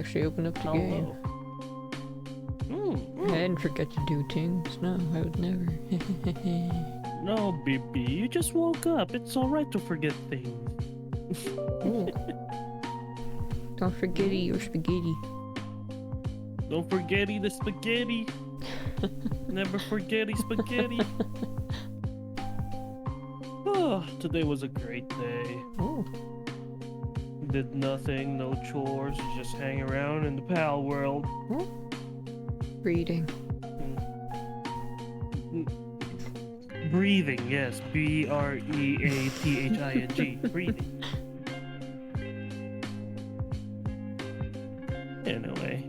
actually open up the game. Hello. I didn't forget to do things. No, I would never. No, baby, you just woke up. It's alright to forget things. Don't forget your spaghetti. Don't forget the spaghetti. Never forget spaghetti. Oh, today was a great day. Oh. Did nothing, no chores, just hang around in the pal world. Reading. Breathing, yes. B-R-E-A-T-H-I-N-G. Breathing. Anyway.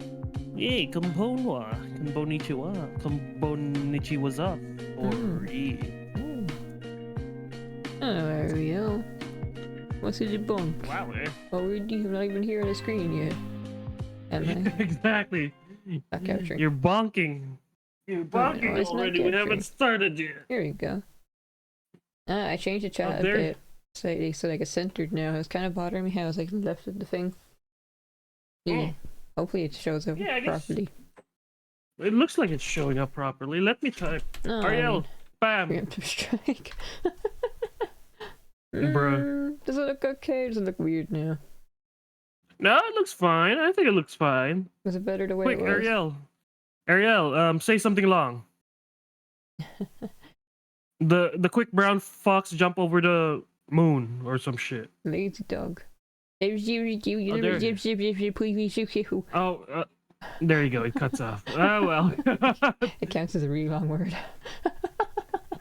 Yay, konbanwa. Konbonichiwa. Konbonichiwa's up. Or read. Oh, there we go. What's the bump? Wow, eh? Oh, we're not even here on the screen yet. Am I? Exactly. Not capturing. You're bonking. You're bonking it's not already. We capturing. haven't started yet. Here we go. I changed the chat a bit. So it's centered now. It's kind of bothering me how it's like left of the thing. Yeah. Hopefully it shows up properly. It looks like it's showing up properly. Let me type. No, Ariel, bam. Preemptive strike. Bruh. Does it look okay? Does it look weird now? No, it looks fine. I think it looks fine. Was it better the way Quick, it was? Ariel, say something long. The quick brown fox jump over the moon or some shit. Lazy dog. Oh, there you go. It cuts off. Oh well. It counts as a really long word.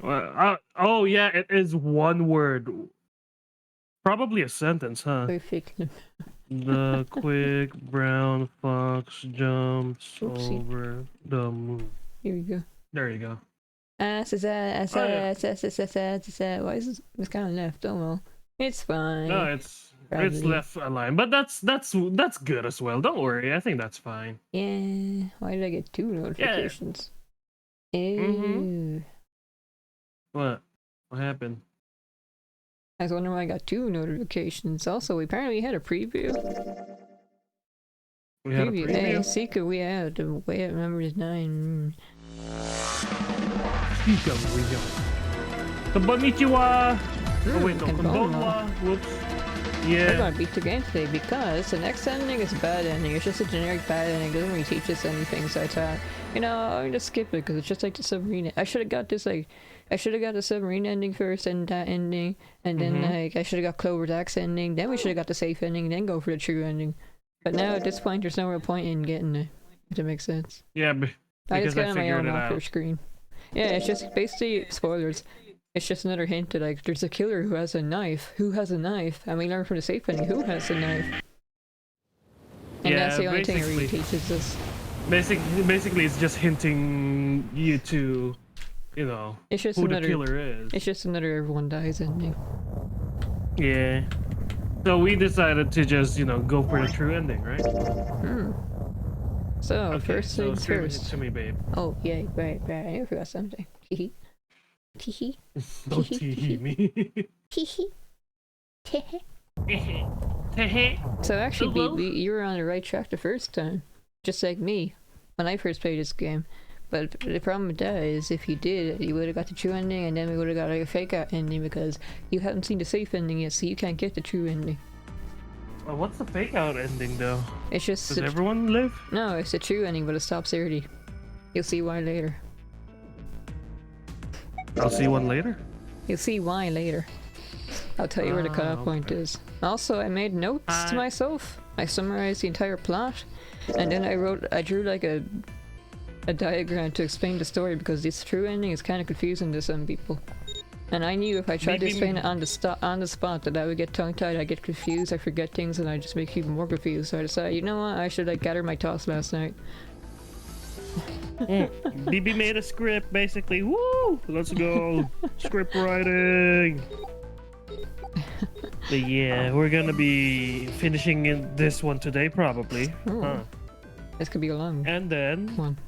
Oh yeah, it is one word. Probably a sentence, huh? Perfect. The quick brown fox jumps over the moon. Here we go. There you go. Why is this? It's kind of left. Oh well, it's fine. No, it's left aligned, but that's good as well. Don't worry, I think that's fine. Yeah. Why did I get 2 notifications? Ew. What happened? I was wondering why I got 2 notifications. Also, we apparently had a preview. We had a preview. Hey, Seeker, we had the way I remember is 9. Seeker, we go. Konbanwa. Oh wait, no, Konbanwa. Whoops. We're Yeah. gonna beat the game today because the next ending is a bad ending. It's just a generic bad ending. It doesn't really teach us anything. So I thought, I'm gonna skip it because it's just like the submarine. I should have got this I should have got the submarine ending first and that ending, and then I should have got Clover's axe ending. Then we should have got the safe ending, and then go for the true ending. But now at this point, there's no real point in getting it. If it makes sense. Yeah, I just because got I on my figured own it off your out. screen. Yeah, it's just basically spoilers. It's just another hint that like there's a killer who has a knife. Who has a knife? And we learn from the safe ending who has a knife. And that's the only thing it really teaches us. Basically, it's just hinting you to, It's just who another, the killer is. It's just another everyone dies ending. Yeah. So we decided to just, go for the true ending, right? So Okay, first so things stream it first. to me, babe. Oh yeah, right. I forgot something. Hee hee. Don't tee me. Hee hee. Hehe. So actually, Hello? BB, you were on the right track the first time, just like me when I first played this game. But the problem with that is, if you did, you would have got the true ending, and then we would have got like a fake out ending because you haven't seen the safe ending yet, so you can't get the true ending. Well, what's the fake out ending though? It's just Does everyone live? no, it's the true ending, but it stops early. You'll see why later. I'll see one later. You'll see why later. I'll tell you where the cutoff point is. Also, I made notes to myself. I summarized the entire plot, and then I drew like a diagram to explain the story because this true ending is kind of confusing to some people. And I knew if I tried to explain it on the spot that I would get tongue-tied, I'd get confused, I forget things, and I just make people more confused. So I decided, you know what, I should gather my thoughts last night. BB made a script, basically. Woo! Let's go. Script writing. But yeah, we're gonna be finishing this one today, probably. Oh. This could be a long And then... one.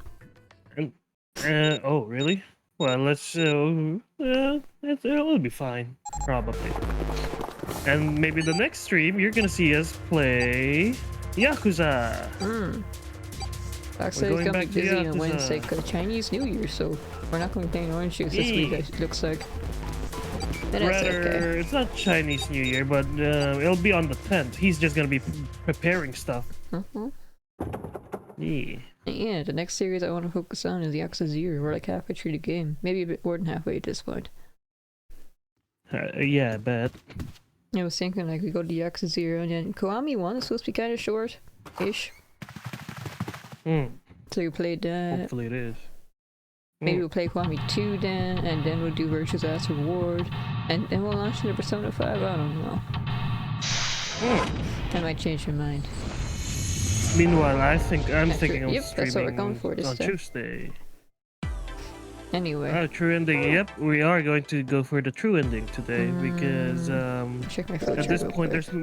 oh, really? Well, let's... it'll be fine. Probably. And maybe the next stream, you're gonna see us play... Yakuza. Actually, We're it's going gonna be back to busy on Yakuza. Wednesday because Chinese New Year, so we're not going to be playing orange juice this week. It looks like. But that's Rather, okay. it's not Chinese New Year, but it'll be on the 10th. He's just gonna be preparing stuff. Yeah. Yeah, the next series I want to focus on is Yakuza 0. We're like halfway through the game, maybe a bit more than halfway at this point. Yeah, I bet. I was thinking like we go to Yakuza 0 and then Kiwami 1 is supposed to be kind of short-ish. So you played that. Hopefully it is. Maybe we'll play Kiwami 2 then, and then we'll do Virtue's Last Reward, and then we'll launch into Persona 5, I don't know. I might change my mind. Meanwhile, I'm thinking of yep, that's what we're going streaming for this on time. Tuesday. Anyway. Oh, true ending. Yep, we are going to go for the true ending today because Check my at this point there's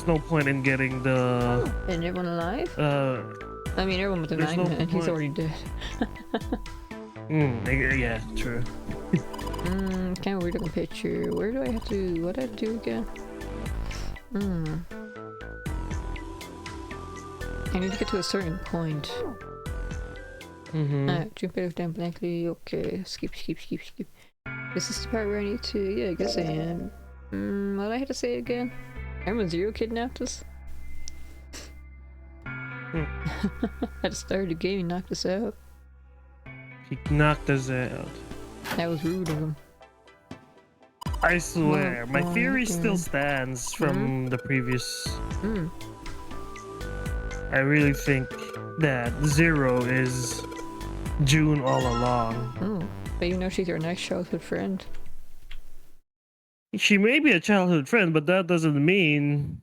no point in getting the. And everyone alive? I mean, everyone with the there's 9 no and he's point. already dead. Yeah, true. Kind of weird looking picture. Where do I have to? What do I have to do again? I need to get to a certain point. Jump out down blankly. Okay, skip. This is the part where I need to. Yeah, I guess I am. What do I have to say again? Remember Zero kidnapped us? At the start of the game, he knocked us out. He knocked us out. That was rude of him. I swear, my theory still stands from the previous. I really think that Zero is June all along. But you know she's your nice childhood friend. She may be a childhood friend, but that doesn't mean.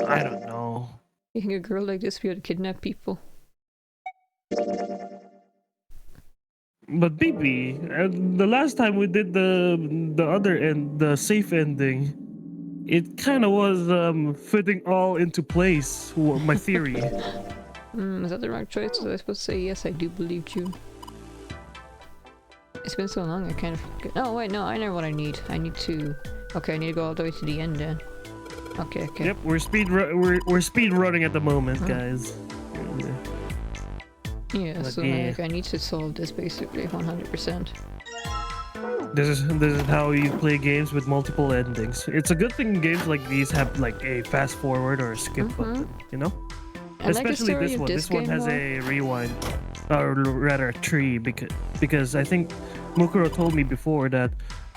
I don't know. You think a girl like this be able to kidnap people? But BB, the last time we did the other end, the safe ending, it kind of was fitting all into place. My theory. Is that the wrong choice? Was I supposed to say yes? I do believe you. It's been so long. I kind of forget. Oh wait, no, I know what I need. I need to. Okay, I need to go all the way to the end then. Okay. Yep, we're speed running at the moment, guys. Yeah, so like I need to solve this basically 100%. This is how you play games with multiple endings. It's a good thing games like these have like a fast forward or a skip button, you know? Especially this one. This one has a rewind, or rather a tree, because I think Mukuro told me before that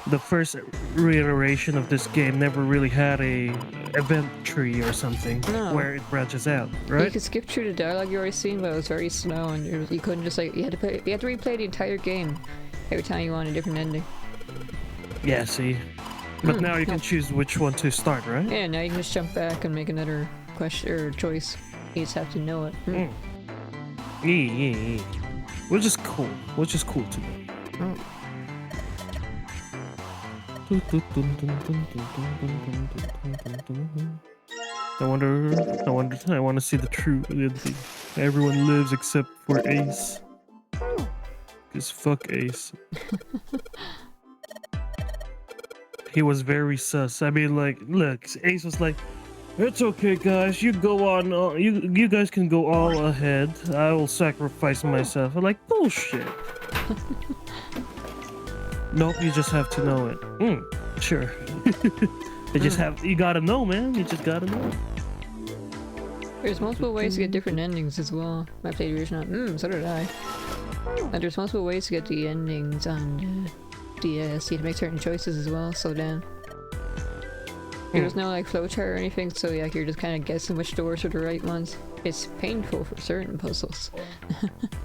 the first reiteration of this game never really had a event tree or something where it branches out, right? You could skip through the dialogue you already seen, but it was very slow, and you couldn't just like you had to replay the entire game every time you want a different ending. Yeah, see, but now you can choose which one to start, right? Yeah, now you can just jump back and make another question or choice. You just have to know it. Yeah. Which is cool. To me. I want to see the true ending. Everyone lives except for Ace. Cause fuck Ace. He was very sus. I mean, like, look, Ace was like, "It's okay, guys. You go on. You guys can go all ahead. I will sacrifice myself." I'm like, bullshit. Nope, you just have to know it. Sure. You gotta know, man. You just gotta know. There's multiple ways to get different endings as well. I played the original. So did I. And there's multiple ways to get the endings on DS. You have to make certain choices as well. So then there's no like flowchart or anything. So yeah, you're just kind of guessing which doors are the right ones. It's painful for certain puzzles.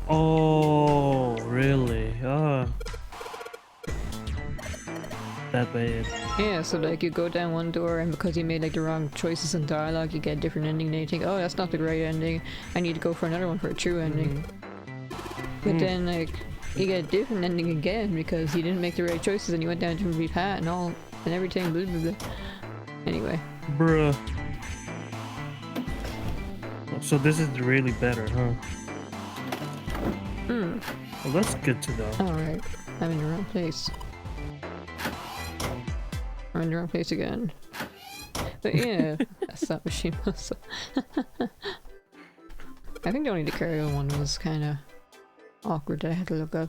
Oh, really? That bad. Yeah, so like you go down one door and because you made like the wrong choices in dialogue, you get a different ending. Then you think, oh, that's not the right ending. I need to go for another one for a true ending. But then like you get a different ending again because you didn't make the right choices and you went down a different path and everything. Blah, blah, blah. Anyway. Bruh. So this is really better, huh? Well, that's good to know. Alright, I'm in the wrong place. I'm in the wrong place again. But yeah, that's that machine muscle. I think the only Lucario one was kind of awkward that I had to look up.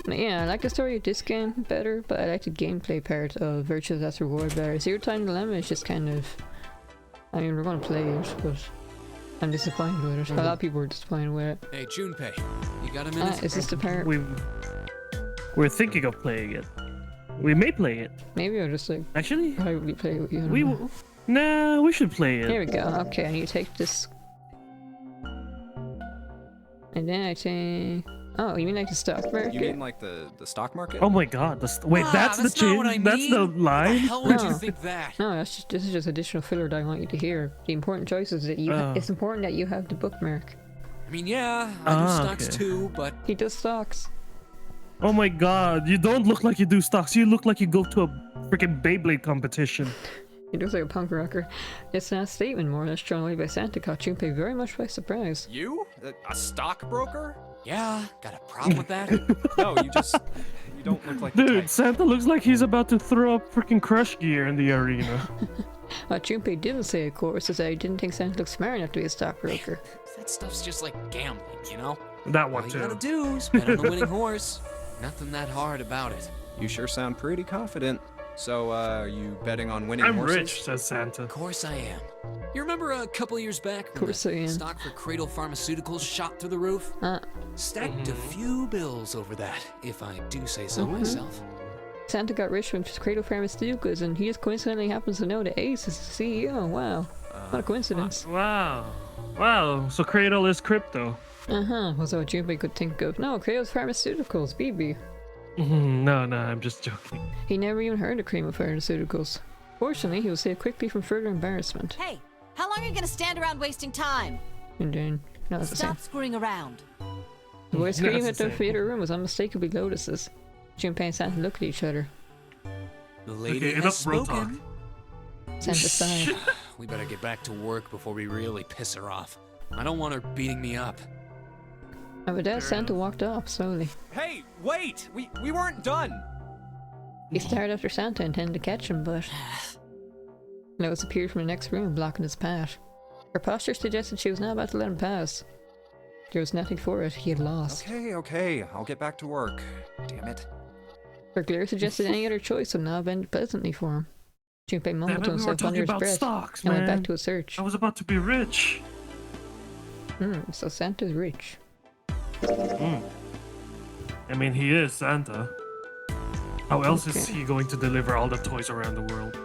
But yeah, I like the story of this game better, but I like the gameplay part of Virtual Last Reward better. Zero Time Dilemma is just kind of... I mean, we're gonna play it, but I'm disappointed with it. A lot of people were disappointed with it. Hey, Junpei, you got a minute? Is this the part? We're thinking of playing it. We may play it. Maybe I'll just like... Actually, probably play it with you. Nah, we should play it. Here we go. Okay, I need to take this... And then I think... Oh, you mean like the stock market? You mean like the stock market? Oh my god, wait, that's the not what I change? That's mean. the What the line? hell would No. you think that? No, this is just additional filler that I want you to hear. The important choice is that you... it's important that you have the bookmark. I mean, yeah, I do stocks okay. too, but He does stocks. Oh my god, you don't look like you do stocks. You look like you go to a freaking Beyblade competition. He looks like a punk rocker. It's not a statement more or less thrown away by Santa caught Junpei very much by surprise. You? A stockbroker? yeah, got a problem with that? No, you don't look like the Dude, type. Santa looks like he's about to throw up freaking crush gear in the arena. What Junpei didn't say, of course, is that he didn't think Santa looked smart enough to be a stockbroker. That stuff's just like gambling, you know? That All one you too. gotta do is bet on the winning horse. Nothing that hard about it. You sure sound pretty confident. So, are you betting on winning I'm horses? rich, says Santa. Of course I am. You remember a couple years back when Course I am. the stock for Cradle Pharmaceuticals shot through the roof? Stacked a few bills over that, if I do say so myself. Santa got rich from Cradle Pharmaceuticals, and he just coincidentally happens to know that Ace is the CEO. Wow. What a coincidence. Wow. Wow, so Cradle is crypto. Was what Junpei could think of. No, Cradle's Pharmaceuticals, BB. No, I'm just joking. He never even heard of Cream of Pharmaceuticals. Fortunately, he was saved quickly from further embarrassment. Hey, how long are you gonna stand around wasting time? And then, no, that's the same. Stop screwing around. The voice That's screaming the at the same. theater room was unmistakably Lotus's. Junpei and Santa looked at each other. The lady Okay, has enough bro spoken. Santa sighed. We better get back to work before we really piss her off. I don't want her beating me up. And with that, Santa walked off slowly. Hey, wait! We weren't done! He stared after Santa, intending to catch him, but... Lotus appeared from the next room, blocking his path. Her posture suggested she was not about to let him pass. There was nothing for it, he had lost. Okay, I'll get back to work. Damn it. Her glare suggested any other choice would not have ended pleasantly for him. Junpei mumbled to we were himself talking under his about breath stocks, and went man. back to his search. I was about to be rich. So Santa's rich. I mean, he is Santa. How else is Okay. he going to deliver all the toys around the world?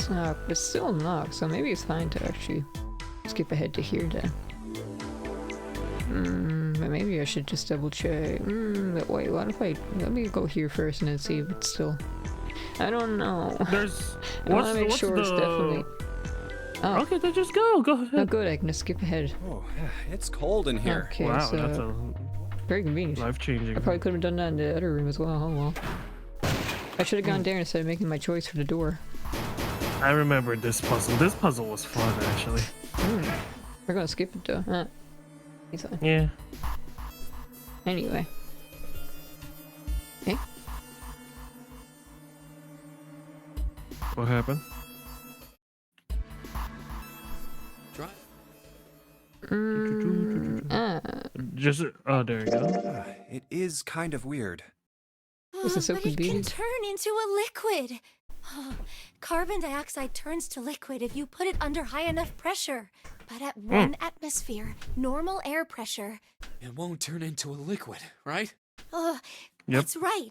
But it's still unlocked, so maybe it's fine to actually skip ahead to here then. But maybe I should just double check. But wait, what if let me go here first and then see if it's still... I don't know. There's... I want to make sure it's definitely... Oh, Okay, then just go oh ahead. good, I can just skip ahead. Oh, it's cold in here. Okay, Wow, so... that's a Very convenient. life-changing. I probably could have done that in the other room as well, oh well. I should have gone there instead of making my choice for the door. I remember this puzzle. This puzzle was fun, actually. We're gonna skip it though. He's fine. Yeah. Anyway. Okay. What happened? Try. Just... Oh, there you go. It is kind of weird. This is so But it can convenient. turn into a liquid. Carbon dioxide turns to liquid if you put it under high enough pressure. But at 1 atmosphere, normal air pressure. It won't turn into a liquid, right? Yep. That's right.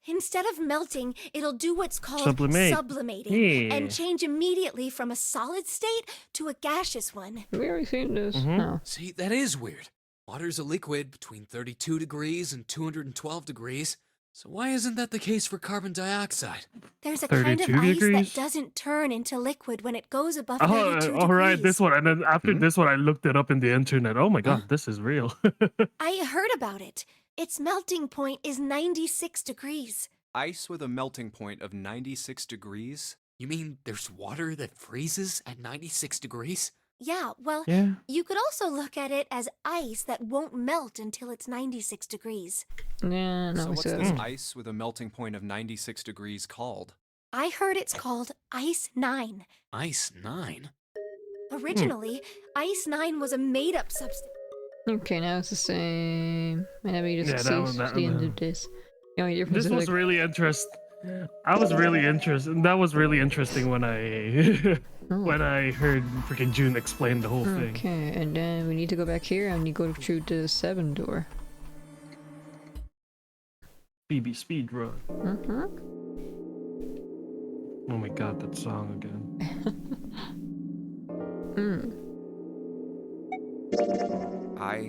Instead of melting, it'll do what's called Sublimate. sublimating Yeah. and change immediately from a solid state to a gaseous one. Have we already seen this? No. See, that is weird. Water's a liquid between 32 degrees and 212 degrees. So why isn't that the case for carbon dioxide? There's a kind of 32 ice degrees? that doesn't turn into liquid when it goes above 32 degrees. all right, this one. And then after this one, I looked it up in the internet. Oh my god, this is real. I heard about it. Its melting point is 96 degrees. Ice with a melting point of 96 degrees? You mean there's water that freezes at 96 degrees? Yeah, well, Yeah. you could also look at it as ice that won't melt until it's 96 degrees. Yeah, no, So we what's said this ice with a melting point of 96 degrees called? I heard it's called Ice 9. Ice 9? Originally, Ice 9 was a made-up substance. Okay, now it's the same. Whenever you just Yeah, see the end of this. The only difference This is was like, really interesting. I was really interested. That was really interesting when I when I heard freaking June explain the whole thing. Okay, and then we need to go back here and you go through the 7 door. BB speed run. Mm-hmm. Oh my god, that song again.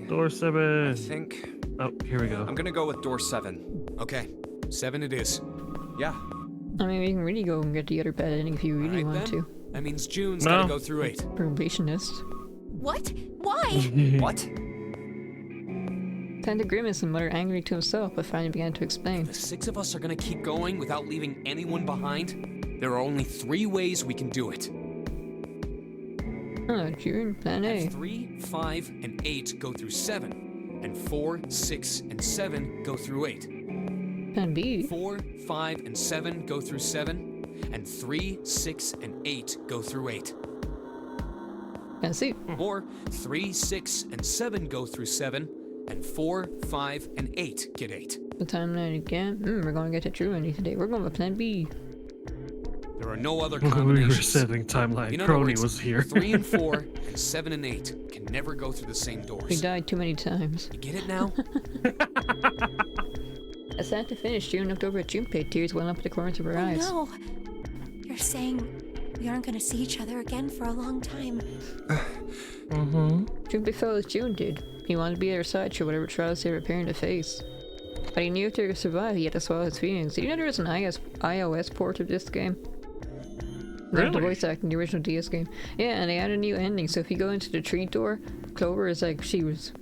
Door 7. I think Oh, here we go. I'm gonna go with door 7. Okay, 7 it is. Yeah. I mean, we can really go and get the other bad ending if you really Alright want then. to. That means June's No. gotta go through 8. Probationist. What? Why? What? Tender Grimace and muttered angrily to himself, but finally began to explain. The 6 of us are gonna keep going without leaving anyone behind. There are only 3 ways we can do it. Oh, June, plan A. And 3, 5, and 8 go through 7. And 4, 6, and 7 go through 8. Plan B. 4, 5, and 7 go through 7. And 3, 6, and 8 go through 8. Plan C. Or 3, 6, and 7 go through 7. And 4, 5, and 8 get 8. The timeline again. We're going to get to true ending today. We're going with plan B. There are no other We were combinations. setting timeline. In other Crony words, was here. 3 and 4, and 7 and 8 can never go through the same We doors. died too many times. You get it now? As Santa finished, June looked over at Junpei, tears welling up at the corners of her eyes. No. You're saying we aren't going to see each other again for a long time. Junpei felt as June did. He wanted to be at her side through whatever trials they were preparing to face. But he knew if they were to survive, he had to swallow his feelings. Did you know there was an iOS port of this game? Really? The voice acting, the original DS game. Yeah, and they added a new ending, so if you go into the tree door, Clover is like, she's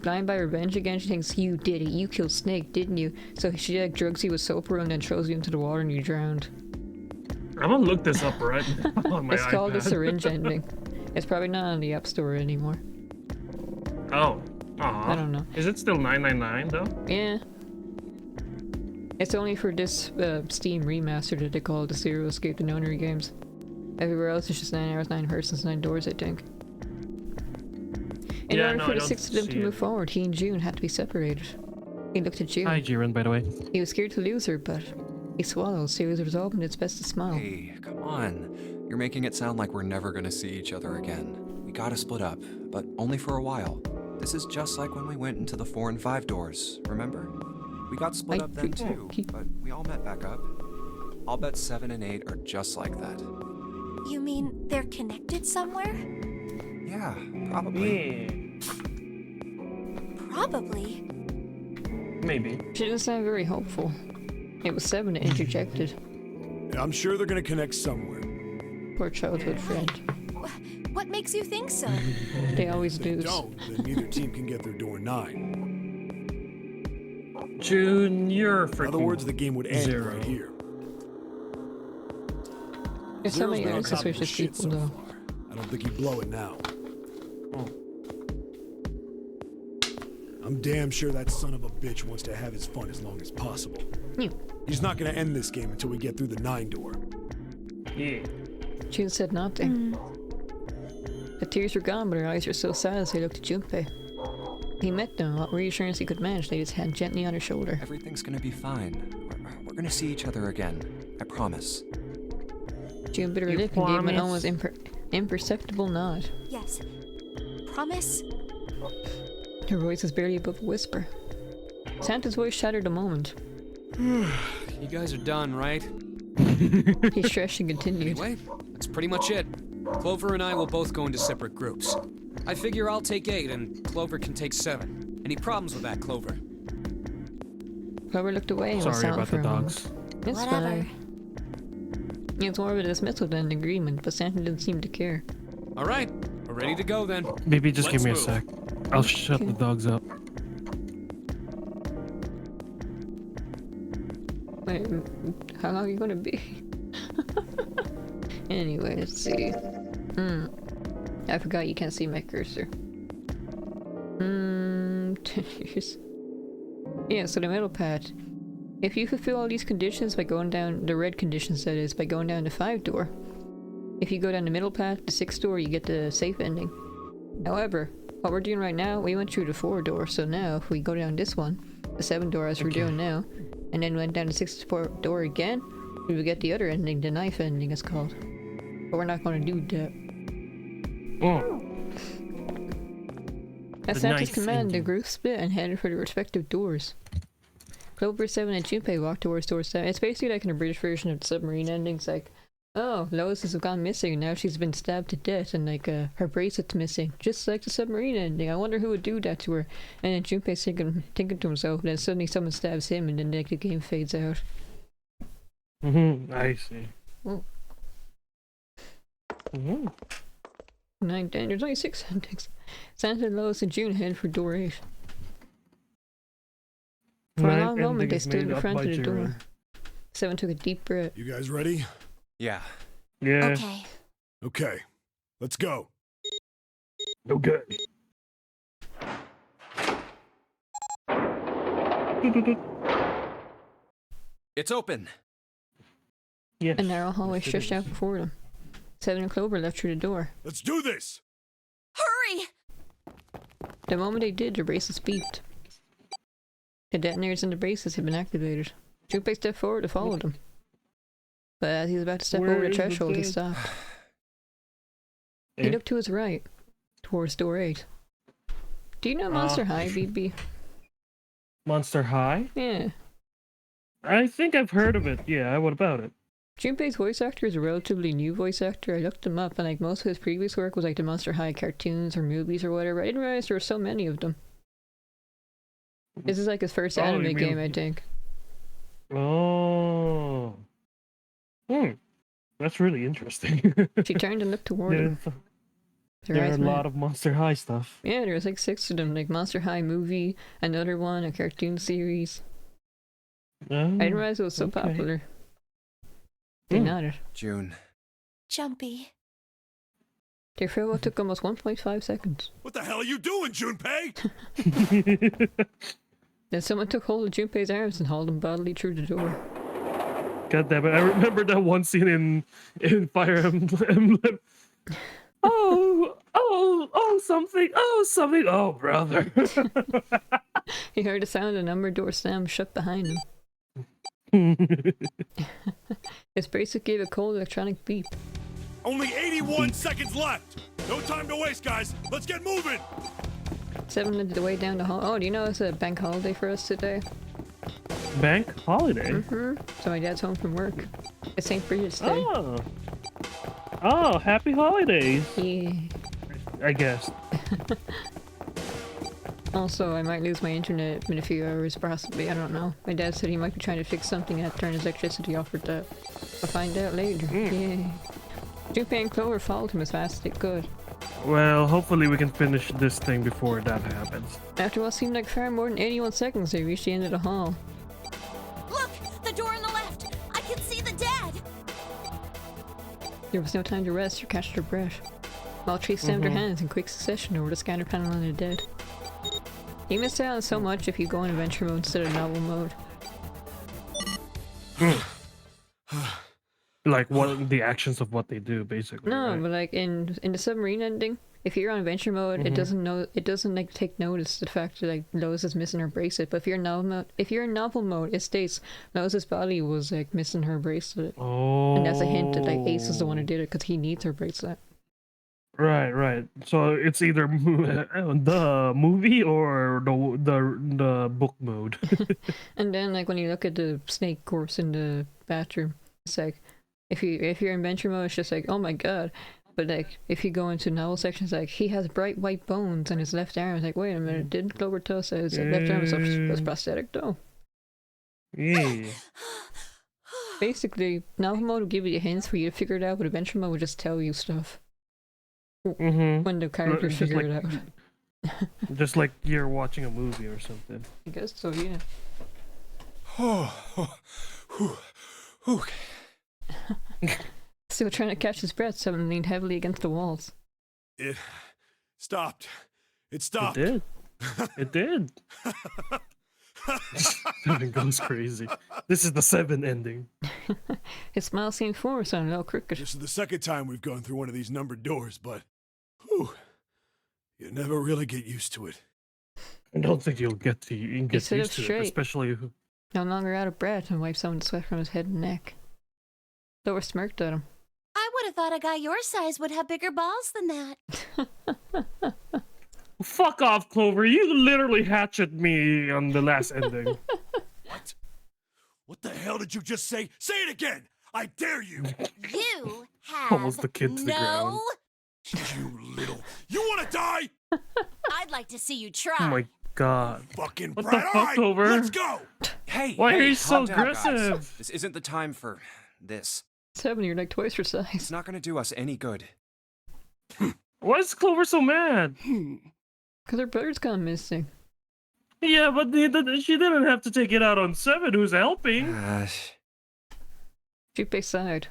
blind by revenge again. She thinks, you did it, you killed Snake, didn't you? So she like drugs you with soap and then throws you into the water and you drowned. I'm gonna look this up right now on my It's called the iPad. syringe ending. It's probably not on the App Store anymore. Oh. Aw. I don't know. Is it still $9.99 though? Yeah. It's only for this Steam remaster that they call the Zero Escape the Nonary Games. Everywhere else it's just 9 hours, 9 persons, 9 doors, I think. In Yeah, order no, for I the don't 6 of them to see move it. forward, he and June had to be separated. He looked at June. Hi, Jiren, by the way. He was scared to lose her, but he swallowed, so he was resolving its best to smile. Hey, come on. You're making it sound like we're never gonna see each other again. We gotta split up, but only for a while. This is just like when we went into the 4 and 5 doors, remember? We got split up then too, but we all met back up. I'll bet 7 and 8 are just like that. You mean they're connected somewhere? Yeah, probably. Probably. Maybe. She didn't sound very hopeful. It was 7 that interjected. I'm sure they're gonna connect somewhere. Poor childhood friend. What makes you think so? They always lose. Don't, then neither team can get through door 9. June, you're In freaking other words, the game would end zero. right here. There's so Zero's many been on other top of his suspicious shit people, so though. far. I don't think he'd blow it now. I'm damn sure that son of a bitch wants to have his fun as long as possible. Yeah. He's not gonna end this game until we get through the 9 door. Yeah. June said nothing. The tears were gone, but her eyes were so sad as they looked at Junpei. He met them, what reassurance he could manage, laid his hand gently on her shoulder. Everything's gonna be fine. We're gonna see each other again. I promise. June bit her You lip and gave him an promise? almost imperceptible nod. Yes. Promise? Her voice was barely above a whisper. Santa's voice shattered a moment. You guys are done, right? He stretched and continued. Anyway, that's pretty much it. Clover and I will both go into separate groups. I figure I'll take 8 and Clover can take 7. Any problems with that, Clover? Clover looked away and was Sorry silent about for the a moment. dogs. It's Whatever. fine. It's more of a dismissal than an agreement, but Santa didn't seem to care. Alright, we're ready to go then. Maybe just give me a Let's sec. I'll shut the dogs up. Wait, how long are you gonna be? Anyway, let's see. I forgot you can't see my cursor. 10 years. Yeah, so the middle part. If you fulfill all these conditions by going down, the red conditions that is, by going down the 5 door, if you go down the middle path, the 6 door, you get the safe ending. However, what we're doing right now, we went through the 4 door, so now if we go down this one, the 7 door as we're doing now, and then went down the 6 door again, we would get the other ending, the knife ending it's called. But we're not going to do that. That's not his command, the group split and headed for the respective doors. Clover 7 and Junpei walked towards door 7. It's basically like in a British version of the submarine endings, like, oh, Lois has gone missing and now she's been stabbed to death and like her bracelet's missing. Just like the submarine ending. I wonder who would do that to her. And then Junpei's thinking to himself, and then suddenly someone stabs him and then like, the game fades out. I see. Oh. 9, 10, there's only 6 endings. Santa, Lois, and June head for door 8. For a long moment, they stood in front of the door. 7 took a deep breath. You guys ready? Yeah. Yeah. Okay. Okay. Let's go. Okay. It's open. Yes. A narrow hallway Yes, it stretched is. out before them. 7 and Clover left through the door. Let's do this. Hurry! The moment they did, their bracelets beeped. The detonators in the bracelets had been activated. Junpei stepped forward to follow them. But as he was about to step Where over the is the threshold, he thing? stopped. He looked to his right, towards door 8. Do you know Monster High, BB? Monster High? Yeah. I think I've heard of it. Yeah, what about it? Junpei's voice actor is a relatively new voice actor. I looked him up, and like most of his previous work was like the Monster High cartoons or movies or whatever. I didn't realize there were so many of them. This is like his first anime you mean- game, I think. Oh. That's really interesting. She turned and looked toward him. Her There are eyes a met. lot of Monster High stuff. Yeah, there was like 6 of them, like Monster High movie, another one, a cartoon series. Oh, I didn't realize it was so okay. popular. They nodded. June. Jumpy. Their farewell took almost 1.5 seconds. What the hell are you doing, Junpei? Then someone took hold of Junpei's arms and hauled him bodily through the door. God damn it! I remember that one scene in Fire Emblem. Something! Oh, brother! He heard the sound of the number door slam shut behind him. His bracelet gave a cold electronic beep. Only 81 seconds left. No time to waste, guys. Let's get moving. 7 led the way down the hall. Oh, do you know it's a bank holiday for us today? Bank holiday. So my dad's home from work. It's St. Bridget's Day. Oh, happy holidays! Yeah. I guess. Also, I might lose my internet in a few hours, possibly. I don't know. My dad said he might be trying to fix something that turned his electricity off for that. I'll find out later. Yay. Junpei and Clover followed him as fast as they could. Well, hopefully we can finish this thing before that happens. After what seemed like far more than 81 seconds, they reached the end of the hall. Look! The door on the left! I can see the dead! There was no time to rest or catch their breath. All three slammed their hands in quick succession over the scanner panel on the dead. You missed out on so much if you go in adventure mode instead of novel mode. Like what the actions of what they do, basically. No, right? but like in the submarine ending, if you're on adventure mode, it doesn't like take notice of the fact that like Lois is missing her bracelet. But if you're in novel mode, it states Lois's body was like missing her bracelet, and that's a hint that like Ace is the one who did it because he needs her bracelet. Right. So it's either the movie or the book mode. And then like when you look at the snake corpse in the bathroom, it's like if you're in adventure mode, it's just like, oh my god. But like if you go into novel sections, like he has bright white bones on his left arm. It's like, wait a minute, didn't Clover tell us that his left arm was prosthetic though? Yeah. Basically, novel mode will give you hints for you to figure it out, but adventure mode will just tell you stuff when the characters Just figure like- it out. Just like you're watching a movie or something. I guess so, yeah. Still trying to catch his breath, someone leaned heavily against the walls. It stopped. It stopped. It did. It did. 7 goes crazy. This is the 7 ending. His smile seemed forced and a little crooked. This is the second time we've gone through one of these numbered doors, but whew, you never really get used to it. I don't think you'll get used to straight. it, especially. No longer out of breath and wiped some of the sweat from his head and neck. Clover smirked at him. I would have thought a guy your size would have bigger balls than that. Fuck off, Clover. You literally hatchet me on the last ending. What? What the hell did you just say? Say it again! I dare you! You have Almost the kid to the ground. You little... You wanna die? I'd like to see you try. Oh my god. Fucking What the brat. fuck, All right, Clover? let's go! Hey, Why hey, are you so calm down, guys. aggressive? This isn't the time for this. 7, you're like twice your It's size. not gonna do us any good. Why is Clover so mad? Because her brother's gone missing. Yeah, but she didn't have to take it out on 7, who's helping. Junpei sighed.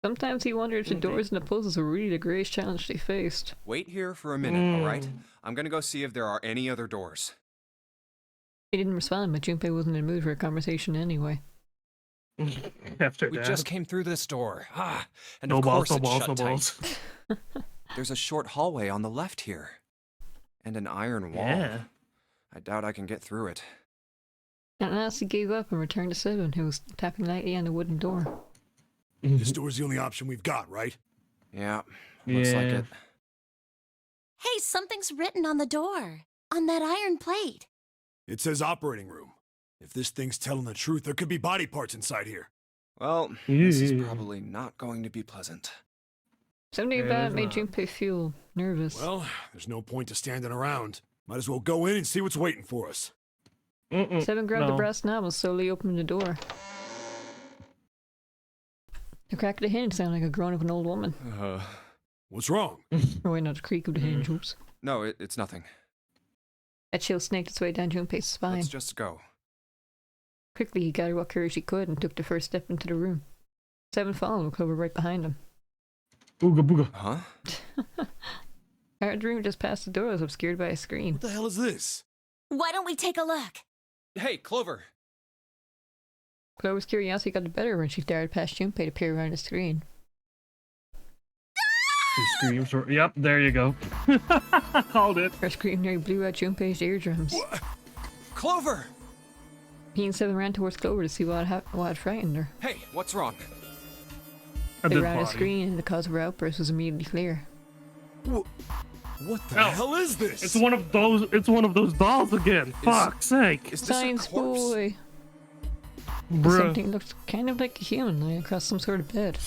Sometimes he wondered if the doors and the puzzles were really the greatest challenge they faced. Wait here for a minute, all right? I'm gonna go see if there are any other doors. He didn't respond, but Junpei wasn't in the mood for a conversation anyway. After We that. just came through this door. And No of balls, course no it's balls, no shut balls. tight. There's a short hallway on the left here. And an iron wall. Yeah. I doubt I can get through it. At last he gave up and returned to 7, who was tapping lightly on the wooden door. This door's the only option we've got, right? Yeah, looks like Yeah. it. Hey, something's written on the door. On that iron plate. It says operating room. If this thing's telling the truth, there could be body parts inside here. Well, this is Yeah. probably not going to be pleasant. Something Yeah, about it there's made not. Junpei feel nervous. Well, there's no point to standing around. Might as well go in and see what's waiting for us. 7 grabbed the No. brass knob and slowly opened the door. The crack of the hinge sounded like a groan of an old woman. What's wrong? Or wait, not the creak of the hinge, oops. No, it's nothing. A chill snaked its way down Junpei's spine. Let's just go. Quickly he gathered what courage he could and took the first step into the room. 7 followed with Clover right behind him. Booga booga. Huh? Our room just past the door was obscured by a screen. What the hell is this? Why don't we take a look? Hey, Clover! Clover's curiosity got the better when she darted past Junpei to peer around the screen. She screams. Yep, there you go. Called it. Her scream nearly blew out Junpei's eardrums. Clover! He and 7 ran towards Clover to see what had frightened her. Hey, what's wrong? A They dead ran the body. screen and the cause of her outburst was immediately clear. What the Oh, hell is this? It's one of those. It's one of those dolls again. Fuck's sake, Is this Science a corpse? boy! The same bruh. thing looked kind of like a human lying across some sort of bed.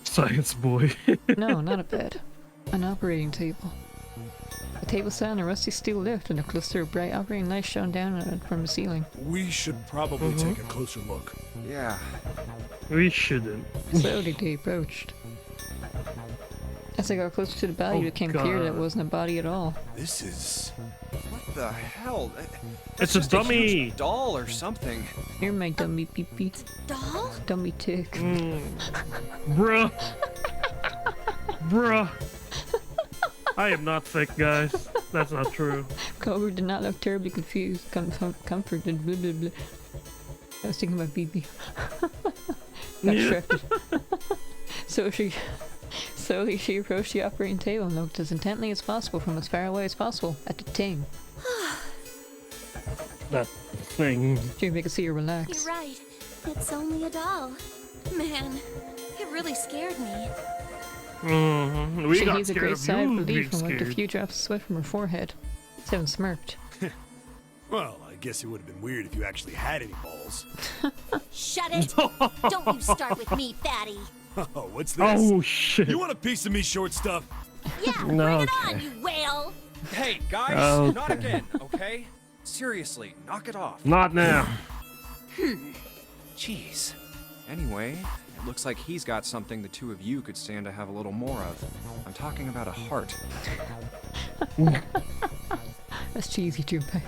Science boy. No, not a bed. An operating table. The table sat on a rusty steel lift and a cluster of bright operating lights shone down on it from the ceiling. We should probably take a closer look. Yeah. We shouldn't. Slowly they approached. As they got closer to the body, Oh, it became clear that it God. wasn't a body at all. This is... What the hell? It's a just dummy. huge doll or something. Here, my dummy beep beep. Doll? Dummy tick. Bruh. Bruh. I am not thick, guys. That's not true. Clover did not look terribly confused, comforted, blah blah blah. I was thinking about BB. Got distracted. Slowly she approached the operating table and looked as intently as possible from as far away as possible at the thing. That thing. Junpei could see her relax. You're right. It's only a doll. Man, it really scared me. We She got heaved a scared great of sigh of you relief being and wiped a scared. few drops of sweat from her forehead. 7 smirked. Well, I guess it would have been weird if you actually had any balls. Shut it! Don't you start with me, fatty. Oh, what's this? Oh shit. You want a piece of me, short stuff? Yeah, No, bring it on, okay. you whale! Hey, guys, Okay. not again, okay? Seriously, knock it off. Not now. Jeez. Anyway, it looks like he's got something the two of you could stand to have a little more of. I'm talking about a heart. That's cheesy, Junpei.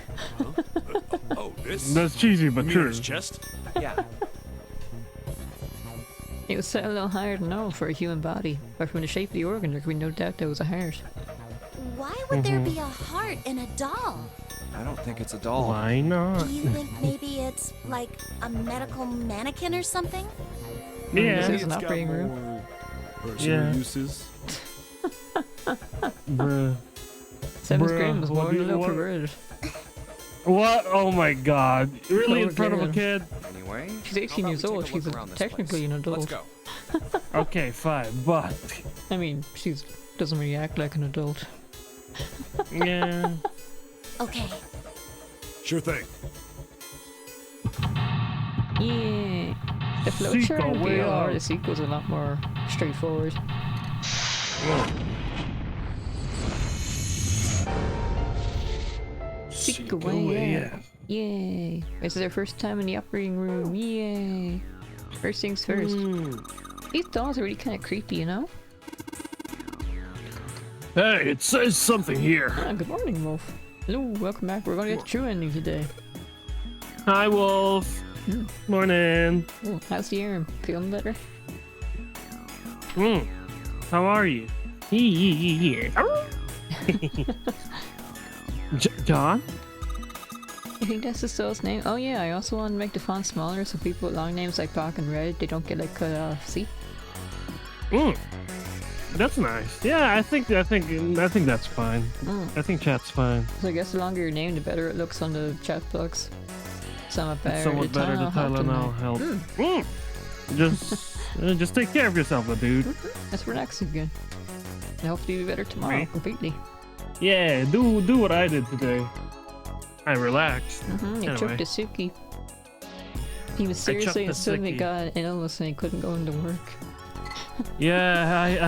Oh, this? That's cheesy, You but mean true. his chest? Yeah. It was set a little higher than normal for a human body, but from the shape of the organ there could be no doubt there was a heart. Why would there be a heart in a doll? I don't think it's a doll. Why not? Do you think maybe it's like a medical mannequin or something? This Yeah. is an operating room. Personal Yeah. uses. Bruh. Seven's Bruh, grade was what more do than you- a what- little perverted. What? Oh my god. Really in Go front of a again. kid? Anyway, She's 18 how years about we old. take a She's look around this technically place? an adult. Let's go. Okay, fine, but I mean, doesn't really act like an adult. yeah. Okay. Sure thing. Yeah. The Sequel, flowchart in way VR, out. the sequel's a lot more straightforward. Sequel way out. Yay. This is our first time in the operating room. Yay. First things first. These dolls are really kind of creepy, you know? Hey, it says something here. Ah, good morning, Wolf. Hello, welcome back. We're gonna get the true ending today. Hi, Wolf. Morning. Oh, how's the arm? Feeling better? How are you? John? I think that's the stall's name. Oh yeah, I also want to make the font smaller so people with long names like Bach and Red, they don't get like cut off. See? That's nice. Yeah, I think that's fine. I think chat's fine. So I guess the longer your name, the better it looks on the chat box. Somewhat better. Somewhat better. The Tylenol help. Just take care of yourself, my dude. Let's relax again. And hopefully be better tomorrow Me? completely. Yeah, do what I did today. I relaxed. You Anyway. choked a Suki. He was I seriously chucked and a suddenly Suki. got an illness and he couldn't go into work. Yeah,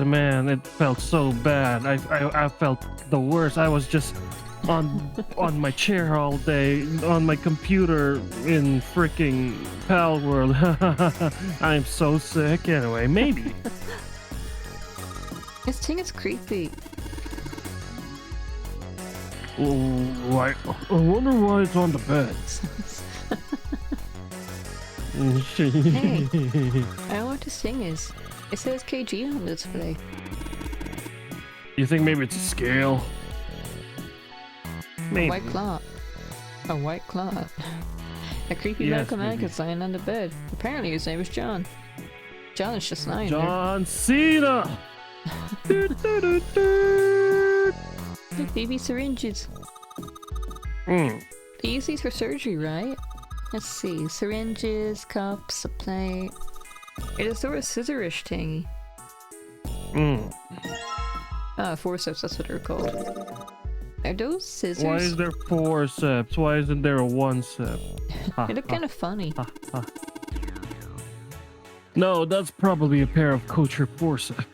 man, it felt so bad. I felt the worst. I was just on my chair all day, on my computer in freaking Pal World. I'm so sick. Anyway, maybe. This thing is creepy. Why? I wonder why it's on the bed. Hey, I know what this thing is. It says KG on the display. You think maybe it's a scale? Maybe. White cloth. A white cloth. A creepy Yes, medical maybe. mannequin's lying on the bed. Apparently his name is John. John is just lying there. John Cena. Look, baby syringes. They use these for surgery, right? Let's see. Syringes, cups, a plate. It's a sort of scissorish thingy. Forceps, that's what they're called. Are those scissors? Why is there 4 steps? Why isn't there a 1 step? They look kind of funny. No, that's probably a pair of kosher forceps.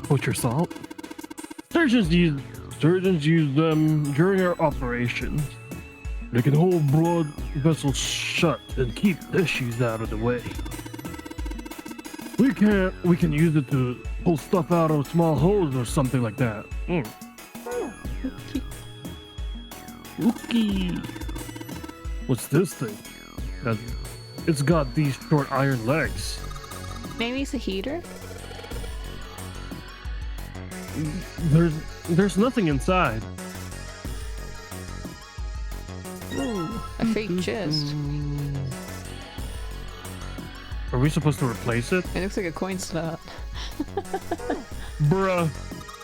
Kosher salt? Surgeons use them during their operations. They can hold blood vessels shut and keep issues out of the way. We can use it to pull stuff out of small holes or something like that. Okay. What's this thing? It's got these short iron legs. Maybe it's a heater? There's nothing inside. Ooh, a fake chest. Are we supposed to replace it? It looks like a coin slot. Bruh.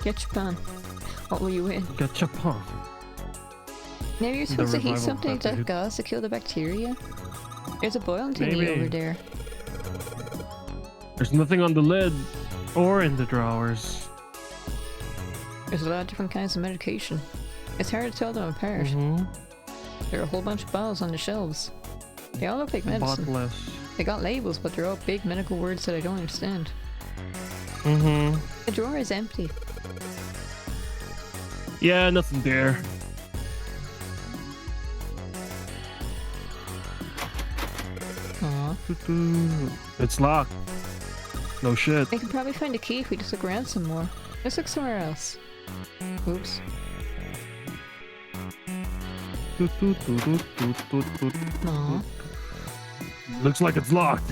Get your pan. What will you win? Gachapon. Maybe you're supposed to heat revival something with that method. gas to kill the bacteria? There's a boiling thingy Maybe. over there. There's nothing on the lid or in the drawers. There's a lot of different kinds of medication. It's hard to tell them apart. There are a whole bunch of bottles on the shelves. They all look like medicine. Botless. They got labels, but they're all big medical words that I don't understand. The drawer is empty. Yeah, nothing there. Aw. It's locked. No shit. We can probably find a key if we just look around some more. Let's look somewhere else. Oops. Aw. Looks like it's locked.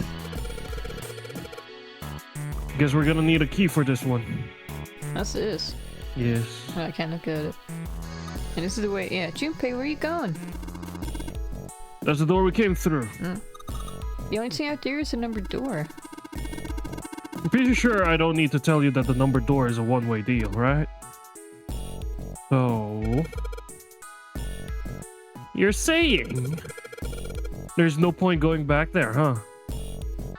Guess we're gonna need a key for this one. What's this? Yes. I can't look at it. And this is the way. Yeah, Junpei, where are you going? That's the door we came through. The only thing out there is a numbered door. I'm pretty sure I don't need to tell you that the numbered door is a one-way deal, right? So... You're saying... There's no point going back there, huh?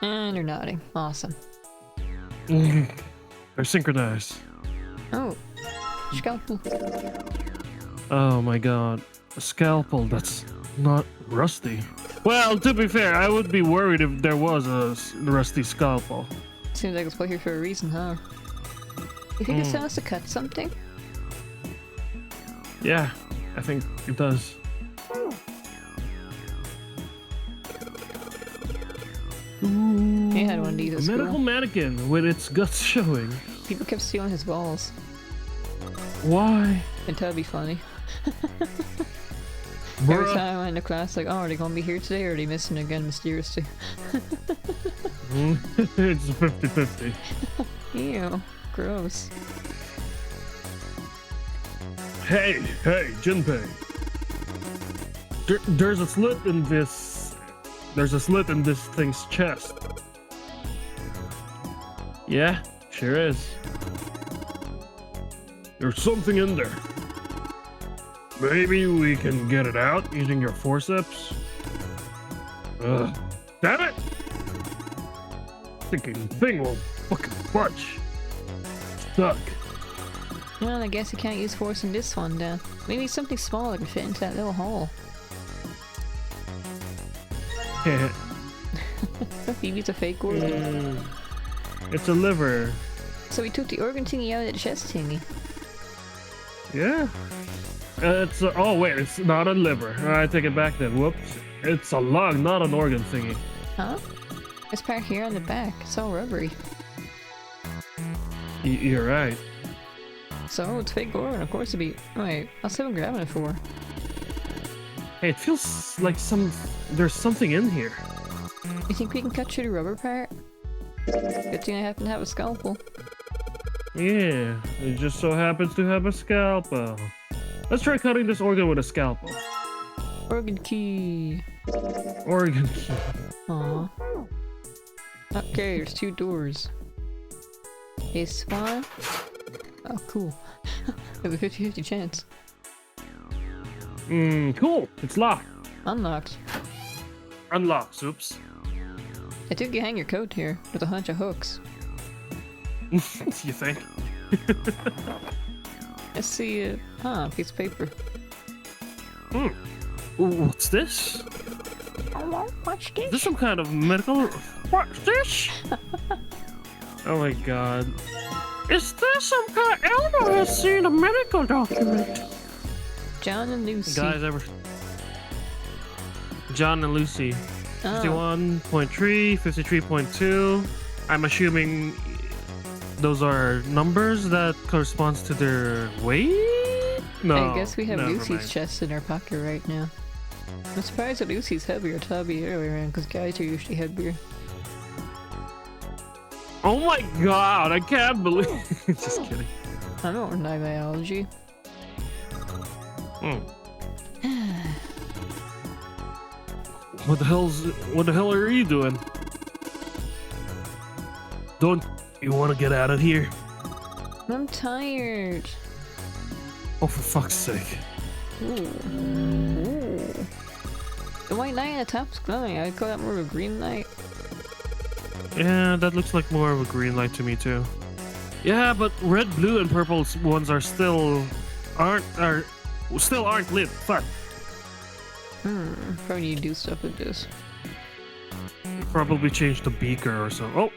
And you're nodding. Awesome. They're synchronized. Oh. Scalpel. Oh my god. A scalpel that's not rusty. Well, to be fair, I would be worried if there was a rusty scalpel. Seems like it's put here for a reason, huh? You think it's telling us to cut something? Yeah, I think it does. Ooh, He had one of these at a medical school. mannequin with its guts showing. People kept stealing his balls. Why? I thought it'd be funny. Every Bruh. time I went to class, like, oh, are they gonna be here today or are they missing again mysteriously? It's 50-50. Ew. Gross. Hey, Junpei. There's a slit in this. There's a slit in this thing's chest. Yeah, sure is. There's something in there. Maybe we can get it out using your forceps? Ugh. Damn it! Thinking thing will fucking budge. Stuck. Well, I guess you can't use force in this one then. Maybe something small that can fit into that little hole. Phoebe's a fake organ. It's a liver. So we took the organ thingy out of the chest thingy. Yeah. It's oh wait, it's not a liver. I take it back then. Whoops. It's a lung, not an organ thingy. Huh? This part here on the back, it's all rubbery. You're right. So it's fake organ, of course it'd be. Wait, that's what I'm grabbing it for. Hey, it feels like there's something in here. You think we can cut through the rubber part? Good thing I happen to have a scalpel. Yeah, it just so happens to have a scalpel. Let's try cutting this organ with a scalpel. Organ key. Organ key. Aww. Okay, there's two doors. This one. Oh, cool. There's a 50-50 chance. Cool. It's locked. Unlocked. Unlocked. Oops. I think you hang your coat here with a bunch of hooks. You think? Let's see it. Huh, piece of paper. Ooh, what's this? Watch Is this. this some kind of medical? What's this? Oh my god. Is this some kind? Elmo has seen a medical document. John and Lucy. Guys ever? John and Lucy. Oh. 51.3, 53.2. I'm assuming those are numbers that corresponds to their weight? No. I guess we have never Lucy's mind. chest in our pocket right now. I'm surprised that Lucy's heavier. Thought it'd be the other way around because guys are usually heavier. Oh my god, I can't believe. Just kidding. I don't know biology. What the hell are you doing? Don't you want to get out of here? I'm tired. Oh, for fuck's sake. Ooh. Ooh. The white light on the top's glowing. I'd call that more of a green light. Yeah, that looks like more of a green light to me too. Yeah, but red, blue, and purple ones are still aren't lit. Fuck. Probably need to do stuff with this. Probably change the beaker or something. Oh,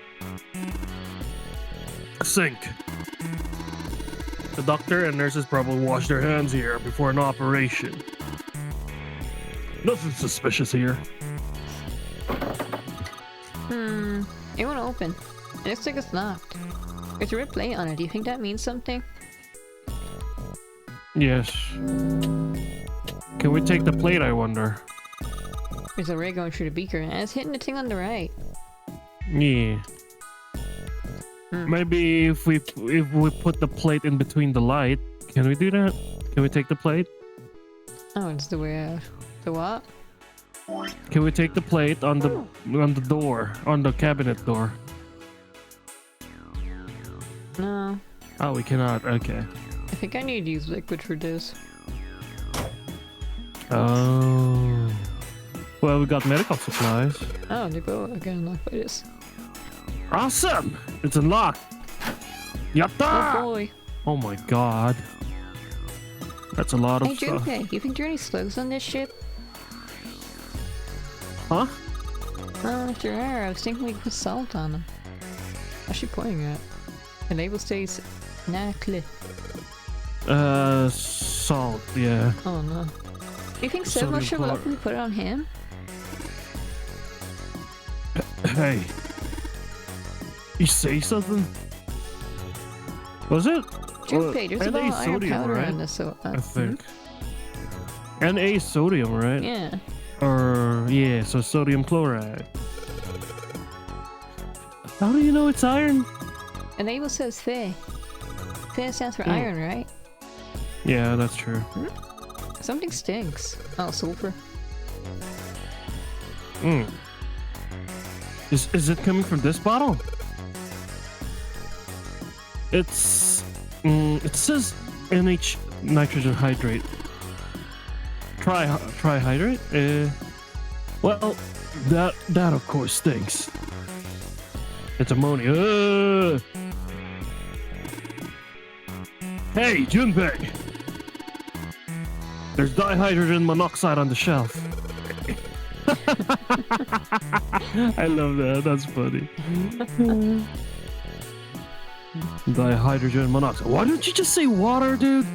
sink. The doctor and nurses probably wash their hands here before an operation. Nothing suspicious here. It won't open. It looks like it's locked. There's a red plate on it. Do you think that means something? Yes. Can we take the plate, I wonder? There's a ray going through the beaker and it's hitting the thing on the right. Yeah. Maybe if we put the plate in between the light, can we do that? Can we take the plate? Oh, it's the way out. The what? Can we take the plate on the door, on the cabinet door? No. Oh, we cannot. Okay. I think I need to use liquid for this. Oh. Well, we got medical supplies. Oh, they both again unlocked by this. Awesome! It's unlocked. Oh Yatta! boy. Oh my god. That's a lot of Hey stuff. Junpei, you think there are any slugs on this ship? Huh? Oh, if there are, I was thinking we could put salt on them. What's she pointing at? The label states Nacle. Salt, yeah. Oh no. Do you think Seven will shrivel up if we put it on him? Hey. You say something? Was it? Junpei, there's a lot of iron powder right? in this, so I think. Na sodium, right? Yeah. Or yeah, so sodium chloride. How do you know it's iron? And the label says Fe. Fe stands for iron, right? Yeah, that's true. Something stinks. Oh, sulfur. Is it coming from this bottle? It's it says NH nitrogen hydrate. Trihydrate? Well, that of course stinks. It's ammonia. Hey, Junpei! There's dihydrogen monoxide on the shelf. I love that. That's funny. Dihydrogen monoxide. Why don't you just say water, dude?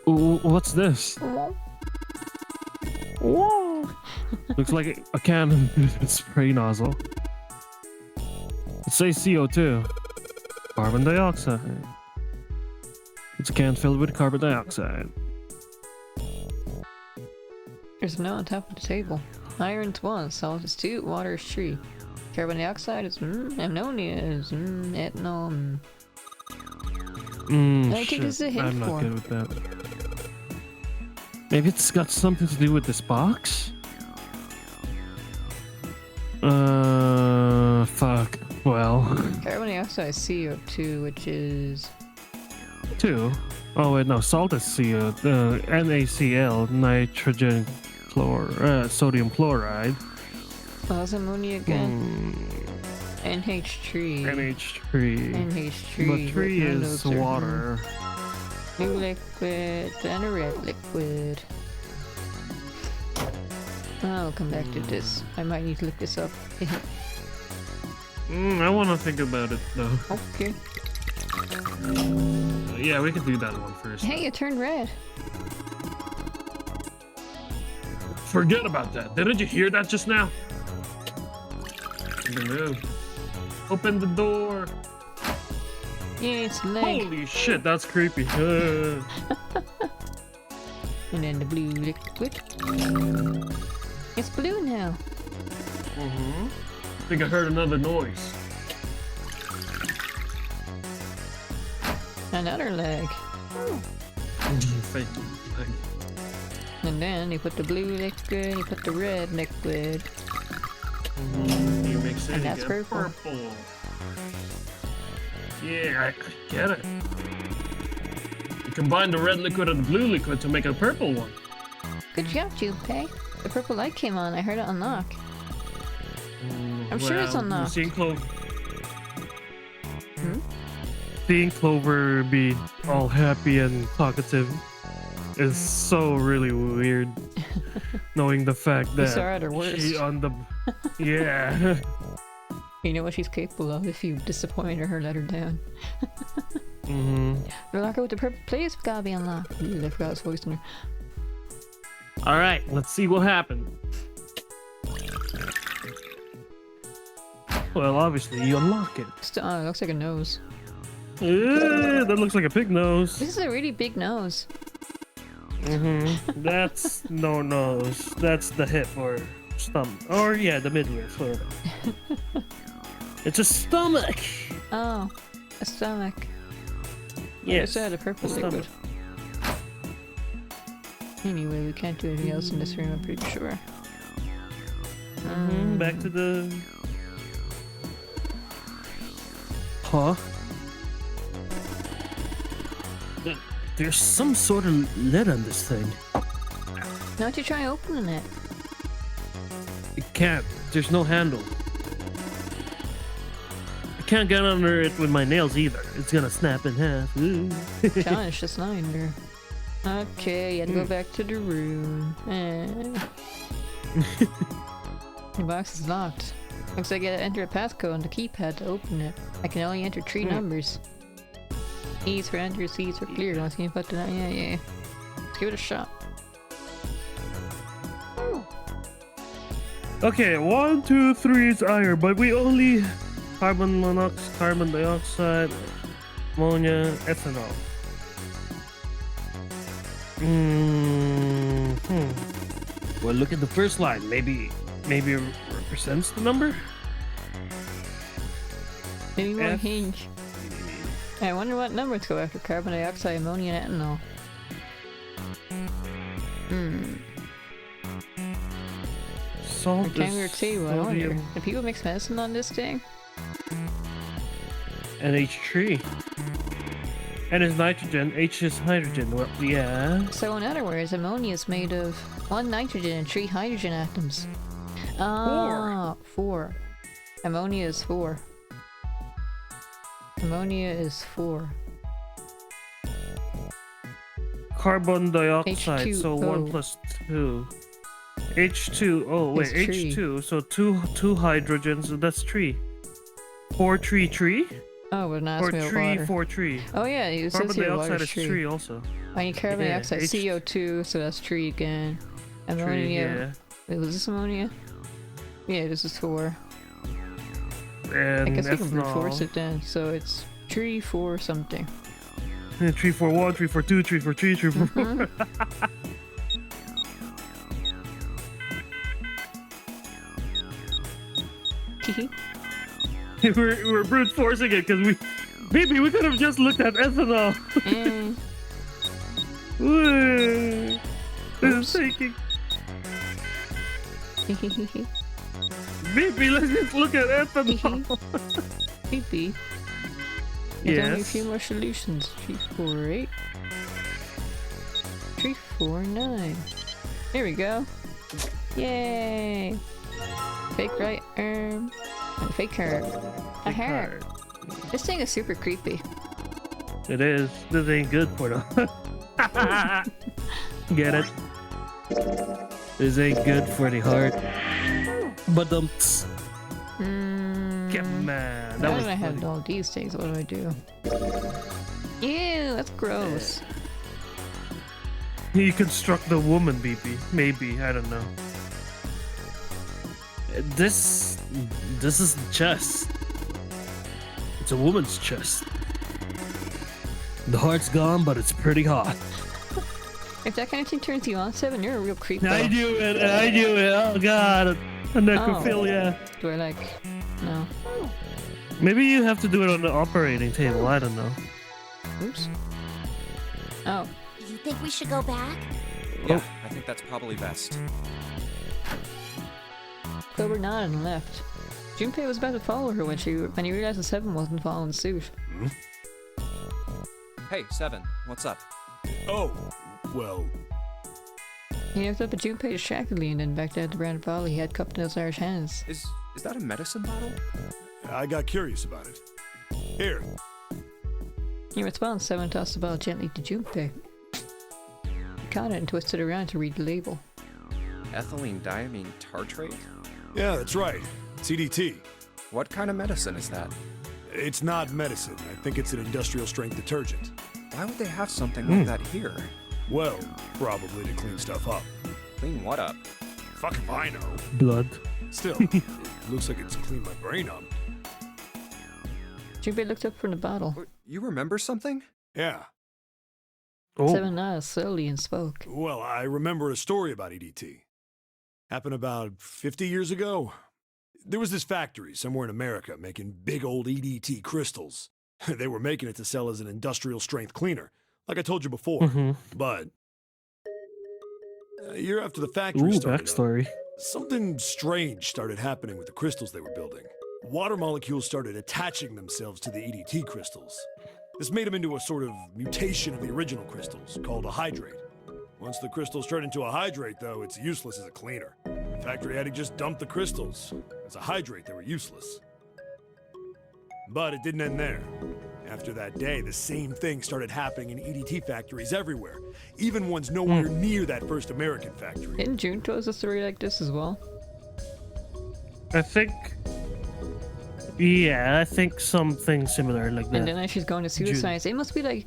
What's this? Whoa! Looks like a can spray nozzle. It says CO2. Carbon dioxide. It's a can filled with carbon dioxide. There's a note on top of the table. Iron's 1, salt is 2, water is 3. Carbon dioxide is ammonia is ethanol. I think this is a hint I'm not for. good with that. Maybe it's got something to do with this box? Fuck. Well. Carbon dioxide is CO2, which is 2. Oh wait, no. Salt is CO. NaCl, nitrogen sodium chloride. oh, that's ammonia again. NH3. NH3. NH3. But 3 what is notes are- water. Blue liquid and a red liquid. I'll come back to this. I might need to look this up. I want to think about it though. Okay. Yeah, we can do that one first. Hey, it turned red. Forget about that. Didn't you hear that just now? Open the door. Yeah, it's leg. Holy shit, that's creepy. And then the blue liquid. It's blue now. I think I heard another noise. Another leg. Fake leg. And then you put the blue liquid, you put the red liquid. You mix it And that's again. purple. Yeah, I get it. You combine the red liquid and the blue liquid to make a purple one. Good job, Junpei. The purple light came on. I heard it unlock. I'm sure it's unlocked. Seeing Clover be all happy and talkative is so really weird. Knowing the fact that saw her at her worst. she on the yeah. You know what she's capable of if you disappoint her or let her down. Unlock her with the purple. Please, gotta be unlocked. Ooh, I forgot his voice in her. All right, let's see what happened. Well, obviously you unlock it. Oh, it looks like a nose. That looks like a pig nose. This is a really big nose. That's no nose. That's the hip or stomach. Or yeah, the midriff. It's a stomach. Oh, a stomach. Yes. It's a purple liquid. Anyway, we can't do anything else in this room, I'm pretty sure. Back to the... Huh? There's some sort of lid on this thing. Why don't you try opening it? It can't. There's no handle. I can't get under it with my nails either. It's gonna snap in half. Ooh. Gosh, just lying there. Okay, you had to go back to the room. The box is locked. Looks like I gotta enter a passcode on the keypad to open it. I can only enter 3 numbers. E's for enter, C's for clear. Don't see about that. Yeah. Let's give it a shot. Okay, 1, 2, 3 is iron, but we only carbon monoxide, carbon dioxide, ammonia, ethanol. Well, look at the first line. Maybe it represents the number. Maybe more F. hinge. I wonder what numbers go after carbon dioxide, ammonia, and ethanol. Salt Rectangular is too, I wonder. sodium Do people mix medicine on this thing? and H3. And is nitrogen, H is hydrogen. Well, yeah. So in other words, ammonia is made of 1 nitrogen and 3 hydrogen atoms. Ah, 4. Ammonia is 4. Ammonia is 4. Carbon dioxide, H2O. so 1 plus 2. H2, oh wait, It's 3. H2, so two hydrogens, so that's 3. 4, 3, 3? Oh, we're not Or asking about 3, water. 4, 3. Oh yeah, it says Carbon here dioxide water is 3. 3 also. I need carbon Yeah, dioxide, H- CO2, so that's 3 again. Ammonia. 3, Wait, was this ammonia? Yeah, this is 4. yeah. And I guess we can brute ethanol. force it then, so it's 3, 4 something. 3, 4, 1, 3, 4, 2, 3, 4, 3, 3, 4, 4. We're brute forcing it because maybe we could have just looked at ethanol. Woo. This is taking. Maybe let's just look at ethanol. Maybe. There's only a Yes. few more solutions. 3, 4, 8. 3, 4, 9. There we go. Yay! Fake right arm. And fake heart. A heart. This thing is super creepy. It is. This ain't good for them. Get it? This ain't good for the heart. But get man. Now That was that I have funny. all these things, what do I do? Ew, that's gross. You construct the woman, BB. Maybe, I don't know. This is the chest. It's a woman's chest. The heart's gone, but it's pretty hot. If that kind of thing turns you on, Seven, you're a real creep. I knew it. Oh god, a necrophilia. Do I like? No. Maybe you have to do it on the operating table. I don't know. Oops. Oh. You think we should go back? Yeah, I think that's probably best. Clover nodded and left. Junpei was about to follow her when he realized the Seven wasn't following suit. Hey, Seven, what's up? Oh, well, He looked up at Junpei distractedly and then back down to the brown bottle he had cupped in his Irish hands. Is that a medicine bottle? I got curious about it. Here, In response, Seven tossed the bottle gently to Junpei. He caught it and twisted around to read the label. Ethylene diamine tartrate? yeah, that's right. CDT. What kind of medicine is that? It's not medicine. I think it's an industrial strength detergent. Why would they have something like that here? Well, probably to clean stuff up. Clean what up? Fuck if I know. Blood. Still, it looks like it's cleaned my brain up. Junpei looked up from the bottle. You remember something? Yeah. Oh. Seven nodded slowly and spoke. Well, I remember a story about EDT. Happened about 50 years ago. There was this factory somewhere in America making big old EDT crystals. They were making it to sell as an industrial strength cleaner, like I told you before. But a year after the factory started backstory. Something strange started happening with the crystals they were building. Water molecules started attaching themselves to the EDT crystals. This made them into a sort of mutation of the original crystals, called a hydrate. Once the crystals turn into a hydrate, though, it's useless as a cleaner. The factory had to just dump the crystals. As a hydrate, they were useless. But it didn't end there. After that day, the same thing started happening in EDT factories everywhere, even ones nowhere near that first American factory. Didn't June tell us a story like this as well? I think... Yeah, I think something similar like that. And then as she's going to pseudoscience, it must be like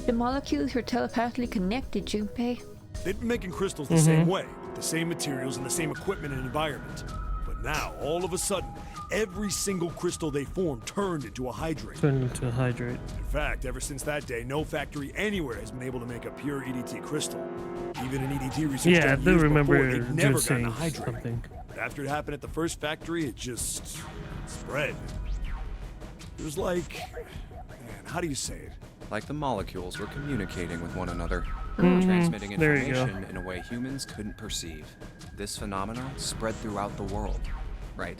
the molecules are telepathically connected, Junpei. They'd been making crystals the same way, with the same materials and the same equipment and environment. But now, all of a sudden, every single crystal they formed turned into a hydrate. Turned into a hydrate. In fact, ever since that day, no factory anywhere has been able to make a pure EDT crystal. Even in EDT research Yeah, I done do years remember before, they'd never just gotten saying a hydrate. something. But after it happened at the first factory, it just spread. It was like, man, how do you say it? Like the molecules were communicating with one another, transmitting There you go. information in a way humans couldn't perceive. This phenomenon spread throughout the world. Right.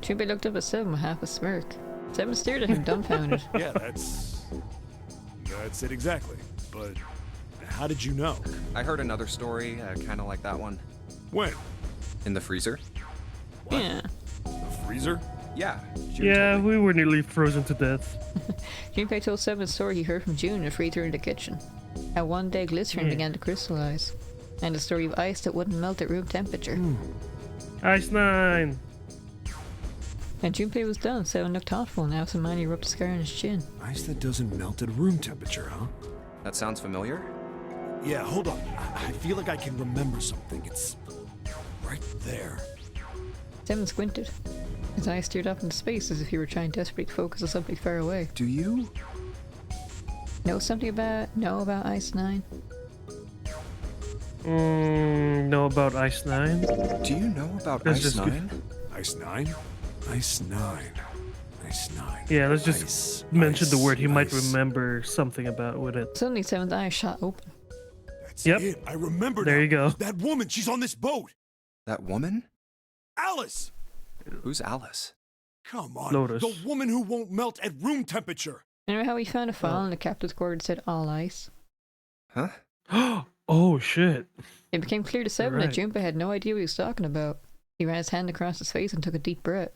Junpei looked up at Seven with half a smirk. Seven stared at him dumbfounded. Yeah, that's it exactly. But how did you know? I heard another story, kind of like that one. When? In the freezer? Yeah. The freezer? Yeah. Yeah, we were nearly frozen to death. Junpei told Seven a story he heard from June in the freezer in the kitchen. How one day glycerin began to crystallize. And the story of ice that wouldn't melt at room temperature. Ice 9! And Junpei was done. Seven looked thoughtful and absentmindedly rubbed a scar on his chin. Ice that doesn't melt at room temperature, huh? That sounds familiar? Yeah, hold on. I feel like I can remember something. It's right there. Seven squinted. His eyes stared up into space as if he were trying desperately to focus on something far away. Do you? Know about Ice 9? Know about Ice 9? Do you know about That's Ice just 9? Ice 9? Ice 9. Ice 9. Yeah, let's just Ice, mention the ice, word. He might ice. remember something about with it. Suddenly Seven's eyes shot open. That's Yep. it. I remember There now. you go. That woman, she's on this boat. That woman? Alice! Who's Alice? Come on. Lotus. The woman who won't melt at room temperature. Remember how we found a file in the captain's quarters that said all ice? Huh? Oh shit. It became clear to Seven Right. that Junpei had no idea what he was talking about. He ran his hand across his face and took a deep breath.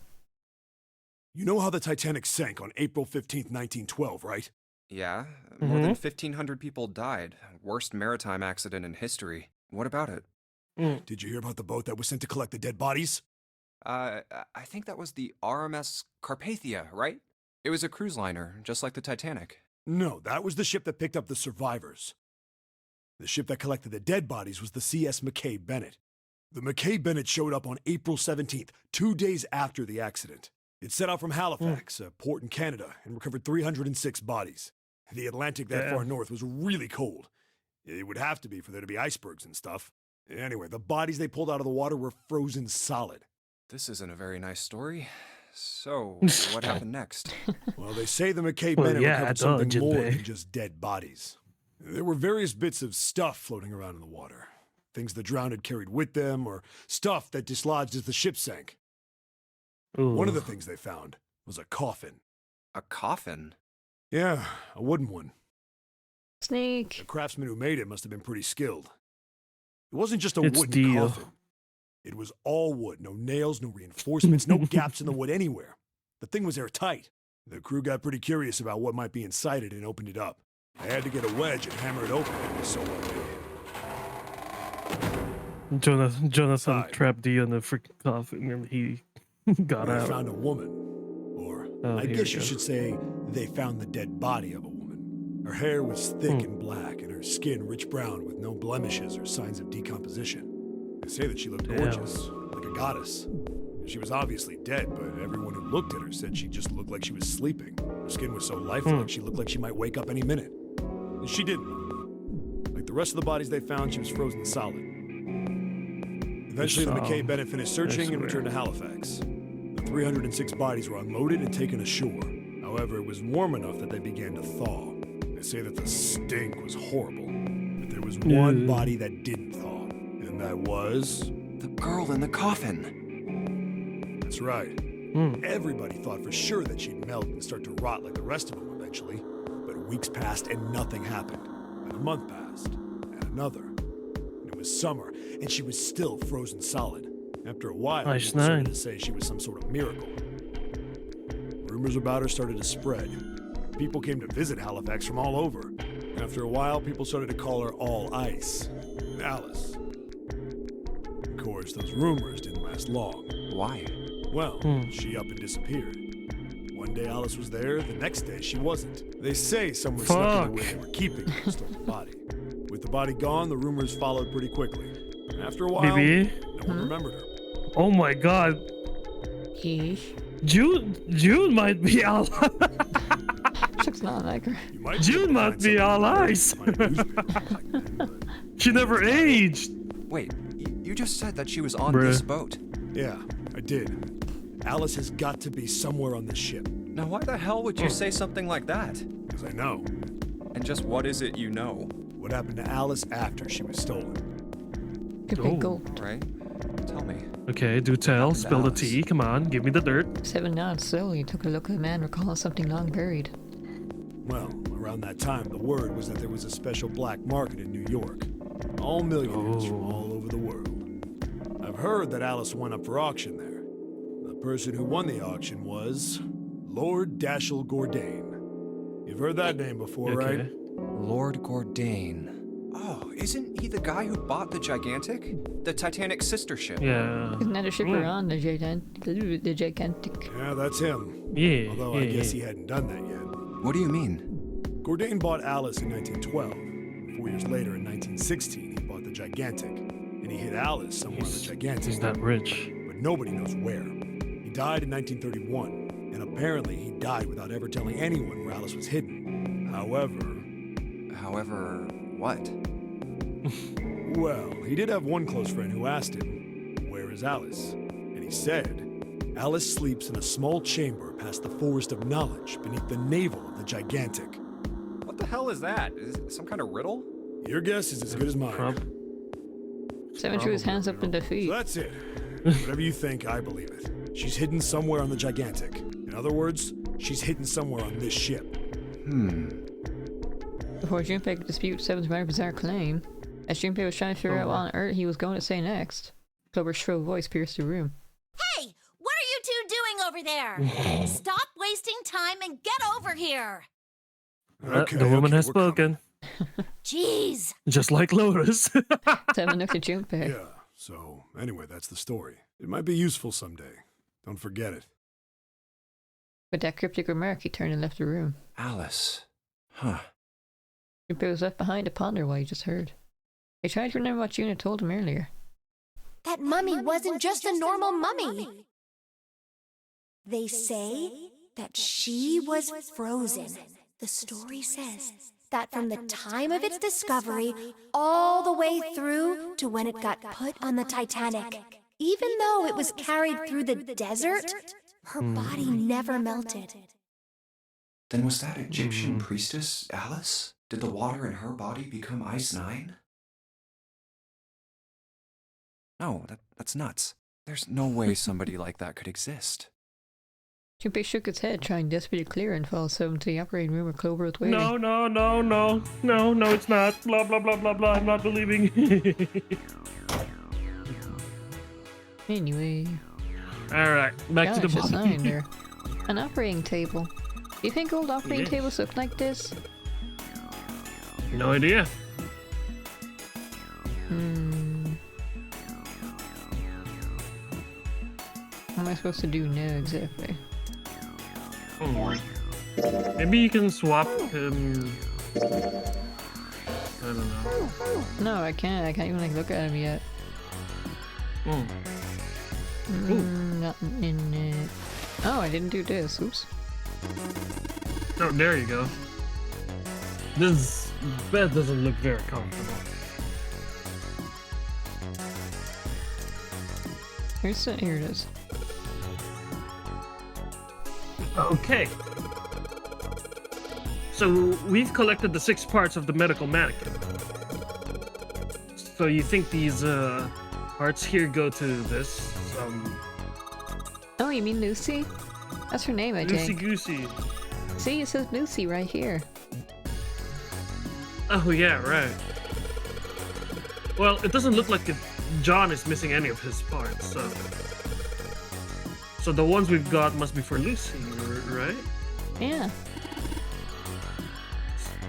You know how the Titanic sank on April 15th, 1912, right? Yeah. More than 1,500 people died. Worst maritime accident in history. What about it? Did you hear about the boat that was sent to collect the dead bodies? I think that was the RMS Carpathia, right? It was a cruise liner, just like the Titanic. No, that was the ship that picked up the survivors. The ship that collected the dead bodies was the CS McKay Bennett. The McKay Bennett showed up on April 17th, 2 days after the accident. It set out from Halifax, a port in Canada, and recovered 306 bodies. The Atlantic that far north was really cold. It would have to be for there to be icebergs and stuff. Anyway, the bodies they pulled out of the water were frozen solid. This isn't a very nice story. So, what happened next? Well, they say the McKay Well, Bennett yeah, recovered duh, something more Jinpei. than just dead bodies. There were various bits of stuff floating around in the water. Things the drowned had carried with them, or stuff that dislodged as the ship sank. One of the things they found was a coffin. A coffin? Yeah, a wooden one. The Snake! craftsman who made it must have been pretty skilled. It wasn't just a It's wooden steel. coffin. It was all wood. No nails, no reinforcements, no gaps in the wood anywhere. The thing was airtight. The crew got pretty curious about what might be inside it and opened it up. They had to get a wedge and hammer it open. It was so well made. Jonathan Inside. trapped D on the freaking coffin and he got They out. found a woman. Or, Oh, I here guess we you go. should say, they found the dead body of a woman. Her hair was thick and black, and her skin rich brown with no blemishes or signs of decomposition. They say that she looked Damn. gorgeous, like a goddess. She was obviously dead, but everyone who looked at her said she just looked like she was sleeping. Her skin was so lifelike, she looked like she might wake up any minute. And she didn't. Like the rest of the bodies they found, she was frozen solid. Eventually, the McKay Bennett finished searching and returned to Halifax. The 306 bodies were unloaded and taken ashore. However, it was warm enough that they began to thaw. They say that the stink was horrible, but there was one body that didn't thaw, and that was... The girl in the coffin. That's right. Everybody thought for sure that she'd melt and start to rot like the rest of them eventually, but weeks passed and nothing happened. And a month passed, and another. And it was summer, and she was still frozen solid. After a while, people started to say she was some sort of miracle. Rumors about her started to spread. People came to visit Halifax from all over. After a while, people started to call her All Ice, Alice. Of course, those rumors didn't last long. Why? Well, she up and disappeared. One day Alice was there, the next day she wasn't. They say someone snuck in the way they were keeping her and stole the body. With the body gone, the rumors followed pretty quickly. After a while, no one remembered her. Oh my god. June might be all. Looks not like her. June might be all eyes. She never aged. Wait, you just said that she was on this boat. Yeah, I did. Alice has got to be somewhere on this ship. Now why the hell would you say something like that? Because I know. And just what is it you know? What happened to Alice after she was stolen? Could be gold. Right? Tell me. Okay, do tell. Spill the tea. Come on, give me the dirt. 7 nods slowly took a look at the man, recalling something long buried. Well, around that time, the word was that there was a special black market in New York. All millionaires from all over the world. I've heard that Alice went up for auction there. The person who won the auction was Lord Dashiell Gordain. You've heard that name before, right? Lord Gordain. Oh, isn't he the guy who bought the Gigantic? The Titanic sister ship? Yeah. Isn't that a shipper on the Gigantic? Yeah, that's him. Yeah. Although I guess he hadn't done that yet. What do you mean? Gordain bought Alice in 1912. 4 years later, in 1916, he bought the Gigantic. And he hid Alice somewhere on the Gigantic. He's that rich. But nobody knows where. He died in 1931, and apparently he died without ever telling anyone where Alice was hidden. However, what? Well, he did have one close friend who asked him, "Where is Alice?" And he said, "Alice sleeps in a small chamber past the Forest of Knowledge beneath the navel of the Gigantic." What the hell is that? Is it some kind of riddle? Your guess is as good as mine. 7 threw his hands up in defeat. So that's it. Whatever you think, I believe it. She's hidden somewhere on the Gigantic. In other words, she's hidden somewhere on this ship. Before Junpei could dispute Seven's rather bizarre claim, as Junpei was trying to figure out what on earth he was going to say next, Clover's shrill voice pierced the room. Hey, what are you two doing over there? Stop wasting time and get over here. The woman has spoken. Jeez. Just like Lotus. 7 looked at Junpei. Yeah, so anyway, that's the story. It might be useful someday. Don't forget it. With that cryptic remark, he turned and left the room. Alice. Huh. Junpei was left behind to ponder what he just heard. He tried to remember what June had told him earlier. That mummy wasn't just a normal mummy. They say that she was frozen. The story says that from the time of its discovery all the way through to when it got put on the Titanic. Even though it was carried through the desert, her body never melted. Then was that Egyptian priestess Alice? Did the water in her body become Ice 9? No, that's nuts. There's no way somebody like that could exist. Junpei shook his head, trying desperately to clear and followed 7 to the operating room where Clover was waiting. No, it's not. Blah, blah, blah, blah, blah. I'm not believing. Anyway. Alright, back to the Gosh, a bottom. sign there. An operating table. Do you think old operating tables look like this? No idea. What am I supposed to do now exactly? Maybe you can swap him. I don't know. No, I can't. I can't even like look at him yet. Nothing in it. Oh, I didn't do this. Oops. Oh, there you go. This bed doesn't look very comfortable. Here it is. Okay. So we've collected the 6 parts of the medical mannequin. So you think these parts here go to this? Oh, you mean Lucy? That's her name, I think. Loosey-goosey. See, it says Lucy right here. Oh yeah, right. Well, it doesn't look like John is missing any of his parts, so the ones we've got must be for Lucy, right? Yeah.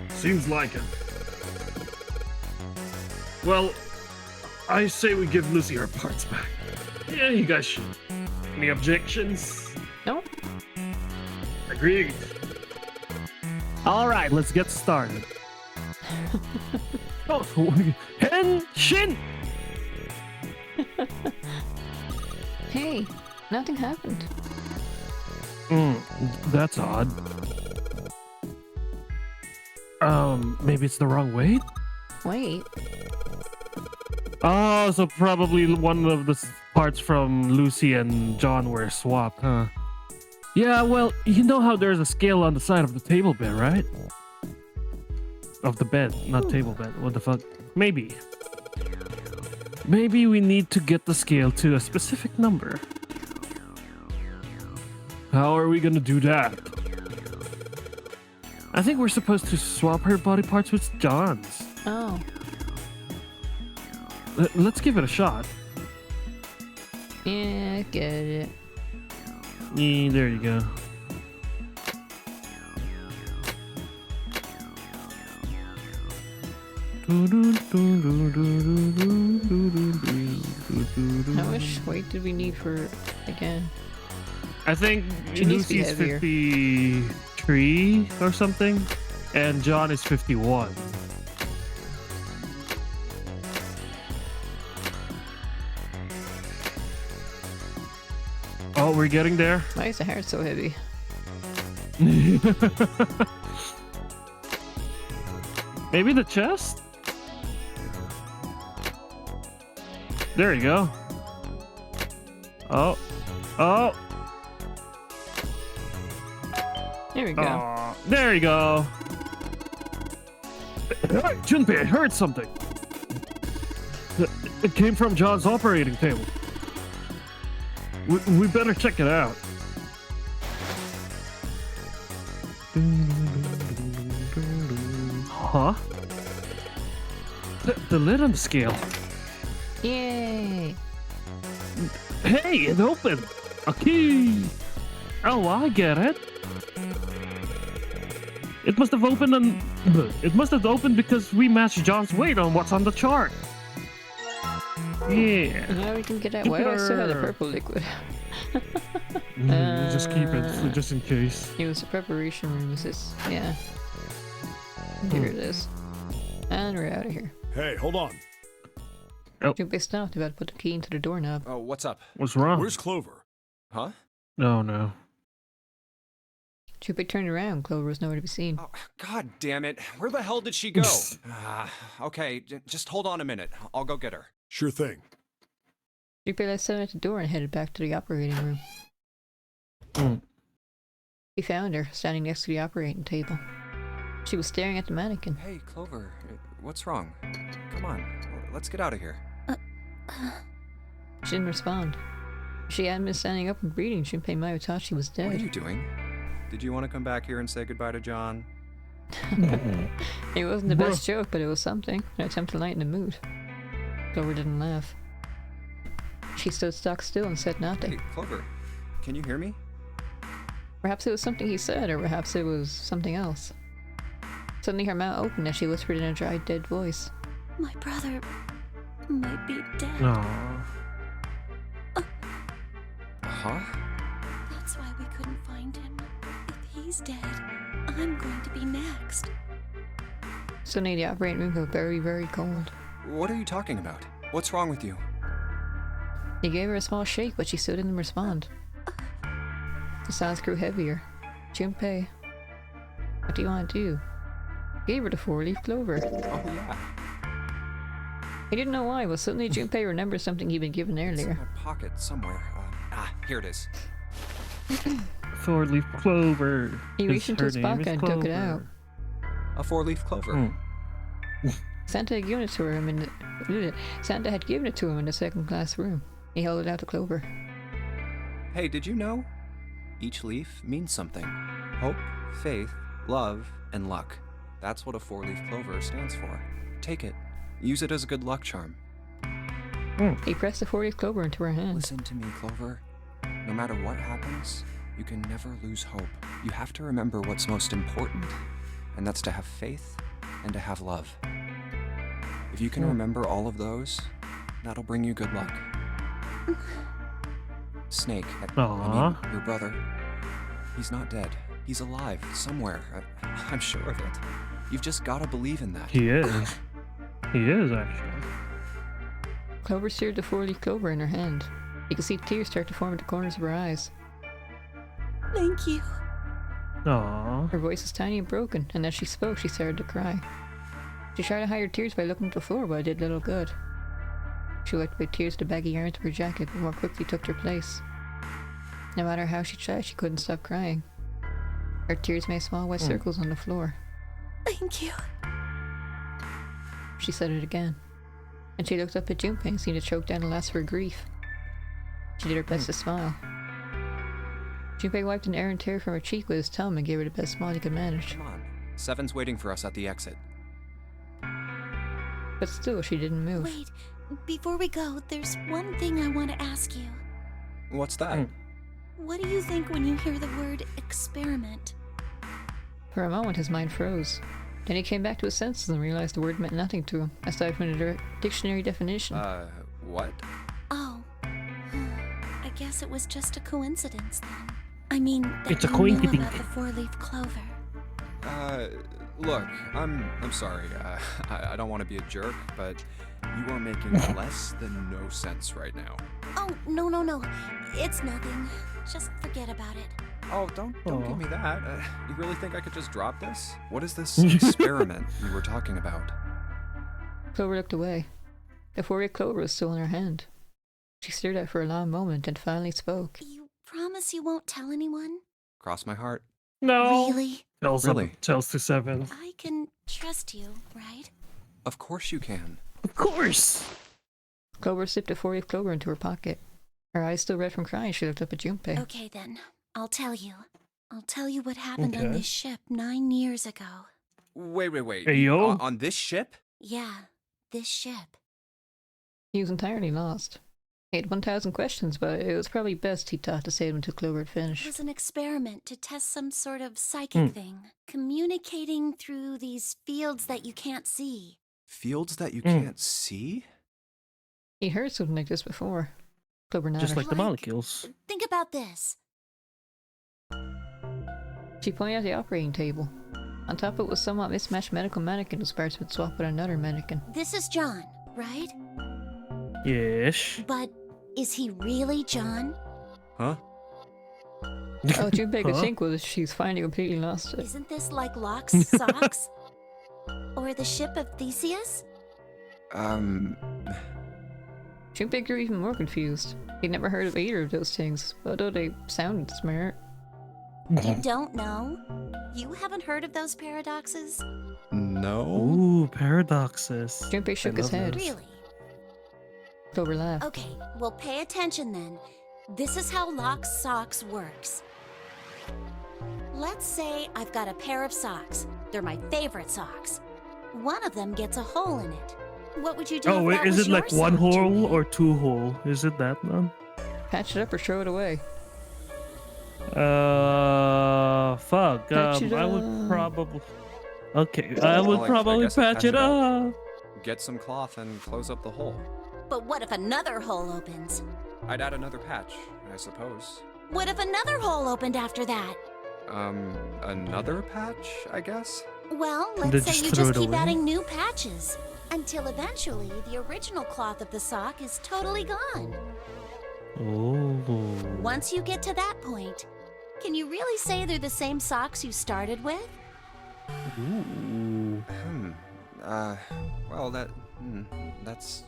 Seems like it. Well, I say we give Lucy her parts back. Yeah, you guys should. Any objections? No. Agreed. All right, let's get started. Oh, Henshin! Hey, nothing happened. That's odd. Maybe it's the wrong weight? Wait. Oh, so probably one of the parts from Lucy and John were swapped, huh? Yeah, well, you know how there's a scale on the side of the table bed, right? Of the bed, not table bed. What the fuck? Maybe. Maybe we need to get the scale to a specific number. How are we gonna do that? I think we're supposed to swap her body parts with John's. Oh. Let's give it a shot. Yeah, I get it. Yeah, there you go. How much weight did we need for it again? I think She needs to be Lucy's heavier. 53 or something, and John is 51. Oh, we're getting there. Why is the hair so heavy? Maybe the chest? There you go. Oh. Oh. There we go. Aw, there you go. Junpei, I heard something. It came from John's operating table. We better check it out. Huh? The lid on the scale. Yay! Hey, it opened. A key. Oh, I get it. It must have opened because we matched John's weight on what's on the chart. Yeah. Now we can get out. Why do I still have the purple liquid? Just keep it just in case. It was the preparation room. Is this? Yeah. Here it is. And we're out of here. Hey, hold on. Junpei stopped about to put the key into the doorknob. Oh, what's up? What's wrong? Where's Clover? Huh? Oh no. Junpei turned around. Clover was nowhere to be seen. Oh, God damn it. Where the hell did she go? Okay, just hold on a minute. I'll go get her. Sure thing. Junpei left Seven at the door and headed back to the operating room. He found her, standing next to the operating table. She was staring at the mannequin. Hey, Clover, what's wrong? Come on, let's get out of here. She didn't respond. If she hadn't been standing up and breathing, Junpei might have thought she was What are dead. you doing? Did you want to come back here and say goodbye to John? It wasn't the best joke, but it was something. An attempt to lighten the mood. Clover didn't laugh. She stood stock still and said nothing. Hey, Clover, can you hear me? Perhaps it was something he said, or perhaps it was something else. Suddenly her mouth opened as she whispered in a dry, dead voice. My brother might be dead. Aww. Huh? That's why we couldn't find him. If he's dead, I'm going to be next. Suddenly the operating room got very, very cold. What are you talking about? What's wrong with you? He gave her a small shake, but she still didn't respond. The sounds grew heavier. Junpei, what do you want to do? Gave her the 4-leaf clover. Oh, yeah. He didn't know why, but suddenly Junpei remembered something he'd been given It's in earlier. my pocket somewhere. Here it is. 4-leaf clover. He reached into his Her name pocket is and took it Clover. out. A 4-leaf clover. Santa had given it to him in Santa had given it to him in the second-class room. He held it out to Clover. Hey, did you know? Each leaf means something. Hope, faith, love, and luck. That's what a 4-leaf clover stands for. Take it. Use it as a good luck charm. He pressed the 4-leaf clover into her hand. Listen to me, Clover. No matter what happens, you can never lose hope. You have to remember what's most important, and that's to have faith and to have love. If you can remember all of those, that'll bring you good luck. Snake, I mean, your brother, he's not dead. He's alive, somewhere. I'm sure of it. You've just gotta believe in that. He is. He is, actually. Clover stirred the 4-leaf clover in her hand. You could see tears start to form at the corners of her eyes. Thank you. Aww. Her voice was tiny and broken, and as she spoke, she started to cry. She tried to hide her tears by looking at the floor, but it did little good. She wiped away tears with the baggy yarn of her jacket, but more quickly took their place. No matter how she tried, she couldn't stop crying. Her tears made small white circles on the floor. Thank you. She said it again. And she looked up at Junpei and seemed to choke down the last of her grief. She did her best to smile. Junpei wiped an errant tear from her cheek with his thumb and gave her the best smile he could manage. Come on. Seven's waiting for us at the exit. But still, she didn't move. Wait, before we go, there's one thing I want to ask you. What's that? What do you think when you hear the word experiment? For a moment, his mind froze. Then he came back to his senses and realized the word meant nothing to him, aside from the dictionary definition. What? Oh. I guess it was just a coincidence then. I mean, that It's a you knew coincidence. about the 4-leaf clover. Look, I'm sorry. I don't want to be a jerk, but you are making less than no sense right now. Oh, no. It's nothing. Just forget about it. Oh, don't give me that. You really think I could just drop this? What is this experiment you were talking about? Clover looked away. The 4-leaf clover was still in her hand. She stared at it for a long moment and finally spoke. You promise you won't tell anyone? Cross my heart. No. Really? Really? Tells to 7. I can trust you, right? Of course you can. Of course. Clover slipped a 4-leaf clover into her pocket. Her eyes still red from crying, she looked up at Junpei. Okay then, I'll tell you. I'll tell you what happened on Okay. this ship 9 years ago. Wait. Hey, yo. On this ship? Yeah, this ship. He was entirely lost. He had 1,000 questions, but it was probably best, he thought, to save them until Clover had It finished. was an experiment to test some sort of psychic thing. Communicating through these fields that you can't see. Fields that you can't see? He'd heard something like this before. Clover nodded. Just like the Like- molecules. Think about this. She pointed at the operating table. On top of it was somewhat mismatched medical mannequin whose parts would swap with another mannequin. This is John, right? Yes. But is he really John? Huh? Oh, Junpei could Huh? think was she's finally completely lost it. Isn't this like Locke's socks? Or the ship of Theseus? Junpei grew even more confused. He'd never heard of either of those things, although they sounded smart. You don't know? You haven't heard of those paradoxes? No. Ooh, paradoxes. Junpei shook his love head. those. Really? Clover laughed. Okay, well pay attention then. This is how Locke's socks works. Let's say I've got a pair of socks. They're my favorite socks. One of them gets a hole in it. What would you do Oh, if wait, that is was it like your one sock, hole Junpei? or 2 hole? Is it that one? Patch it up or throw it away. Fuck. Patch it I would up. probably. Okay, I would Well, I probably guess I'd patch it up. Get some cloth and close up the hole. But what if another hole opens? I'd add another patch, I suppose. What if another hole opened after that? Another patch, I guess? Well, Then let's say just you throw just it keep away? adding new patches. Until eventually, the original cloth of the sock is totally gone. Oh. Once you get to that point, can you really say they're the same socks you started with? Ooh. Well, that's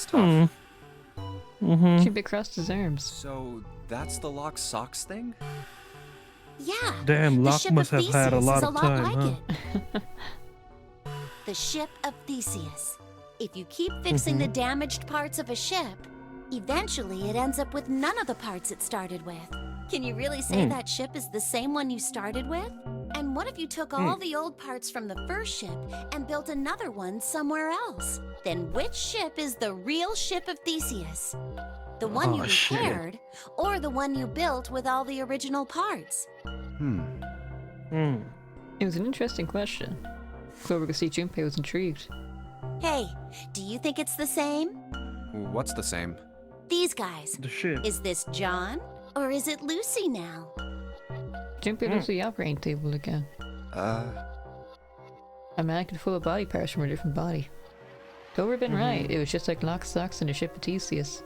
tough. Junpei crossed his arms. So that's the locked socks thing? Yeah. Damn, the Locke ship must of have had a Theseus lot is of time, like it. The ship of Theseus. If you keep fixing the damaged parts of a ship, eventually it ends up with none of the parts it started with. Can you really say that ship is the same one you started with? And what if you took all the old parts from the first ship and built another one somewhere else? Then which ship is the real ship of Theseus? The one you repaired, or the one you built with all the original parts? It was an interesting question. Clover could see Junpei was intrigued. Hey, do you think it's the same? What's the same? These guys. The ship. Is this John, or is it Lucy now? Junpei looked at the operating table again. A mannequin full of body parts from a different body. Clover had been right. It was just like Locke's socks in the ship of Theseus.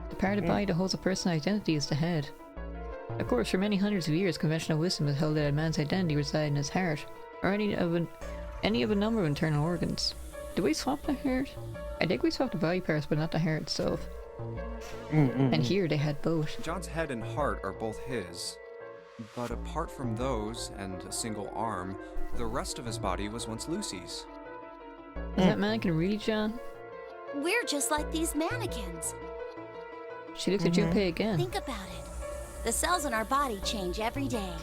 The part of the body that holds a person's identity is the head. Of course, for many hundreds of years, conventional wisdom has held that a man's identity resides in his heart, or any of a number of internal organs. Did we swap the heart? I think we swapped the body parts, but not the heart itself. And here they had both. John's head and heart are both his. But apart from those, and a single arm, the rest of his body was once Lucy's. Is that mannequin really John? We're just like these mannequins. She looked at Junpei again. Think about it. The cells in our body change every day.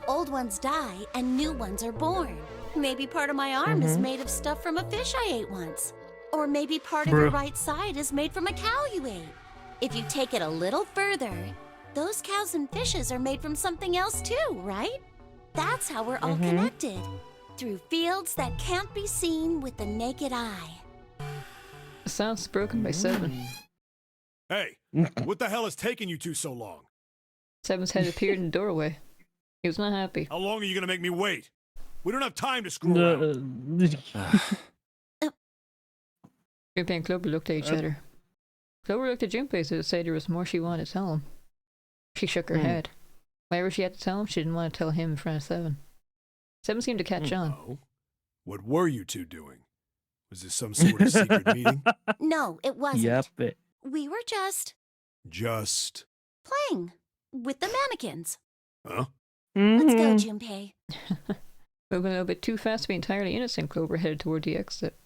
Old ones die and new ones are born. Maybe part of my arm is made of stuff from a fish I ate once. Or maybe part of your right side is made from a cow you ate. If you take it a little further, those cows and fishes are made from something else too, right? That's how we're all connected. Through fields that can't be seen with the naked eye. The sound was broken by Seven. Hey, what the hell is taking you two so long? Seven's head appeared in the doorway. He was not happy. How long are you gonna make me wait? We don't have time to screw around. Junpei and Clover looked at each other. Clover looked at Junpei as if to say there was more she wanted to tell him. She shook her head. Whatever she had to tell him, she didn't want to tell him in front of Seven. Seven seemed to catch on. Oh? What were you two doing? Was this some sort of secret meeting? No, it wasn't. Yep. We were just playing with the mannequins. Huh? Let's go, Junpei. Moving a little bit too fast to be entirely innocent, Clover headed toward the exit.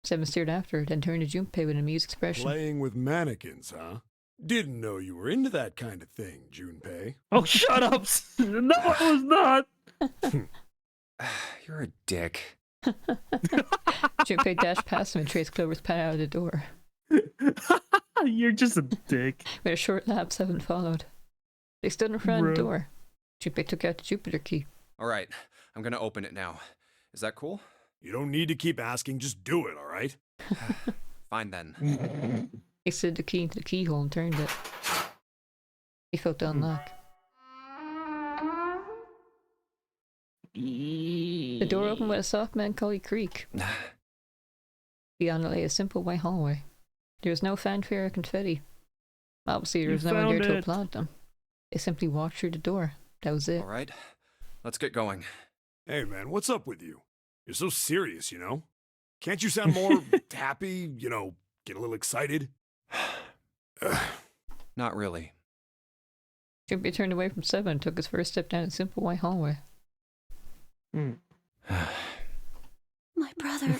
Seven stared after her, then turned to Junpei with an amused expression. Playing with mannequins, huh? Didn't know you were into that kind of thing, Junpei. Oh, shut up! No, I was not! You're a dick. Junpei dashed past him and traced Clover's path out of the door. You're just a dick. With a short lapse, Seven followed. They stood in front of the door. Junpei took out the Jupiter key. Alright, I'm gonna open it now. Is that cool? You don't need to keep asking, just do it, alright? Fine then. He slid the key into the keyhole and turned it. He felt the unlock. The door opened with a soft melancholy creak. Beyond it lay a simple white hallway. There was no fanfare or confetti. Obviously there was no one there to applaud them. They simply walked through the door. That was it. Alright, let's get going. Hey man, what's up with you? You're so serious, you know? Can't you sound more happy, you know, get a little excited? Not really. Junpei turned away from Seven and took his first step down a simple white hallway. My brother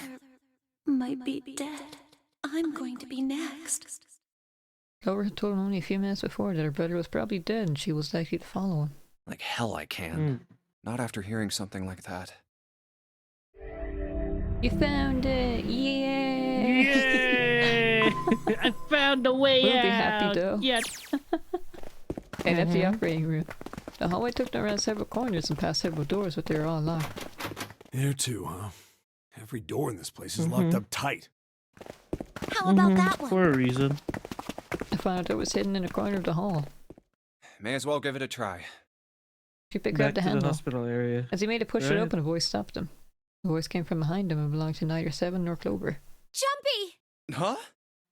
might be dead. I'm going to be next. Clover had told him only a few minutes before that her brother was probably dead and she was likely to follow him. Like hell I can. Not after hearing something like that. You found it! Yay! Yay! I found a way We'll out! be happy though. Yet. They left the operating room. The hallway took them around several corners and past several doors, but they were all locked. There too, huh? Every door in this place is locked up tight. How about that one? For a reason. The final door was hidden in a corner of the hall. May as well give it a try. Junpei Back grabbed the to the handle. hospital area. As he made it push it open, a voice stopped him. The voice came from behind him and belonged to neither Seven nor Clover. Jumpy! Huh?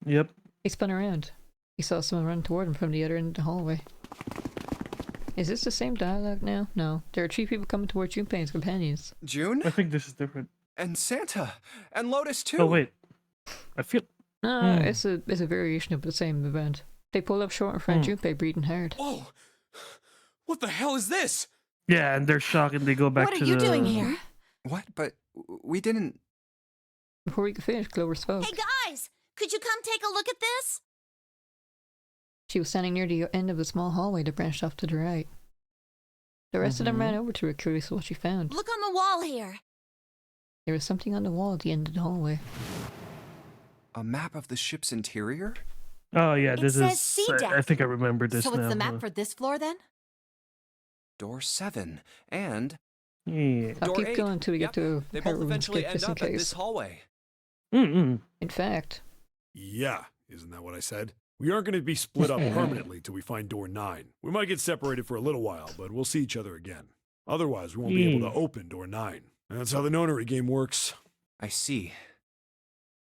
Yep. He spun around. He saw someone run toward him from the other end of the hallway. Is this the same dialogue now? No. There are three people coming towards Junpei and his companions. June? I think this is different. And Santa. And Lotus, too. Oh, wait. I feel... It's a variation of the same event. They pull up short in front of Junpei breathing hard. Whoa! What the hell is this? Yeah, and they're shocked and they go back to the... What are you doing here? What? But we didn't... Before we could finish, Clover spoke. Hey guys, could you come take a look at this? She was standing near the end of the small hallway that branched off to the right. The rest of them ran over to her, curious what she found. Look on the wall here. There was something on the wall at the end of the hallway. A map of the ship's interior? Oh, yeah, It this says is... C-deck. I think I remember this So now. it's the map for this floor then? Door 7. And... Yeah. I'll Door keep 8. going until we get to They her both room and eventually skip end just in up at this case. hallway. Mm-mm. In fact, Yeah, isn't that what I said? We aren't going to be split up permanently till we find door 9. We might get separated for a little while, but we'll see each other again. Otherwise, we won't be able to open door 9. That's how the Nonary game works. I see.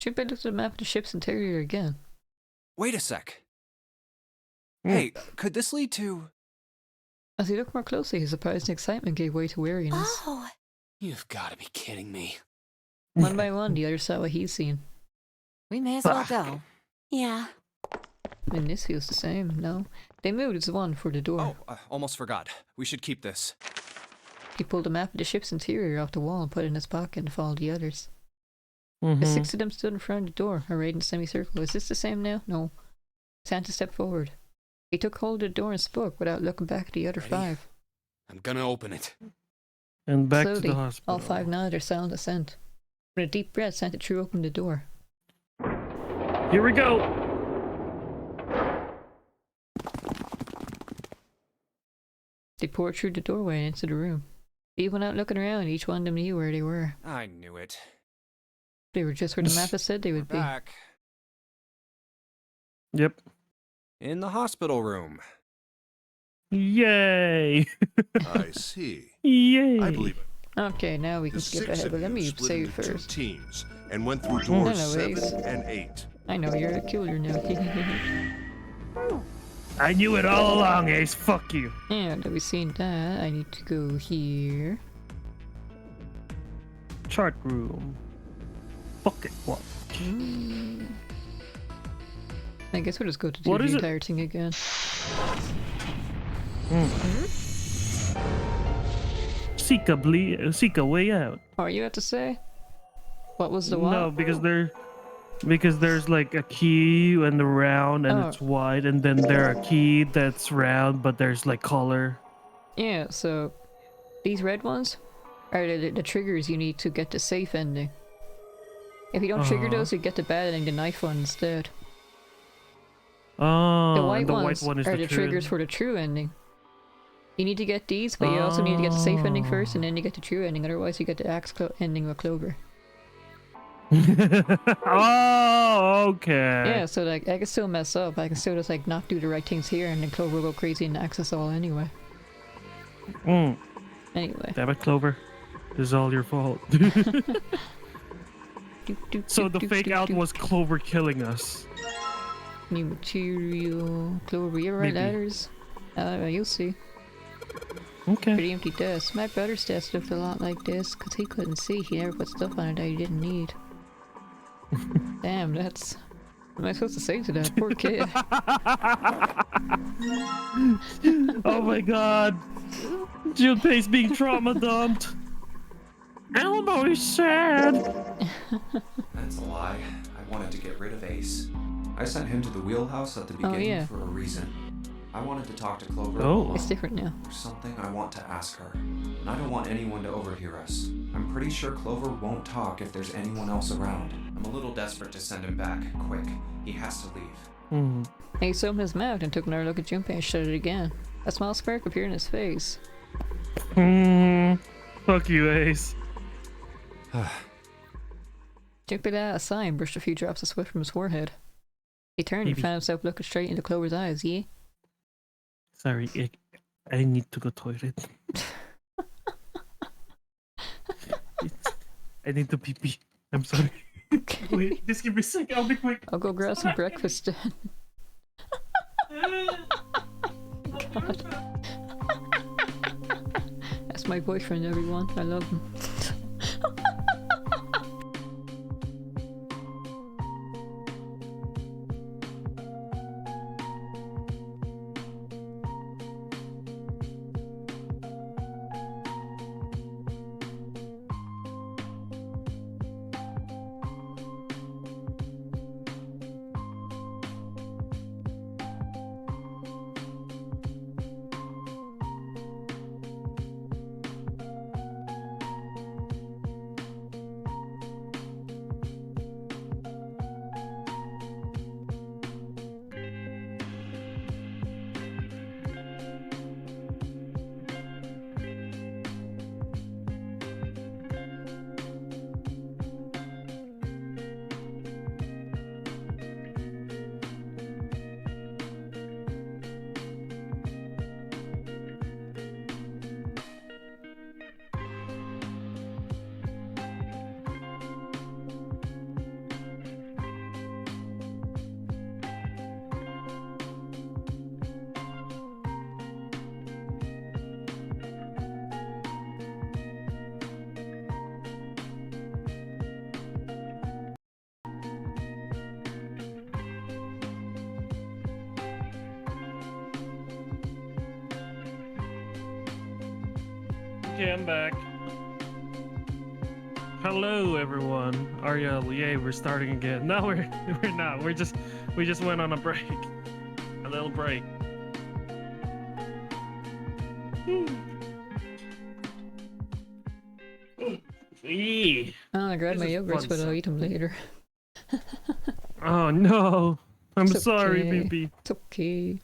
Junpei looked at the map of the ship's interior again. Wait a sec. Hey, could this lead to... As he looked more closely, his surprise and excitement gave way to weariness. Oh, You've got to be kidding me. One by one, the others saw what he'd seen. We may as well go. yeah. And this feels the same, no? They moved as one for the door. Oh, almost forgot. We should keep this. He pulled a map of the ship's interior off the wall and put it in his pocket and followed the others. Mm-hmm. The 6 of them stood in front of the door, arrayed in a semicircle. Is this the same now? No. Santa stepped forward. He took hold of the door and spoke without looking back at the other Ready? 5. I'm gonna open it. And back Slowly, to the hospital. all 5 nodded their silent assent. With a deep breath, Santa threw open the door. Here we go! They poured through the doorway and into the room. They went out looking around, each one of them knew where they were. I knew it. They were just where the map had said they We're would be. back. Yep. In the hospital room. Yay! I see. Yay! I believe Okay, now we can the skip 6 ahead, of but let you me split say into 2 first. teams and went through I doors know, 7 Ace. and 8. I know, you're a killer now. I knew it all along, Ace. Fuck you. And have we seen that? I need to go here. Chart room. Bucket watch. I guess we'll just go to do What the is it? entire thing again. Seek a way out. Oh, you have to say? What was the what? No, because there's like a key and the round and Oh. it's wide, and then there a key that's round but there's like color. Yeah, so these red ones are the triggers you need to get the safe ending. If you don't trigger those, you get the bad ending, the knife one instead. Oh, The white and the ones white one is are the the triggers true. for the true ending. You need to get these, but you also need to get the safe ending first, and then you get the true ending. Otherwise, you get the axe ending with Clover. Oh, okay. Yeah, so like I can still mess up. I can still just like not do the right things here, and then Clover will go crazy and axe us all anyway. Anyway. Damn it, Clover. This is all your fault. So the fake out was Clover killing us. New material. Clover, you ever write Maybe. letters? You'll see. Okay. Pretty empty desk. My brother's desk looked a lot like this, because he couldn't see. He never put stuff on it that he didn't need. Damn, that's... What am I supposed to say to that? Poor kid. Oh my god. Junpei's being trauma dumped. Elmo is sad. That's a lie. I wanted to get rid of Ace. I sent him to the wheelhouse at the beginning yeah. for a reason. I wanted to talk to Clover. Oh. alone. It's different now. There's something I want to ask her, and I don't want anyone to overhear us. I'm pretty sure Clover won't talk if there's anyone else around. I'm a little desperate to send him back, quick. He has to leave. He opened his mouth and took another look at Junpei and shut it again. A small smirk appeared in his face. Fuck you, Ace. Junpei let out a sigh and brushed a few drops of sweat from his forehead. He turned and found himself looking straight into Clover's eyes, yeah? Sorry, I need to go toilet. I need to pee. I'm sorry. Okay. Wait, just give me a sec. I'll be quick. I'll go grab some breakfast then. God. That's my boyfriend, everyone. I love him. Okay, I'm back. Hello, everyone. Ariel, yay, we're starting again. No, we're not. We just went on a break. A little break. Eee. I grabbed my yogurts, but I'll eat them later. Oh no! I'm It's sorry, okay. BB. It's okay.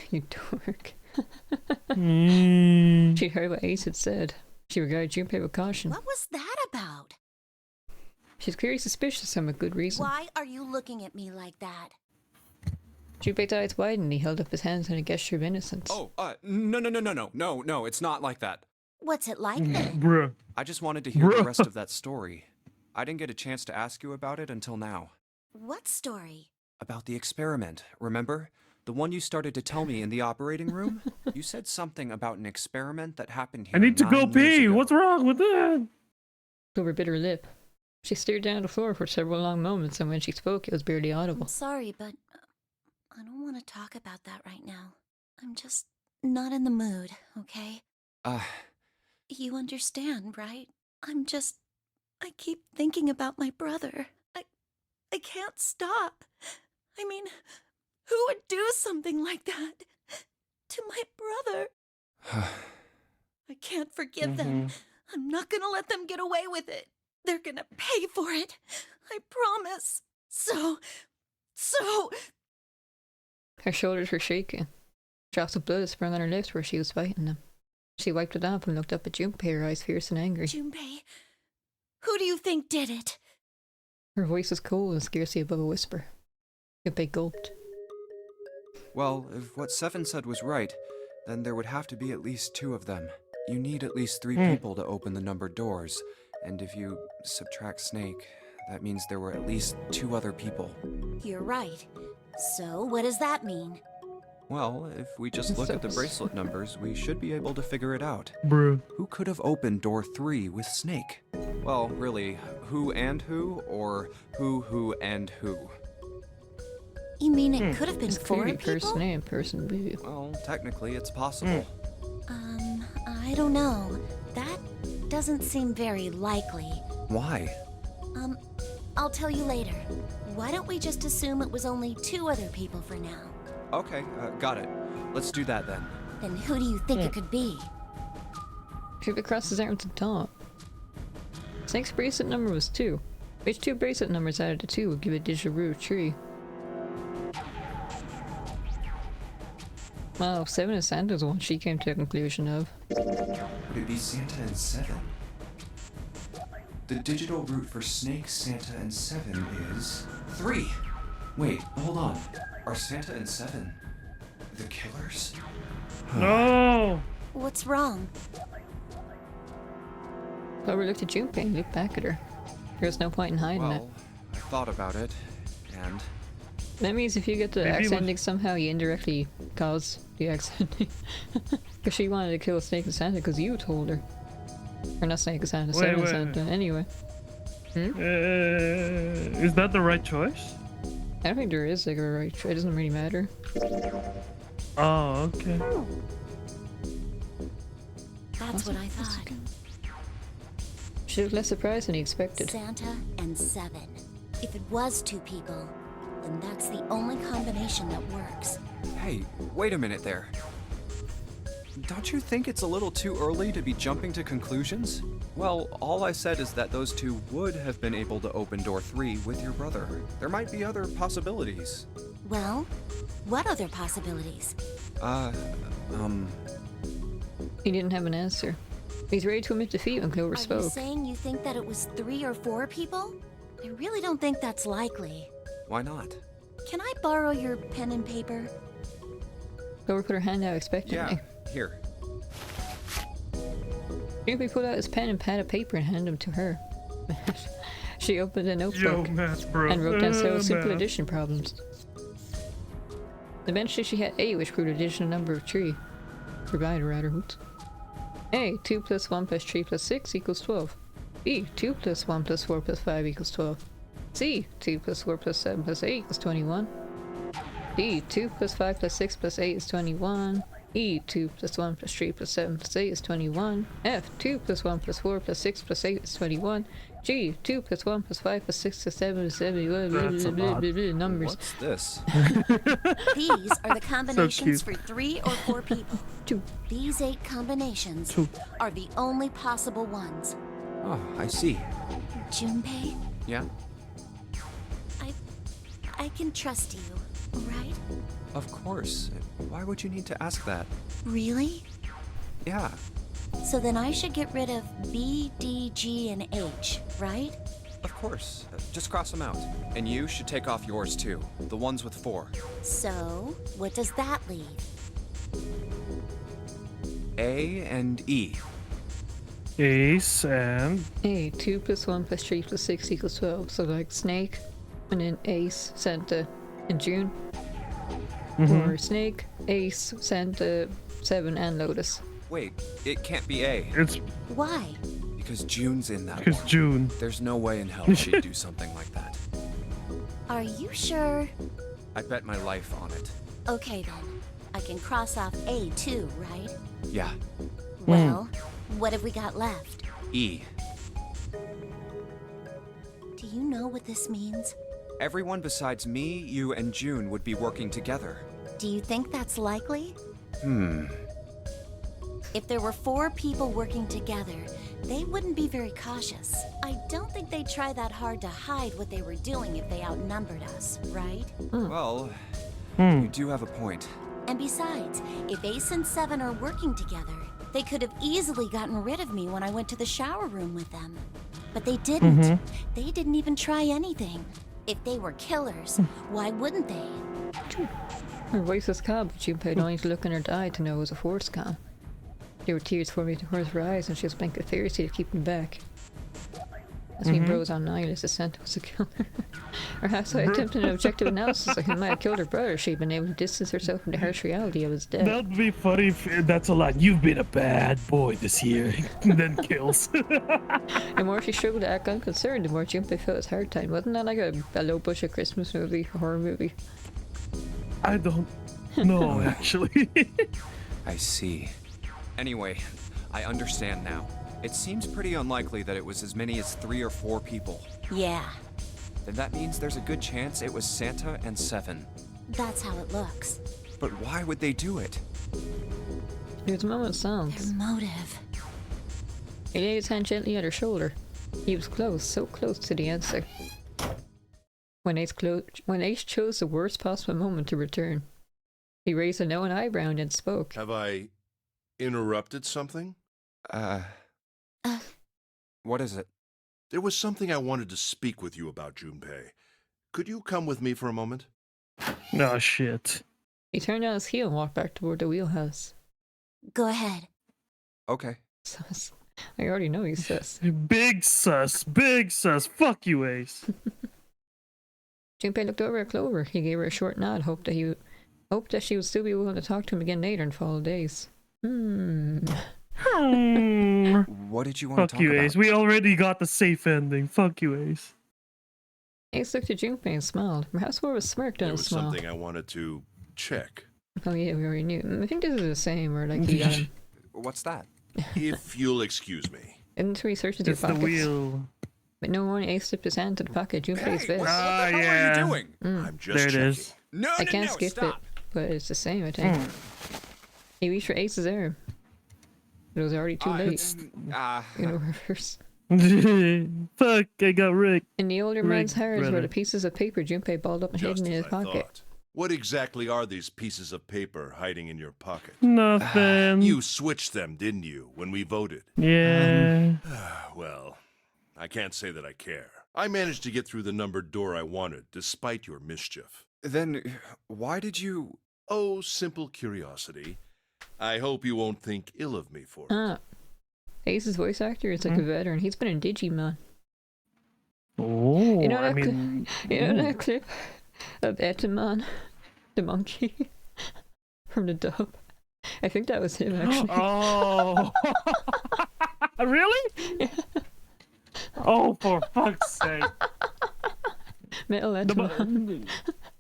You dork. She heard what Ace had said. She regarded Junpei with caution. What was that about? She's clearly suspicious and with good reason. Why are you looking at me like that? Junpei's eyes widened and he held up his hands in a gesture of innocence. Oh, no, it's not like that. What's it like then? Bruh. I just wanted to hear the rest of that story. I didn't get a chance to ask you about it until now. What story? About the experiment, remember? The one you started to tell me in the operating room? You said something about an experiment that happened here I need to go 9 years pee. ago. What's wrong with that? Clover bit her lip. She stared down at the floor for several long moments, and when she spoke, it was barely audible. I'm sorry, but I don't want to talk about that right now. I'm just not in the mood, okay? You understand, right? I keep thinking about my brother. I can't stop. I mean, who would do something like that to my brother? I can't forgive them. I'm not gonna let them get away with it. They're gonna pay for it. I promise. So... Her shoulders were shaking. Drops of blood sprung on her lips where she was fighting them. She wiped it off and looked up at Junpei, her eyes fierce and angry. Junpei, who do you think did it? Her voice was cold and scarcely above a whisper. Junpei gulped. Well, if what Seven said was right, then there would have to be at least 2 of them. You need at least 3 people to open the numbered doors, and if you subtract Snake, that means there were at least 2 other people. You're right. So, what does that mean? Well, if we just look at the bracelet numbers, we should be able to figure it out. Bruh. Who could have opened door 3 with Snake? Well, really, who and who, or who and who? You mean it could have been It's 4 clearly people? person A and person B. Well, technically it's possible. I don't know. That doesn't seem very likely. Why? I'll tell you later. Why don't we just assume it was only 2 other people for now? Okay, got it. Let's do that then. Then who do you think it could be? Junpei crossed his arms and thought. Snake's bracelet number was 2. Which 2 bracelet numbers added to 2 would give a digital root of tree? Well, 7 is Santa's one she came to a conclusion of. Would it be Santa and 7? The digital root for Snake, Santa, and 7 is 3. Wait, hold on. Are Santa and 7 the killers? No! What's wrong? Clover looked at Junpei and looked back at her. There was no point in hiding it. Well, I thought about it, and... That means if you get the Maybe X we- ending somehow, you indirectly caused the X ending. Because she wanted to kill Snake and Santa because you told her. Or not Snake and Santa, Seven and Santa. Anyway. Is that the right choice? I don't think there is like a right choice. It doesn't really matter. Oh, okay. That's what I thought. She looked less surprised than he expected. Santa and 7. If it was 2 people, then that's the only combination that works. Hey, wait a minute there. Don't you think it's a little too early to be jumping to conclusions? Well, all I said is that those 2 would have been able to open door 3 with your brother. There might be other possibilities. Well, what other possibilities? He didn't have an answer. He's ready to admit defeat when Clover Are you spoke. saying you think that it was 3 or 4 people? I really don't think that's likely. Why not? Can I borrow your pen and paper? Clover put her hand out expectantly. Yeah, here. Junpei pulled out his pen and pad of paper and handed them to her. She opened a Yo, notebook math, bro. and wrote down several simple Math. addition problems. Eventually she had A, which proved addition number of tree. Provided rather. Oops. A, 2 plus 1 plus 3 plus 6 equals 12. B, 2 plus 1 plus 4 plus 5 equals 12. C, 2 plus 4 plus 7 plus 8 equals 21. D, 2 plus 5 plus 6 plus 8 is 21. E, 2 plus 1 plus 3 plus 7 plus 8 is 21. F, 2 plus 1 plus 4 plus 6 plus 8 is 21. G, 2 plus 1 plus 5 plus 6 plus 7 is 71. Numbers. What's this? These are the combinations cute. for 3 or 4 people. 2. These 8 combinations are the only possible ones. Oh, I see. Junpei, Yeah? I can trust you, right? Of course. Why would you need to ask that? Really? Yeah. So then I should get rid of B, D, G, and H, right? Of course. Just cross them out. And you should take off yours too. The ones with 4. So, what does that leave? A and E. Ace and A, 2 plus 1 plus 3 plus 6 equals 12. So like Snake, and then Ace, Santa, and June. Or Snake, Ace, Santa, 7, and Lotus. Wait, it can't be A. it's Why? Because June's in that because one. June. There's no way in hell she'd do something like that. Are you sure? I bet my life on it. Okay then. I can cross off A too, right? Yeah. Well, what have we got left? E. Do you know what this means? Everyone besides me, you, and June would be working together. Do you think that's likely? If there were 4 people working together, they wouldn't be very cautious. I don't think they'd try that hard to hide what they were doing if they outnumbered us, right? Well, you do have a point. And besides, if Ace and 7 are working together, they could have easily gotten rid of me when I went to the shower room with them. But they didn't. They didn't even try anything. If they were killers, why wouldn't they? Her voice was calm, but Junpei only to look in her eye to know it was a force calm. There were tears forming towards her eyes, and she was blinking fiercely to keep them back. As we rose on nihilist, Santa was a killer. Perhaps I attempted an objective analysis of who might have killed her brother. She'd been able to distance herself from the harsh reality of his death. That'd be funny if that's a line. You've been a bad boy this year. Then kills. The more she struggled to act unconcerned, the more Junpei felt his hard time. Wasn't that like a low budget Christmas movie, a horror movie? I don't know, actually. I see. Anyway, I understand now. It seems pretty unlikely that it was as many as 3 or 4 people. Yeah, Then that means there's a good chance it was Santa and 7. that's how it looks. But why would they do it? There was a moment of Their silence. motive. He laid his hand gently at her shoulder. He was close, so close to the answer. When Ace chose the worst possible moment to return, he raised a knowing eyebrow and then spoke. Have I interrupted something? What is it? There was something I wanted to speak with you about, Junpei. Could you come with me for a moment? Oh, shit. He turned on his heel and walked back toward the wheelhouse. Go ahead. Okay. Sus. I already know he's sus. Big sus. Big sus. Fuck you, Ace. Junpei looked over at Clover. He gave her a short nod, hoped that she would still be willing to talk to him again later in fall days. What did you want to Fuck talk you, about? Ace. We already got the safe ending. Fuck you, Ace. Ace looked at Junpei and smiled. Perhaps more of a smirk than There a was smile. something I wanted to check. Oh yeah, we already knew. I think this is the same, or like he got him. What's that? If you'll excuse me. Didn't we search your It's the pockets? wheel. But no one Ace slipped his hand to the pocket of Junpei's Hey, vest. what the hell are yeah. you doing? I'm just There it checking. is. No, I can't skip stop. it, but it's the same, I think. He reached for Ace's arm. But it was already too late. You know, reverse. Fuck, I got Rick. In the older man's Rick, hands were brother. the pieces of paper Junpei balled up and Just hidden in as his I pocket. thought. What exactly are these pieces of paper hiding in your pocket? Nothing. You switched them, didn't you, when we voted? Yeah. Well, I can't say that I care. I managed to get through the numbered door I wanted, despite your mischief. Then why did you... Oh, simple curiosity. I hope you won't think ill of me for it. Ah. Ace's voice actor is like a veteran. He's been in Digimon. Oh, You know I that mean... You know that clip of Etamon, the monkey, from the dub? I think that was him, actually. Oh. Really? Yeah. Oh, for fuck's sake. Metal Etamon.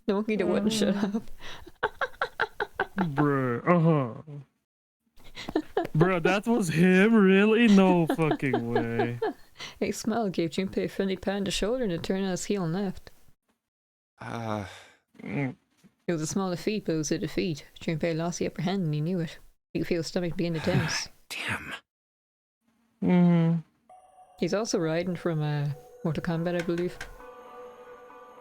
The monkey that wouldn't shut up. Bruh, Bruh, that was him? Really? No fucking way. A smile gave Junpei a friendly pat on the shoulder and a turn on his heel and left. Mm. It was a small defeat, but it was a defeat. Junpei lost the upper hand and he knew it. He could feel his stomach begin to tense. Damn. Mm-hmm. He's also riding from Mortal Kombat, I believe.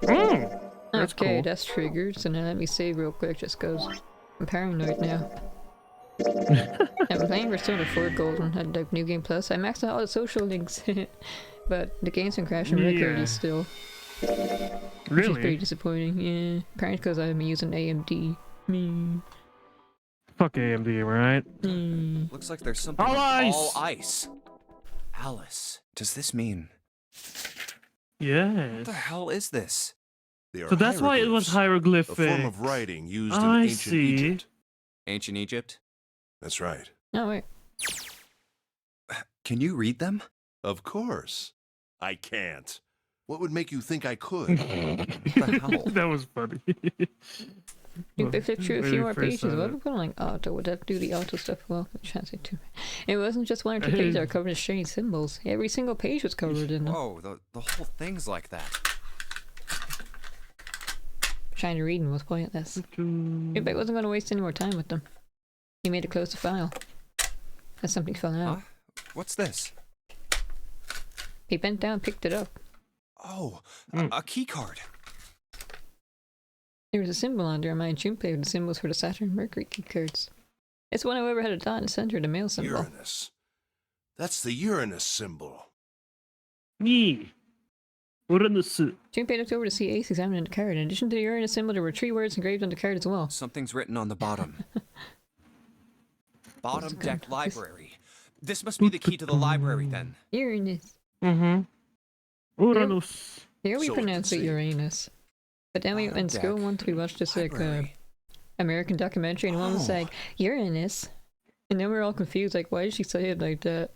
That's okay, cool. that's triggered, so now let me save real quick just cause I'm paranoid now. I'm playing Persona 4 Golden at like New Game Plus. I maxed out all the social links, but the game's been crashing regularly still. Which is pretty disappointing, yeah. Apparently because I'm using AMD. Fuck AMD, right? Looks like there's something All ice! all ice. Alice, does this mean? Yes. What the hell is this? They are So that's why it was hieroglyphs, hieroglyphic. a form of writing used in I ancient see. Egypt. Ancient Egypt? That's right. Oh wait. Can you read them? Of course. I can't. What would make you think I could? What the hell? That was funny. If I flip through a few Very more first, pages, what if I like auto? Would that do the auto stuff well? It wasn't just one or two pages that were covered in strange symbols. Every single page was covered in them. Whoa, the whole thing's like that. Trying to read them was pointless. If I wasn't going to waste any more time with them. He made it close to file. And something fell out. Huh? What's this? He bent down and picked it up. Oh, a key card. There was a symbol on there. My Junpei with the symbols for the Saturn and Mercury key cards. It's the one whoever had a dot in the center of the mail symbol. Uranus. That's the Uranus symbol. Me. Uranus. Junpei looked over to see Ace examining the card. In addition to the Uranus symbol, there were 3 words engraved on the card as well. Something's written on the bottom. Bottom deck library. This must be the key to the library then. Uranus. Mm-hmm. Uranus. Here we So pronounce it it's a- Uranus. But then we Bottom in school deck once we watched this like library. American documentary and one was Oh. like Uranus. And then we were all confused, like why did she say it like that?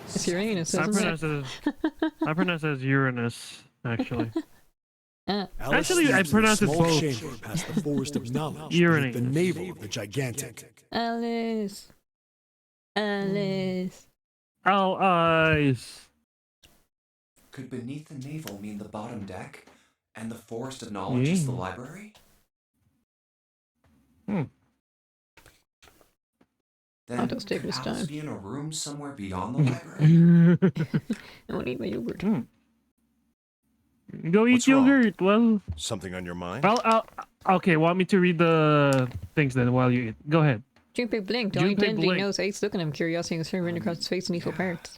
It's Uranus, I isn't it? pronounce it as Uranus, actually. Ah. Alice Actually, I steps in a pronounce it small both. chamber past the forest of knowledge Uranus. beneath the navel of the gigantic. Alice. Alice. All eyes. Could beneath the navel mean the bottom deck? And the forest of knowledge is the Yeah. library? Hmm. Then I'll just take could this Alice time. be in a room somewhere beyond the library? I want to eat my yogurt. Go eat What's wrong? yogurt. Well, Something on your mind? okay. Want me to read the things then while you eat? Go ahead. Junpei blinked, only Junpei intently blinked. knows Ace looking at him, curiosity and concern written across his face in equal parts.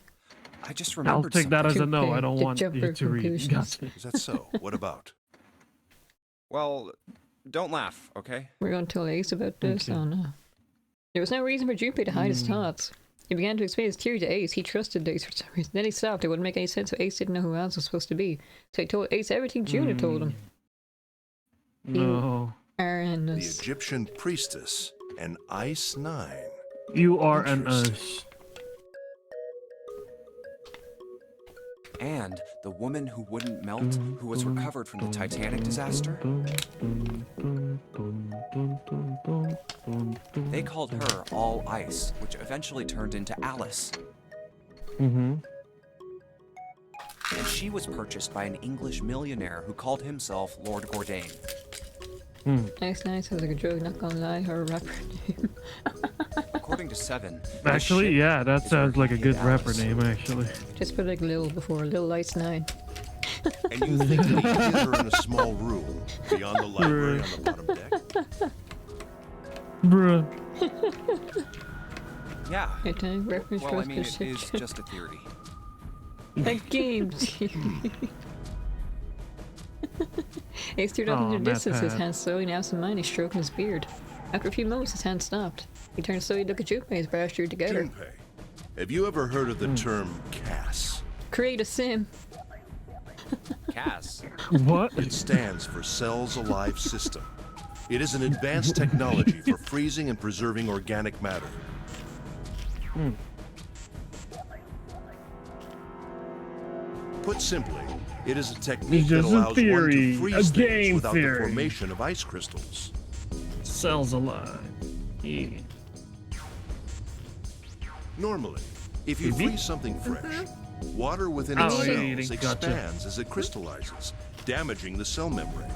I just I'll remembered take that as a something. no. I don't The want you jumper to read. conclusions. Gotcha. Is that so? What about? Well, don't laugh, okay? We're going to tell Ace about this? Okay. Oh no. There was no reason for Junpei to hide his thoughts. He began to explain his theory to Ace. He trusted Ace for some reason. Then he stopped. It wouldn't make any sense, so Ace didn't know who Alice was supposed to be. So he told Ace everything June had told him. No. The Uranus. Egyptian priestess, an Ice 9. You are an Interesting. us. And the woman who wouldn't melt, who was recovered from the Titanic disaster? They called her All Ice, which eventually turned into Alice. Mm-hmm. And she was purchased by an English millionaire who called himself Lord Gordain. Nice, nice. Sounds like a joke, not gonna lie. Or a rapper name. According to Seven, this Actually, ship yeah, that is sounds like a good Alice. rapper name, actually. Just put like Lil before. Lil Lights 9. And you think that he hid her in a small room beyond the library on the bottom deck? Bruh. Yeah. Hey, time reference Well, for I mean, it is specific. just a theory. A game theory. Ace stared off Aw, into the Matt distance, his Pat. hand slowly now absent-mindedly stroking his beard. After a few moments, his hand stopped. He turned slowly to look at Junpei, his brows drew together. Junpei, have you ever heard of the term CAS? Create a sim. Cass. What? It stands for Cells Alive System. It is an advanced technology for freezing and preserving organic matter. Put simply, it is a technique that just a allows one theory, to freeze a things game without theory. the formation of ice crystals. Cells alive. Yeah. Normally, if you freeze something fresh, water within its cells expands as it crystallizes, damaging the cell membrane.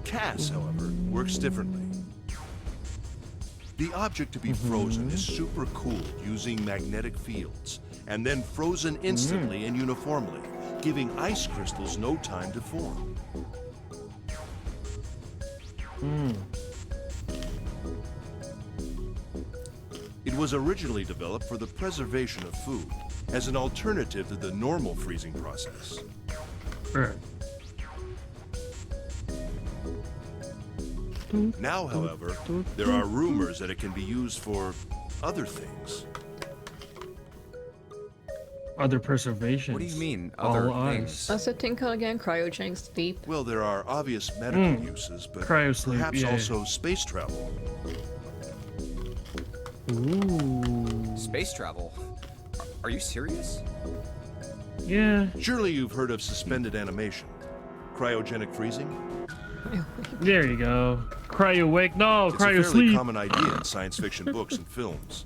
Cass, however, works differently. The object to be frozen is super cooled using magnetic fields, and then frozen instantly and uniformly, giving ice crystals no time to form. It was originally developed for the preservation of food, as an alternative to the normal freezing process. Now, however, there are rumors that it can be used for other things. Other preservation. What do you mean, other things? What's that thing called again? Cryogenic sleep? Well, there are obvious medical uses, but Cryosleep, perhaps yeah. also space travel. Ooh. Space travel? Are you serious? Yeah. Surely you've heard of suspended animation, cryogenic freezing? There you go. Cryo wake. No, It's cryo a fairly sleep. common idea in science fiction books and films.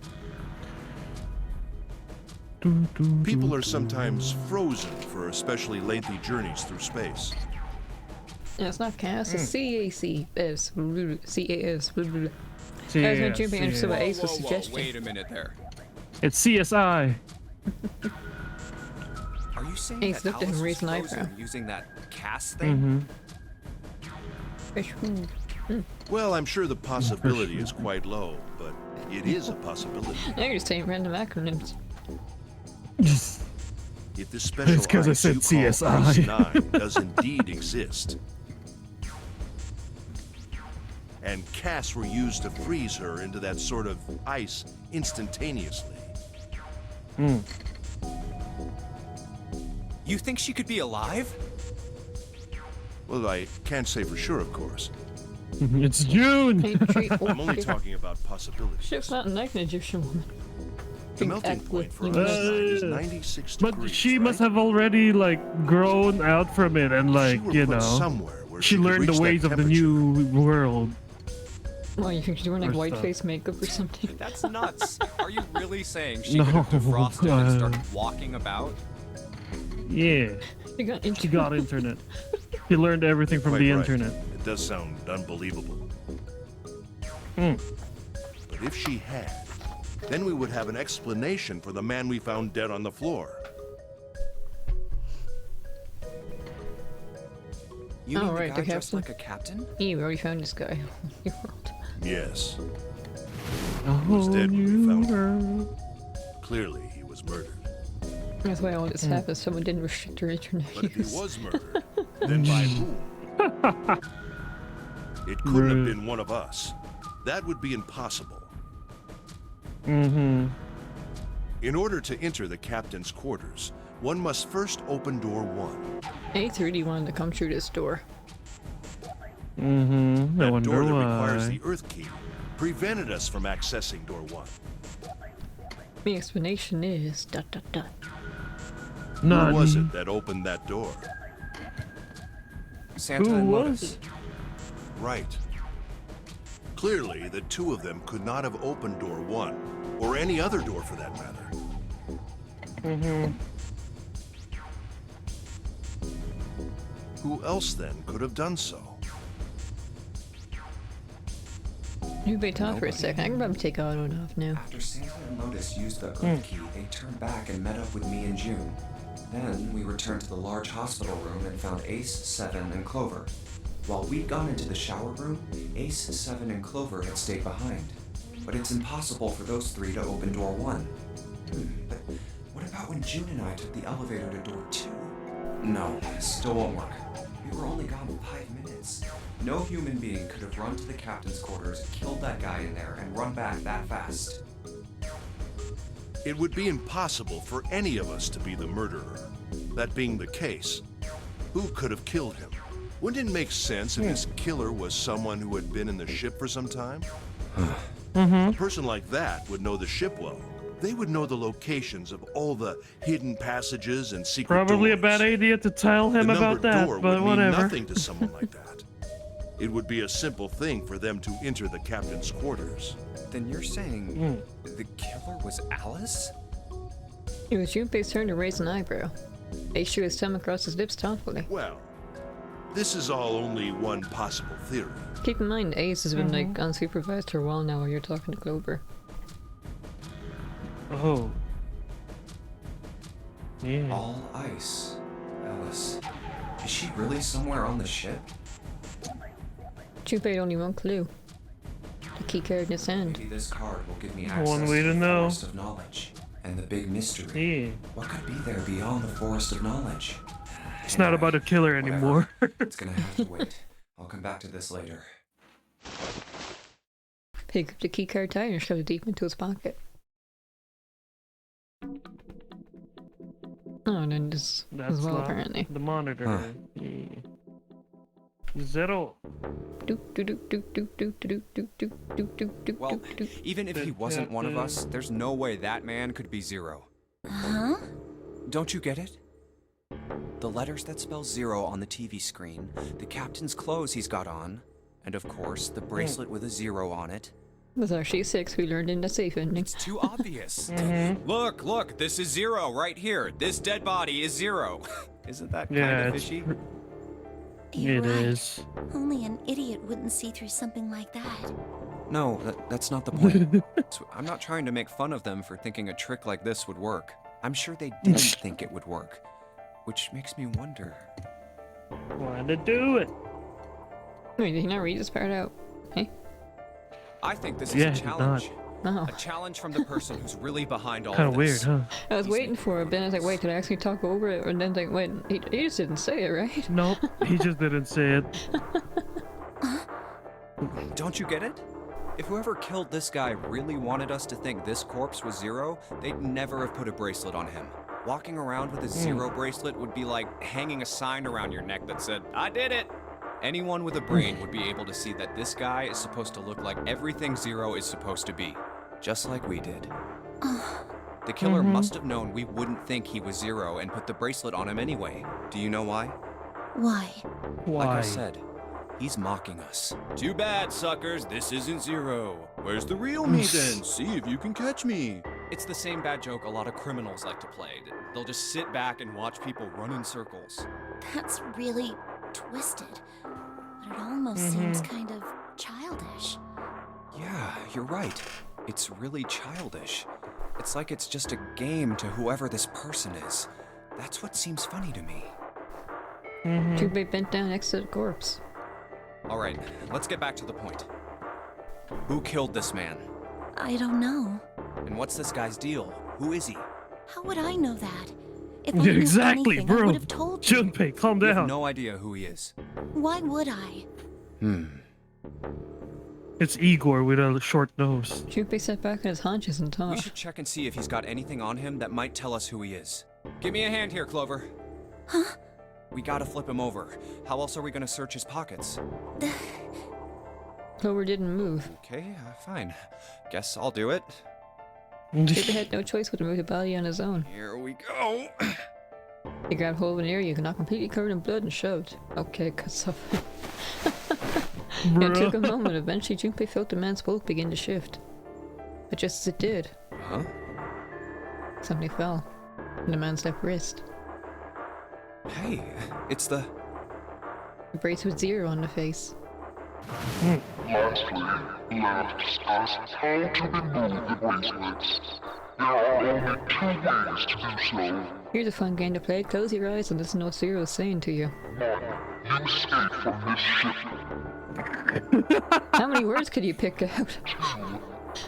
People are sometimes frozen for especially lengthy journeys through space. Yeah, it's not Cass, it's CAS. CAS. See, I was going to jump into some Whoa, Ace's whoa, whoa, suggestion. wait a minute there. It's CSI. Are you saying Ace that looked at him, Alice was raised an frozen eyebrow. using that Cass thing? Fish food. Well, I'm sure the possibility is quite low, but it is a possibility. Now you're just saying random acronyms. If this special It's 'cause I ice said you call CSI. Ice 9 does indeed exist. And Cass were used to freeze her into that sort of ice instantaneously. You think she could be alive? Well, I can't say for sure, of course. It's June. I'm only talking about possibilities. Ship's not like an Egyptian woman. The melting point for Ice 9 is 96 But degrees, she must right? have already like grown out from it and like, She were you put know, somewhere where she could learned reach the that ways of the temperature. new world. Well, you think she's wearing like Or white stuff. face makeup or something? That's nuts. Are you really saying she No, could have defrosted and uh, started walking about? Yeah, She got she into got internet. She learned everything from Quite the right. internet. It does sound unbelievable. Mm. But if she had, then we would have an explanation for the man we found dead on the floor. You Oh, mean right, the the guy dressed captain. like a captain? we already found this guy. Your world. Yes, A was whole dead when we new found him. world. clearly he was murdered. That's why all this happened. Someone didn't restrict her internet But if he use. was murdered, then by whom? It couldn't have been one of us. That would be impossible. In order to enter the captain's quarters, one must first open door 1. A really wanted to come through this door. No That wonder door that requires why. the Earth key prevented us from accessing door 1. The explanation is ... Who was it that opened that door? Santa Who and was Lotus. it? Right. Clearly, the two of them could not have opened door 1, or any other door for that matter. Who else then could have done so? You may talk for a second. I can probably take auto off now. After Santa and Lotus used the Earth key, they turned back and met up with me and June. Then we returned to the large hospital room and found Ace, Seven, and Clover. While we'd gone into the shower room, Ace, Seven, and Clover had stayed behind. But it's impossible for those three to open door 1. But what about when June and I took the elevator to door 2? No, still won't work. We were only gone 5 minutes. No human being could have run to the captain's quarters, killed that guy in there, and run back that fast. It would be impossible for any of us to be the murderer. That being the case, who could have killed him? Wouldn't it make sense if his killer was someone who had been in the ship for some time? A person like that would know the ship well. They would know the locations of all the hidden passages and secret Probably doors. a bad idea to tell him The about numbered that, door but would mean whatever. nothing to someone like that. It would be a simple thing for them to enter the captain's quarters. Then you're saying the killer was Alice? It was Junpei's turn to raise an eyebrow. Ace drew his thumb across his lips thoughtfully. Well, this is all only one possible theory. Keep in mind, Ace has been like unsupervised for a while now while you're talking to Clover. Oh. Yeah. All ice. Alice. Is she really somewhere on the ship? Junpei had only one clue. The key card in his hand. Maybe this card will give me access One way to to the know. forest of knowledge. And the big mystery. Yeah. What could be there beyond the forest of knowledge? It's not about a killer Whatever. anymore. It's gonna have to wait. I'll come back to this later. Pick up the key card tight and shoved it deep into his pocket. Oh, and then this as well, locked. apparently. The monitor. Huh. Yeah. Zero. Well, even if he wasn't one of us, there's no way that man could be Zero. Huh? Don't you get it? The letters that spell Zero on the TV screen, the captain's clothes he's got on, and of course, the bracelet with a zero on it. With our C6 we learned in the safe ending. It's too obvious. Look, this is Zero right here. This dead body is Zero. Isn't that kind Yeah, of it's fishy? You're It right. is. Only an idiot wouldn't see through something like that. No, that's not the point. I'm not trying to make fun of them for thinking a trick like this would work. I'm sure they didn't think it would work. Which makes me wonder. Wanna do it. Wait, did he not read this part out? Hey? I think this is Yeah, a he did challenge. Oh. A challenge from the person who's really behind all Kind of of weird, this. huh? I was waiting for it, but then I was like, wait, did I actually talk over it? And then like, wait, he just didn't say it, right? Nope, he just didn't say it. Don't you get it? If whoever killed this guy really wanted us to think this corpse was Zero, they'd never have put a bracelet on him. Walking around with a Zero bracelet would be like hanging a sign around your neck that said, "I did it!" Anyone with a brain would be able to see that this guy is supposed to look like everything Zero is supposed to be. Just like we did. The killer must have known we wouldn't think he was Zero and put the bracelet on him anyway. Do you know why? Why? Why? Like I said, he's mocking us. Too bad, suckers. This isn't Zero. Where's the real me then? See if you can catch me. It's the same bad joke a lot of criminals like to play. They'll just sit back and watch people run in circles. That's really twisted. But it almost seems kind of childish. Yeah, you're right. It's really childish. It's like it's just a game to whoever this person is. That's what seems funny to me. Junpei bent down next to the corpse. All right, let's get back to the point. Who killed this man? I don't know. And what's this guy's deal? Who is he? How would I know that? If I Yeah, knew exactly, anything, I bro. would have told you. Junpei, calm You have down. no idea who he is. Why would I? It's Igor with a short nose. Junpei sat back on his haunches and We thought. should check and see if he's got anything on him that might tell us who he is. Give me a hand here, Clover. Huh? We gotta flip him over. How else are we gonna search his pockets? Clover didn't move. Okay, fine. Guess I'll do it. Junpei had no choice but to move the body on his own. Here we go. He grabbed hold of an area not completely covered in blood and shoved. Okay, cuts off. It took a moment. Eventually, Junpei felt the man's bulk begin to shift. But just as it did, Huh? something fell in the man's left wrist. Hey, it's the... A brace with Zero on the face. Lastly, let's discuss how to remove the bracelets. There are only 2 ways to do so. Here's a fun game to play. Close your eyes and listen to what Zero is saying to you. 1. You escape from this ship. How many words could you pick out?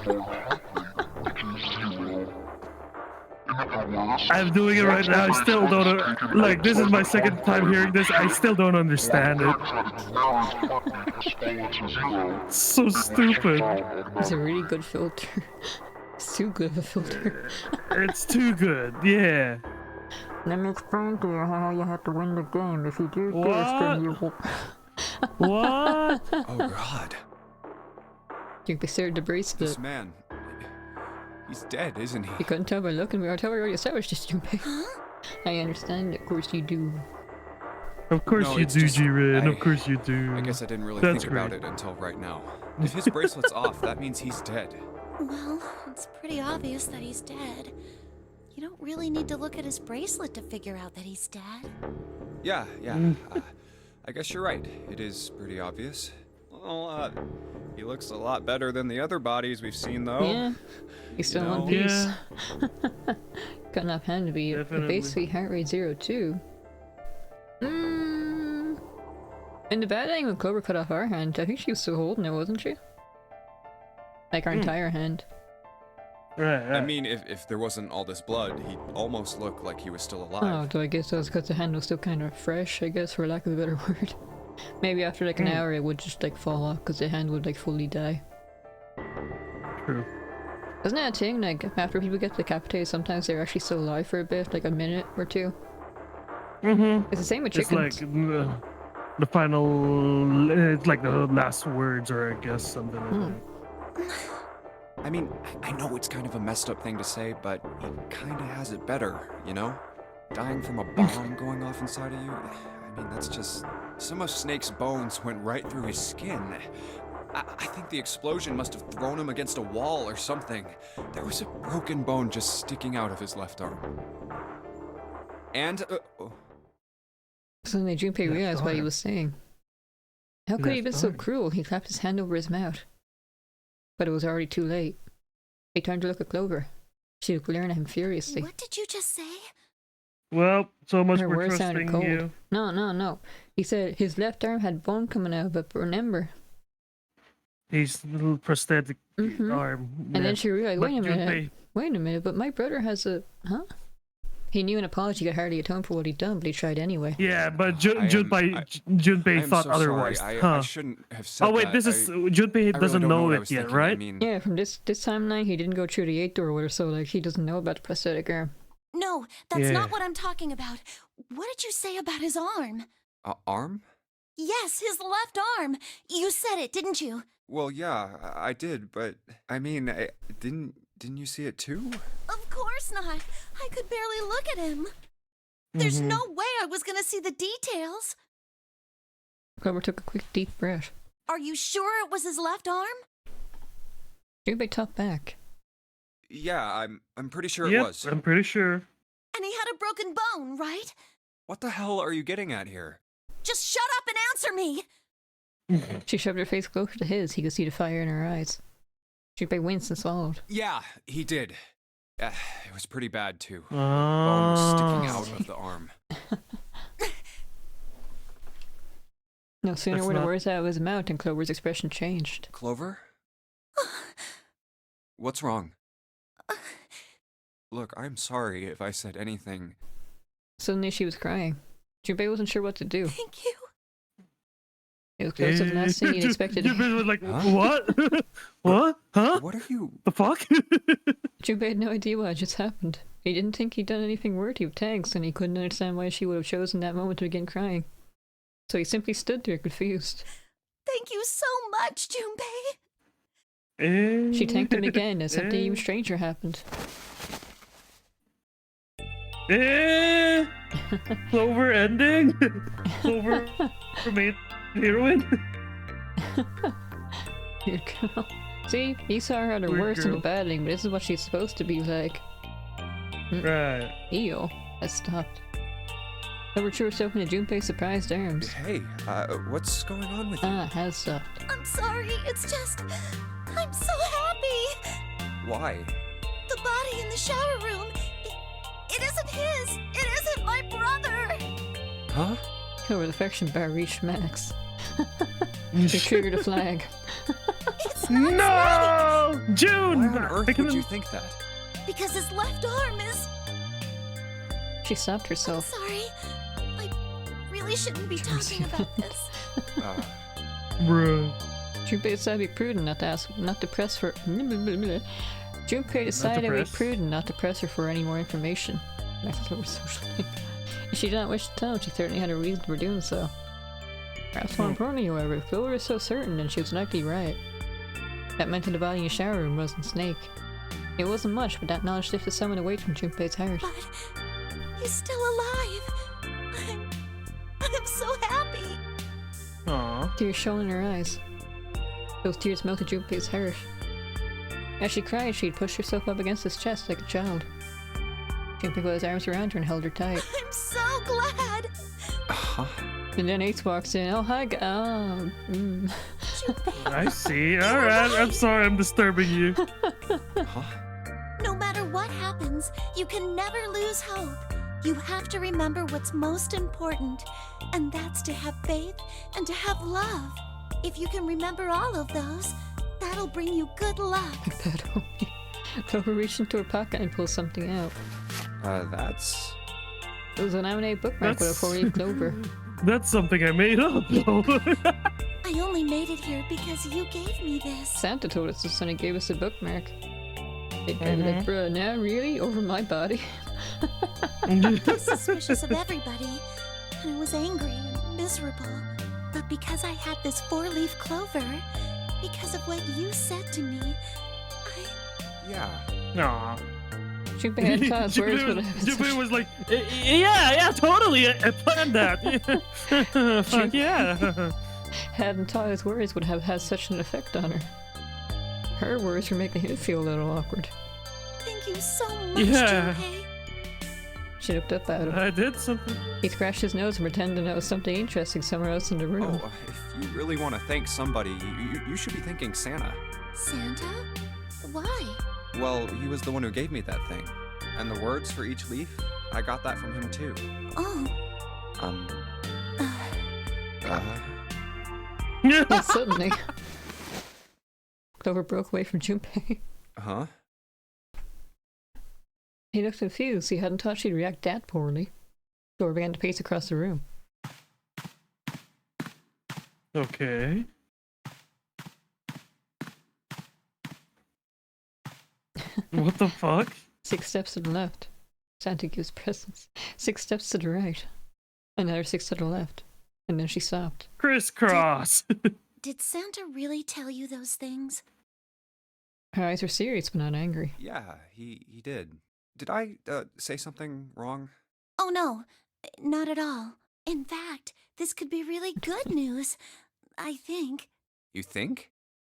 2. More likely, it is 0. In other words, I'm doing it right now. I still don't. Like, this is my second time hearing this. I still don't understand it. It's so stupid. It's a really good filter. It's too good of a filter. It's too good. Yeah. Let me explain to you how you have to win the game. If you do this, What? then you will... What? Oh, God. You can stare at the bracelet. This man... He's dead, isn't he? You couldn't tell by looking. We already established this, Junpei. I understand. Of course you do. Of course No, you it's do, just- Jiren. I- Of course you do. I guess I didn't really That's think about great. it until right now. If his bracelet's off, that means he's dead. Well, it's pretty obvious that he's dead. You don't really need to look at his bracelet to figure out that he's dead. Yeah. I guess you're right. It is pretty obvious. Well, he looks a lot better than the other bodies we've seen, though. Yeah. He's still in one You know? piece. Yeah. Got enough hand to be Definitely. basically heart rate 0 too. In the bad thing when Clover cut off our hand, I think she was still holding it, wasn't she? Like our entire hand. Right. I mean, if there wasn't all this blood, he'd almost look like he was still Oh, alive. so I guess that was because the hand was still kind of fresh, I guess, for lack of a better word. Maybe after like an hour it would just like fall off because the hand would like fully die. True. Isn't that a thing? Like after people get decapitated, sometimes they're actually still alive for a bit, like a minute or two. It's the same with It's chickens. like the final. It's like the last words, or I guess something like that. I mean, I know it's kind of a messed up thing to say, but he kind of has it better, you know? Dying from a bomb going off inside of you. I mean, that's just... Some of Snake's bones went right through his skin. I think the explosion must have thrown him against a wall or something. There was a broken bone just sticking out of his left arm. And... Suddenly Junpei realized what he was saying. How could he have been so cruel? He clapped his hand over his mouth. But it was already too late. He turned to look at Clover. She was glaring at him furiously. What did you just say? Well, so much Her for words sounded trusting cold. you. No. He said his left arm had bone coming out, but remember. His little prosthetic arm. And then she realized, But wait a minute, but my brother has a... Huh? He knew an apology could hardly atone for what he'd done, but he tried anyway. Yeah, but I Junpei am thought so otherwise. sorry. Huh. I shouldn't have said Oh wait, that. this is Junpei I doesn't really don't know what I it was yet, thinking. right? I mean, Yeah, from this timeline, he didn't go through the 8th door, so like he doesn't know about the prosthetic arm. No, that's Yeah. not what I'm talking about. What did you say about his arm? arm? Yes, his left arm. You said it, didn't you? Well, yeah, I did, but I mean, didn't you see it too? Of course not. I could barely look at him. There's no way I was gonna see the details. Clover took a quick, deep breath. Are you sure it was his left arm? Junpei talked back. Yeah, I'm pretty sure it Yep, was. I'm pretty sure. And he had a broken bone, right? What the hell are you getting at here? Just shut up and answer me! She shoved her face closer to his. He could see the fire in her eyes. Junpei winced and swallowed. Yeah, he did. It was pretty bad too. Oh. Bone sticking out of the arm. No sooner That's were the not- words out of his mouth and Clover's expression changed. Clover? What's wrong? Look, I'm sorry if I said anything. Suddenly she was crying. Junpei wasn't sure what to do. Thank you. It was close to the last thing he'd expected. Junpei was like, Huh? what? What? Huh? What are you... The fuck? Junpei had no idea what had just happened. He didn't think he'd done anything worthy of thanks, and he couldn't understand why she would have chosen that moment to begin crying. So he simply stood there confused. Thank you so much, Junpei. She thanked him again as something even stranger happened. Clover ending? Clover remained heroine? Weird girl. See, he saw her at her Weird worst in the girl. bad thing, but this is what she's supposed to be like. Right. Ew. That stopped. Clover threw herself into Junpei's surprised arms. Hey, what's going on with you? Ah, it has stopped. I'm sorry, it's just... I'm so happy! Why? The body in the shower room, it isn't his! It isn't my brother! Huh? Clover's affection bar reached max. She triggered a flag. It's not No! June! Why on earth I can- would you think that? because his left arm is... She stopped I'm herself. sorry. I really shouldn't be talking about this. Bruh. Junpei decided to be prudent not to press for. Junpei decided to be press. prudent not to press her for any more information. That's Clover's social life. If she did not wish to tell, she certainly had a reason for doing so. Perhaps more importantly, however, if Clover was so certain, then she was likely right. That meant that the body in the shower room wasn't Snake. It wasn't much, but that knowledge lifted some of the weight from Junpei's heart. But he's still alive. I'm so happy. Aww. Tears shone in her eyes. Those tears melted Junpei's heart. As she cried, she'd pushed herself up against his chest like a child. Junpei put his arms around her and held her tight. I'm so glad. And then Ace walks in. Oh, hi, I see. Alright, I'm sorry I'm disturbing you. No matter what happens, you can never lose hope. You have to remember what's most important, and that's to have faith and to have love. If you can remember all of those, that'll bring you good luck. Clover reached into her pocket and pulled something out. That's... It was a laminated bookmark with a 4-leaf clover. That's something I made up, though. I only made it here because you gave me this. Santa told us this when he gave us a bookmark. They'd be like, bruh, now really? Over my body? I was suspicious of everybody, and I was angry and miserable. But because I had this 4-leaf clover, because of what you said to me, Yeah. Aw. Junpei had Todd's words, but Junpei was like, yeah, totally, I planned that. Fuck yeah. hadn't Todd's words would have had such an effect on her. Her words were making him feel a little awkward. thank you so much, Junpei. She looked up at him. I did something. He scratched his nose and pretended to know something interesting somewhere else in the room. Oh, if you really want to thank somebody, you should be thanking Santa. Santa? Why? Well, he was the one who gave me that thing. And the words for each leaf, I got that from him too. Oh. And suddenly, Clover broke away from Junpei. Huh? He looked confused. He hadn't thought she'd react that poorly. Clover began to pace across the room. Okay. What the fuck? 6 steps to the left. Santa gives presents. 6 steps to the right. Another 6 to the left. And then she stopped. Crisscross. Did Santa really tell you those things? Her eyes were serious but not angry. Yeah, he did. Did I say something wrong? Oh no, not at all. In fact, this could be really good news, I think. You think?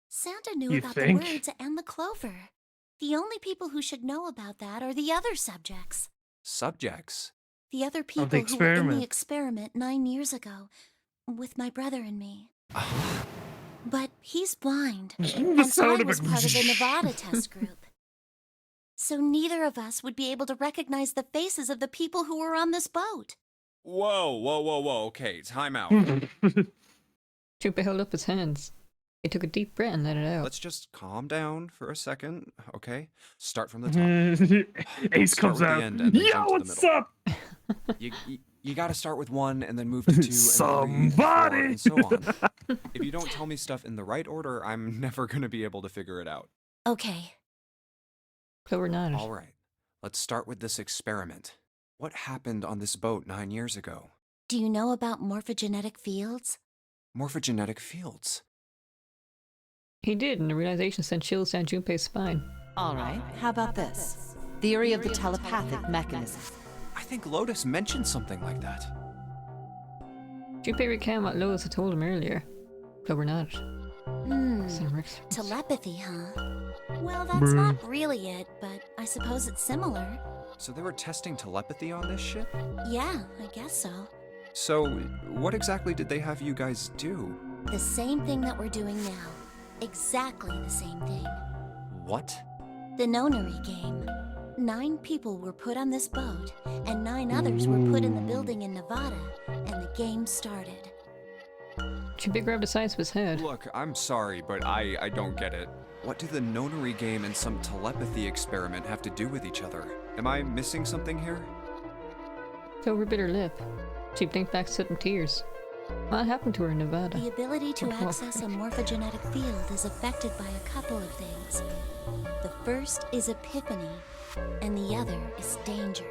Santa knew about the words and the clover. The only people who should know about that are the other subjects. Subjects? The other people who were in the experiment 9 years ago, with my brother and me. But he's blind, and I was part of the Nevada test group. So neither of us would be able to recognize the faces of the people who were on this boat. Whoa, okay, time out. Junpei held up his hands. He took a deep breath and let it out. Let's just calm down for a second, okay? Start from the top. Ace comes out. Yo, what's up? You gotta start with 1 and then move to 2 and 3, 4, and so on. If you don't tell me stuff in the right order, I'm never gonna be able to figure it out. Okay. Clover nodded. All right, let's start with this experiment. What happened on this boat 9 years ago? Do you know about morphogenetic fields? Morphogenetic fields? He did, and the realization sent chills down Junpei's spine. All right, how about this? Theory of the telepathic mechanism. I think Lotus mentioned something like that. Junpei recounted what Lotus had told him earlier. Clover nodded. Telepathy, huh? Well, that's not really it, but I suppose it's similar. So they were testing telepathy on this ship? Yeah, I guess so. So, what exactly did they have you guys do? The same thing that we're doing now. Exactly the same thing. What? The Nonary Game. 9 people were put on this boat, and 9 others were put in the building in Nevada, and the game started. Junpei grabbed the sides of his head. Look, I'm sorry, but I don't get it. What do the Nonary Game and some telepathy experiment have to do with each other? Am I missing something here? Clover bit her lip. She blinked back sudden tears. What happened to her in Nevada? The ability to access a morphogenetic field is affected by a couple of things. The first is epiphany, and the other is danger.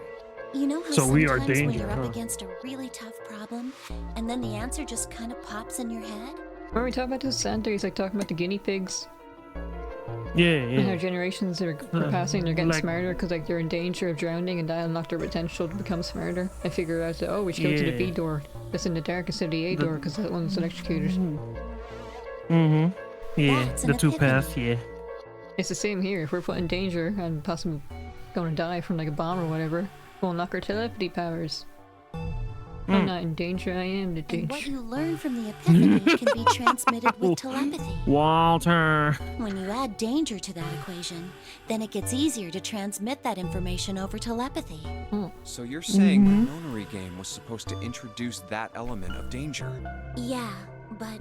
You know how sometimes when you're up against a really tough problem, and then the answer just kind of pops in your head? When we talk about this Santa, he's like talking about the guinea pigs. And our generations are passing, they're getting like, smarter because like they're in danger of drowning and that unlock their potential to become smarter. I figure out that, oh, we should go to the B door. That's in the dark instead of the A door because that one's electrocuted. Yeah, That's the an two epiphany. paths, yeah. It's the same here. If we're put in danger and possibly going to die from like a bomb or whatever, we'll unlock our telepathy powers. I'm not in danger, I am the And danger. what you learn from the epiphany can be transmitted with telepathy. Walter. When you add danger to that equation, then it gets easier to transmit that information over telepathy. So you're saying the Nonary Game was supposed to introduce that element of danger? Yeah, but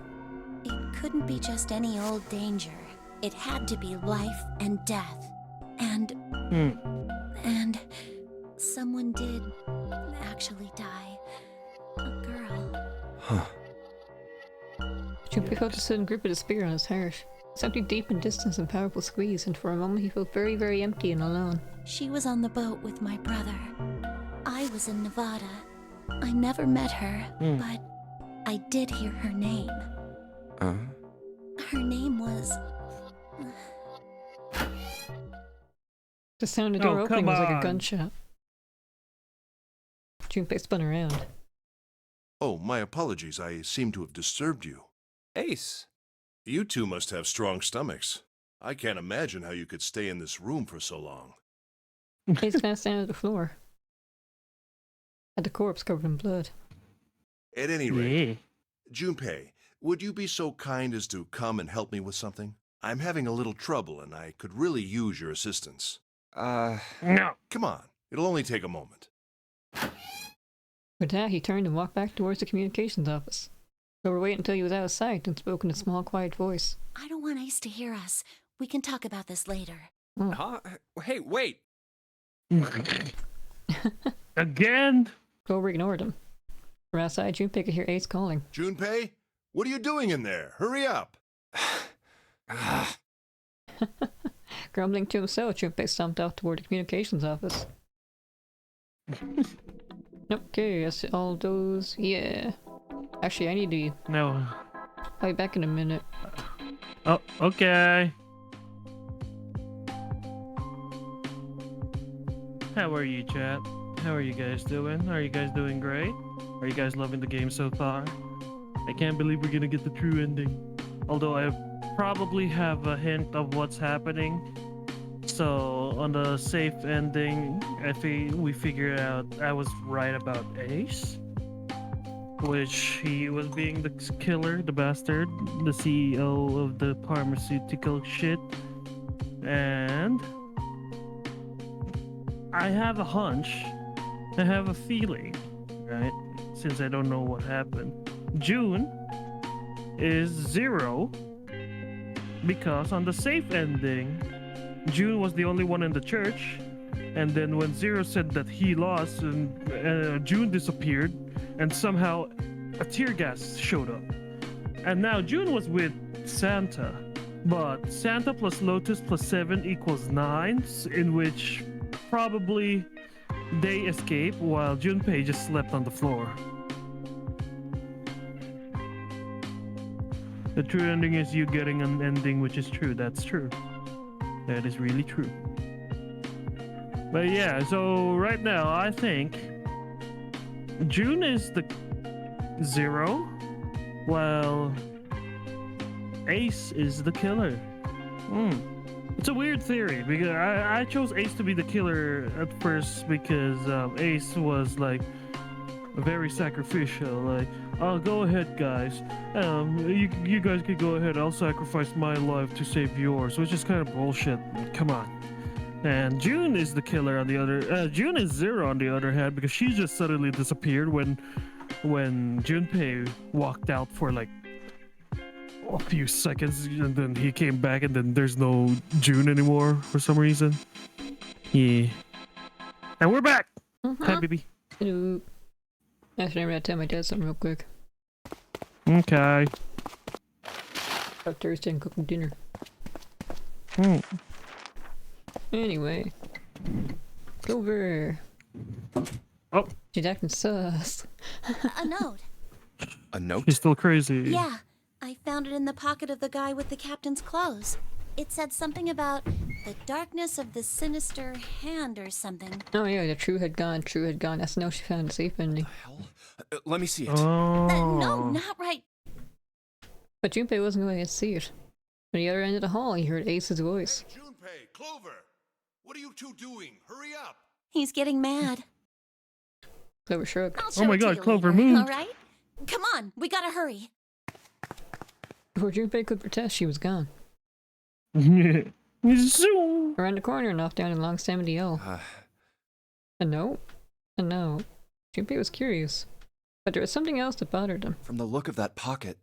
it couldn't be just any old danger. It had to be life and death. And someone did actually die. A girl. Huh. Junpei felt a sudden grip of despair on his heart. Something deep in distance and powerful squeeze, and for a moment he felt very, very empty and alone. She was on the boat with my brother. I was in Nevada. I never met her, but I did hear her name. Her name was... The sound of the door opening was like a on. gunshot. Junpei spun around. Oh, my apologies. I seem to have disturbed you. Ace! You two must have strong stomachs. I can't imagine how you could stay in this room for so long. He's gonna stand at the floor. At the corpse covered in blood. At any rate, Yeah. Junpei, would you be so kind as to come and help me with something? I'm having a little trouble and I could really use your assistance. No. Come on, it'll only take a moment. With that, he turned and walked back towards the communications office. Clover waited until he was out of sight and spoke in a small, quiet voice. I don't want Ace to hear us. We can talk about this later. Huh? Hey, wait! Again? Clover ignored him. From outside, Junpei could hear Ace calling. Junpei, what are you doing in there? Hurry up! Grumbling to himself, Junpei stomped out toward the communications office. Okay, that's all those. Yeah. Actually, I need to No. I'll be back in a minute. Oh, okay. How are you, chat? How are you guys doing? Are you guys doing great? Are you guys loving the game so far? I can't believe we're gonna get the true ending. Although I probably have a hint of what's happening. So on the safe ending, we figured out I was right about Ace, which he was being the killer, the bastard, the CEO of the pharmaceutical shit, and I have a hunch, I have a feeling, right? Since I don't know what happened, June is 0 because on the safe ending, June was the only one in the church, and then when Zero said that he lost and June disappeared, and somehow a tear gas showed up. And now June was with Santa, but Santa plus Lotus plus 7 equals 9, in which probably they escaped while Junpei just slept on the floor. The true ending is you getting an ending which is true. That's true. That is really true. But yeah, so right now I think June is the 0, while Ace is the killer. It's a weird theory because I chose Ace to be the killer at first because Ace was like very sacrificial. Like, oh, go ahead, guys. You guys can go ahead. I'll sacrifice my life to save yours, which is kind of bullshit. Come on. And June is the killer on the other. June is 0 on the other hand because she just suddenly disappeared when Junpei walked out for like a few seconds, and then he came back, and then there's no June anymore for some reason. Yeah. And we're back. Hi, baby. Hello. Actually, I'm gonna tell my dad something real quick. Okay. About Thursday and cooking dinner. Anyway. Clover. Oh. She's acting sus. A note. A note? He's still crazy. Yeah, I found it in the pocket of the guy with the captain's clothes. It said something about the darkness of the sinister hand or something. Oh yeah, the true had gone, true had gone. That's the note she found in the safe ending. Hell? Let me see it. Oh. No, not right. But Junpei wasn't going to see it. At the other end of the hall, he heard Ace's voice. Hey, Junpei, Clover, what are you two doing? Hurry up! He's getting mad. Clover shrugged. I'll show Oh my it to god, you Clover later, moved. all right? Come on, we gotta hurry. Before Junpei could protest, she was gone. Zoom. Around the corner and off down a long stem of the L. A note? A note. Junpei was curious. But there was something else that bothered him. From the look of that pocket,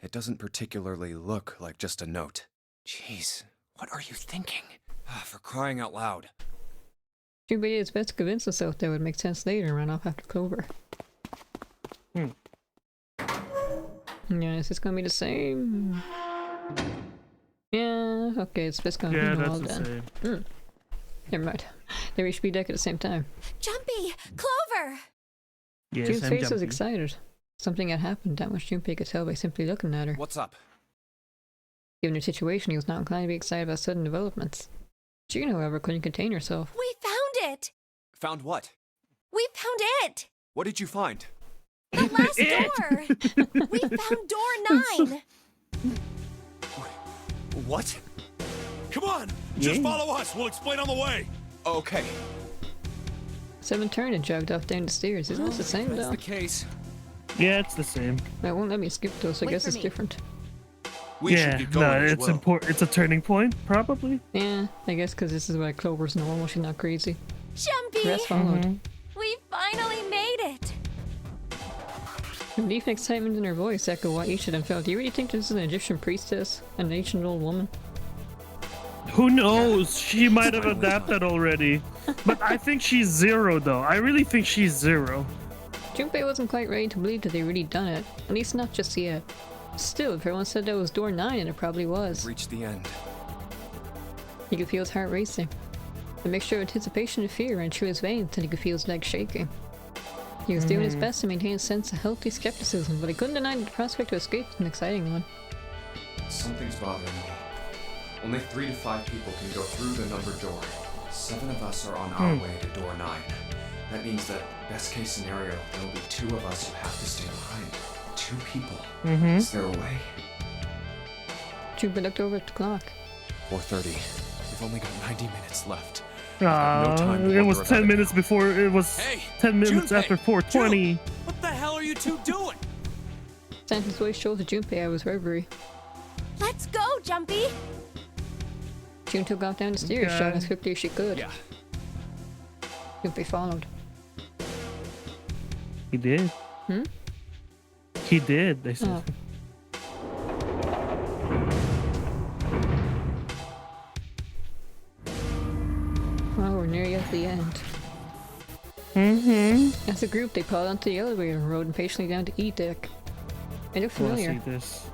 it doesn't particularly look like just a note. Jeez, what are you thinking? For crying out loud. Junpei did his best to convince himself that it would make sense later and ran off after Clover. Yeah, is this gonna be the same? Yeah, okay, it's just gonna be the wall then. Never mind. They reached B-deck at the same time. Jumpy! Clover! Yes, June's I'm face was jumping. excited. Something had happened, that much Junpei could tell by simply looking at her. What's up? Given her situation, he was not inclined to be excited about sudden developments. June, however, couldn't contain herself. We found it! Found what? We found it! What did you find? The last door! We found door 9! What? Come on! Just follow us! We'll explain on the way! Okay. 7 turned and jogged off down the stairs. Isn't this the same That's though? the case. Yeah, it's the same. It won't let me skip though, so I Wait guess for it's me. different. We should get going as it's well. important. It's a turning point, probably. Yeah, I guess because this is why Clover's normal, she's not crazy. Jumpy! The rest followed. We finally made it! Relief and excitement in her voice echo what each of them felt. Do you really think this is an Egyptian priestess? An ancient old woman? Who knows? She might have adapted already. But I think she's 0, though. I really think she's 0. Junpei wasn't quite ready to believe that they really done it. At least not just yet. Still, if everyone said that was door 9, and it probably was. Reached the end. He could feel his heart racing. A mixture of anticipation and fear ran through his veins, and he could feel his legs shaking. He was doing his best to maintain a sense of healthy skepticism, but he couldn't deny that the prospect of escape was an exciting one. Something's bothering me. Only 3 to 5 people can go through the numbered door. 7 of us are on our way to door 9. That means that, best case scenario, there will be 2 of us who have to stay behind. 2 people. Is there a way? Junpei looked over at the clock. 4:30. We've only got 90 minutes left. It was 10 minutes before. It was Hey, 10 minutes Junpei! after 4:20. What the hell are you two doing? Santa's voice showed to Junpei I was reverie. Let's go, Jumpy! June took off down the stairs, Okay. shouting as quickly as she could. Yeah. Junpei followed. He did. He did, they said. Oh. Well, we're nearly at the end. As a group, they piled onto the elevator and rode impatiently down to E deck. It looked I wanna familiar. see this.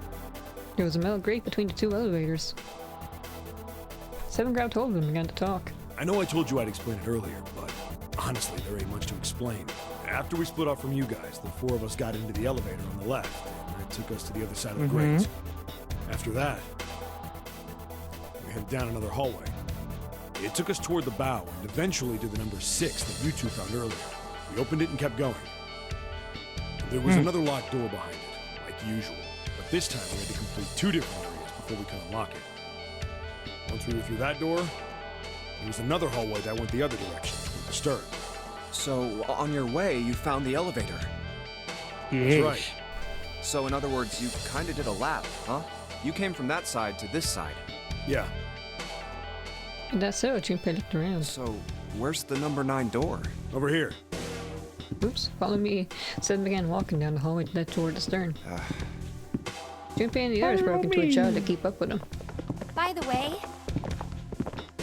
There was a metal grate between the 2 elevators. 7 grabbed hold of him and began to talk. I know I told you I'd explain it earlier, but honestly, there ain't much to explain. After we split off from you guys, the 4 of us got into the elevator on the left, and that took us to the other side of the grate. After that, we headed down another hallway. It took us toward the bow and eventually to the number 6 that you two found earlier. We opened it and kept going. There was another locked door behind it, like usual, but this time we had to complete 2 different areas before we could unlock it. Once we were through that door, there was another hallway that went the other direction, toward the stern. So, on your way, you found the elevator. Yeah. That's right. So, in other words, you kinda did a lap, huh? You came from that side to this side. Yeah, And that's so, Junpei looked around. So, where's the number 9 door? over here. Oops, follow me. Sid began walking down the hallway that led toward the stern. Junpei and the others broke into a shout to keep up with him. By the way,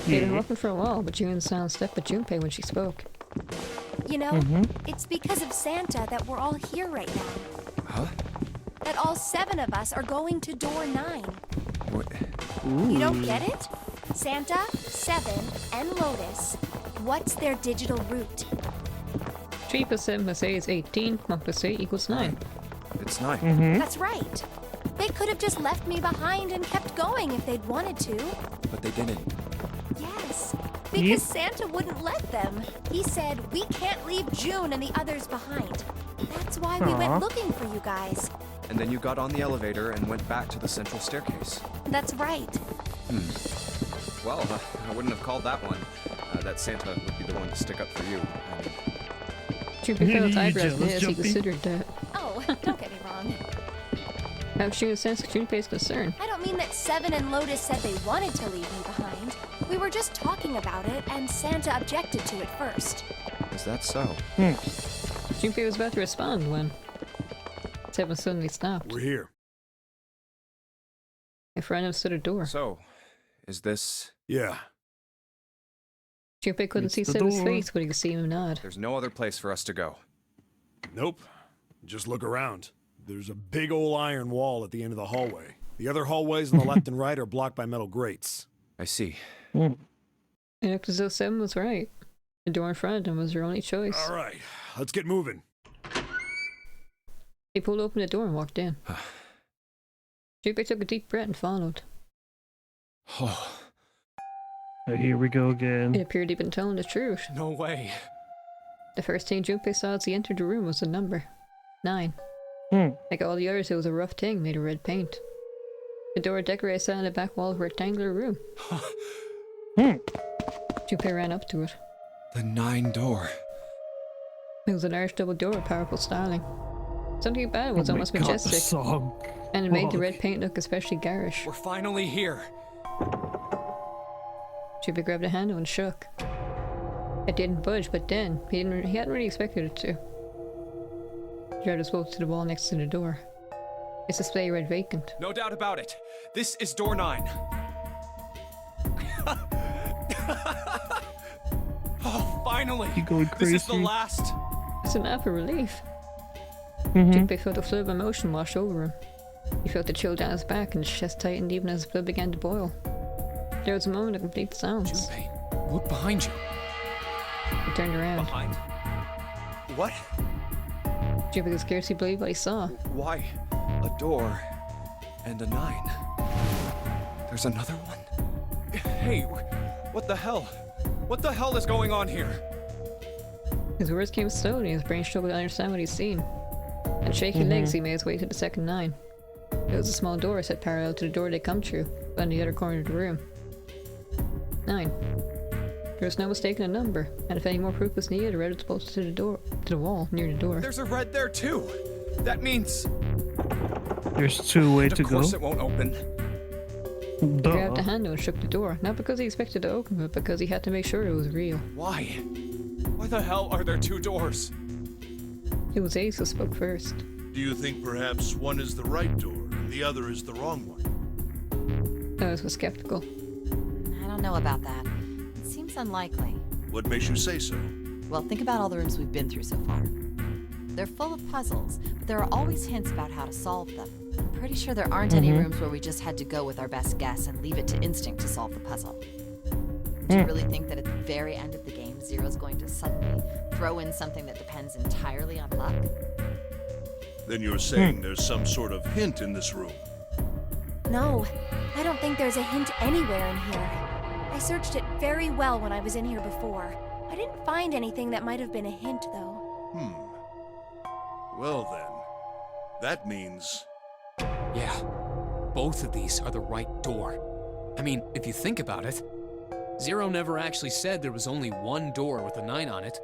They'd been walking for a while, but June sound stepped at Junpei when she spoke. you know, it's because of Santa that we're all here right now. Huh? That all 7 of us are going to door 9. What? You don't get it? Santa, 7, and Lotus. What's their digital root? 3 plus 7 plus 8 is 18, 1 plus 8 equals 9. It's 9. That's right. They could have just left me behind and kept going if they'd wanted to. But they didn't. Yes, because Santa wouldn't let them. He said, we can't leave June and the others behind. That's why we went looking for you guys. And then you got on the elevator and went back to the central staircase. That's right. Well, I wouldn't have called that one. That Santa would be the one to stick up for you. Junpei felt eyebrows as he considered that. Oh, don't get me wrong. Perhaps she was sensed Junpei's concern. I don't mean that Seven and Lotus said they wanted to leave me behind. We were just talking about it, and Santa objected to it first. Is that so? Junpei was about to respond when Seven suddenly stopped. We're here. In front of him stood a door. So, is this... Yeah. Junpei couldn't see Seven's face, but he could see him nod. There's no other place for us to go. Nope. Just look around. There's a big old iron wall at the end of the hallway. The other hallways on the left and right are blocked by metal grates. I see. It looked as though Seven was right. The door in front of him was their only choice. All right, let's get moving. He pulled open the door and walked in. Junpei took a deep breath and followed. Here we go again. It appeared he'd been telling the truth. No way. The first thing Junpei saw as he entered the room was a number. 9. Like all the others, it was a rough thing made of red paint. The door decorated sat on the back wall of a rectangular room. Junpei ran up to it. The 9 door. It was a large double door with powerful styling. Something about it was almost majestic, and it made the red paint look especially garish. We're finally here. Junpei grabbed a handle and shook. It didn't budge, but then he hadn't really expected it to. He grabbed his bolt to the wall next to the door. Its display read vacant. No doubt about it. This is door 9. Oh, finally! You going crazy? This is the last. It's an app of relief. Junpei felt a flood of emotion wash over him. He felt the chill down his back and his chest tightened even as his blood began to boil. There was a moment of complete silence. Junpei, look behind you. He turned around. Behind? What? Junpei could scarcely believe what he saw. Why? A door and a 9. There's another one? Hey, what the hell? What the hell is going on here? His words came slowly, his brain struggled to understand what he'd seen. On shaky legs, he made his way to the second 9. It was a small door set parallel to the door they'd come through, but on the other corner of the room. 9. There was no mistaking a number, and if any more proof was needed, a red was bolted to the wall near the door. There's a red there too. That means there's 2 ways to go. Of course it won't open. He grabbed the handle and shook the door, not because he expected to open it, but because he had to make sure it was real. Why? Why the hell are there 2 doors? It was Ace who spoke first. Do you think perhaps one is the right door and the other is the wrong one? Others was skeptical. I don't know about that. It seems unlikely. What makes you say so? Well, think about all the rooms we've been through so far. They're full of puzzles, but there are always hints about how to solve them. I'm pretty sure there aren't any rooms where we just had to go with our best guess and leave it to instinct to solve the puzzle. Do you really think that at the very end of the game, Zero's going to suddenly throw in something that depends entirely on luck? Then you're saying there's some sort of hint in this room? No, I don't think there's a hint anywhere in here. I searched it very well when I was in here before. I didn't find anything that might have been a hint, though. Well then, that means... Yeah, both of these are the right door. I mean, if you think about it, Zero never actually said there was only one door with a 9 on it.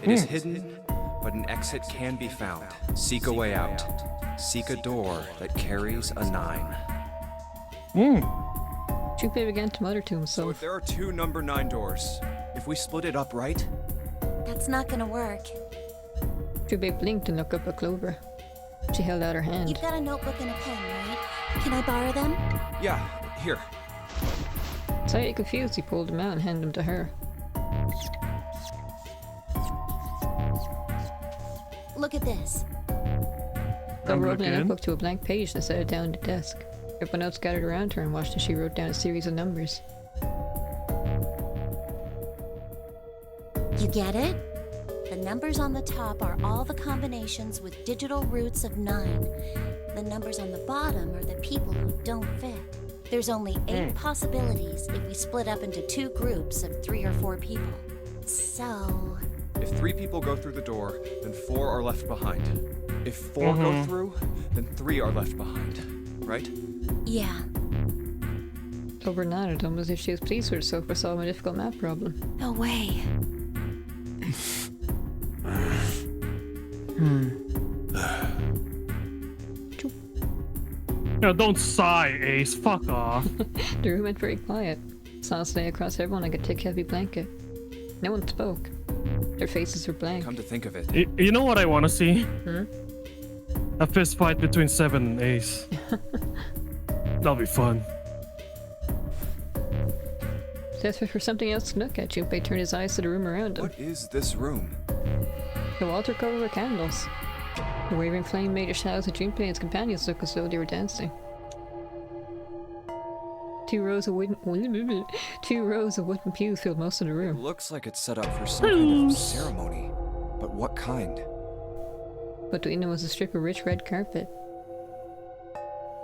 It is hidden, but an exit can be found. Seek a way out. Seek a door that carries a 9. Junpei began to mutter to So himself. if there are 2 number 9 doors, if we split it up right, That's not gonna work. Junpei blinked and looked up at Clover. She held out her hand. You've got a notebook and a pen, right? Can I borrow them? yeah, here. Slightly confused, he pulled them out and handed them to her. Look at this. Clover opened a notebook to a blank page and set it down on the desk. Everyone else gathered around her and watched as she wrote down a series of numbers. You get it? The numbers on the top are all the combinations with digital roots of 9. The numbers on the bottom are the people who don't fit. There's only 8 possibilities if we split up into 2 groups of 3 or 4 people. So... If 3 people go through the door, then 4 are left behind. If 4 go through, then 3 are left behind. Right? Yeah. Clover nodded, almost as if she was pleased with herself for solving a difficult math problem. No way. No, don't sigh, Ace. Fuck off. The room went very quiet. Silence lay across everyone like a thick, heavy blanket. No one spoke. Their faces were blank. Come to think of it. You know what I want to see? Hmm? A fist fight between Seven and Ace. That'll be fun. Desperate for something else to look at, Junpei turned his eyes to the room around him. What is this room? The walls were covered with candles. The wavering flame made the shadows of Junpei and his companions look as though they were dancing. 2 rows of wooden pews filled most of the It room. looks like it's set up for some kind of ceremony. But what kind? Between them was a strip of rich red carpet.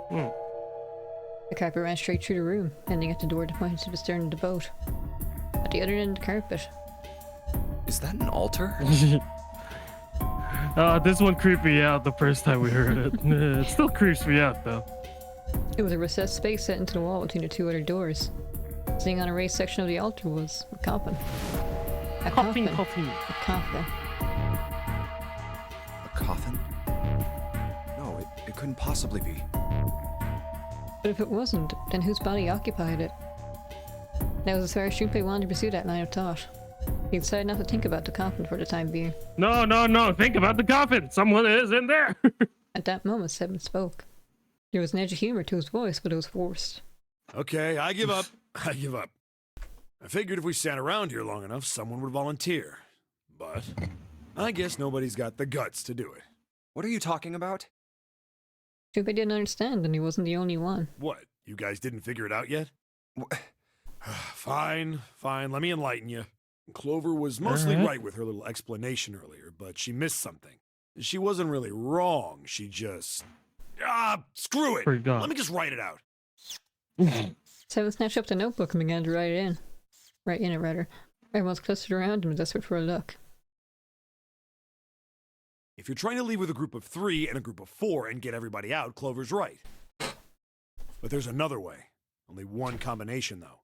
The carpet ran straight through the room, ending at the door that pointed to the stern of the boat. At the other end of the carpet. Is that an altar? This one creeped me out the first time we heard it. It still creeps me out though. It was a recessed space set into the wall between the 2 other doors. Sitting on a raised section of the altar was a coffin. A coffin. A coffin. A coffin? No, it couldn't possibly be. But if it wasn't, then whose body occupied it? That was as far as Junpei wanted to pursue that line of thought. He decided not to think about the coffin for the time being. No, think about the coffin! Someone is in there! At that moment, Seven spoke. There was an edge of humor to his voice, but it was forced. Okay, I give up. I give up. I figured if we sat around here long enough, someone would volunteer. But I guess nobody's got the guts to do it. What are you talking about? Junpei didn't understand, and he wasn't the only one. What? You guys didn't figure it out yet? Fine. Let me enlighten you. Clover was mostly right with her little explanation earlier, but she missed something. She wasn't really wrong, she just... screw it! Forgot. Let me just write it out. Seven snatched up the notebook and began to write it. Everyone's clustered around him, desperate for a look. If you're trying to leave with a group of 3 and a group of 4 and get everybody out, Clover's right. But there's another way. Only one combination, though.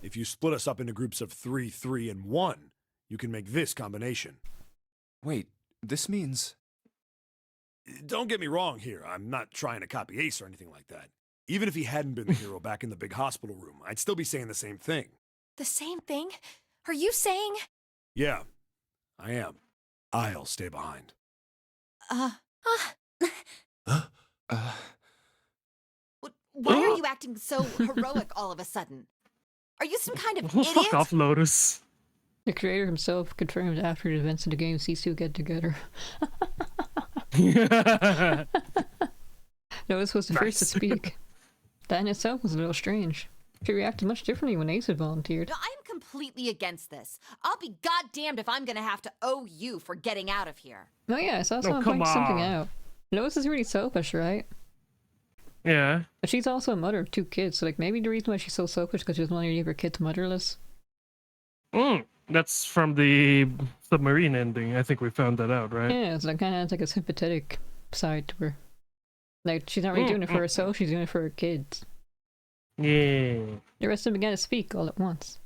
If you split us up into groups of 3, 3, and 1, you can make this combination. Wait, this means... Don't get me wrong here. I'm not trying to copy Ace or anything like that. Even if he hadn't been the hero back in the big hospital room, I'd still be saying the same thing. The same thing? Are you saying? Yeah, I am. I'll stay behind. Why are you acting so heroic all of a sudden? Are you some kind of idiot? Fuck off, Lotus. The creator himself confirmed after the events of the game these 2 get together. Lotus was the first to speak. That in itself was a little strange. She reacted much differently when Ace had volunteered. No, I'm completely against this. I'll be goddamned if I'm gonna have to owe you for getting out of here. Oh yeah, I saw someone point something out. Lotus is really selfish, right? Yeah. But she's also a mother of 2 kids, so like maybe the reason why she's so selfish is because she doesn't want to leave her kids motherless. That's from the submarine ending. I think we found that out, right? Yeah, so that kind of has like a sympathetic side to her. Like, she's not really doing it for herself, she's doing it for her kids. Yeah. The rest of them began to speak all at once.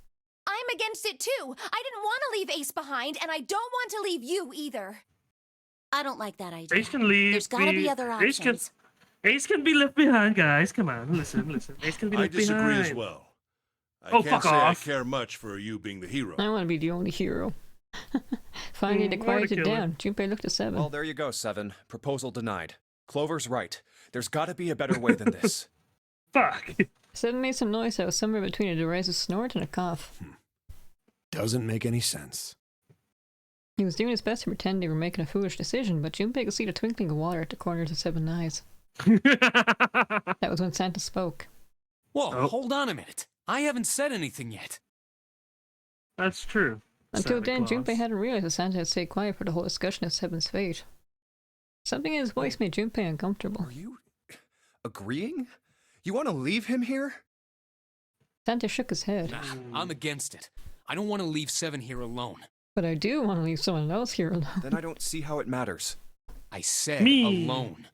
I'm against it too. I didn't want to leave Ace behind, and I don't want to leave you either. I don't like that idea. Ace can leave. There's gotta be other options. Ace can be left behind, guys. Come on, listen. Ace can be left behind. I disagree as well. I can't say I care much for you being the hero. I want to be the only hero. Finally, they quieted down. Junpei looked at Seven. Well, there you go, Seven. Proposal denied. Clover's right. There's gotta be a better way than this. Fuck. Seven made some noise that was somewhere between a derisive snort and a cough. Doesn't make any sense. He was doing his best to pretend they were making a foolish decision, but Junpei could see the twinkling of water at the corners of Seven's eyes. That was when Santa spoke. Whoa, hold on a minute. I haven't said anything yet. That's true. Until then, Junpei hadn't realized that Santa had stayed quiet for the whole discussion of Seven's fate. Something in his voice made Junpei uncomfortable. Are you agreeing? You want to leave him here? Santa shook his head. Nah, I'm against it. I don't want to leave Seven here alone. But I do want to leave someone else here alone. Then I don't see how it matters. I said Me. alone.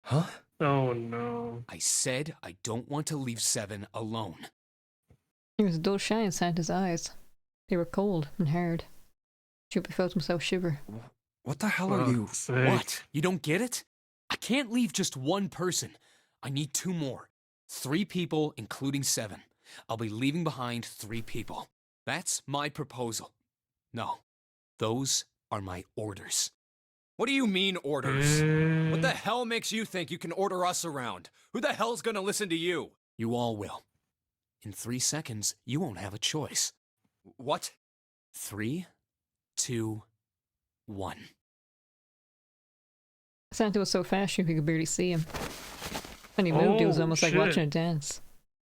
Huh? Oh no. I said I don't want to leave Seven alone. There was a dull shine in Santa's eyes. They were cold and hard. Junpei felt himself shiver. What the hell are you? What? You don't get it? I can't leave just one person. I need 2 more. 3 people, including Seven. I'll be leaving behind 3 people. That's my proposal. No, those are my orders. What do you mean, orders? What the hell makes you think you can order us around? Who the hell's gonna listen to you? You all will. In 3 seconds, you won't have a choice. What? 3, 2, 1. Santa was so fast you could barely see him. When he moved, it was almost like watching a dance.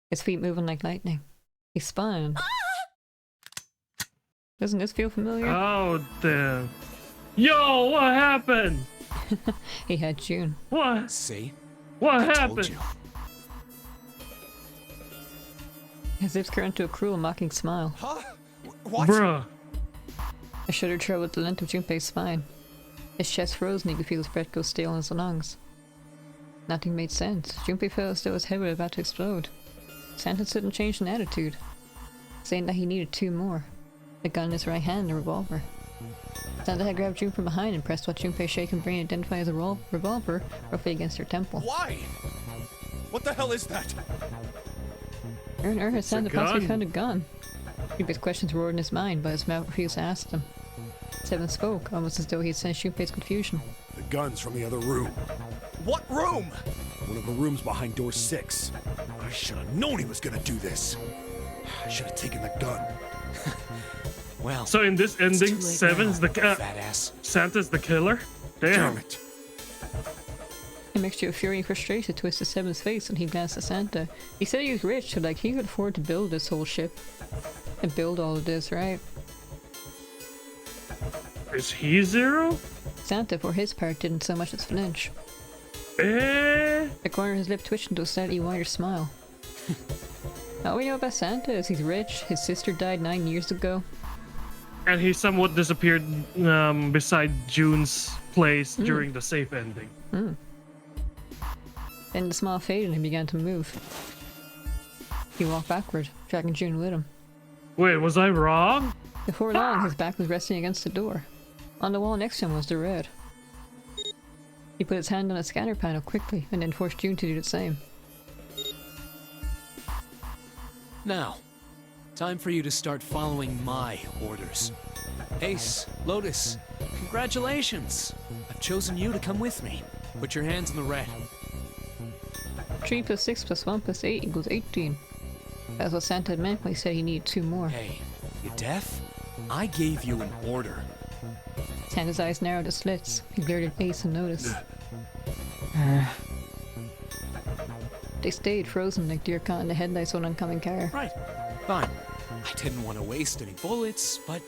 His feet moving like lightning. He spun. Doesn't this feel familiar? Oh damn. Yo, what happened? He had June. What? See? What I told happened? you. His lips curled into a cruel, mocking smile. Huh? What? Bruh. A shudder traveled the length of Junpei's spine. His chest froze and he could feel his breath go stale in his lungs. Nothing made sense. Junpei felt as though his head was about to explode. Santa suddenly changed in attitude, saying that he needed 2 more. A gun in his right hand and a revolver. Santa had grabbed June from behind and pressed what Junpei's shaken brain identified as a revolver roughly against her temple. Why? What the hell is that? Where on earth had Santa possibly gun. found a gun? Junpei's questions roared in his mind, but his mouth refused to ask them. Seven spoke, almost as though he had sensed Junpei's confusion. The gun's from the other room. What room? One of the rooms behind door 6. I should have known he was gonna do this. I should have taken the gun. Well, So in this it's too ending, late Seven's now, the fat ass. Santa's the killer? Damn. Damn it. A mixture of fury and frustration twisted Seven's face when he glanced at Santa. He said he was rich, so like he could afford to build this whole ship. And build all of this, right? Is he Zero? Santa, for his part, didn't so much as flinch. Eh? The corner of his lip twitched into a slightly wider smile. All we know about Santa is he's rich, his sister died 9 years ago. And he somewhat disappeared beside June's place during the safe ending. Then the smile faded and he began to move. He walked backward, dragging June with him. Wait, was I wrong? Before long, his back was resting against the door. On the wall next to him was the red. He put his hand on a scanner panel quickly and then forced June to do the same. Now, time for you to start following my orders. Ace, Lotus, congratulations! I've chosen you to come with me. Put your hands in the red. 3 + 6 + 1 + 8 = 18. That's what Santa had meant when he said he needed 2 more. Hey, you deaf? I gave you an order. Santa's eyes narrowed to slits. He glared at Ace and Lotus. They stayed frozen like deer caught in the headlights of an oncoming car. Right, fine. I didn't want to waste any bullets, but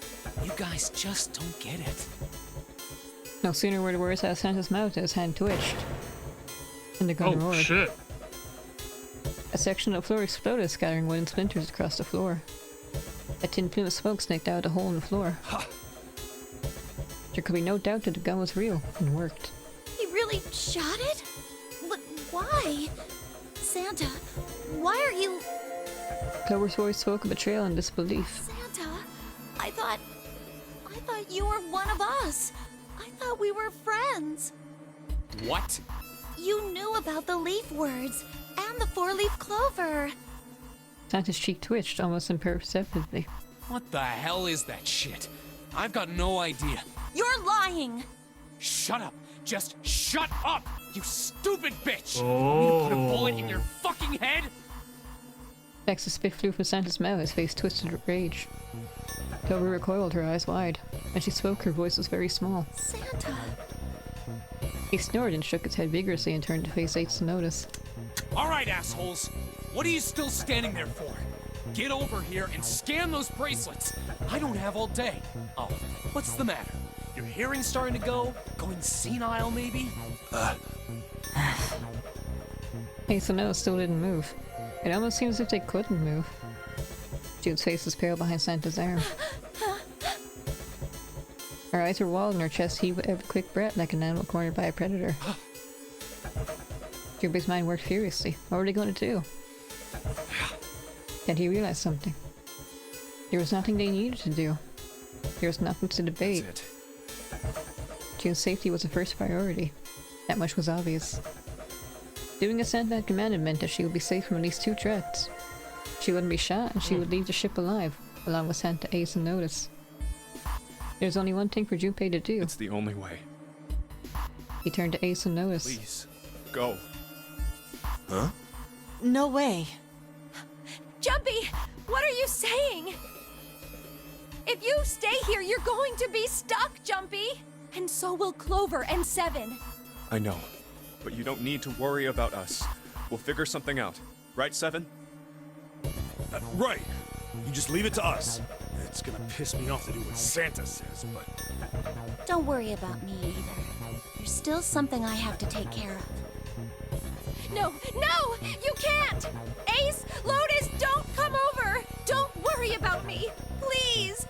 you guys just don't get it. No sooner were the words out of Santa's mouth than his hand twitched. And the gun Oh roared. shit. A section of the floor exploded, scattering wooden splinters across the floor. A tin plume of smoke snaked out of the hole in the floor. There could be no doubt that the gun was real and worked. He really shot it? But why? Santa, why are you... Clover's voice spoke of betrayal and disbelief. Santa, I thought you were one of us. I thought we were friends. What? You knew about the leaf words and the 4-leaf clover. Santa's cheek twitched almost imperceptibly. What the hell is that shit? I've got no idea. You're lying. Shut up! Just shut up! You stupid bitch! Oh. You need to put a bullet in your fucking head? Specks of spit flew from Santa's mouth, his face twisted with rage. Clover recoiled, her eyes wide. When she spoke, her voice was very small. Santa. He snored and shook his head vigorously and turned to face Ace to notice. Alright, assholes! What are you still standing there for? Get over here and scan those bracelets! I don't have all day. Oh, what's the matter? Your hearing's starting to go? Going senile, maybe? Ace and Noah still didn't move. It almost seems as if they couldn't move. Jude's face was pale behind Santa's arm. Her eyes were walled and her chest heaved with every quick breath like an animal cornered by a predator. Jude's mind worked furiously. What were they going to do? Then he realized something. There was nothing they needed to do. There was nothing to debate. That's it. June's safety was the first priority. That much was obvious. Doing as Santa had commanded meant that she would be safe from at least 2 threats. She wouldn't be shot and she would leave the ship alive, along with Santa, Ace, and Notice. There's only one thing for Junpei to do. It's the only way. He turned to Ace and Notice. Please, go. Huh? No way. Jumpy, what are you saying? If you stay here, you're going to be stuck, Jumpy! And so will Clover and Seven. I know, but you don't need to worry about us. We'll figure something out. Right, Seven? Right. You just leave it to us. It's gonna piss me off to do what Santa says, but... Don't worry about me either. There's still something I have to take care of. No! No! You can't! Ace! Lotus! Don't come over! Don't worry about me! Please!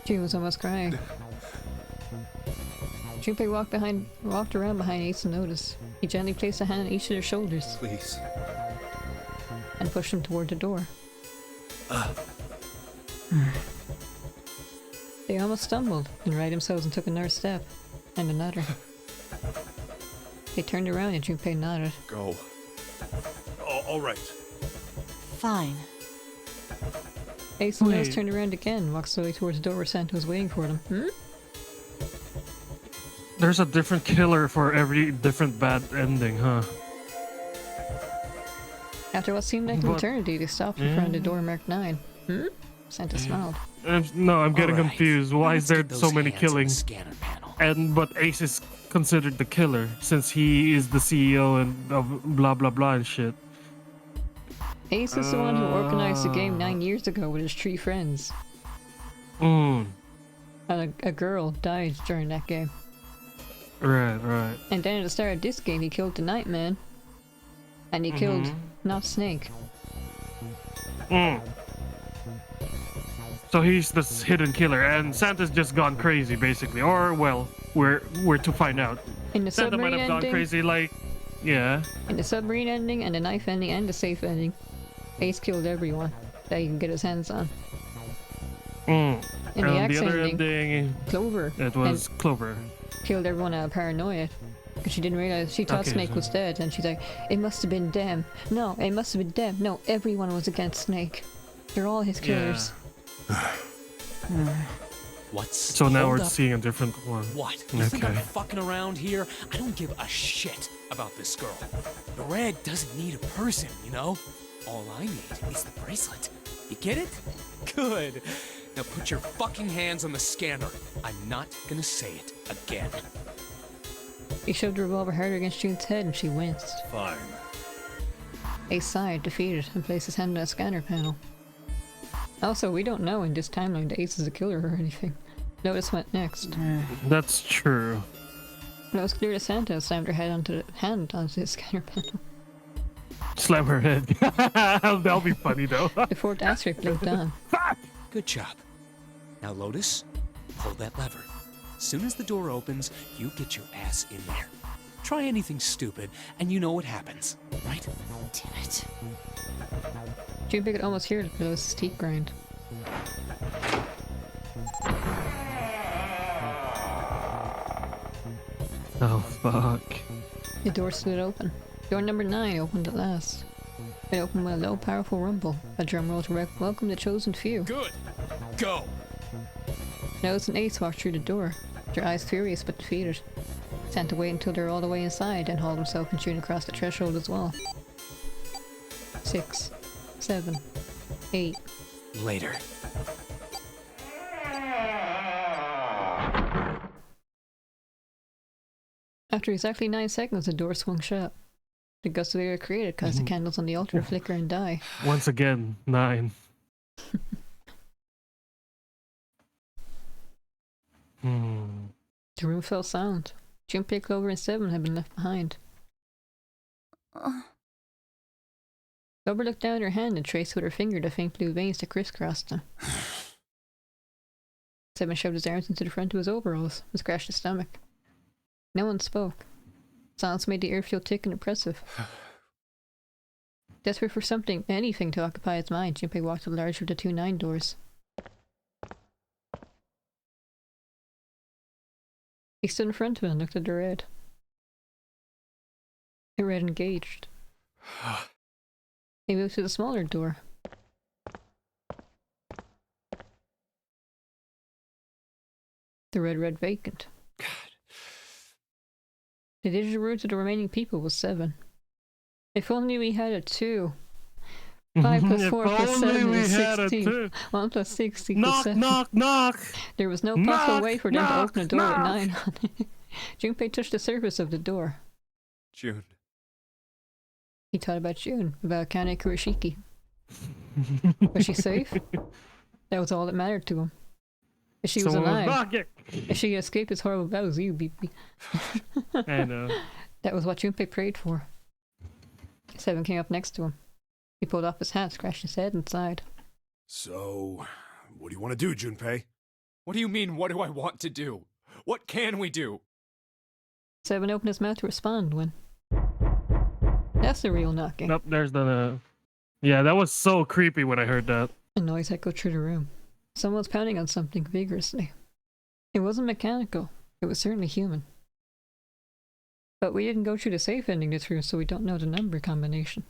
June was almost crying. Junpei walked around behind Ace and Notice. He gently placed a hand on each of their shoulders. Please. And pushed them toward the door. They almost stumbled and righted themselves and took another step. And another. They turned around and Junpei nodded. Go. All right. Fine. Ace and Notice turned around again and walked slowly towards the door where Santa was waiting for them. There's a different killer for every different bad ending, huh? After what seemed like an eternity, they stopped in front of the door marked 9. Santa smiled. No, I'm getting confused. Why is there so many hands on the killings? scanner panel. But Ace is considered the killer since he is the CEO and of blah blah blah and shit. Ace is the one who organized the game 9 years ago with his 3 friends. And a girl died during that game. Right. And then at the start of this game, he killed the Nightman. And he killed not Snake. So he's the hidden killer, and Santa's just gone crazy, basically. Or, well, we're to find out. In the Santa might submarine have gone ending, crazy, like, yeah. in the submarine ending, and the knife ending, and the safe ending, Ace killed everyone that he can get his hands on. In the axe the other ending, ending, Clover. it was Clover. Killed everyone out of paranoia. Because she didn't realize, she thought Snake was dead, and she's like, it must have been them. No, it must have been them. No, everyone was against Snake. They're all his killers. What's... So now Hold we're up. seeing a different one. What? You think I'm fucking around here? I don't give a shit about this girl. The red doesn't need a person, you know? All I need is the bracelet. You get it? Good. Now put your fucking hands on the scanner. I'm not gonna say it again. He shoved the revolver harder against June's head and she winced. Fine. Ace sighed, defeated, and placed his hand on a scanner panel. Also, we don't know in this timeline that Ace is a killer or anything. Notice went next. That's true. But it was clear that Santa slammed her hand onto the scanner panel. Slam her head. That'll be funny though. The 4th asterisk blinked on. Good job. Now, Lotus, pull that lever. Soon as the door opens, you get your ass in there. Try anything stupid, and you know what happens, right? Damn it. Junpei could almost hear Lotus's teeth grind. Oh fuck. The door slid open. Door number 9 opened at last. It opened with a low, powerful rumble. A drum roll to welcome the chosen few. Good. Go. Notice and Ace walked through the door, their eyes furious but defeated. Santa waited until they were all the way inside, then hauled himself and June across the threshold as well. 6, 7, 8. Later. After exactly 9 seconds, the door swung shut. The gust of air it created caused the candles on the altar to flicker and die. Once again, 9. The room fell silent. Junpei, Clover, and Seven had been left behind. Clover looked down at her hand and traced with her finger the faint blue veins that crisscrossed them. Seven shoved his arms into the front of his overalls and scratched his stomach. No one spoke. Silence made the air feel thick and oppressive. Desperate for something, anything to occupy his mind, Junpei walked to the larger of the 2 9 doors. He stood in front of it and looked at the red. The red engaged. He moved to the smaller door. The red vacant. God. The digital route to the remaining people was 7. If only we had a 2. 5 plus 4 plus 7 is 16. 1 plus 6 equals 7. Knock! There was no possible way for them to open a door with 9 on it. Junpei touched the surface of the door. June. He thought about June, about Kane Kurashiki. Was she safe? That was all that mattered to him. If she was alive, if she escaped his horrible battles, you beat me. I know. That was what Junpei prayed for. 7 came up next to him. He pulled off his hat, scratched his head, and sighed. So, what do you want to do, Junpei? What do you mean, what do I want to do? What can we do? 7 opened his mouth to respond when... That's the real knocking. Nope, there's the... Yeah, that was so creepy when I heard that. A noise echoed through the room. Someone was pounding on something vigorously. It wasn't mechanical. It was certainly human. But we didn't go through the safe ending this room, so we don't know the number combination.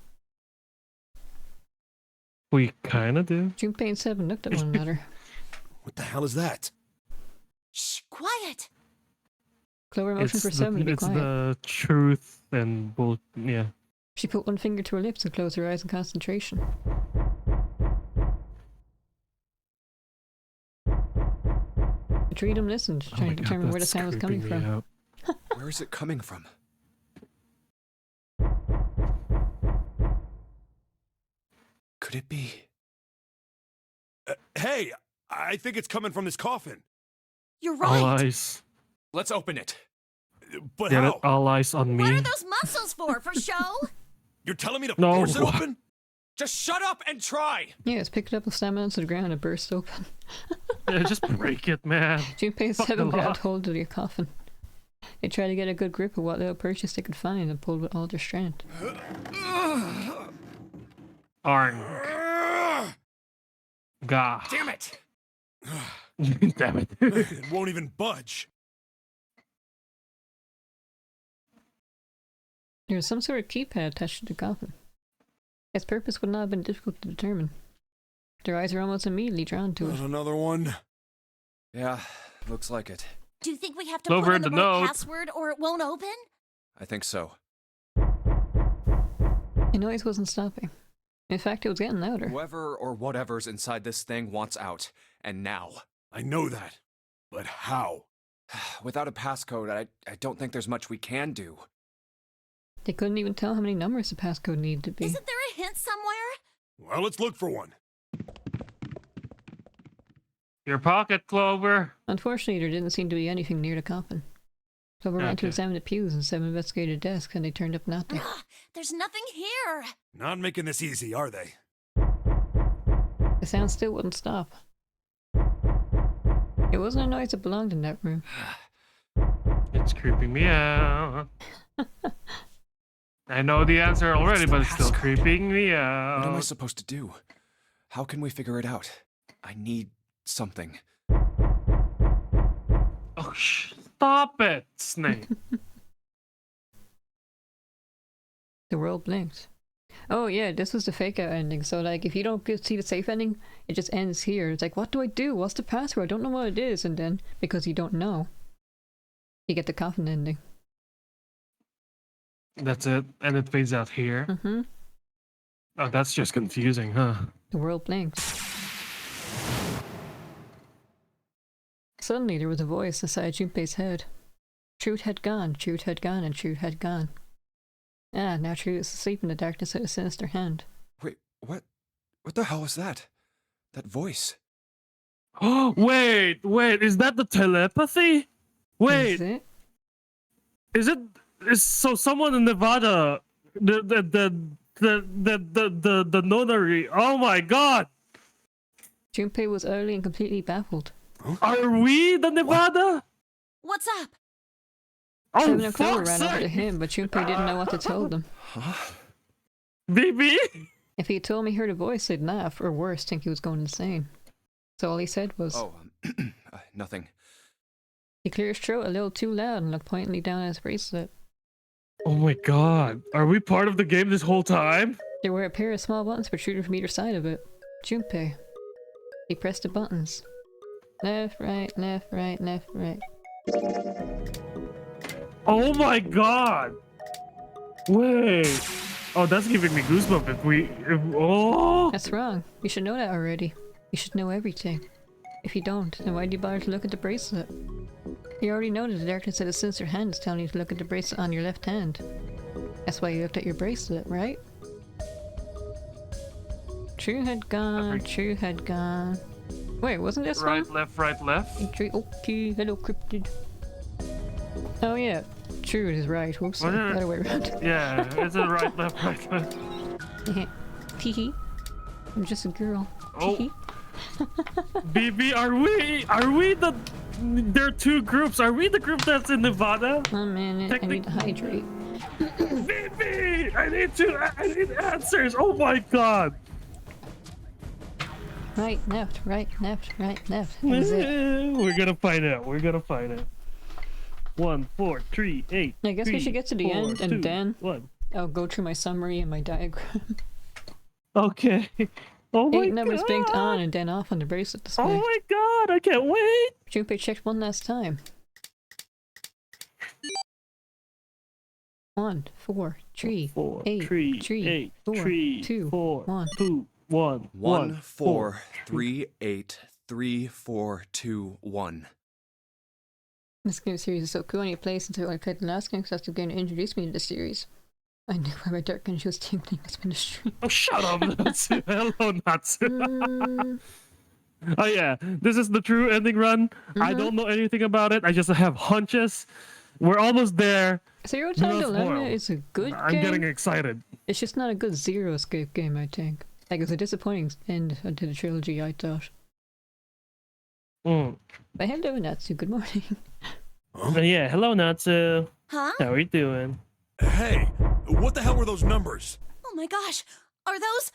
We kinda do. Junpei and 7 looked at one another. What the hell is that? Shh, quiet! Clover motioned for 7 to be quiet. It's the truth and yeah. She put one finger to her lips and closed her eyes in concentration. The three of them listened, trying to determine where the sound was coming from. Where is it coming from? Could it be? Hey, I think it's coming from this coffin. You're right. All eyes. Let's open it. But Get how? it? All eyes on me. What are those muscles for show? You're telling me to No. force it open? Just shut up and try! Yes, picked it up and slammed it onto the ground and it burst open. Yeah, just break it, man. Junpei and Fuck 7 the grabbed law. hold of the coffin. They tried to get a good grip of what little purchase they could find and pulled with all their strength. Arn. Gah. Damn it! Damn it. It won't even budge. There was some sort of keypad attached to the coffin. Its purpose would not have been difficult to determine. Their eyes were almost immediately drawn to it. There's another one. Yeah, looks like it. Do you think we have to Clover put in the the right note. password or it won't open? I think so. The noise wasn't stopping. In fact, it was getting louder. Whoever or whatever's inside this thing wants out. And now. I know that. But how? Without a passcode, I don't think there's much we can do. They couldn't even tell how many numbers the passcode needed to be. Isn't there a hint somewhere? Well, let's look for one. Your pocket, Clover. Unfortunately, there didn't seem to be anything near the coffin. Clover ran to Okay. examine the pews and 7 investigated desks, and they turned up nothing. There's nothing here. Not making this easy, are they? The sound still wouldn't stop. It wasn't a noise that belonged in that room. It's creeping me out. I know the answer already, but it's still creeping me What am I out. supposed to do? How can we figure it out? I need something. Oh, stop it, Snake. The world blinked. Oh yeah, this was the fake out ending. So like, if you don't see the safe ending, it just ends here. It's like, what do I do? What's the password? I don't know what it is. And then, because you don't know, you get the coffin ending. That's it, and it fades out here. Mm-hmm. Oh, that's just confusing, huh? The world blinked. Suddenly there was a voice inside Junpei's head. Truth had gone, truth had gone, and truth had gone. Ah, now Truth is asleep in the darkness of a sinister hand. Wait, what? What the hell was that? That voice? Oh, wait, is that the telepathy? Wait, Is it? is so someone in Nevada, the nonary. Oh my god! Junpei was utterly and completely baffled. Are we the Nevada? What's up? Oh, Seven and Clover fuck's ran over to sake! him, but Junpei didn't know what to tell them. BB? If he had told me he heard a voice, they'd laugh, or worse, think he was going insane. So all he said was, Oh, nothing. he cleared his throat a little too loud and looked pointedly down at his bracelet. Oh my god. Are we part of the game this whole time? There were a pair of small buttons protruding from either side of it. Junpei. He pressed the buttons. Left, right, left, right, left, right. Oh my god! Wait. Oh, that's giving me goosebumps oh! That's wrong. You should know that already. You should know everything. If you don't, then why'd you bother to look at the bracelet? You already know that the darkness of the sinister hand is telling you to look at the bracelet on your left hand. That's why you looked at your bracelet, right? True had gone, true had gone. Wait, wasn't this right, one? right, left? Okay, hello cryptid. Oh yeah, true is right. Whoops, the other way around. Yeah, it's a right, left, left. Teehee. I'm just a girl. Oh. Teehee. BB, are we the... There are two groups. Are we the group that's in Nevada? 1 minute, I need to hydrate. BB! I need answers! Oh my god! Right, left, right, left, right, left. That is it. We're gonna find out. We're gonna find out. 1, 4, 3, 8. I guess we should get to the 4, end and 2, then 1. I'll go through my summary and my diagram. Okay. Oh my 8 numbers god. blinked on and then off on the bracelet display. Oh my god, I can't wait! Junpei checked one last time. 1, 4, 3, 4, 8, 3, 3, 8, 4, 3, 2, 4, 1. 2, 1, 1, 4, 3, 8, 3, 4, 2, 1. This game series is so cool, and you play since I played the last game because that's the game that introduced me to the series. I knew why my dark energy was tingling up in the stream. Oh, shut up, Natsu. Hello, Natsu. Oh yeah, this is the true ending run. I don't know anything about it. I just have hunches. We're almost there. Zero Time Dilemma is a good game. I'm getting excited. It's just not a good Zero Escape game, I think. Like, it's a disappointing end to the trilogy, I thought. But hello, Natsu. Good morning. Yeah, hello, Natsu. Huh? How are you doing? Hey, what the hell were those numbers? Oh my gosh, are those?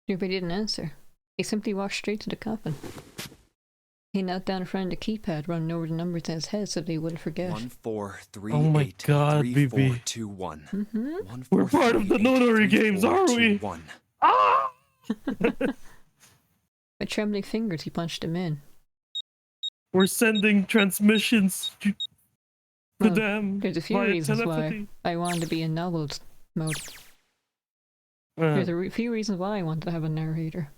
Junpei didn't answer. He simply walked straight to the coffin. He knelt down in front of the keypad, running over the numbers in his head so that he wouldn't forget. 1, 4, 3, Oh my 8, god, 3, 4, BB. 2, 1. 1, 4, We're part 3, of the 8, Nonary 3, Games, 4, are 2, we? 1. Ah! With trembling fingers, he punched him in. We're sending transmissions to them. There's a few via reasons telepathy. why I wanted to be in novel mode. There's a few reasons why I wanted to have a narrator.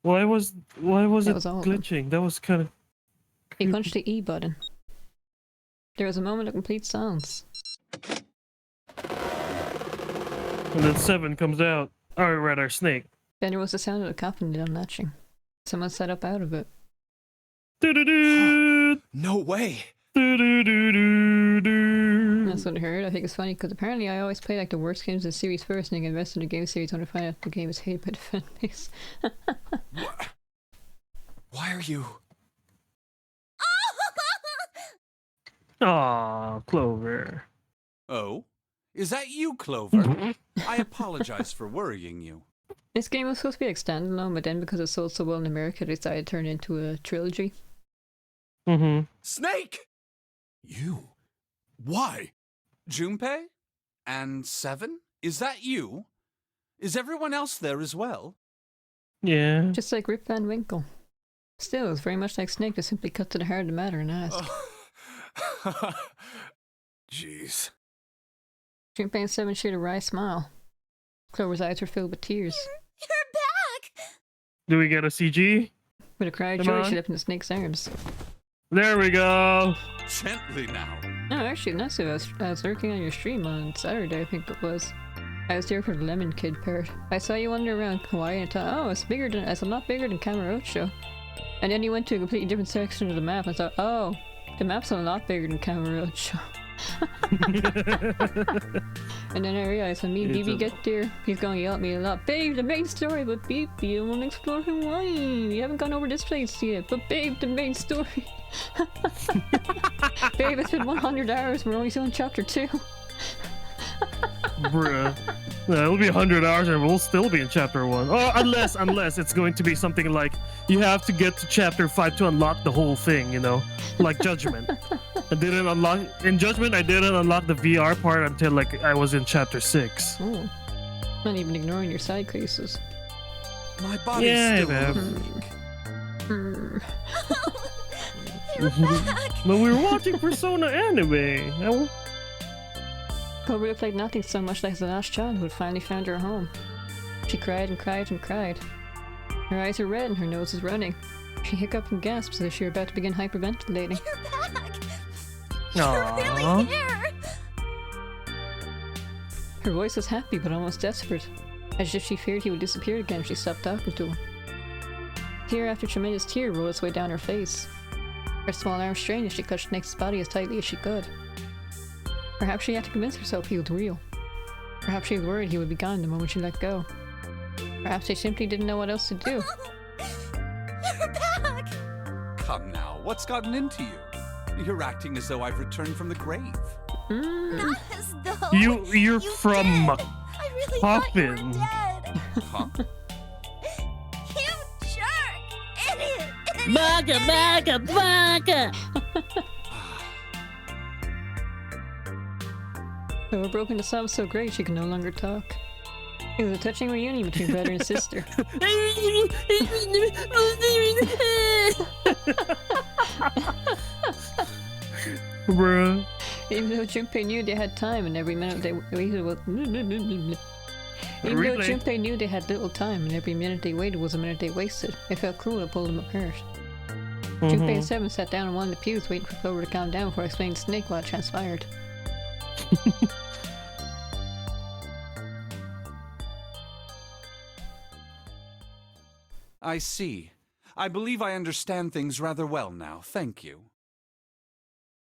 Why was That it was all of them. glitching? That was kind of... He punched the E button. There was a moment of complete silence. And then 7 comes out. Alright, right, our snake. Then there was the sound of the coffin unlatching. Someone sat up out of it. Do-do-do! No way! Do-do-do-do-do. That's what I heard. I think it's funny because apparently I always play like the worst games in the series first and then get invested in the game series when I find out the game is hated by the fan base. Why are you... Aw, Clover. Oh? Is that you, Clover? I apologize for worrying you. This game was supposed to be like standalone, but then because it sold so well in America, they decided to turn it into a trilogy. Snake! You? Why? Junpei? And 7? Is that you? Is everyone else there as well? Yeah. Just like Rip Van Winkle. Still, it's very much like Snake to simply cut to the heart of the matter and ask. Jeez. Junpei and 7 shared a wry smile. Clover's eyes were filled with tears. You're back! Do we get a CG? With a cry of Come joy, on. she leapt into Snake's arms. There we go. Gently now. No, actually, Natsu, I was lurking on your stream on Saturday, I think it was. I was there for the Lemon Kid part. I saw you wander around Hawaii and thought, oh, it's a lot bigger than Kamurocho. And then he went to a completely different section of the map and thought, oh, the map's a lot bigger than Cameroon. And then I realized when me and BB get there, he's going to yell at me a lot. Babe, the main story, but BB, I want to explore Hawaii. We haven't gone over this place yet, but babe, the main story. Babe, it's been 100 hours, we're only still in chapter 2. Bruh. Yeah, it'll be 100 hours and we'll still be in chapter 1. Oh, unless it's going to be something like you have to get to chapter 5 to unlock the whole thing, you know? Like Judgment. In Judgment, I didn't unlock the VR part until like I was in chapter 6. Oh. Not even ignoring your side cases. My body's still weak. No, we were watching Persona anime. Cobra looked like nothing so much like the last child who had finally found her home. She cried and cried and cried. Her eyes are red and her nose is running. She hiccuped and gasped as if she were about to begin hyperventilating. You're back! Aww. You're really here! Her voice was happy but almost desperate. As if she feared he would disappear again, she stopped talking to him. Tear after tremendous tear rolled its way down her face. Her small arms strained as she clutched Nick's body as tightly as she could. Perhaps she had to convince herself he was real. Perhaps she was worried he would be gone the moment she let go. Perhaps they simply didn't know what else to do. You're back! Come now, what's gotten into you? You're acting as though I've returned from the grave. Not as though You're from did. I really thought you were Poppin. dead. Huh? You jerk! Idiot! Baga! They were broken to sob so great she could no longer talk. It was a touching reunion between brother and sister. Bruh. Even though Junpei knew they had time and every minute they waited was... Even though Junpei knew they had little time and every minute they waited was a minute they wasted, it felt cruel to pull them apart. Junpei and Seven sat down on one of the pews waiting for Clover to calm down before explaining to Snake what had transpired. I see. I believe I understand things rather well now, thank you.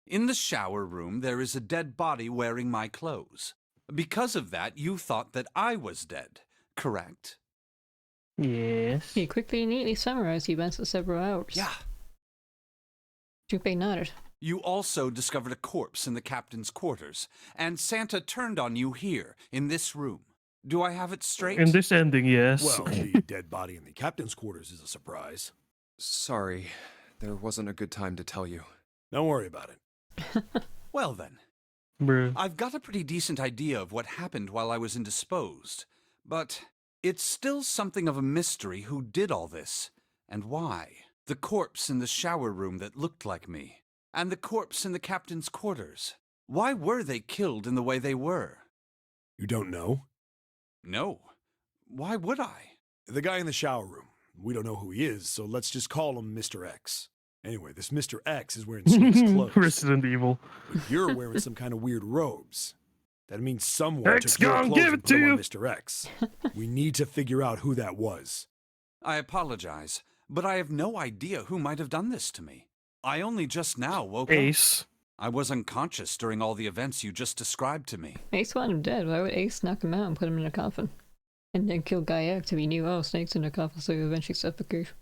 In the shower room, there is a dead body wearing my clothes. Because of that, you thought that I was dead, correct? Yes. He quickly and neatly summarized the events of several hours. Yeah. Junpei nodded. You also discovered a corpse in the captain's quarters, and Santa turned on you here, in this room. Do I have it straight? In this ending, yes. Well, the dead body in the captain's quarters is a surprise. Sorry, there wasn't a good time to tell you. Don't worry about it. Well then. Bruh. I've got a pretty decent idea of what happened while I was indisposed, but it's still something of a mystery who did all this, and why. The corpse in the shower room that looked like me, and the corpse in the captain's quarters. Why were they killed in the way they were? You don't know? No. Why would I? The guy in the shower room. We don't know who he is, so let's just call him Mr. X. Anyway, this Mr. X is wearing Snake's clothes. Resident Evil. But you're wearing some kind of weird robes. That means someone X took your gon' clothes give and it put to them you. on Mr. X. We need to figure out who that was. I apologize, but I have no idea who might have done this to me. I only just now woke up. Ace. I was unconscious during all the events you just described to me. Ace wanted him dead. Why would Ace knock him out and put him in a coffin? And then kill Guy X if he knew, oh, Snake's in a coffin, so he'll eventually suffocate.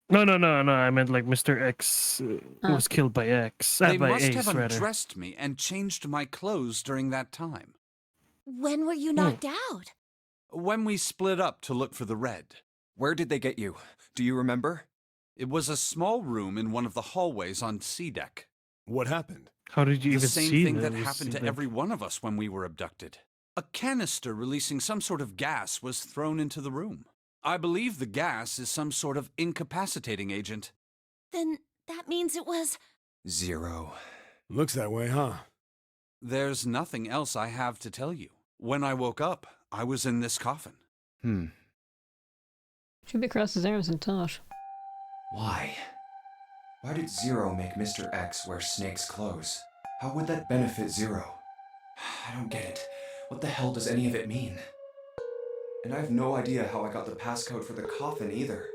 No. I meant like Mr. X was killed by X. They by must Ace, have rather. undressed me and changed my clothes during that time. When were you knocked out? When we split up to look for the red. Where did they get you? Do you remember? It was a small room in one of the hallways on C deck. What happened? How did you The even same see thing that this? happened to Like- every one of us when we were abducted. A canister releasing some sort of gas was thrown into the room. I believe the gas is some sort of incapacitating agent. Then that means it was... 0. Looks that way, huh? There's nothing else I have to tell you. When I woke up, I was in this coffin. Junpei crossed his arms and thought. Why? Why did Zero make Mr. X wear Snake's clothes? How would that benefit Zero? I don't get it. What the hell does any of it mean? And I have no idea how I got the passcode for the coffin either.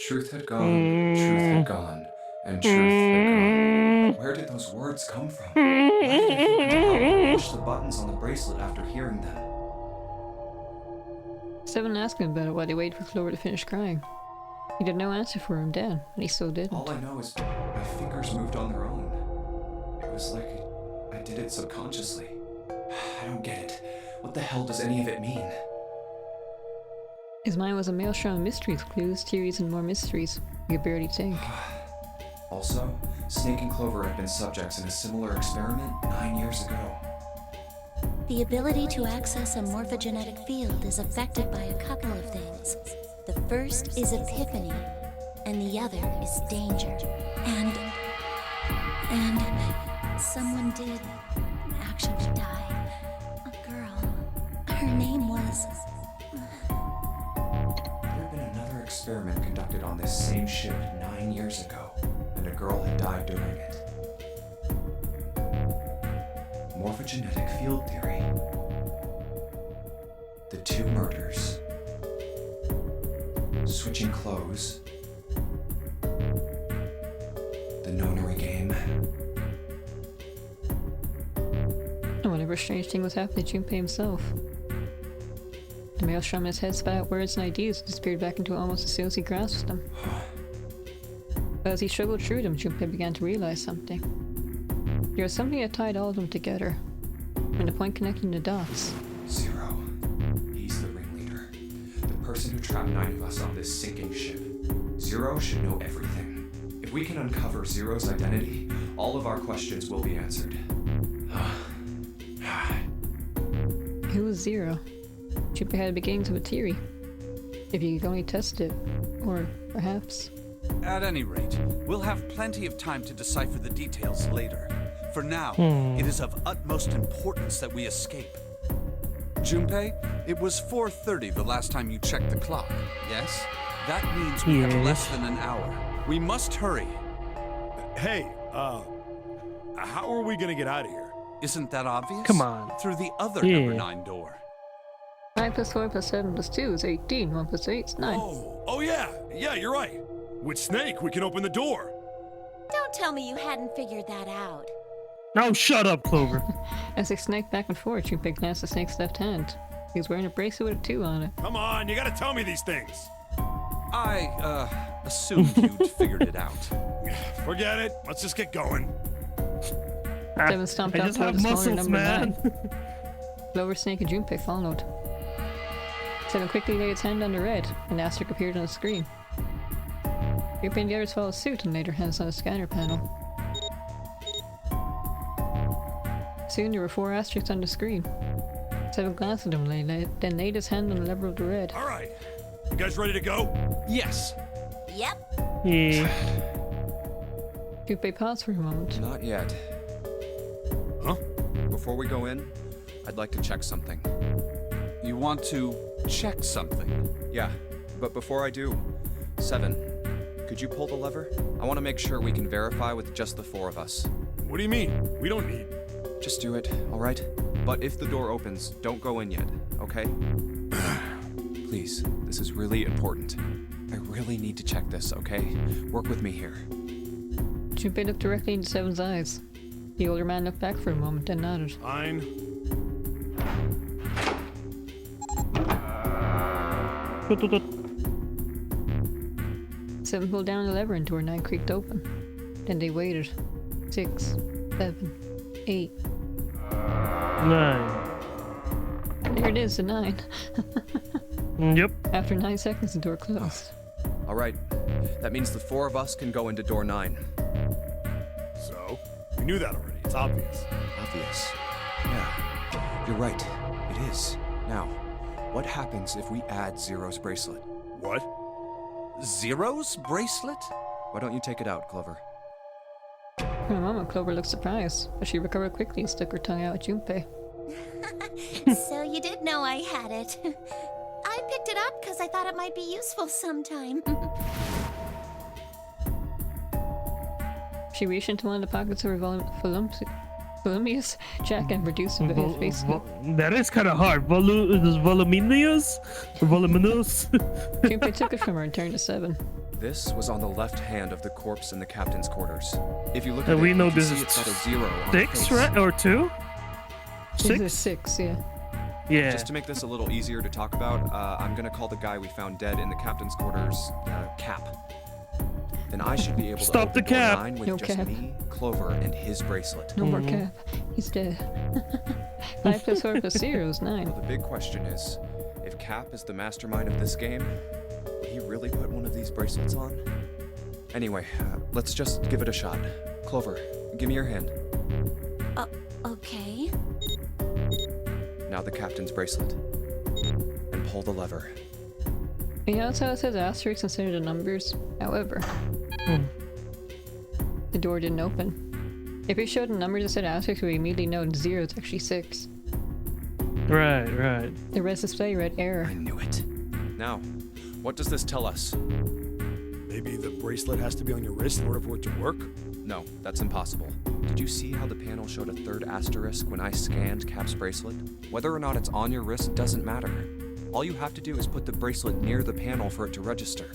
Truth had gone, truth had gone, and truth had gone. Where did those words come from? Why did I feel compelled to push the buttons on the bracelet after hearing them? Seven asked him about it while they waited for Clover to finish crying. He had no answer for him then, and he still didn't. All I know is my fingers moved on their own. It was like I did it subconsciously. I don't get it. What the hell does any of it mean? His mind was a maelstrom of mysteries, clues, theories, and more mysteries. He could barely think. Also, Snake and Clover had been subjects in a similar experiment 9 years ago. The ability to access a morphogenetic field is affected by a couple of things. The first is epiphany, and the other is danger. And someone did actually die. A girl. Her name was... There had been another experiment conducted on this same ship 9 years ago, and a girl had died during it. Morphogenetic field theory. The two murders. Switching clothes. The Nonary Game. And whatever strange thing was happening to Junpei himself. The maelstrom in his head spat out words and ideas and disappeared back into almost as soon as he grasped them. But as he struggled through them, Junpei began to realize something. There was something that tied all of them together, and the point connecting the dots. Zero. He's the ringleader. The person who trapped 9 of us on this sinking ship. Zero should know everything. If we can uncover Zero's identity, all of our questions will be answered. Who was Zero? Junpei had beginnings of a theory. If you could only test it, or perhaps... At any rate, we'll have plenty of time to decipher the details later. For now, it is of utmost importance that we escape. Junpei, it was 4:30 the last time you checked the clock, yes? That means we have less than an hour. We must hurry. Hey, how are we gonna get out of here? Isn't that obvious? Come on. Through the other number 9 door. 9 plus 4 plus 7 plus 2 is 18. 1 plus 8 is 9. Oh yeah, you're right. With Snake, we can open the door. Don't tell me you hadn't figured that out. Now shut up, Clover. As they snaked back and forth, Junpei glanced at Snake's left hand. He was wearing a bracelet with a 2 on it. Come on, you gotta tell me these things. I, assumed you'd figured it out. Forget it. Let's just get going. Seven stomped I out just toward have the smaller muscles, number man. 9. Clover, Snake, and Junpei followed. Seven quickly laid its hand on the red, and the asterisk appeared on the screen. Junpei and the others followed suit and laid their hands on the scanner panel. Soon there were 4 asterisks on the screen. Seven glanced at them, then laid his hand on the lever of the red. All right, you guys ready to go? Yes. Yep. Yeah. Junpei paused for a moment. Not yet. Huh? Before we go in, I'd like to check something. You want to check something? Yeah, but before I do, Seven, could you pull the lever? I want to make sure we can verify with just the 4 of us. What do you mean? We don't need... Just do it, all right? But if the door opens, don't go in yet, okay? Please, this is really important. I really need to check this, okay? Work with me here. Junpei looked directly into Seven's eyes. The older man looked back for a moment, then nodded. Fine. Seven pulled down the lever and door 9 creaked open. Then they waited. 6, 7, 8. 9. There it is, the 9. Yep. After 9 seconds, the door closed. All right, that means the 4 of us can go into door 9. So? We knew that already. It's obvious. Obvious. Yeah, you're right. It is. Now, what happens if we add Zero's bracelet? What? Zero's bracelet? Why don't you take it out, Clover? For a moment, Clover looked surprised, but she recovered quickly and stuck her tongue out at Junpei. So you did know I had it. I picked it up because I thought it might be useful sometime. She reached into one of the pockets of her voluminous jacket and produced a bit of face. That is kind of hard. Voluminous? Voluminous? Junpei took it from her and turned to Seven. This was on the left hand of the corpse in the captain's quarters. If you look at And we it, know you can this see is it's got a 0 on the 6, face. right? Or 2? This is 6? 6, yeah. Yeah. Just to make this a little easier to talk about, I'm gonna call the guy we found dead in the captain's quarters, Cap. Then I should be able to Stop open the door Cap. 9 with No just Cap. me, Clover, and his bracelet. No more Cap. He's dead. 5 plus 4 plus 0 is 9. Well, the big question is, if Cap is the mastermind of this game, did he really put one of these bracelets on? Anyway, let's just give it a shot. Clover, give me your hand. Okay. Now the captain's bracelet. And pull the lever. You notice how it says asterisks instead of the numbers? However, the door didn't open. If it showed the numbers instead of asterisks, we immediately know 0 is actually 6. Right, right. The rest display read error. I knew it. Now, what does this tell us? Maybe the bracelet has to be on your wrist in order for it to work? No, that's impossible. Did you see how the panel showed a 3rd asterisk when I scanned Cap's bracelet? Whether or not it's on your wrist doesn't matter. All you have to do is put the bracelet near the panel for it to register.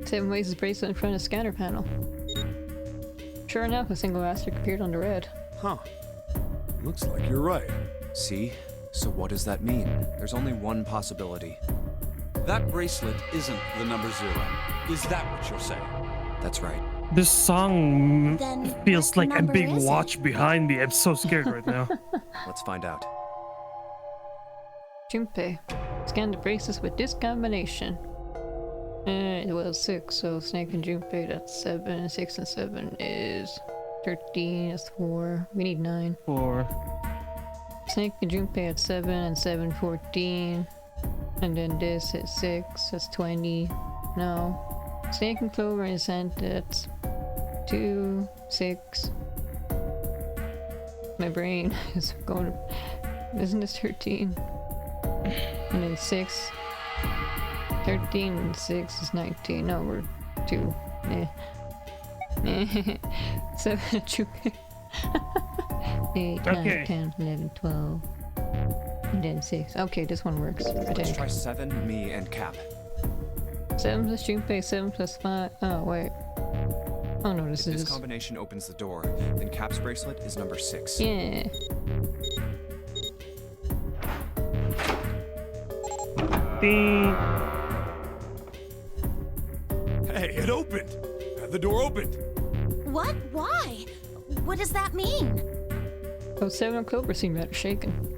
7 ways his bracelet in front of the scanner panel. Sure enough, a single asterisk appeared on the red. Huh. Looks like you're right. See? So what does that mean? There's only one possibility. That bracelet isn't the number 0. Is that what you're saying? That's right. This song Then feels what like I'm number being is it? watched behind me. I'm so scared right now. Let's find out. Junpei. Scan the bracelets with this combination. Well, 6, so Snake and Junpei, that's 7. 6 and 7 is 13, that's 4. We need 9. 4. Snake and Junpei at 7 and 7, 14. And then this is 6, that's 20. No. Snake and Clover and Sand, that's 2, 6. My brain is going. Isn't this 13? And then 6. 13 and 6 is 19. No, we're 2. Eh. 7 Junpei. 8, 9, Okay. 10, 11, 12. And then 6. Okay, this one works. I Let's think. try 7, me, and Cap. 7 plus Junpei, 7 plus 5. Oh, wait. Oh no, this If is. this combination opens the door, then Cap's bracelet is number 6. Yeah. Ding. Hey, it opened! The door opened! What? Why? What does that mean? Both 7 and Clover seem rather shaken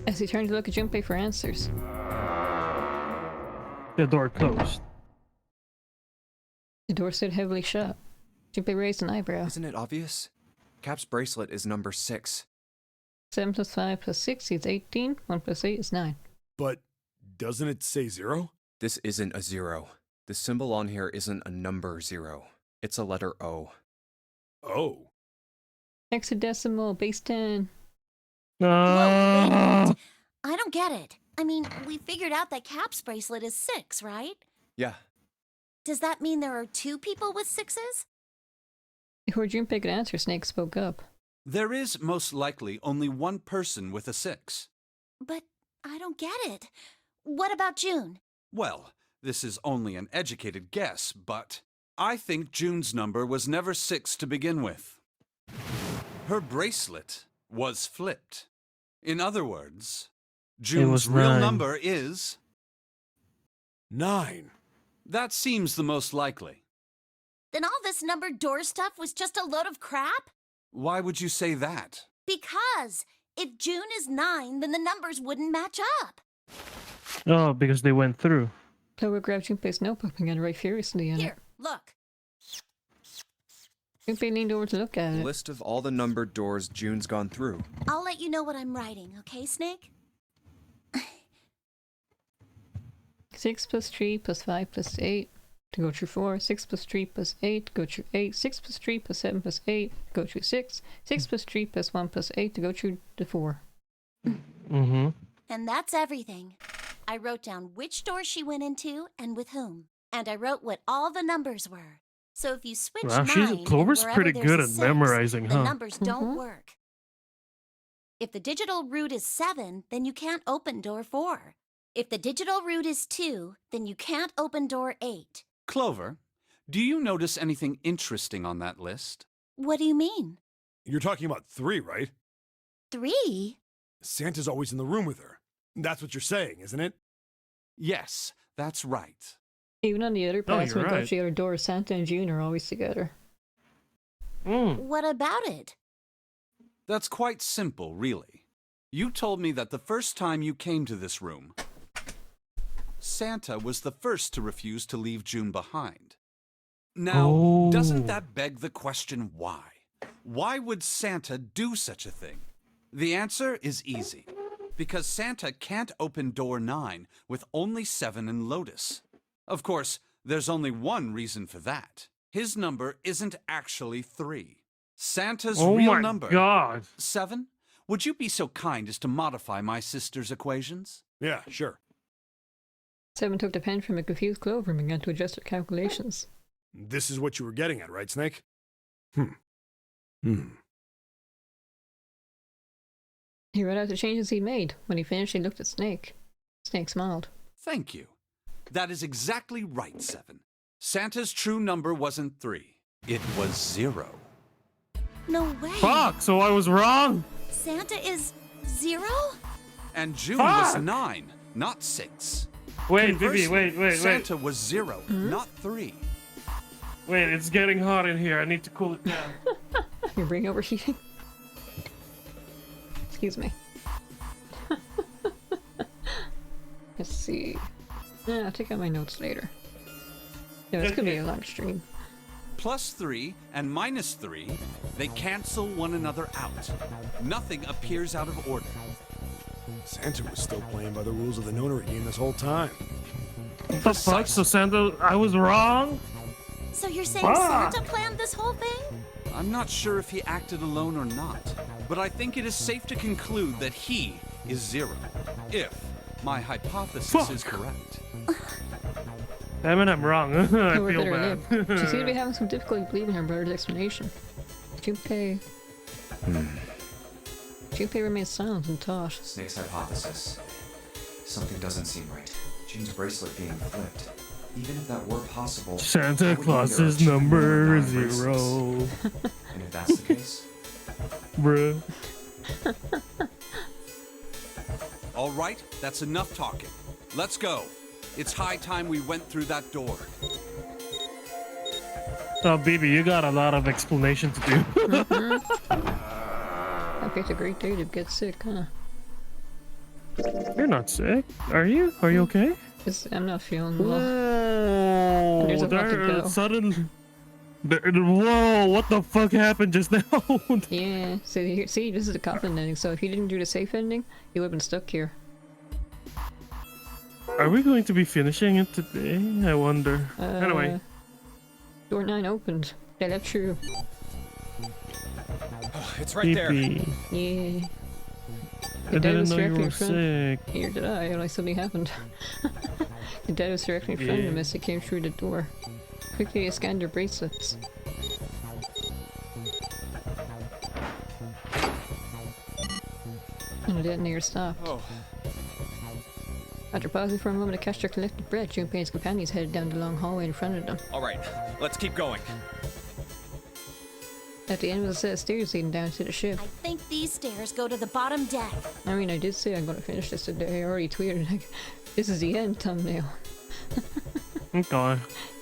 as he turned to look at Junpei for answers. The door closed. The door stood heavily shut. Junpei raised an eyebrow. Isn't it obvious? Cap's bracelet is number 6. 7 plus 5 plus 6 is 18. 1 plus 8 is 9. But doesn't it say 0? This isn't a 0. The symbol on here isn't a number 0. It's a letter O. Oh. Hexadecimal, base 10. Whoa, wait a Ah. minute. I don't get it. I mean, we figured out that Cap's bracelet is 6, right? Yeah. Does that mean there are 2 people with 6s? Before Junpei could answer, Snake spoke up. There is most likely only one person with a 6. But I don't get it. What about June? Well, this is only an educated guess, but I think June's number was never 6 to begin with. Her bracelet was flipped. In other words, June's was real 9. number is... 9. That seems the most likely. Then all this numbered door stuff was just a load of crap? Why would you say that? Because if June is 9, then the numbers wouldn't match up. Oh, because they went through. Clover grabbed Junpei's notebook and began to write furiously in Here, look. it. Junpei leaned over to look at it. List of all the numbered doors June's gone through. I'll let you know what I'm writing, okay, Snake? 6 plus 3 plus 5 plus 8 to go through 4. 6 plus 3 plus 8 go through 8. 6 plus 3 plus 7 plus 8 go through 6. 6 plus 3 plus 1 plus 8 to go through the 4. Mm-hmm. And that's everything. I wrote down which door she went into and with whom. And I wrote what all the numbers were. So if you switch Wow, 9, Clover's and wherever pretty there's good a at 6, memorizing, the huh? numbers don't work. If the digital root is 7, then you can't open door 4. If the digital root is 2, then you can't open door 8. Clover, do you notice anything interesting on that list? What do you mean? You're talking about 3, right? 3? Santa's always in the room with her. That's what you're saying, isn't it? Yes, that's right. Even on the other paths, you're when we go right. to the other door, Santa and June are always together. What about it? That's quite simple, really. You told me that the first time you came to this room, Santa was the first to refuse to leave June behind. Now, doesn't that beg the question why? Why would Santa do such a thing? The answer is easy. Because Santa can't open door 9 with only 7 and Lotus. Of course, there's only one reason for that. His number isn't actually 3. Santa's real number, God. 7. Would you be so kind as to modify my sister's equations? Yeah, sure. 7 took the pen from a confused Clover and began to adjust her calculations. This is what you were getting at, right, Snake? He read out the changes he'd made. When he finished, he looked at Snake. Snake smiled. Thank you. That is exactly right, 7. Santa's true number wasn't 3. It was 0. No way. Fuck, so I was wrong? Santa is 0? And June was 9, not 6. Wait, Vivi, wait. Santa was 0, not 3. Wait, it's getting hot in here. I need to cool it down. Your brain overheating? Excuse me. Let's see. Yeah, I'll take out my notes later. Yeah, this could be a long stream. Plus 3 and minus 3, they cancel one another out. Nothing appears out of order. Santa was still playing by the rules of the Nonary Game this whole time. What the fuck? So Santa, I was wrong? So you're saying Santa planned this whole thing? I'm not sure if he acted alone or not, but I think it is safe to conclude that he is 0, if my hypothesis is correct. Damn it, I'm wrong. I feel bad. She seemed to be having some difficulty believing her brother's explanation. Junpei remains silent and thought. Snake's hypothesis. Something doesn't seem right. June's bracelet being flipped. Even if that were possible, Santa Claus's number 0. And if that's the case, Bruh. All right, that's enough talking. Let's go. It's high time we went through that door. Oh, baby, you got a lot of explanation to do. Okay, it's a great day to get sick, huh? You're not sick, are you? Are you okay? I'm not feeling well. Whoa, There's a lot to go. Suddenly... Whoa, what the fuck happened just now? Yeah, so here, see, this is the coffin ending, so if you didn't do the safe ending, you would have been stuck here. Are we going to be finishing it today? I wonder. Anyway. Door 9 opened. They left through. Oh, it's right there. Yeah. I didn't know you were sick. Here did I, and something happened. The dad was directly in front of him as he came through the door. Quickly they scanned their bracelets. And the detonator stopped. Oh. After pausing for a moment to catch their collective breath, Junpei's companions headed down the long hallway in front of them. Alright, let's keep going. At the end was a set of stairs leading down to the ship. I think these stairs go to the bottom deck. I mean, I did say I'm gonna finish this today. I already tweeted, like, this is the end thumbnail. Okay. I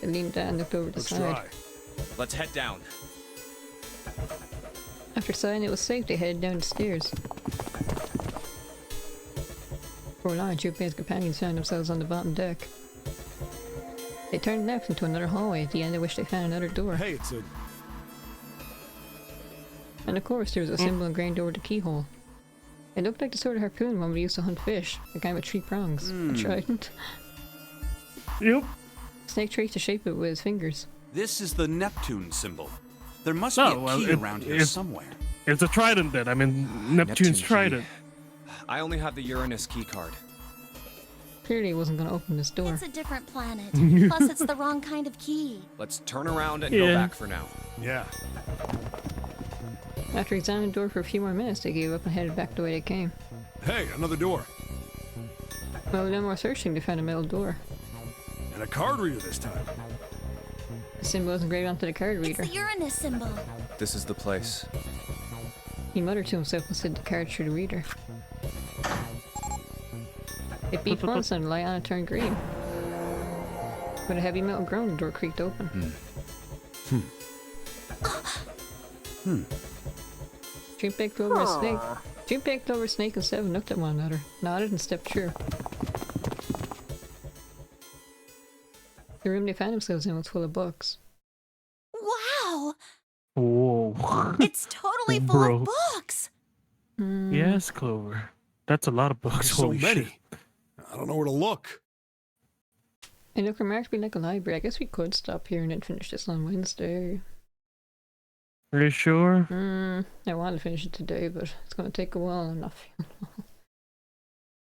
leaned down and looked over the Let's side. try. Let's head down. After deciding it was safe, they headed down the stairs. For long, Junpei's companions found themselves on the bottom deck. They turned left into another hallway, at the end of which they found another door. Hey, it's a... And of course, there was a symbol engraved over the keyhole. It looked like the sort of harpoon one we used to hunt fish, the kind with 3 prongs. A trident. Yep. Snake traced the shape of it with his fingers. This is the Neptune symbol. There must be a key around here somewhere. It's a trident then. I mean, Neptune's trident. I only have the Uranus key card. Clearly it wasn't going to open this door. It's a different planet. Plus, it's the wrong kind of key. Let's turn around and go back for now. Yeah. After examining the door for a few more minutes, they gave up and headed back the way they came. Hey, another door. Well, no more searching to find a metal door. And a card reader this time. The symbol is engraved onto the card reader. It's the Uranus symbol. This is the place. He muttered to himself and slid the card through the reader. It beeped once and the light on it turned green. With a heavy metal groan, the door creaked open. Dreampick, Clover, Snake. Dreampick, Clover, Snake, and Seven looked at one another, nodded, and stepped through. The room they found themselves in was full of books. Wow! Whoa. It's totally full of books! Yes, Clover. That's a lot of books. So Holy many. shit. I don't know where to look. It looked remarkably like a library. I guess we could stop here and then finish this on Wednesday. Are you sure? I want to finish it today, but it's going to take a while. I'm not feeling well.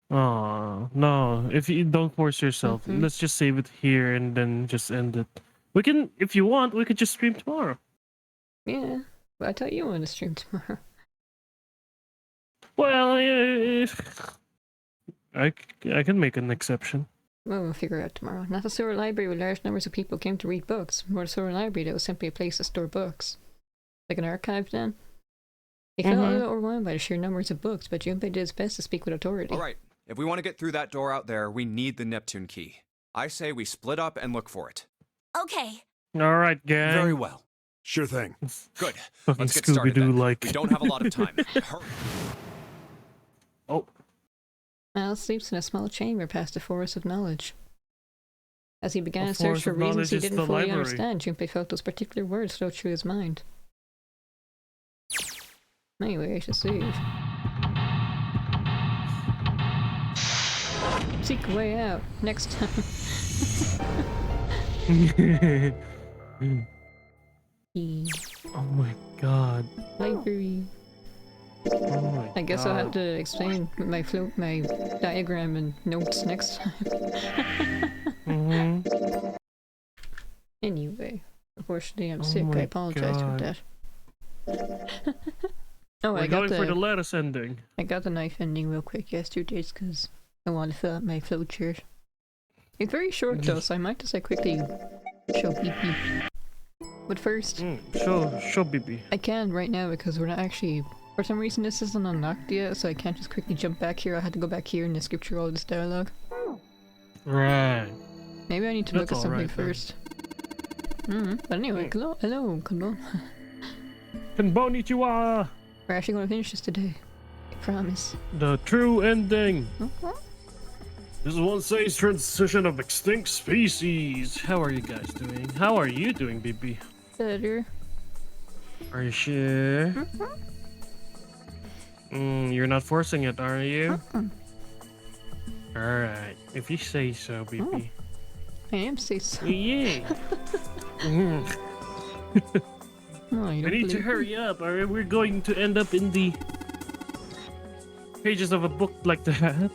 Aw, no. If you don't force yourself, let's just save it here and then just end it. We can, if you want, we could just stream tomorrow. Yeah, but I thought you wanted to stream tomorrow. Well, I can make an exception. Well, we'll figure it out tomorrow. Not a sewer library where large numbers of people came to read books. More a sewer library that was simply a place to store books. Like an archive, then? He felt a little overwhelmed by the sheer numbers of books, but Junpei did his best to speak with authority. Alright, if we want to get through that door out there, we need the Neptune key. I say we split up and look for it. Okay. Alright, gang. Very well. Sure thing. Good. Fucking Let's get started Scooby-Doo then. like. We don't have a lot of time. Hurry. Oh. Al sleeps in a small chamber past the forest of knowledge. As he began A to search forest for of reasons knowledge he is didn't the fully library. understand, Junpei felt those particular words flow through his mind. Anyway, I should save. Seek a way out. Next time. Oh my god. Library. Oh my I guess god. I'll have to explain my diagram and notes next time. Anyway, unfortunately I'm sick. I apologize for that. Oh, We're going for the lettuce ending. I got the knife ending real quick yesterday because I want to fill out my flowchart. It's very short though, so I might just quickly show BP. But first, show BB. I can right now because we're not actually. For some reason, this isn't unlocked yet, so I can't just quickly jump back here. I had to go back here and skip through all this dialogue. Right. Maybe I need to look at something first. But anyway, hello, konnichiwa. Konnichiwa. We're actually going to finish this today. I promise. The true ending. This is one says transition of extinct species. How are you guys doing? How are you doing, BB? Better. Are you sure? You're not forcing it, are you? Alright, if you say so, BB. I am say so. Yeah. No, We need to hurry up, or we're going to end up in the pages of a book like that.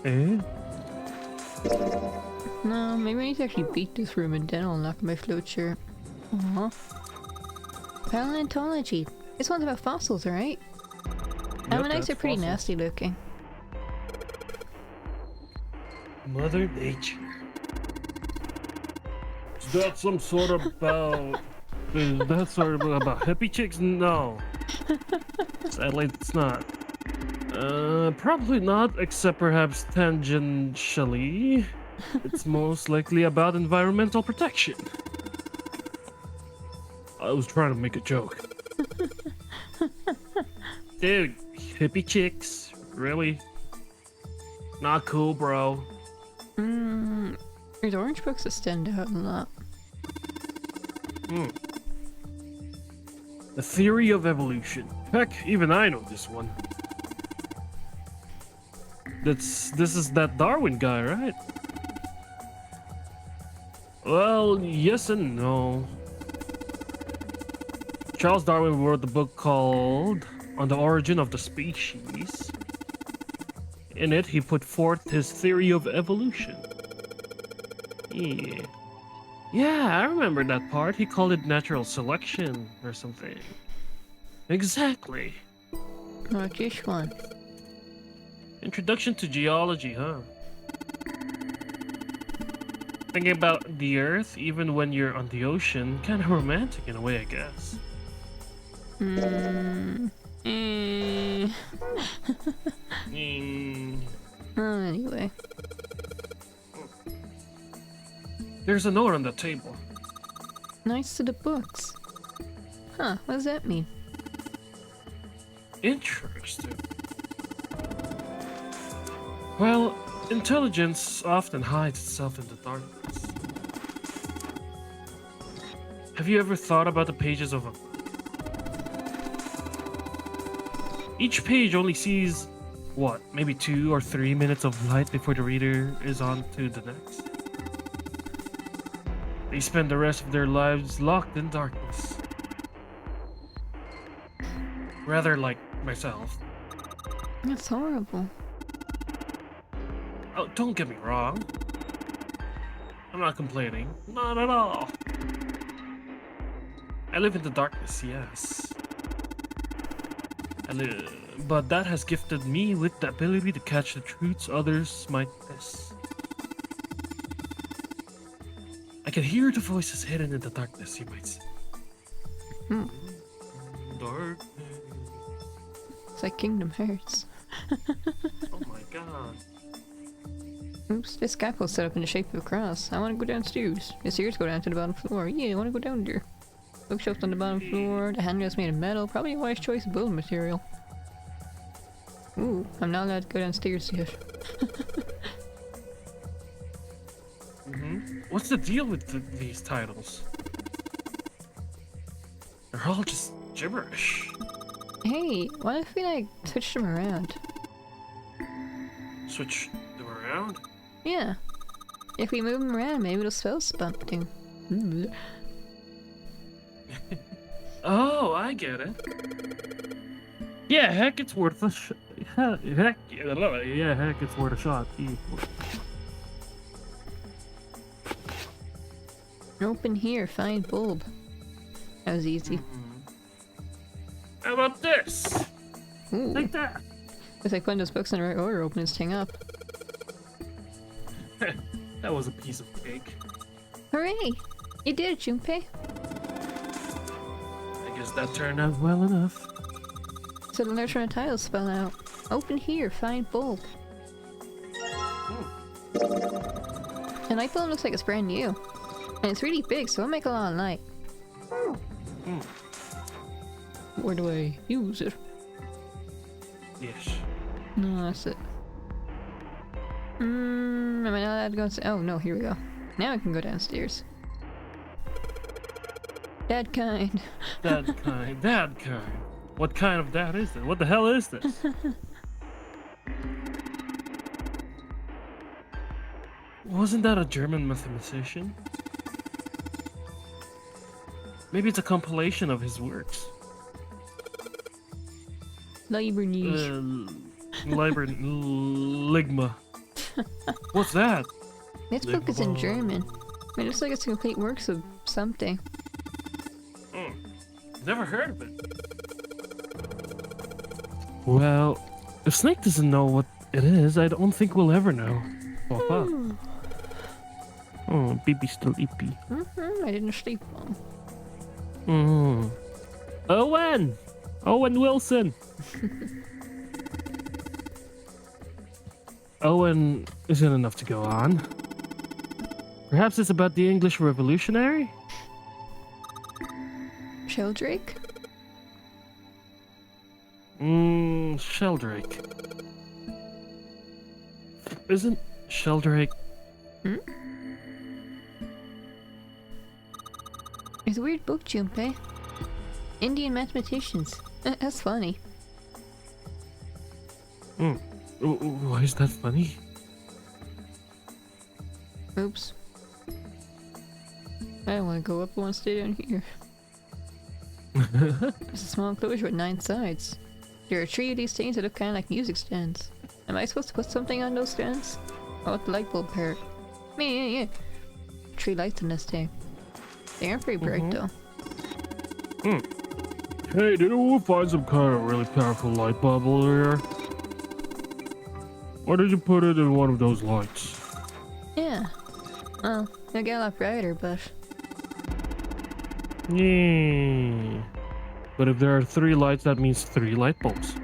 No, maybe I need to actually beat this room and then I'll unlock my flowchart. Aww. Paleontology. This one's about fossils, alright? Ammonites are pretty nasty looking. Mother Nature. Is that some sort of about... Is that sort of about hippie chicks? No. Sadly, it's not. Probably not, except perhaps tangentially. It's most likely about environmental protection. I was trying to make a joke. Dude, hippie chicks? Really? Not cool, bro. There's orange books that stand out a lot. The theory of evolution. Heck, even I know this one. This is that Darwin guy, right? Well, yes and no. Charles Darwin wrote the book called On the Origin of the Species. In it, he put forth his theory of evolution. Yeah. Yeah, I remember that part. He called it natural selection or something. Exactly. Not this one. Introduction to geology, huh? Thinking about the Earth, even when you're on the ocean, kind of romantic in a way, I guess. Anyway. There's a note on the table. Nice to the books. Huh, what does that mean? Interesting. Well, intelligence often hides itself in the darkness. Have you ever thought about the pages of a book? Each page only sees, what, maybe 2 or 3 minutes of light before the reader is on to the next. They spend the rest of their lives locked in darkness. Rather like myself. That's horrible. Oh, don't get me wrong. I'm not complaining. Not at all. I live in the darkness, yes. But that has gifted me with the ability to catch the truths others might miss. I can hear the voices hidden in the darkness, you might say. Darkness. It's like Kingdom Hearts. Oh my god. Oops, this scaffold's set up in the shape of a cross. I want to go downstairs. The stairs go down to the bottom floor. Yeah, I want to go down there. Bookshelf on the bottom floor. The handrail's made of metal. Probably a wise choice of building material. Ooh, I'm not allowed to go downstairs yet. What's the deal with these titles? They're all just gibberish. Hey, what if we like switch them around? Switch them around? Yeah. If we move them around, maybe it'll spell something. Oh, I get it. Yeah, heck, it's worth a shot. Heck, it's worth a shot. Open here, find bulb. That was easy. How about this? Ooh. Like that. It's like putting those books in the right order, open this thing up. That was a piece of cake. Hooray! You did it, Junpei. I guess that turned out well enough. So the letter and title spell out. Open here, find bulb. The light bulb looks like it's brand new. And it's really big, so it'll make a lot of light. Where do I use it? Yes. No, that's it. Am I not allowed to go downstairs? Oh no, here we go. Now I can go downstairs. That kind. That kind. That kind. What kind of that is this? What the hell is this? Wasn't that a German mathematician? Maybe it's a compilation of his works. Ligma. What's that? This book is in German. It looks like it's complete works of something. Never heard of it. Well, if Snake doesn't know what it is, I don't think we'll ever know. Oh, baby's still ippy. I didn't sleep long. Owen! Owen Wilson! Owen isn't enough to go on. Perhaps it's about the English Revolutionary? Sheldrake? Sheldrake. Isn't Sheldrake... It's a weird book, Junpei. Indian mathematicians. That's funny. Why is that funny? Oops. I don't want to go up, I want to stay down here. There's a small enclosure with 9 sides. There are 3 of these things that look kind of like music stands. Am I supposed to put something on those stands? Oh, what the light bulb part? Yeah. 3 lights in this thing. They aren't very bright though. Hey, did we find some kind of really powerful light bulb over here? Why did you put it in one of those lights? Yeah. Well, It'll get a lot brighter, but... Yeah. But if there are 3 lights, that means 3 light bulbs.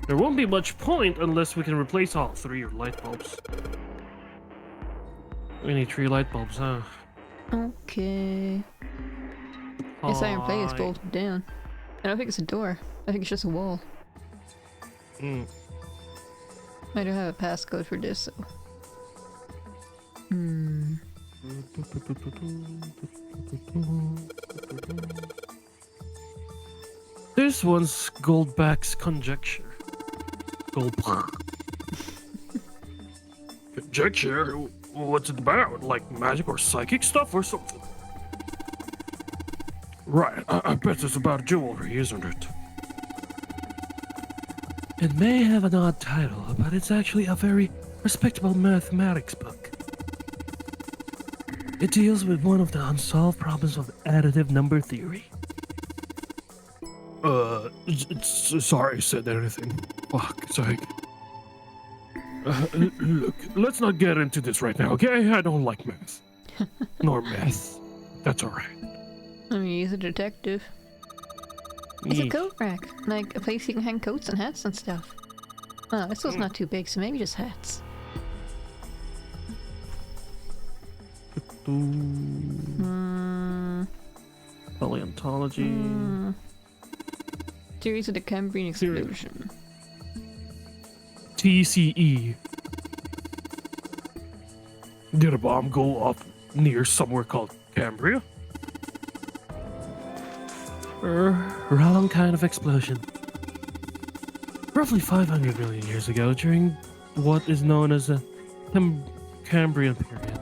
There won't be much point unless we can replace all 3 light bulbs. We need 3 light bulbs, huh? Okay. This iron plate is bolted down. I don't think it's a door. I think it's just a wall. I don't have a passcode for this, so... This one's Goldback's conjecture. Conjecture? What's it about? Like magic or psychic stuff or something? Right, I bet it's about jewelry, isn't it? It may have an odd title, but it's actually a very respectable mathematics book. It deals with one of the unsolved problems of additive number theory. Sorry I said anything. Fuck, sake. Look, let's not get into this right now, okay? I don't like math. Nor meth. That's alright. I mean, he's a detective. It's a coat rack, like a place you can hang coats and hats and stuff. Oh, this one's not too big, so maybe just hats. Paleontology. Series of the Cambrian explosion. TCE. Did a bomb go off near somewhere called Cambria? Wrong kind of explosion. Roughly 500 million years ago, during what is known as the Cambrian period.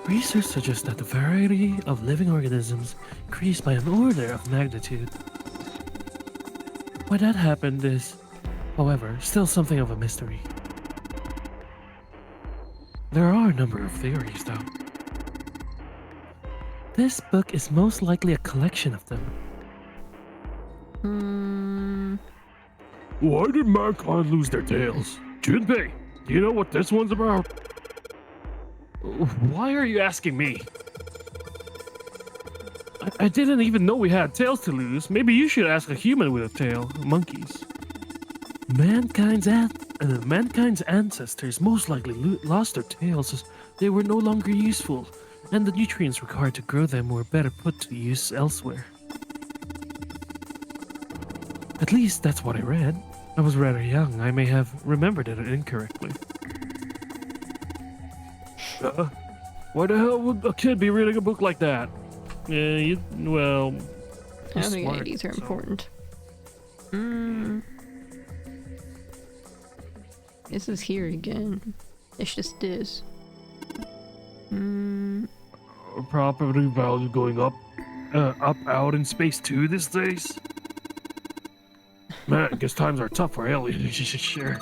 Research suggests that the variety of living organisms increased by an order of magnitude. Why that happened is, however, still something of a mystery. There are a number of theories, though. This book is most likely a collection of them. Why did mankind lose their tails? Junpei, do you know what this one's about? Why are you asking me? I didn't even know we had tails to lose. Maybe you should ask a human with a tail. Monkeys. Mankind's ancestors most likely lost their tails as they were no longer useful, and the nutrients required to grow them were better put to use elsewhere. At least that's what I read. I was rather young. I may have remembered it incorrectly. Why the hell would a kid be reading a book like that? Well... I don't think IDs are important. This is here again. It's just this. Property value going up out in space too these days? Man, I guess times are tough for aliens. Sure.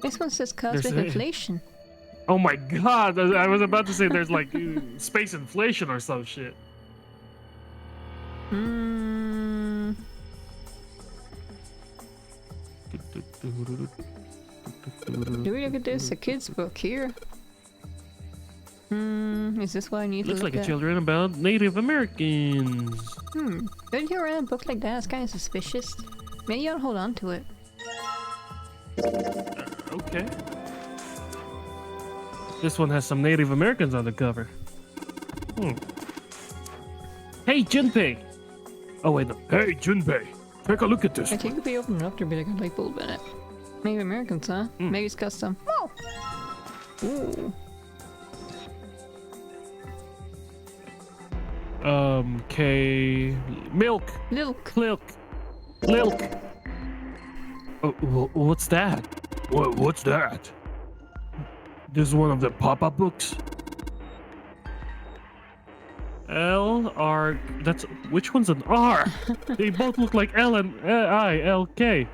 This one says cosmic inflation. Oh my god, I was about to say there's like space inflation or some shit. Do we look at this? A kid's book here. Is this what I need Looks to look like at? a children about Native Americans. Don't you around a book like that? It's kind of suspicious. Maybe I'll hold on to it. Okay. This one has some Native Americans on the cover. Hey, Junpei! Oh wait, no. Hey, Junpei! Take a look at this. I think if we open it up, there'll be like a light bulb in it. Native Americans, huh? Maybe it's custom. Oh! Ooh. Milk. Milk. Oh, what's that? What's that? This is one of the pop-up books. L-R... That's... Which one's an R? They both look like L and I-L-K.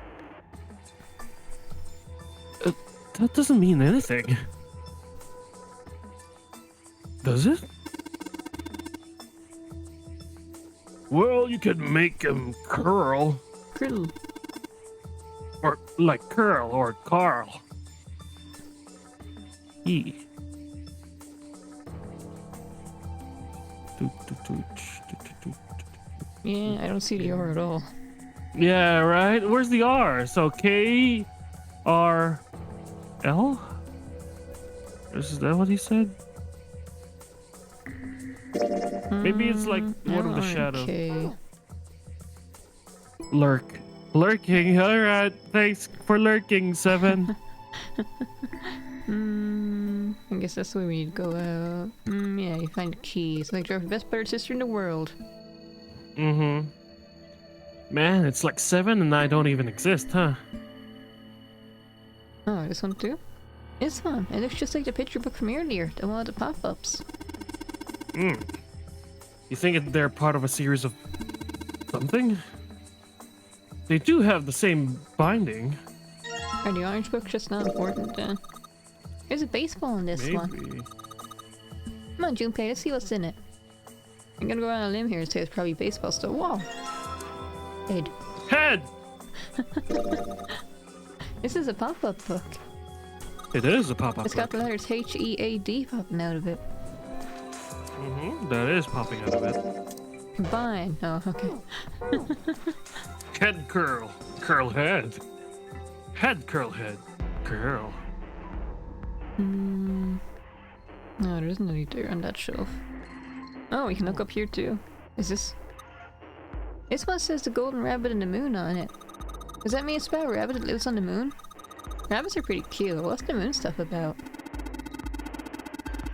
That doesn't mean anything. Does it? Well, you could make them curl. Krill. Or like curl or Carl. E. Yeah, I don't see the R at all. Yeah, right? Where's the R? So K R L? Is that what he said? Maybe it's like one of the shadows. Okay. Lurking. Alright, thanks for lurking, 7. I guess that's the way we need to go out. Yeah, you find a key. So like you're the best better sister in the world. Man, it's like 7 and I don't even exist, huh? Oh, this one too? This one. It looks just like the picture book from earlier, the one with the pop-ups. You think they're part of a series of something? They do have the same binding. Are the orange books just not important then? There's a baseball in this one. Come on, Junpei, let's see what's in it. I'm gonna go on a limb here and say it's probably baseball stuff. Whoa! Head! This is a pop-up book. It is a pop-up It's got the letters H-E-A-D popping out of it. That is popping out of it. Combine. Oh, okay. Head curl. Curl head. Head curl head. Curl. No, there isn't any there on that shelf. Oh, we can look up here too. Is this... This one says the golden rabbit and the moon on it. Does that mean it's about a rabbit that lives on the moon? Rabbits are pretty cute. What's the moon stuff about?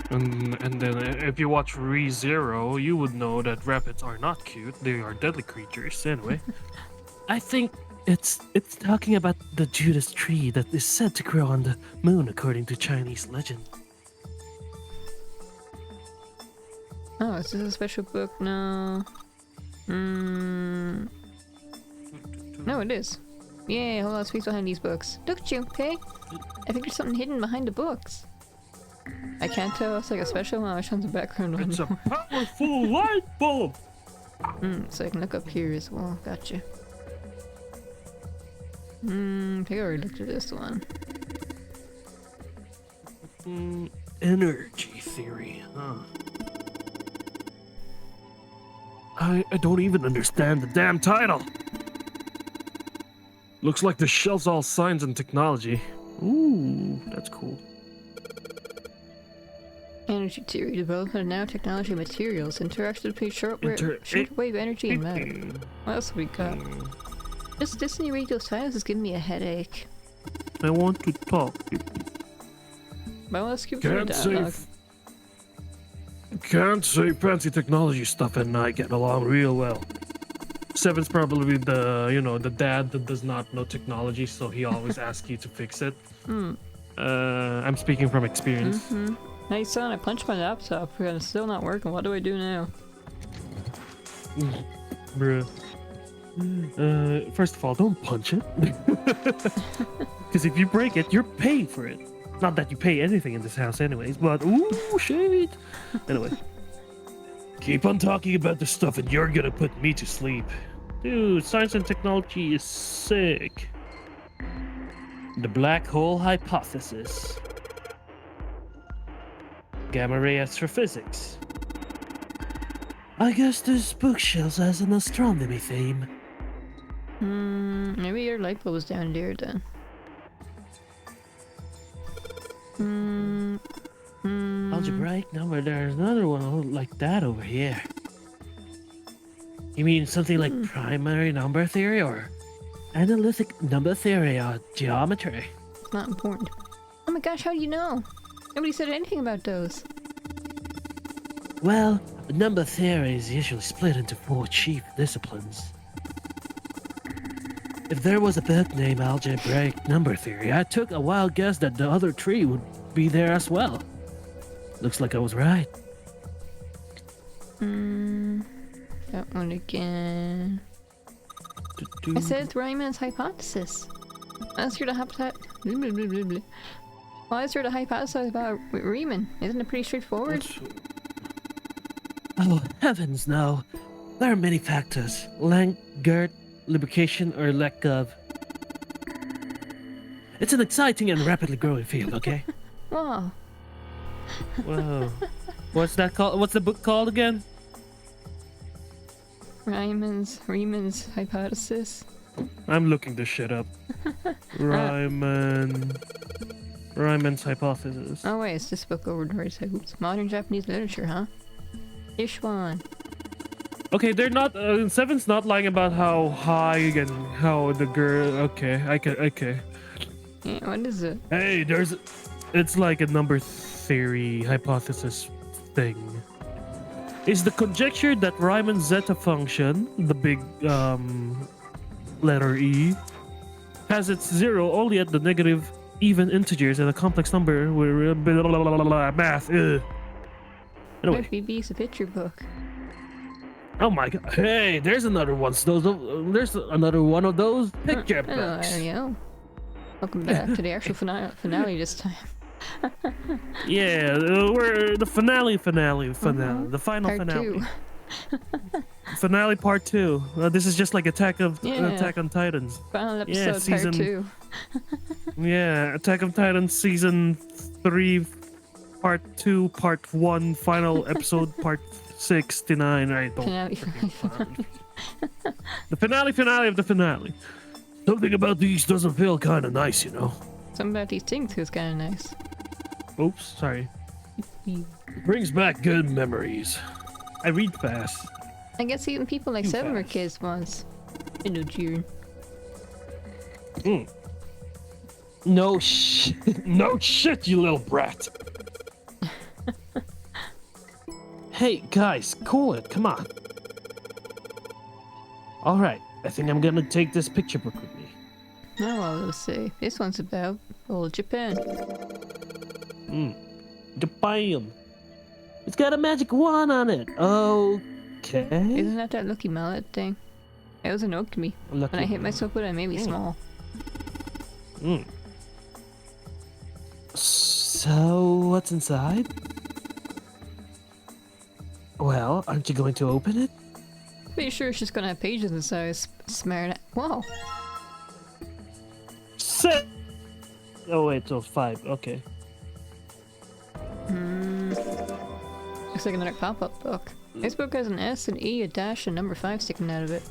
And then if you watch ReZero, you would know that rabbits are not cute. They are deadly creatures. Anyway, I think it's talking about the Judas tree that is said to grow on the moon according to Chinese legend. Oh, is this a special book? No. No, it is. Yeah, hold on, space behind these books. Look, Junpei! I think there's something hidden behind the books. I can't tell, it's like a special one, which one's the background one. It's a powerful light bulb! So I can look up here as well, gotcha. I think I already looked at this one. Energy theory, huh? I don't even understand the damn title! Looks like the shelf's all science and technology. Ooh, that's cool. Energy theory, development of nanotechnology materials, interaction between shortwave energy and matter. What else have we got? Just listening to read those titles is giving me a headache. I want to talk. But let's skip through the dialogue. Can't say fancy technology stuff and I get along real well. 7's probably the dad that does not know technology, so he always asks you to fix it. I'm speaking from experience. Hey son, I punched my laptop and it's still not working. What do I do now? Bruh. First of all, don't punch it. Because if you break it, you're paying for it. Not that you pay anything in this house anyways, but ooh, shit. Anyway. Keep on talking about this stuff and you're gonna put me to sleep. Dude, science and technology is sick. The black hole hypothesis. Gamma ray astrophysics. I guess this bookshelf has an astronomy theme. Maybe your light bulb was down there then. Algebraic number, there's another one like that over here. You mean something like primary number theory or analytic number theory or geometry? It's not important. Oh my gosh, how do you know? Nobody said anything about those. Well, number theory is usually split into 4 chief disciplines. If there was a book named Algebraic Number Theory, I took a wild guess that the other 3 would be there as well. Looks like I was right. That one again. I said it's Ryman's hypothesis. That's your hypothesis. Why is there the hypothesis about Riemann? Isn't it pretty straightforward? Oh, heavens no. There are many factors. Length, girth, lubrication, or lack of. It's an exciting and rapidly growing field, okay? Wow. Whoa. What's that called? What's the book called again? Riemann's hypothesis. I'm looking this shit up. Riemann's hypothesis. Oh wait, it's this book over the modern Japanese literature, huh? Ishwan. Okay, they're not. Seven's not lying about how high and how the girl. Okay, okay. Yeah, what is it? Hey, it's like a number theory hypothesis thing. Is the conjecture that Riemann's zeta function, the big letter E, has its zero only at the negative even integers and a complex number where math. Anyway. BB's a picture book. Oh my god! Hey, there's another one. There's another one of those picture books. Hello, Ariel. Welcome back to the actual finale this time. Yeah, we're the finale. The final Part finale. 2. Finale part 2. This is just like Attack on Titans. Final episode part 2. Yeah, Attack on Titans season 3, part 2, part 1, final episode part 69. I don't. The finale of the finale. Something about these doesn't feel kind of nice, you know. Something about these things feels kind of nice. Oops, sorry. Brings back good memories. I read fast. I guess even people like Seven were kids once. Hello, Jiren. No shit, you little brat. Hey, guys, cool it. Come on. All right, I think I'm gonna take this picture book with me. Oh, well, let's see. This one's about old Japan. Japan. It's got a magic wand on it. Okay. Isn't that Lucky Mallet thing? It was annoying to me. When I hit myself with it, it made me small. So, what's inside? Well, aren't you going to open it? Pretty sure it's just gonna have pages inside. Smart. Whoa. 6. Oh wait, so 5. Okay. Looks like another pop-up book. This book has an S, an E, a dash, and number 5 sticking out of it.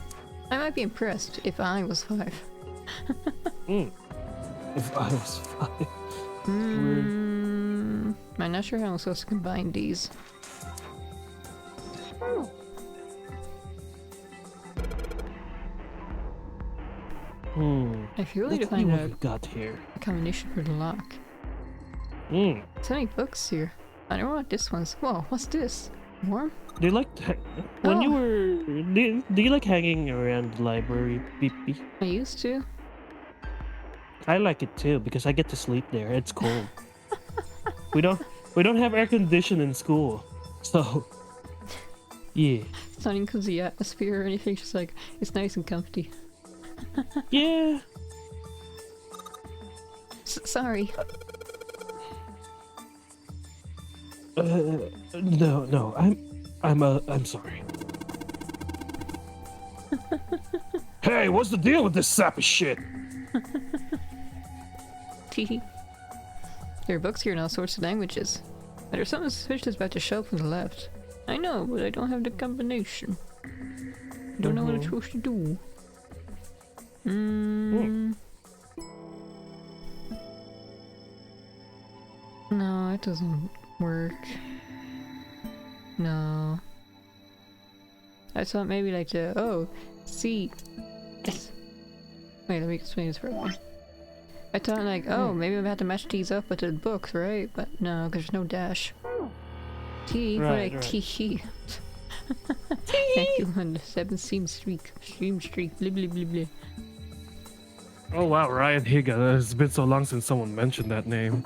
I might be impressed if I was 5. If I was 5. I'm not sure how I'm supposed to combine these. I feel like to find out what got here. A combination for the lock. So many books here. I don't know what this one's. Whoa, what's this? Worm? Do you like when you were? Do you like hanging around the library, PP? I used to. I like it too because I get to sleep there. It's cold. we don't have air conditioning in school, so yeah. It's not even because of the atmosphere or anything. It's just like it's nice and comfy. Yeah. Sorry. No. I'm sorry. Hey, what's the deal with this sappy shit? Teehee. There are books here in all sorts of languages. But there's something suspicious about the shelf on the left. I know, but I don't have the combination. I don't know what I'm supposed to do. No, it doesn't work. No. I thought maybe like C. Yes. Wait, let me explain this for a minute. I thought like, maybe I'm gonna have to match these up with the books, right? But no, because there's no dash. T, right. T. Thank you on the 7 stream streak, blah blah blah blah. Oh wow, Ryan Higa. It's been so long since someone mentioned that name.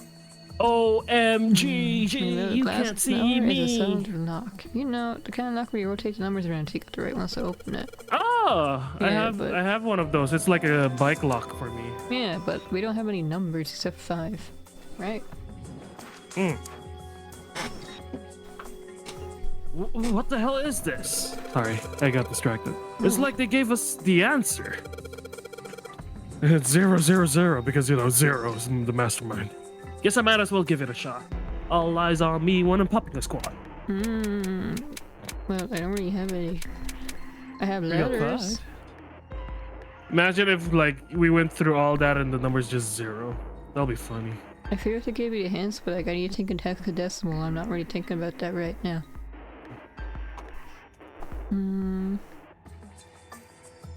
OMG, you can't see me. Is a cylinder lock. You know, the kind of lock where you rotate the numbers around to get the right ones to open it. Oh, yeah, I have one of those. It's like a bike lock for me. Yeah, but we don't have any numbers except 5, right? What the hell is this? Sorry, I got distracted. It's like they gave us the answer. It's 000 because, you know, 0 is the mastermind. Guess I might as well give it a shot. All eyes on me when I'm popping the squad. Well, I don't really have any I have We got letters. 5. Imagine if like we went through all that and the number's just 0. That'll be funny. I figured to give you hints, but like, I need to think in hexadecimal. I'm not really thinking about that right now.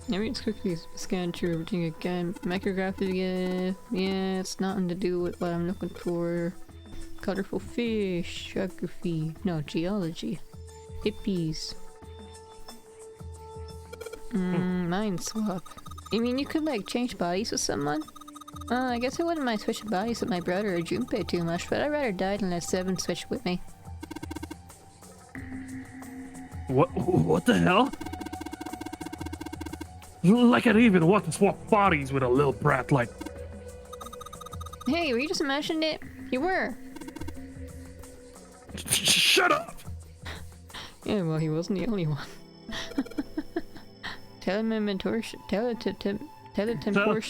Let me just quickly scan through everything again. Micrographic again. Yeah, it's nothing to do with what I'm looking for. Colorful fish. Geography. No, geology. Hippies. Mind swap. You mean you could like change bodies with someone? I guess I wouldn't mind switching bodies with my brother or Junpei too much, but I'd rather die than let Seven switch with me. What the hell? Like I'd even want to swap bodies with a little brat like... Hey, were you just imagining it? You were! Shut up! Yeah, well, he wasn't the only one. Teleportation, No.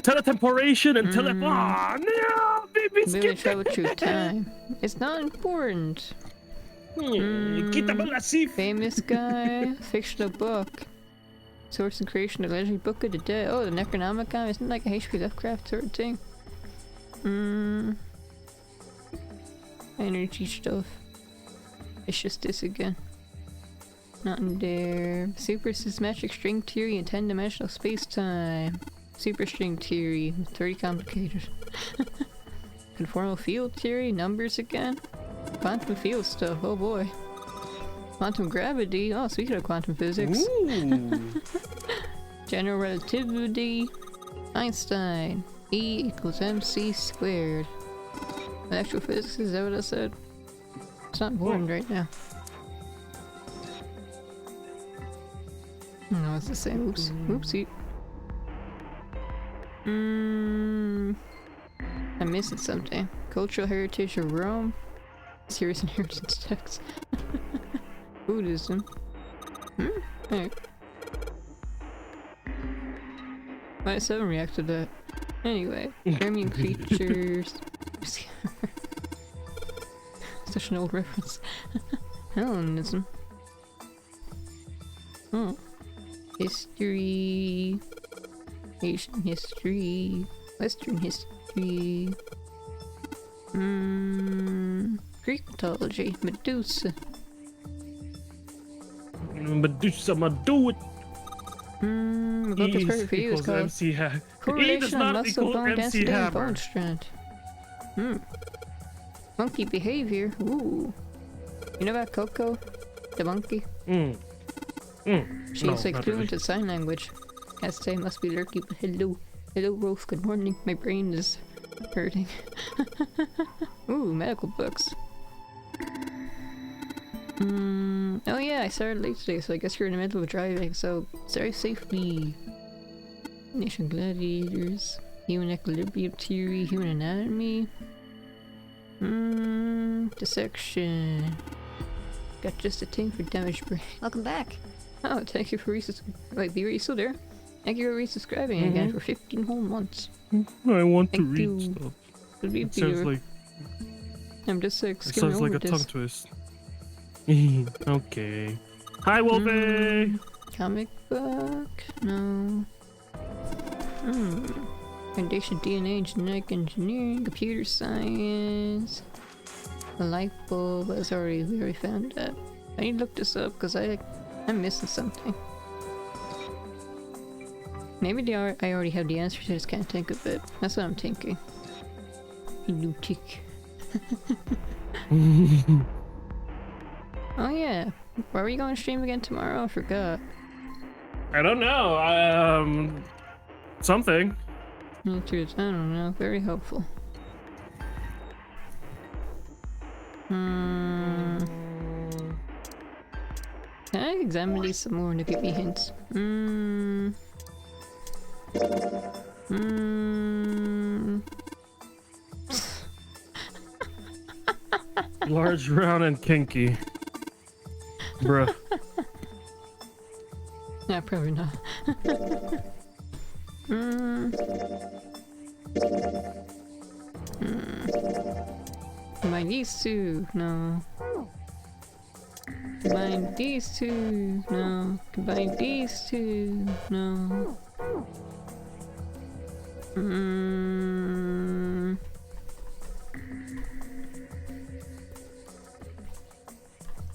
Teletemporation and Oh, no! Baby, skip travel through time. It's not important. Famous guy, fictional book. Source and creation of the legendary book of the dead. Oh, the Necronomicon. Isn't it like a H.P. Lovecraft sort of thing? Energy stuff. It's just this again. Nothing there. Super symmetric string theory in 10-dimensional space-time. Super string theory. It's very complicated. Conformal field theory. Numbers again. Quantum field stuff. Oh boy. Quantum gravity. Oh, speaking of quantum physics. General relativity. Einstein. E equals mc squared. Electrical physics, is that what I said? It's not important right now. No, it's the same. Oops. Oopsie. I'm missing something. Cultural heritage of Rome. Serious inheritance text. Buddhism. Hey. Why did 7 react to that? Anyway, Armenian creatures. Such an old reference. Hellenism. Oh. History. Asian history. Western history. Greek mythology. Medusa. Medusa, do it. The book is perfect for you. It's called Correlation of Muscle Bone Density and Bone Strength. Monkey behavior. Ooh. You know about Coco? The monkey? She's like fluent in sign language. Has to say must be lurky, but hello. Hello, Rolf. Good morning. My brain is hurting. Ooh, medical books. Oh yeah, I started late today, so I guess you're in the middle of driving, so drive safely. Nation gladiators. Human equilibrium theory. Human anatomy. Dissection. Got just a thing for damaged brain. Welcome back. Oh, thank you for Wait, are you still there? Thank you for resubscribing again for 15 whole months. I want to read stuff. It sounds like... I'm just like skimming over this. It sounds like a tongue twist. Okay. Hi, Wolfie! Comic book? No. Foundation DNA, genetic engineering, computer science. A light bulb. We already found that. I need to look this up because I'm missing something. Maybe I already have the answers, I just can't think of it. That's what I'm thinking. Lutic. Oh yeah. Where are we going to stream again tomorrow? I forgot. I don't know. Something. I don't know. Very helpful. Can I examine these some more to give me hints? Large, round, and kinky. Bruh. Yeah, probably not. Am I used to? No. Combine these two. No. Combine these two. No.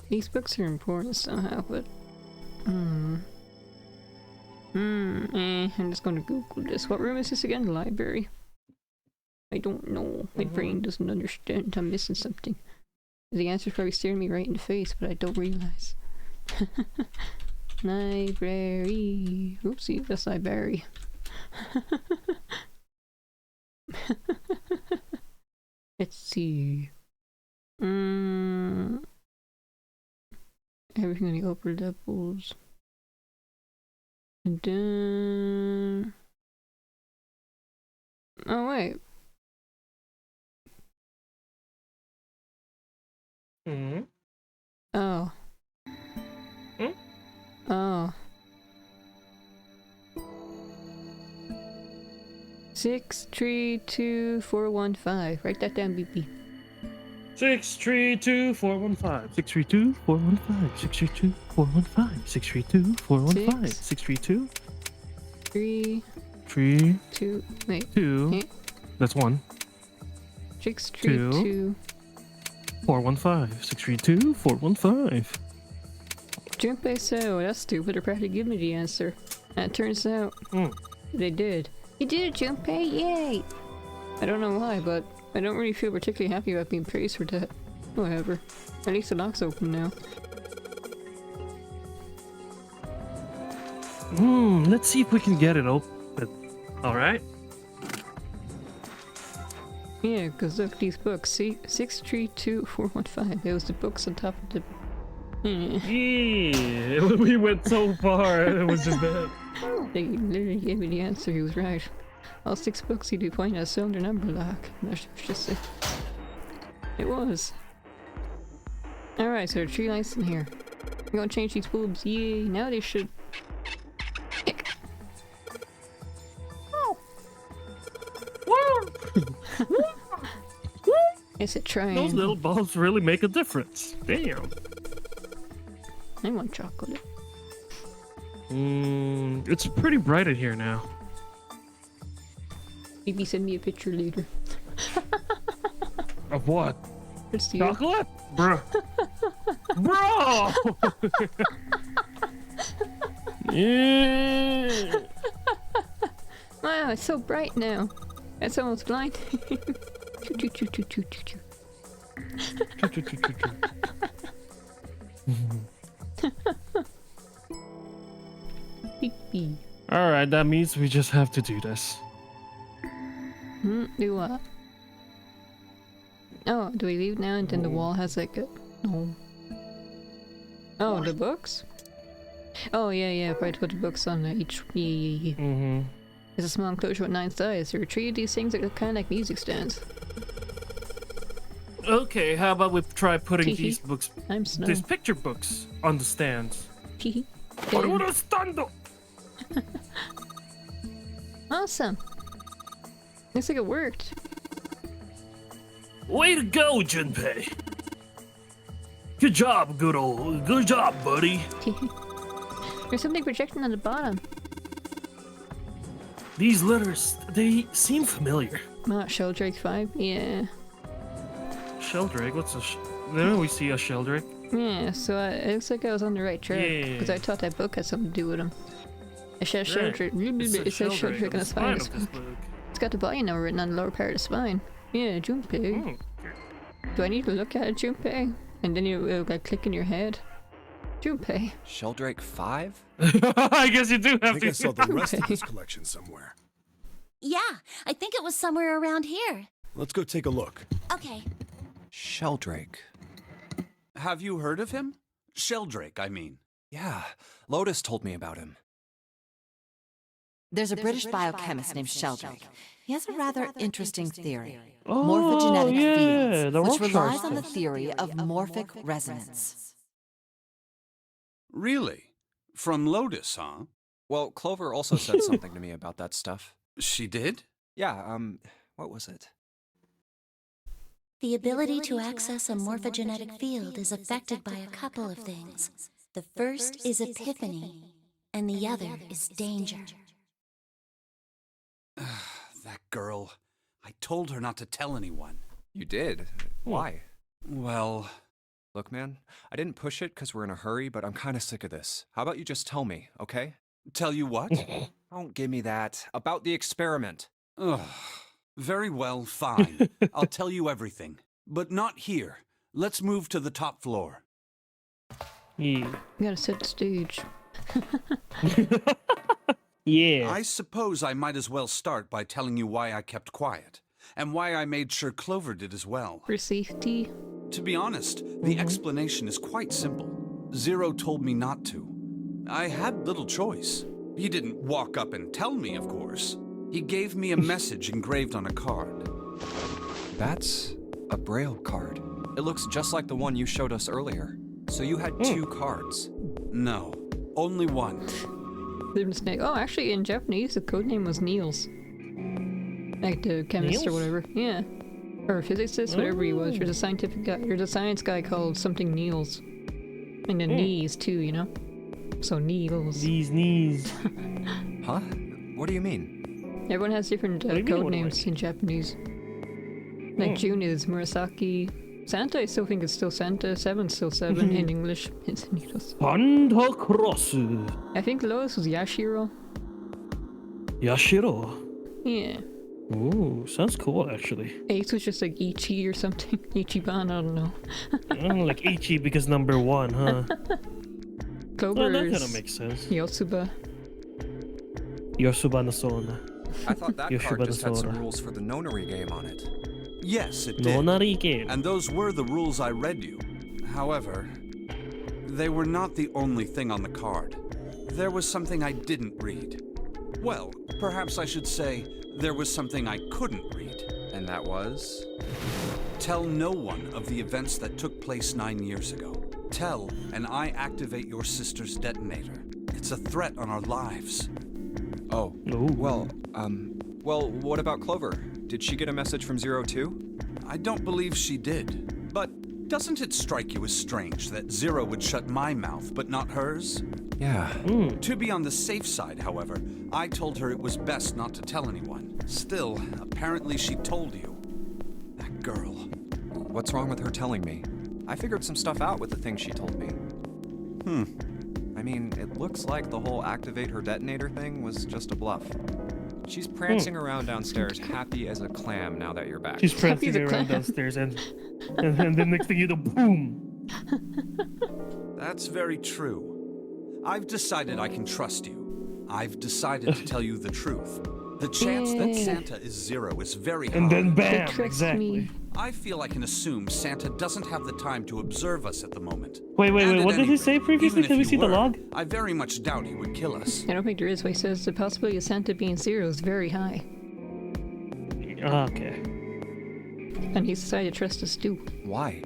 These books are important somehow, but I'm just gonna Google this. What room is this again? The library? I don't know. My brain doesn't understand. I'm missing something. The answer's probably staring me right in the face, but I don't realize. Library. Oopsie, that's library. Let's see. Everything on the upper levels. And then... Oh, wait. Oh. Oh. 632415. Write that down, BP. 632415. 632415. 632415. 632415. 632. 3. 2. Wait. 2. That's 1. 632. 415. 632 415. Junpei said, oh, that's stupid. They're practically giving me the answer. And it turns out they did. You did it, Junpei! Yay! I don't know why, but I don't really feel particularly happy about being praised for that. Whatever. At least the lock's open now. Let's see if we can get it open. Alright? Yeah, because look, these books. See? 632415. It was the books on top of the... Yeah, we went so far, it was just that. They literally gave me the answer, he was right. All 6 books you do point at a cylinder number lock. That's just it. It was. Alright, so there are 3 lights in here. I'm gonna change these bulbs. Yay, now they should... It's a train. Those little bulbs really make a difference. Damn. I want chocolate. It's pretty bright in here now. Maybe send me a picture later. Of what? It's the chocolate? Bruh. Bro! Yeah. Wow, it's so bright now. It's almost blinding. Alright, that means we just have to do this. Do what? Oh, do we leave now and then the wall has like a... No. Oh, the books? Oh, yeah, probably to put the books on each... Yeah. There's a small enclosure with 9 sides. There are 3 of these things that look kind of like music stands. Okay, how about we try putting these books... I'm slow. These picture books on the stands. Awesome. Looks like it worked. Way to go, Junpei. Good job, good job, buddy. There's something projecting on the bottom. These letters, they seem familiar. Sheldrake 5? Yeah. Sheldrake? What's a There we see a Sheldrake. Yeah, so it looks like I was on the right track. Because I thought that book had something to do with him. It says Sheldrake. It says Sheldrake on the spine of this book. It's got the body number written on the lower part of the spine. Yeah, Junpei. Do I need to look at it, Junpei? And then it'll like click in your head? Junpei. Sheldrake 5? I guess you do have to. I think I saw the rest of this collection somewhere. Yeah, I think it was somewhere around here. Let's go take a look. Okay. Sheldrake. Have you heard of him? Sheldrake, I mean. Yeah, Lotus told me about him. There's a British biochemist named Sheldrake. He has a rather interesting theory. Oh, Morphogenetic fields, which relies Rorschach on the test. theory of morphic resonance. Really? From Lotus, huh? Well, Clover also said something to me about that stuff. She did? Yeah, what was it? The ability to access a morphogenetic field is affected by a couple of things. The first is epiphany, and the other is danger. That girl. I told her not to tell anyone. You did? Why? Well... Look, man, I didn't push it because we're in a hurry, but I'm kind of sick of this. How about you just tell me, okay? Tell you what? Don't give me that. About the experiment. Ugh. Very well, fine. I'll tell you everything. But not here. Let's move to the top floor. Yeah. You gotta set the stage. Yeah. I suppose I might as well start by telling you why I kept quiet. And why I made sure Clover did as well. For safety. To be honest, the explanation is quite simple. Zero told me not to. I had little choice. He didn't walk up and tell me, of course. He gave me a message engraved on a card. That's a Braille card. It looks just like the one you showed us earlier. So you had 2 cards. No, only one. Oh, actually, in Japanese, the code name was Niels. Like the chemist or whatever. Yeah. Or physicist, whatever he was. There's a scientific guy. There's a science guy called something Niels. And then knees too, you know? So Niels. These knees. Huh? What do you mean? Everyone has different code names in Japanese. Like June is Murasaki. Santa, I still think it's still Santa. 7's still 7 in English. It's Niels. Santa Cross. I think Lois was Yashiro. Yashiro. Yeah. Ooh, sounds cool actually. 8 was just like Ichi or something. Ichiban, I don't know. Like Ichi because number 1, huh? Clover Well, that is kind of makes sense. Yotsuba. Yosuba no Sona. I thought that Yoshibata card just had some Sora. rules for the Nonary game on it. Yes, it did. Nonary Game. And those were the rules I read you. However, they were not the only thing on the card. There was something I didn't read. Well, perhaps I should say, there was something I couldn't read. And that was? Tell no one of the events that took place 9 years ago. Tell, and I activate your sister's detonator. It's a threat on our lives. Oh. Ooh. Well, what about Clover? Did she get a message from Zero too? I don't believe she did. But doesn't it strike you as strange that Zero would shut my mouth, but not hers? Yeah. To be on the safe side, however, I told her it was best not to tell anyone. Still, apparently she told you. That girl. What's wrong with her telling me? I figured some stuff out with the things she told me. I mean, it looks like the whole activate her detonator thing was just a bluff. She's prancing around downstairs, happy as a clam now that you're back. She's prancing around downstairs and the next thing you know, boom. That's very true. I've decided I can trust you. I've decided to tell you the truth. The chance that Santa is Zero is very high. And then They bam, tricked exactly. me. I feel I can assume Santa doesn't have the time to observe us at the moment. Wait, And at what did any he say rate, previously? even Can we if see he the were, log? I very much doubt he would kill us. I don't think there is, but he says the possibility of Santa being Zero is very high. Okay. And he's decided to trust us too. Why?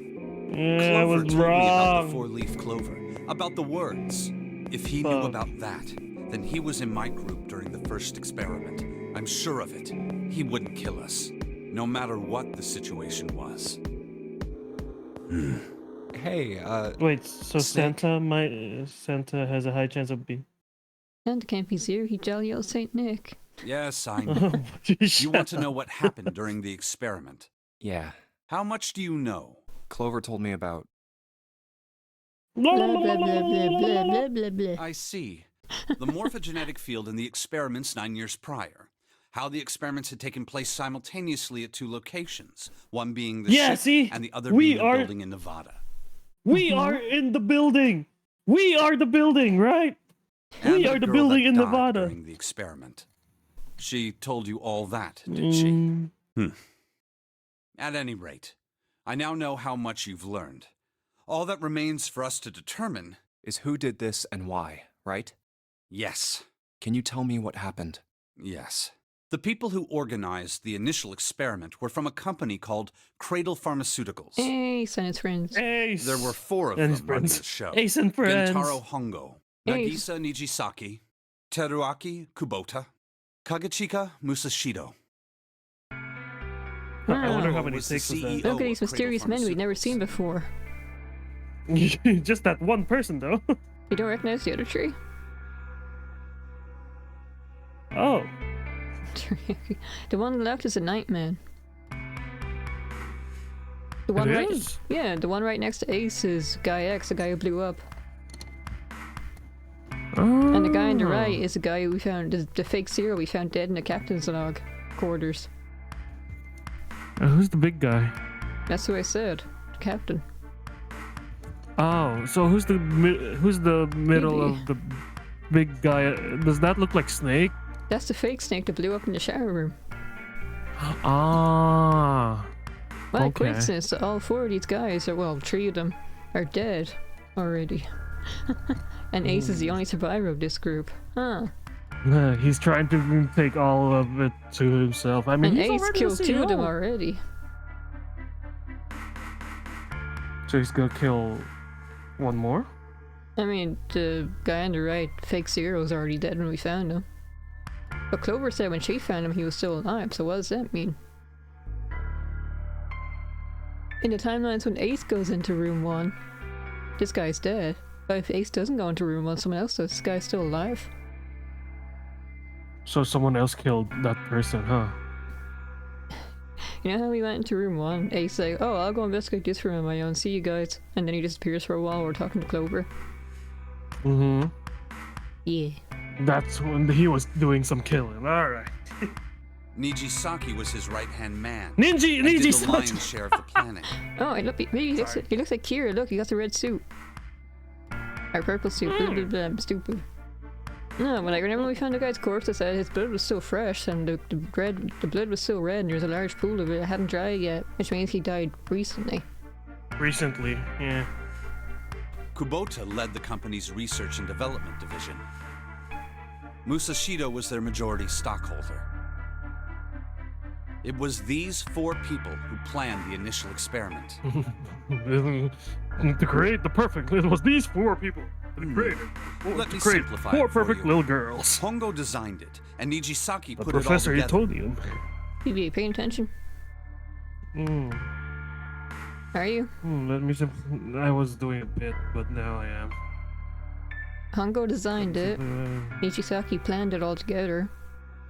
Yeah, I Clover was told me about the wrong. four-leaf clover, about the words. If he knew Fuck. about that, then he was in my group during the first experiment. I'm sure of it. He wouldn't kill us, no matter what the situation was. Hey, Wait, so Snake? Santa has a high chance of being. Santa can't be Zero, he jolly old Saint Nick. Yes, I know. You want to know what happened during the experiment? yeah. How much do you know? Clover told me about... Blah blah blah blah blah blah blah blah. I see. The morphogenetic field in the experiments 9 years prior. How the experiments had taken place simultaneously at 2 locations, one being the Yeah, ship see? and the other We being a are- building in Nevada. We are in the building. We are the building, right? And We the are the girl building that in died Nevada. During the experiment. She told you all that, did she? At any rate, I now know how much you've learned. All that remains for us to determine Is who did this and why, right? yes. Can you tell me what happened? Yes. The people who organized the initial experiment were from a company called Cradle Pharmaceuticals. Ace and his friends. Ace. There were 4 of And them his running friends. the show. Ace and friends. Gentaro Hongo, Ace. Nagisa Nijisaki, Teruaki Kubota, Kagechika Musashido. I wonder how many was the takes was that. CEO Look at these of Cradle mysterious men we've never seen Pharmaceuticals. before. Just that one person, though. You don't recognize the other tree? Oh. The one on the left is a Nightman. The It one right, is? yeah, the one right next to Ace is Guy X, the guy who blew up. Oh. And the guy on the right is the guy we found, the fake serial we found dead in the captain's log quarters. Who's the big guy? That's who I said, the captain. Oh, so who's the middle Maybe. of the big guy? Does that look like Snake? That's the fake Snake that blew up in the shower room. Ah. Well, Okay. coincidence that all four of these guys, or well, three of them, are dead already. And Ace is the only survivor of this group. Huh. He's trying to take all of it to himself. I mean, And he's Ace already killed the two of them CEO. already. So he's gonna kill one more? I mean, the guy on the right, fake Zero, was already dead when we found him. But Clover said when she found him he was still alive, so what does that mean? In the timelines when Ace goes into room 1, this guy's dead. But if Ace doesn't go into room 1, someone else does, this guy's still alive. So someone else killed that person, huh? You know how we went into room 1? Ace like, oh, I'll go investigate this room on my own, see you guys. And then he disappears for a while, we're talking to Clover. Mm-hmm. Yeah. That's when he was doing some killing. Alright. Nijisaki was his right-hand man. Ninja and did the Saki! lion's share of the planning. Oh, he looks like Kira, look, he got the red suit. Or purple suit, blah, blah, blah, I'm stupid. No, but I remember when we found the guy's corpse, I said his blood was still fresh and the blood was still red and there was a large pool of it. It hadn't dried yet, which means he died recently. Recently, yeah. Kubota led the company's research and development division. Musashido was their majority stockholder. It was these 4 people who planned the initial experiment. To create the perfect, it was these 4 people. Let me create simplify 4 it for perfect you. little girls. Hongo designed it, and Nijisaki The put it all professor, he together. told you. PB, paying attention? Are you? Let me see. I was doing a bit, but now I am. Hongo designed it. Nijisaki planned it all together.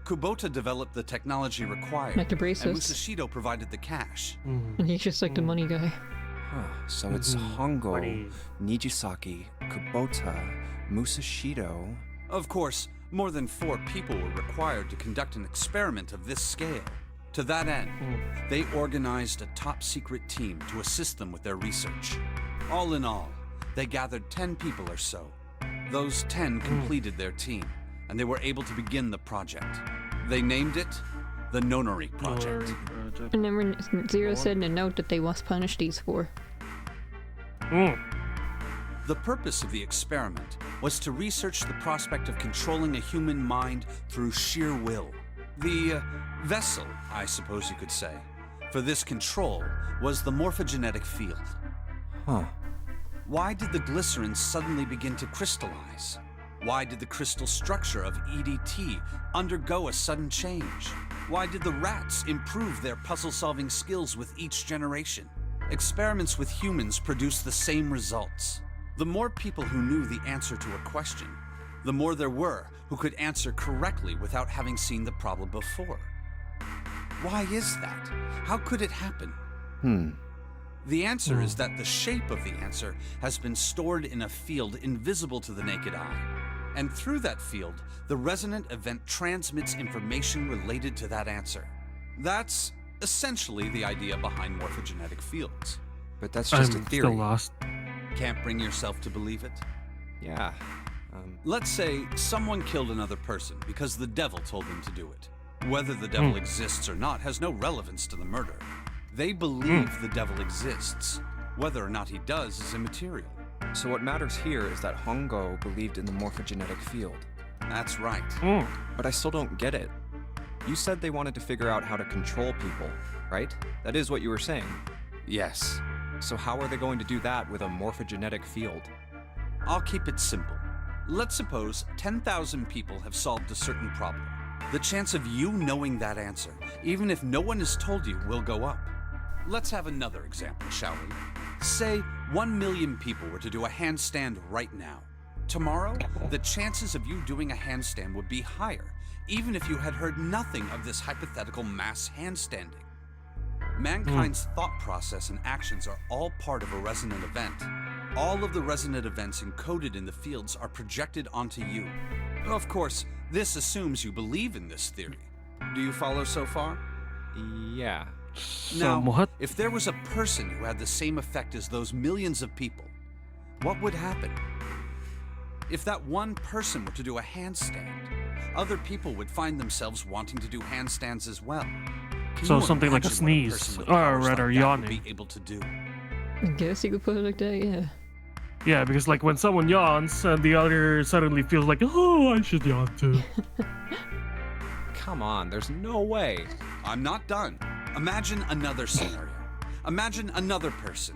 Kubota developed the technology required, Like the and bracelets. Musashido provided the cash. And he's just like the money guy. Huh, so it's Hongo, Nijisaki, Kubota, Musashido. Of course, more than 4 people were required to conduct an experiment of this scale. To that end, they organized a top-secret team to assist them with their research. All in all, they gathered 10 people or so. Those 10 completed their team, and they were able to begin the project. They named it the Nonary Project. And then Zero said in a note that they must punish these 4. The purpose of the experiment was to research the prospect of controlling a human mind through sheer will. The vessel, I suppose you could say, for this control was the morphogenetic field. Huh. Why did the glycerin suddenly begin to crystallize? Why did the crystal structure of EDT undergo a sudden change? Why did the rats improve their puzzle-solving skills with each generation? Experiments with humans produce the same results. The more people who knew the answer to a question, the more there were who could answer correctly without having seen the problem before. Why is that? How could it happen? The answer is that the shape of the answer has been stored in a field invisible to the naked eye. And through that field, the resonant event transmits information related to that answer. That's essentially the idea behind morphogenetic fields. But that's just I'm a theory. still lost. Can't bring yourself to believe it? Yeah. Let's say someone killed another person because the devil told them to do it. Whether the devil exists or not has no relevance to the murder. They believe the devil exists. Whether or not he does is immaterial. So what matters here is that Hongo believed in the morphogenetic field. That's right. But I still don't get it. You said they wanted to figure out how to control people, right? That is what you were saying. Yes. So how are they going to do that with a morphogenetic field? I'll keep it simple. Let's suppose 10,000 people have solved a certain problem. the chance of you knowing that answer, even if no one has told you, will go up. Let's have another example, shall we? Say 1 million people were to do a handstand right now. Tomorrow, the chances of you doing a handstand would be higher, even if you had heard nothing of this hypothetical mass handstanding. Mankind's thought process and actions are all part of a resonant event. All of the resonant events encoded in the fields are projected onto you. Of course, this assumes you believe in this theory. Do you follow so far? Yeah. Now, if there was a person who had the same effect as those millions of people, what would happen? If that one person were to do a handstand, other people would find themselves wanting to do handstands as well. So something like a sneeze, or rather yawning. Be able to do? I guess you could put it like that, yeah. Yeah, because like when someone yawns and the other suddenly feels like, oh, I should yawn too. Come on, there's no way. I'm not done. Imagine another scenario. Imagine another person.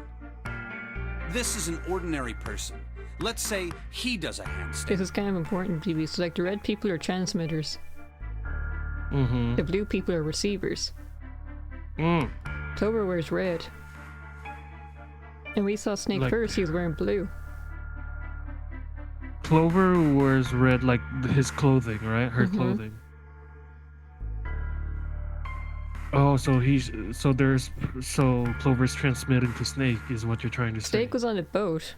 This is an ordinary person. Let's say he does a handstand. This is kind of important, BB. So like the red people are transmitters. The blue people are receivers. Clover wears red. And we saw Snake like, first, he was wearing blue. Clover wears red like his clothing, right? Her clothing. Oh, so Clover's transmitting to Snake is what you're trying to say. Snake was on a boat.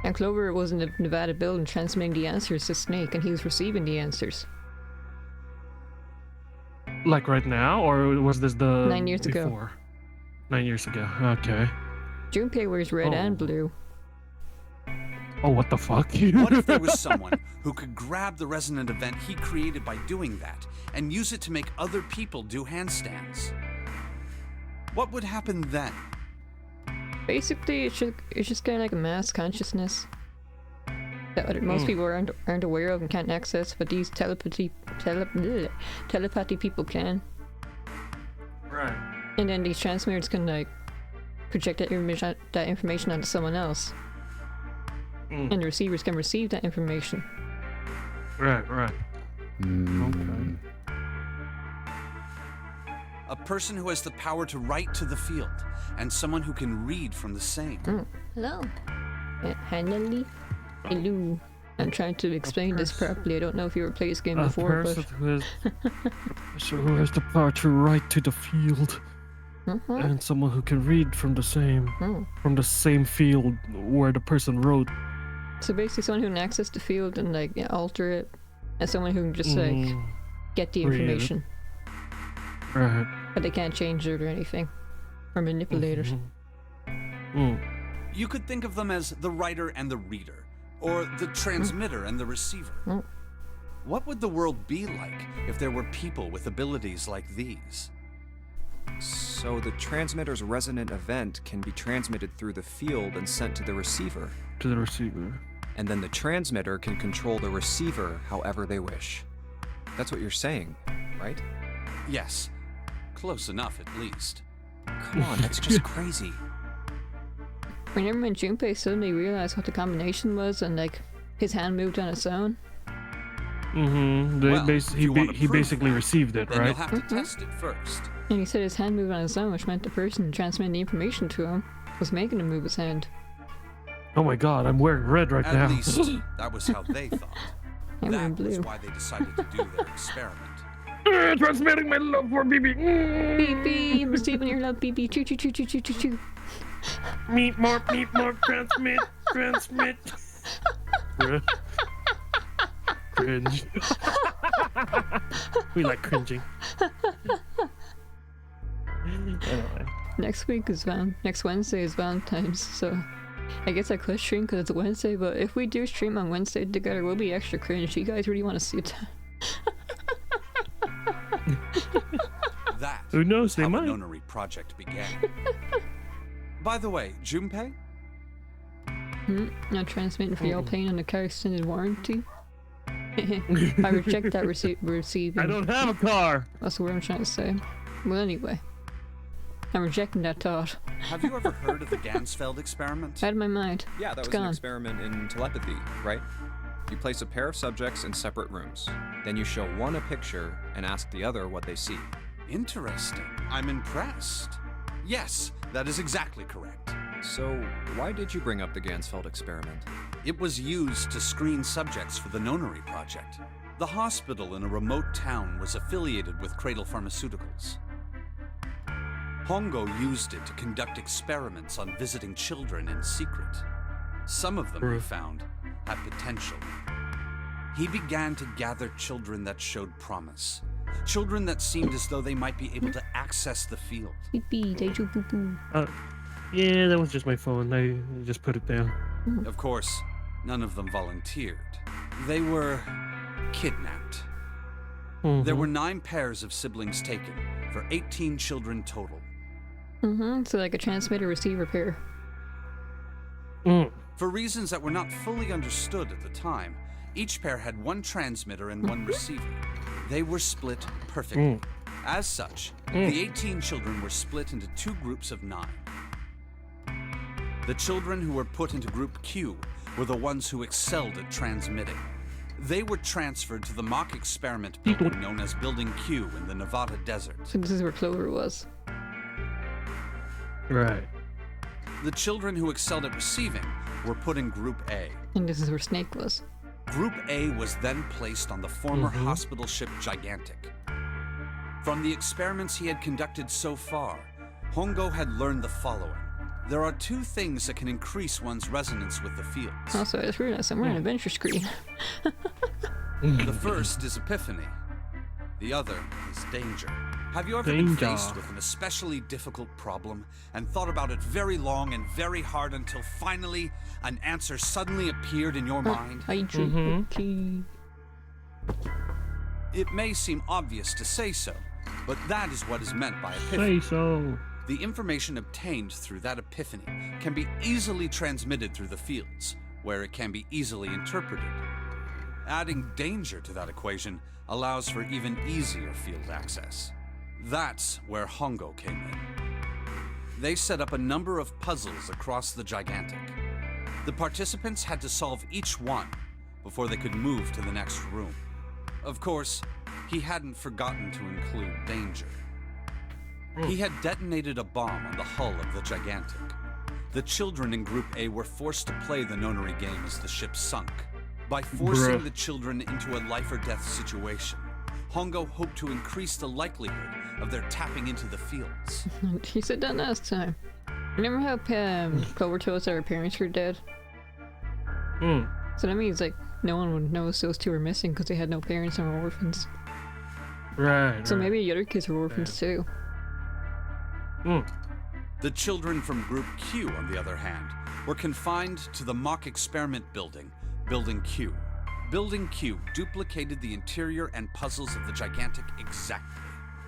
And Clover was in the Nevada building transmitting the answers to Snake, and he was receiving the answers. Like right now, or was this the 9 years ago? 9 years ago. Okay. Junpei wears red and blue. Oh, what the fuck? What if there was someone who could grab the resonant event he created by doing that and use it to make other people do handstands? What would happen then? Basically, it's just kind of like a mass consciousness that most people aren't aware of and can't access, but these telepathy people can. Right. And then these transmitters can like project that information onto someone else. And the receivers can receive that information. Right. Okay. A person who has the power to write to the field, and someone who can read from the same. Hello. Hello. I'm trying to explain this properly. I don't know if you ever played this game before, but... who has the power to write to the field. And someone who can read from the same field where the person wrote. So basically someone who can access the field and like alter it, and someone who can just like get the information. Right. But they can't change it or anything. Or manipulate it. You could think of them as the writer and the reader, or the transmitter and the receiver. What would the world be like if there were people with abilities like these? So the transmitter's resonant event can be transmitted through the field and sent to the receiver. To the receiver. And then the transmitter can control the receiver however they wish. That's what you're saying, right? Yes. Close enough, at least. Come on, that's just crazy. Remember when Junpei suddenly realized what the combination was and like his hand moved on its own? He basically received it, then right? You'll have to test it first. And he said his hand moved on its own, which meant the person transmitting the information to him was making him move his hand. Oh my god, I'm wearing red right now. At least, that was how they thought. I'm wearing That blue. was why they decided to do their experiment. Transmitting my love for BB. BB, I'm receiving your love, BB. Choo choo choo choo choo choo choo. Meet more, transmit. Cringe. We like cringing. Anyway. Next Wednesday is Valentine's, so I guess I could stream because it's a Wednesday, but if we do stream on Wednesday together, we'll be extra cringe. You guys really want to see it? That Who knows, they how might. the Nonary project began. By the way, Junpei? Not transmitting for y'all paying on the car extended warranty. I reject that receiving. I don't have a car. That's what I'm trying to say. Well, anyway. I'm rejecting that thought. Have you ever heard of the Gansfeld experiment? Out of my mind. Yeah, that It's was an gone. experiment in telepathy, right? You place a pair of subjects in separate rooms. Then you show one a picture and ask the other what they see. Interesting. I'm impressed. Yes, that is exactly correct. So, why did you bring up the Gansfeld experiment? It was used to screen subjects for the Nonary project. The hospital in a remote town was affiliated with Cradle Pharmaceuticals. Hongo used it to conduct experiments on visiting children in secret. Some of them, he found, had potential. He began to gather children that showed promise. Children that seemed as though they might be able to access the field. Yeah, that was just my phone. I just put it down. Of course, none of them volunteered. They were kidnapped. There were 9 pairs of siblings taken, for 18 children total. So like a transmitter-receiver pair. For reasons that were not fully understood at the time, each pair had one transmitter and one receiver. They were split perfectly. As such, the 18 children were split into 2 groups of 9. The children who were put into Group Q were the ones who excelled at transmitting. They were transferred to the mock experiment building known as Building Q in the Nevada desert. So this is where Clover was. Right. The children who excelled at receiving were put in Group A. And this is where Snake was. Group A was then placed on the former hospital ship Gigantic. From the experiments he had conducted so far, Hongo had learned the following. There are 2 things that can increase one's resonance with the fields. Also, I just realized I'm wearing an adventure screen. The first is epiphany. The other is danger. Have you ever been faced with an especially difficult problem and thought about it very long and very hard until finally an answer suddenly appeared in your mind? It may seem obvious to say so, but that is what is meant by epiphany. Say so. The information obtained through that epiphany can be easily transmitted through the fields, where it can be easily interpreted. Adding danger to that equation allows for even easier field access. That's where Hongo came in. They set up a number of puzzles across the Gigantic. The participants had to solve each one before they could move to the next room. Of course, he hadn't forgotten to include danger. He had detonated a bomb on the hull of the Gigantic. The children in Group A were forced to play the Nonary Game as the ship sunk. By forcing the children into a life-or-death situation, Hongo hoped to increase the likelihood of their tapping into the fields. He said that last time. Remember how Clover told us that her parents were dead? So that means like no one would know those 2 were missing because they had no parents and were orphans. Right. So maybe the other kids were orphans too. The children from Group Q, on the other hand, were confined to the mock experiment building, Building Q. Building Q duplicated the interior and puzzles of the Gigantic exactly.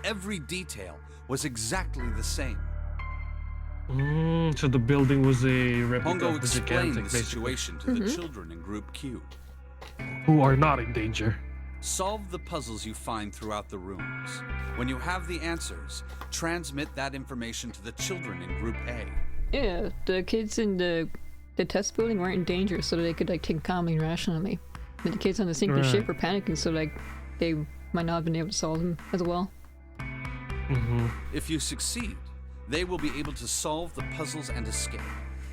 Every detail was exactly the same. So the building was a replica Hongo of the explained Gigantic, the situation to the children in Group Q. Who are not in danger. Solve the puzzles you find throughout the rooms. When you have the answers, transmit that information to the children in Group A. Yeah, the kids in the test building weren't in danger, so they could like think calmly and rationally. But the kids on the sinking ship were panicking, so like they might not have been able to solve them as well. If you succeed, they will be able to solve the puzzles and escape.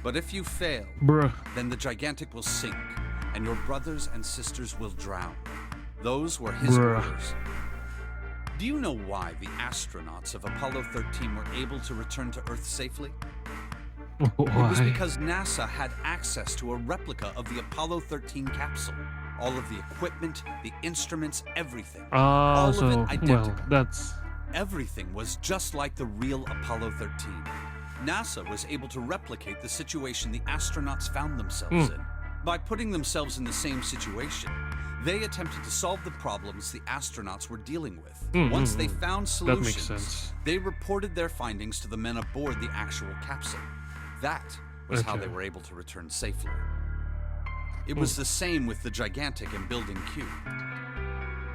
But if you fail, then the Gigantic will sink, and your brothers and sisters will drown. Those were his orders. Do you know why the astronauts of Apollo 13 were able to return to Earth safely? It was because NASA had access to a replica of the Apollo 13 capsule. All of the equipment, the instruments, everything. All of it identical. Everything was just like the real Apollo 13. NASA was able to replicate the situation the astronauts found themselves in. By putting themselves in the same situation, they attempted to solve the problems the astronauts were dealing with. Once they found solutions, they reported their findings to the men aboard the actual capsule. That was how they were able to return safely. It was the same with the Gigantic and Building Q.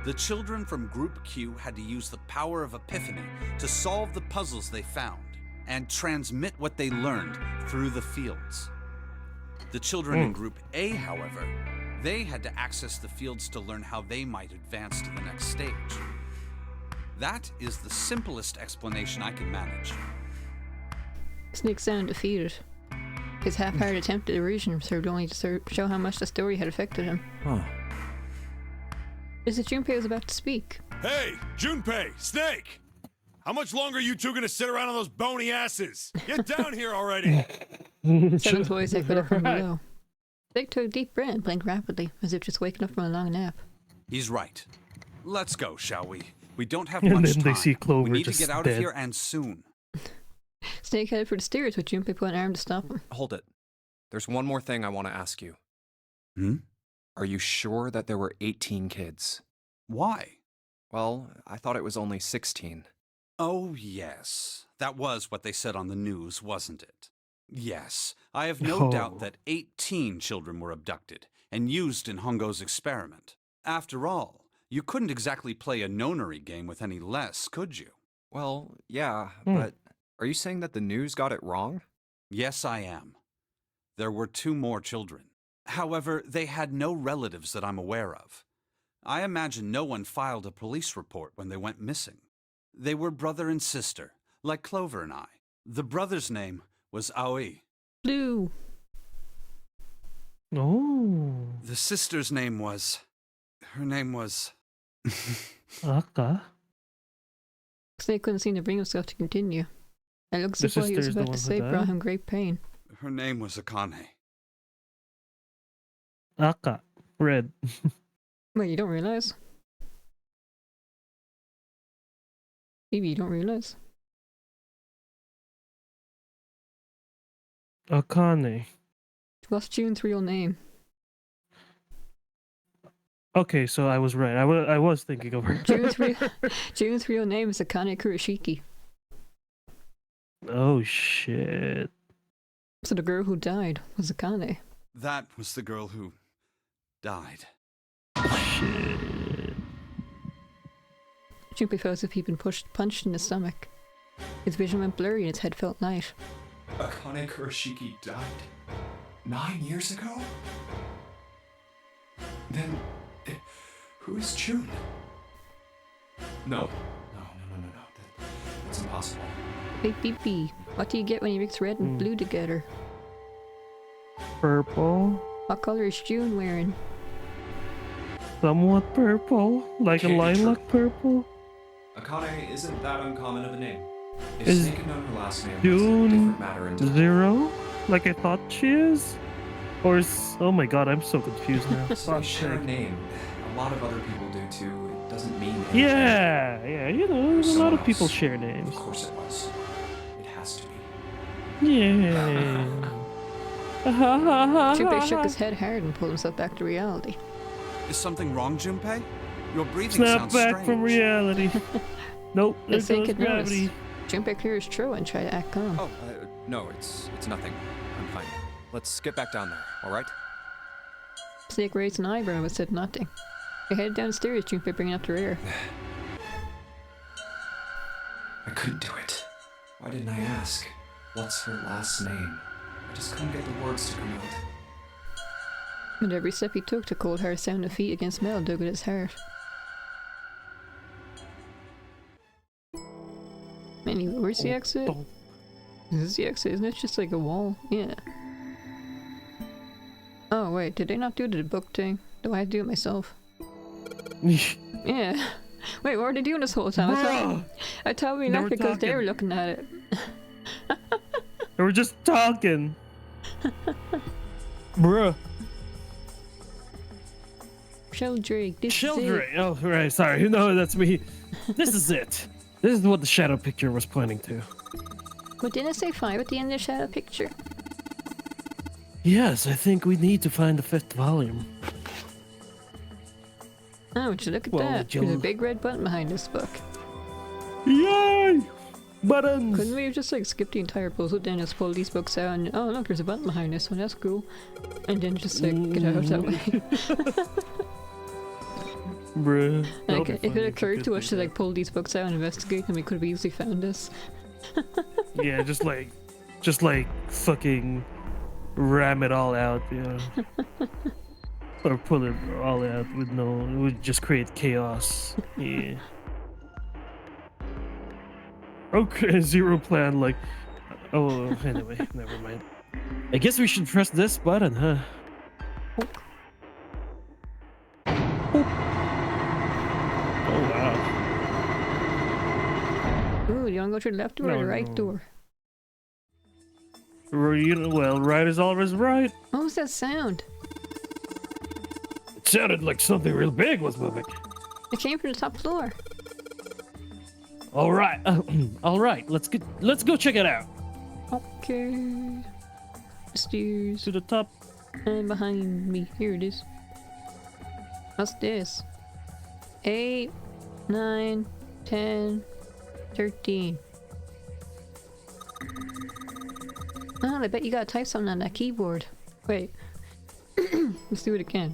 The children from Group Q had to use the power of epiphany to solve the puzzles they found and transmit what they learned through the fields. The children in Group A, however, They had to access the fields to learn how they might advance to the next stage. That is the simplest explanation I can manage. Snake sounded defeated. His half-hearted attempt at evasion served only to show how much the story had affected him. Huh. Is it Junpei was about to speak? Hey, Junpei, Snake! How much longer are you two gonna sit around on those bony asses? Get down here already! Seven's voice echoed up from below. Snake took a deep breath and blinked rapidly, as if just waking up from a long nap. He's right. Let's go, shall we? We don't have much time. They see Clover we need to just get out dead. of here, and soon. Snake headed for the stairs, but Junpei put an arm to stop him. Hold it. There's one more thing I want to ask you. Hmm? Are you sure that there were 18 kids? Why? Well, I thought it was only 16. Oh, yes. That was what they said on the news, wasn't it? Yes, I have no doubt that 18 children were abducted and used in Hongo's experiment. After all, you couldn't exactly play a Nonary game with any less, could you? Well, yeah, but are you saying that the news got it wrong? Yes, I am. There were 2 more children. However, they had no relatives that I'm aware of. I imagine no one filed a police report when they went missing. They were brother and sister, like Clover and I. The brother's name was Aoi. Blue. Oh. The sister's name was... Her name was... Aka. Snake couldn't seem to bring himself to continue. It looks as if what he was about to say brought him great pain. Her name was Akane. Aka. Red. Wait, you don't realize? Maybe you don't realize? Akane. What's June's real name? Okay, so I was right. I was thinking of her. June's real name is Akane Kurashiki. Oh shit. So the girl who died was Akane. That was the girl who died. Shit. Junpei felt as if he'd been punched in the stomach. His vision went blurry and his head felt light. Akane Kurashiki died 9 years ago? Then, who is June? No. That's impossible. Hey, BB, what do you get when you mix red and blue together? Purple. What color is June wearing? Somewhat purple. Like a lilac purple. Akane isn't that uncommon of a name. If Is Snake had known her last name, June that's a different matter entirely. 0? Like I thought she is? Or is... Oh my god, I'm so confused now. They share a name. A lot of other people do too. It doesn't mean anything. Yeah, you know, a lot of people share names. Of course it was. It has to be. Yeah. Junpei shook his head hard and pulled himself back to reality. Is something wrong, Junpei? Your breathing Snap sounds back strange. from reality. Nope, there As they goes could gravity. notice, Junpei cleared his throat and tried to act calm. Oh, no, it's nothing. I'm fine. Let's get back down there, alright? Snake raised an eyebrow but said nothing. They headed downstairs, Junpei bringing up the rear. I couldn't do it. Why didn't I ask? What's her last name? I just couldn't get the words to come out. With every step he took, the cold hard sound of feet against metal dug at his heart. Anyway, where's the exit? This is the exit, isn't it? Just like a wall? Yeah. Oh wait, did they not do the book thing? Do I have to do it myself? Yeah. Wait, what were they doing this whole time? I thought we left because they were looking at it. They were just talking. Bruh. Sheldrake, this is it. Sheldrake. Oh, right, sorry. No, that's me. This is it. This is what the shadow picture was pointing to. But didn't it say 5 at the end of the shadow picture? Yes, I think we need to find the 5th volume. Oh, would you look at that? There's a big red button behind this book. Yay! Buttons! Couldn't we have just like skipped the entire puzzle, then just pull these books out and oh look, there's a button behind this one, that's cool. And then just like get out that way. Bruh. Like, if it occurred to us to like pull these books out and investigate, then we could have easily found this. Yeah, just like fucking ram it all out, you know. Or pull it all out with no, it would just create chaos. Yeah. Okay, zero plan, like, oh, anyway, never mind. I guess we should press this button, huh? Oh, wow. Ooh, you wanna go to the left door or the right door? Well, right is always right. What was that sound? It sounded like something real big was moving. It came from the top floor. All right, all right. Let's go check it out. Okay. Stairs To the top. and behind me. Here it is. What's this? 8, 9, 10, 13. Oh, I bet you gotta type something on that keyboard. Wait. Let's do it again.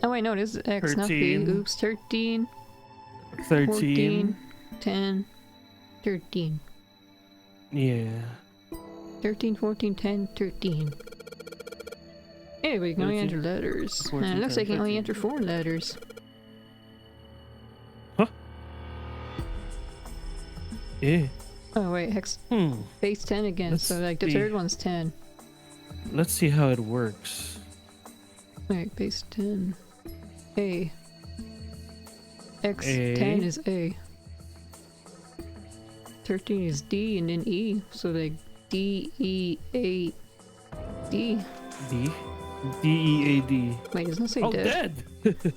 Oh wait, no, this is X, not B. 13. Oops, 13, 13. 14, 10, 13. Yeah. 13, 14, 10, 13. Hey, we can only 13, enter letters. 14, It looks like you can only 13. enter 4 letters. Huh? Yeah. Oh wait, hex base 10 again, Let's so like the see. third one's 10. Let's see how it works. Alright, base 10. A. X A. 10 is A. 13 is D and then E, so like D, E, A, D. D. D-E-A-D. Wait, doesn't it say Oh, dead? dead!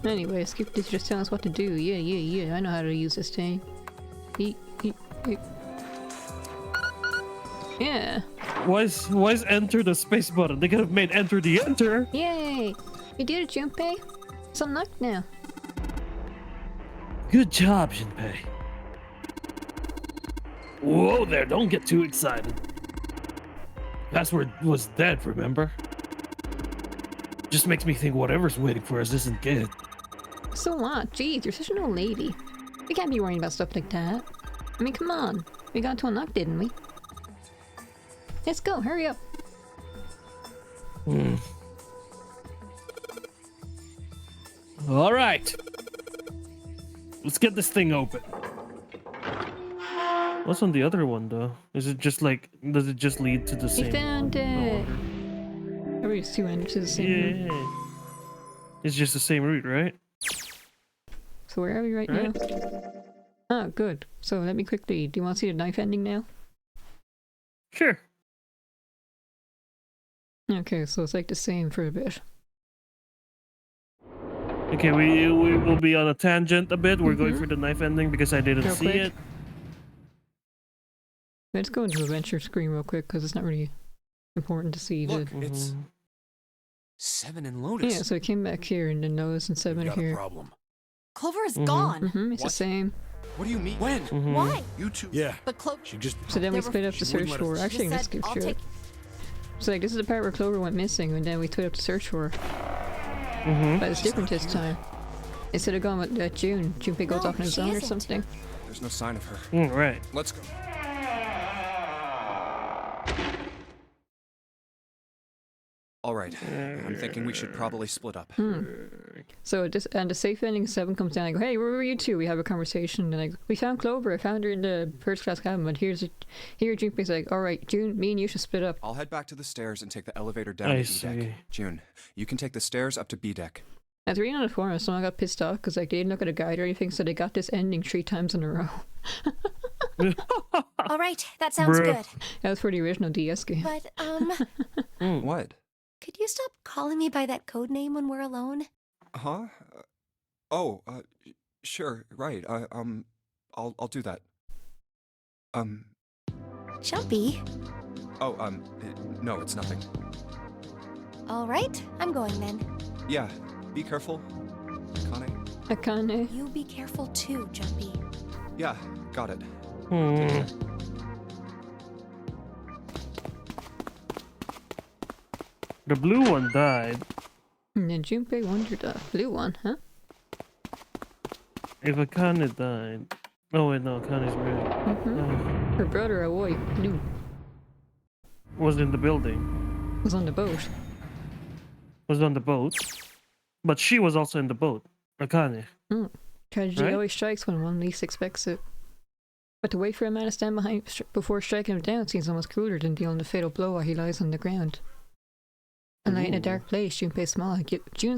Anyway, skip this, just tell us what to do. Yeah, I know how to use this thing. E. Yeah. Why is enter the space button? They could have made enter the enter. Yay! You did it, Junpei. It's unlocked now. Good job, Jinpei. Whoa there, don't get too excited. Password was dead, remember? Just makes me think whatever's waiting for us isn't good. So what? Jeez, you're such an old lady. We can't be worrying about stuff like that. I mean, come on. We got to unlock, didn't we? Let's go, hurry up. All right. Let's get this thing open. What's on the other one, though? Is it just like, does it just lead to the We same found one? it! Everybody's 2 enters to the same room. Yeah. It's just the same route, right? So where are we right now? Oh, good. So let me quickly... Do you want to see the knife ending now? Sure. Okay, so it's like the same for a bit. Okay, we will be on a tangent a bit. We're going for the knife ending because I didn't see it. Let's go into adventure screen real quick because it's not really important to see. Look, it's 7 and Lotus. Yeah, so it came back here and then Lotus and 7 Got here. a problem. Clover is gone. It's the same. What do you mean? When? Why? You two. Yeah. But Clover. She just. So then we They were- split up the She wouldn't search let us- for. Actually, let's skip through it. So like this is the part where Clover went missing, and then we split up the search for her. But it's different this time. Instead of going with June, Junpei goes off on his own or something. There's no sign of her. Right. Let's go. All right. I'm thinking we should probably split up. So just and the safe ending 7 comes down. I go, hey, where were you two? We have a conversation, and I go, we found Clover. I found her in the first class cabin. But here Junpei's like, all right, June, me and you should split up. I'll head back to the stairs and take the elevator down I to B see. deck. June, you can take the stairs up to B deck. I was reading on the forum, someone got pissed off because like they didn't look at a guide or anything, so they got this ending 3 times in a row. All right, that sounds Bruh. good. That was for the original DS game. But, What? could you stop calling me by that code name when we're alone? Huh? Sure, right. I'll do that. Jumpy. No, it's nothing. All right, I'm going then. Yeah, be careful, Akane. Akane. You be careful too, Jumpy. Yeah, got it. The blue one died. And then Junpei wandered off. Blue one, huh? If Akane died. Oh wait, no, Akane's red. Her brother, Aoi, blue, Was in the building. was on the boat. was on the boat, but she was also in the boat. Akane. Tragedy Right? always strikes when one least expects it. But to wait for a man to stand behind before striking him down seems almost crueler than dealing the fatal blow while he lies on the ground. A night in a dark place, June's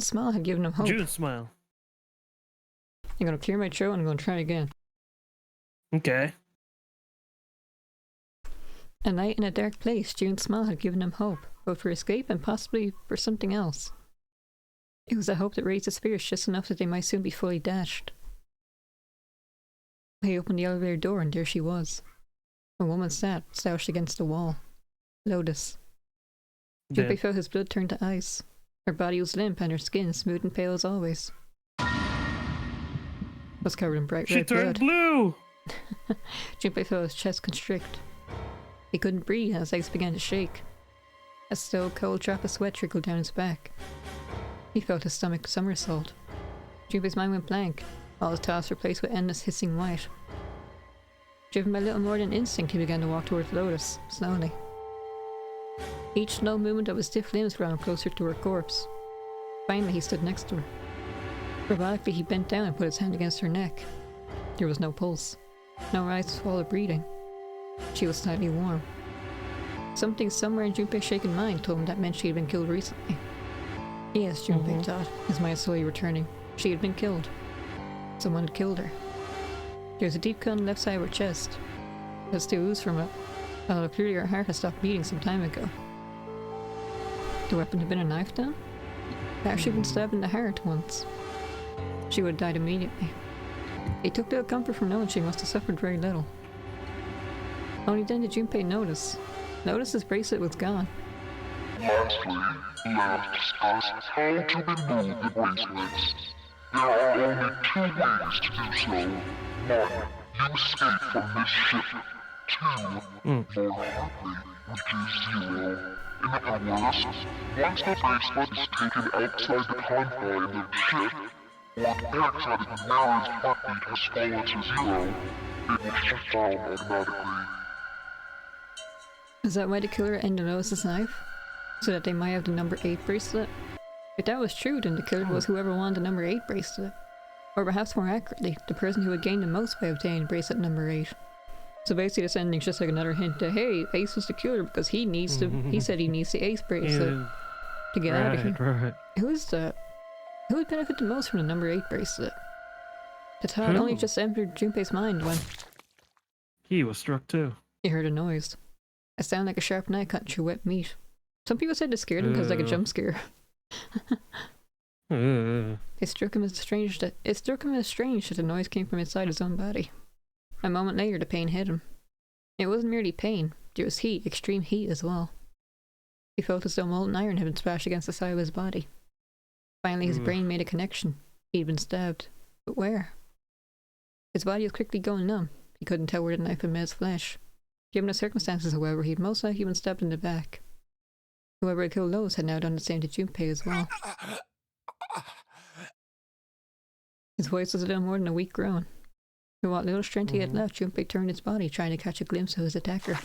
smile had given him hope. June's smile. I'm gonna clear my throat and I'm gonna try again. Okay. A night in a dark place, June's smile had given him hope, both for escape and possibly for something else. It was a hope that raised his spirits just enough that they might soon be fully dashed. He opened the elevator door and there she was. A woman sat, slouched against the wall. Lotus. Junpei felt his blood turn to ice. Her body was limp and her skin smooth and pale as always. Was covered in bright red blood. She turned blue! Junpei felt his chest constrict. He couldn't breathe and his legs began to shake. A slow, cold drop of sweat trickled down his back. He felt his stomach somersault. Junpei's mind went blank, all his thoughts replaced with endless hissing white. Driven by little more than instinct, he began to walk towards Lotus, slowly. Each slow movement of his stiff limbs brought him closer to her corpse. Finally, he stood next to her. Robotically, he bent down and put his hand against her neck. There was no pulse, no rise to swallow breathing. She was slightly warm. Something somewhere in Junpei's shaken mind told him that meant she had been killed recently. Yes, Junpei thought, his mind slowly returning. She had been killed. Someone had killed her. There was a deep cut on the left side of her chest. It had still oozed from it, although clearly her heart had stopped beating some time ago. The weapon had been a knife then? It had actually been stabbed in the heart once. She would have died immediately. He took little comfort from knowing she must have suffered very little. Only then did Junpei notice. Lotus's bracelet was gone. Lastly, let us discuss how to remove the bracelets. There are only two ways to do so. One, you escape from this ship. Two, more likely, which is zero. In other words, once the bracelet is taken outside the confine of the ship, or the outside of the wearer's heartbeat has fallen to zero, it will shut down automatically. Is that why the killer ended Lotus's knife? So that they might have the number 8 bracelet? If that was true, then the killer was whoever wanted the number 8 bracelet. Or perhaps more accurately, the person who had gained the most by obtaining bracelet number 8. So basically this ending's just like another hint that, hey, Ace was the killer because he needs to, he said he needs the Ace bracelet to get out of here. Right. Who is that? Who would benefit the most from the number 8 bracelet? The thought only just entered Junpei's mind when he was struck too. He heard a noise. A sound like a sharp knife cut through wet meat. Some people said it scared him because like a jump scare. It struck him as strange that the noise came from inside his own body. A moment later, the pain hit him. It wasn't merely pain; there was heat, extreme heat as well. He felt as though molten iron had been splashed against the side of his body. Finally, his brain made a connection. He'd been stabbed, but where? His body was quickly going numb. He couldn't tell where the knife had met his flesh. Given the circumstances, however, he'd most likely been stabbed in the back. Whoever had killed Lowe's had now done the same to Junpei as well. His voice was a little more than a weak groan. With what little strength he had left, Junpei turned his body, trying to catch a glimpse of his attacker.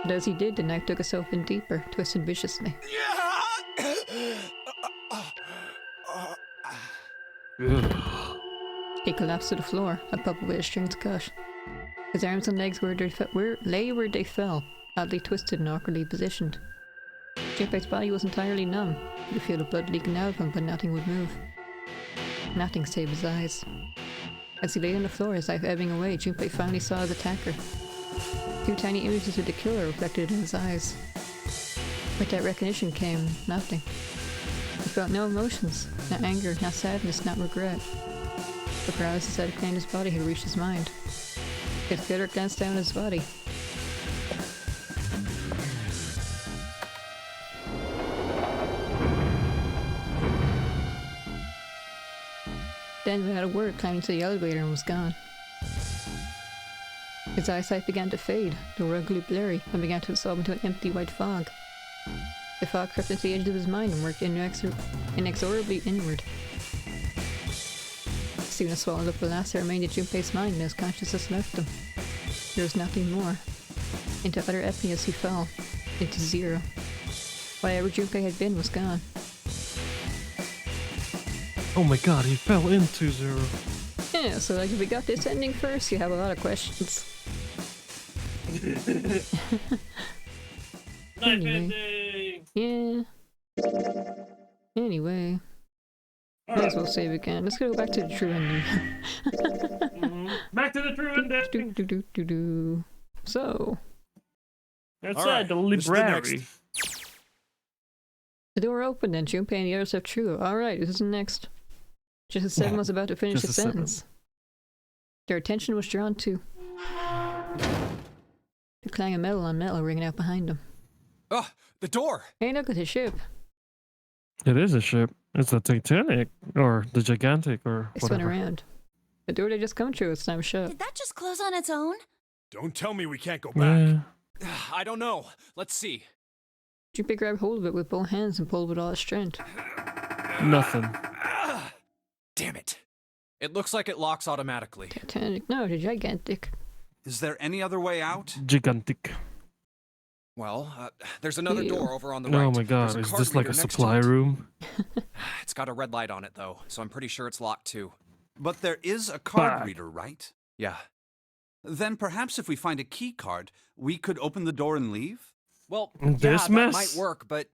But as he did, the knife took itself in deeper, twisted viciously. He collapsed to the floor, a puppet with a strange cut. His arms and legs lay where they fell, oddly twisted and awkwardly positioned. Junpei's body was entirely numb. He could feel the blood leaking out of him, but nothing would move. Nothing save his eyes. As he lay on the floor, his life ebbing away, Junpei finally saw his attacker. 2 tiny images of the killer reflected in his eyes. With that recognition came nothing. He felt no emotions, not anger, not sadness, not regret. The paralysis that had claimed his body had reached his mind. His killer glanced down at his body. Then, without a word, climbed into the elevator and was gone. His eyesight began to fade, the world grew blurry, and began to dissolve into an empty white fog. The fog crept into the edge of his mind and worked inexorably inward. Soon as swallowed up the last that remained in Junpei's mind and his consciousness left him. There was nothing more. Into utter emptiness he fell, into 0. Whatever Junpei had been was gone. Oh my god, he fell into 0. Yeah, so like if we got this ending first, you have a lot of questions. Anyway. Yeah. Anyway. Might as well save again. Let's go back to the true ending. Back to the true ending! So. Outside the library. The door opened and Junpei and the others have true. Alright, this is next. Just as 7 was about to finish his sentence. Their attention was drawn to the clang of metal on metal ringing out behind them. Oh, the door! Hey, look at his ship. It is a ship. It's the Titanic, or the Gigantic, or It whatever. spun around. The door they just come through, it's now shut. Did that just close on its own? Don't tell me we can't go back. Yeah. I don't know. Let's see. Junpei grabbed hold of it with both hands and pulled with all his strength. Nothing. Damn it. It looks like it locks automatically. Titanic, no, the Gigantic. Is there any other way out? Gigantic. Well, there's another Ew. door over on the right. Oh my god, There's a is card this like a reader next to supply it. room? It's got a red light on it, though, so I'm pretty sure it's locked, too. But there is a card Fuck. reader, right? Yeah. Then perhaps if we find a key card, we could open the door and leave? Well, This yeah, mess? that might work, but...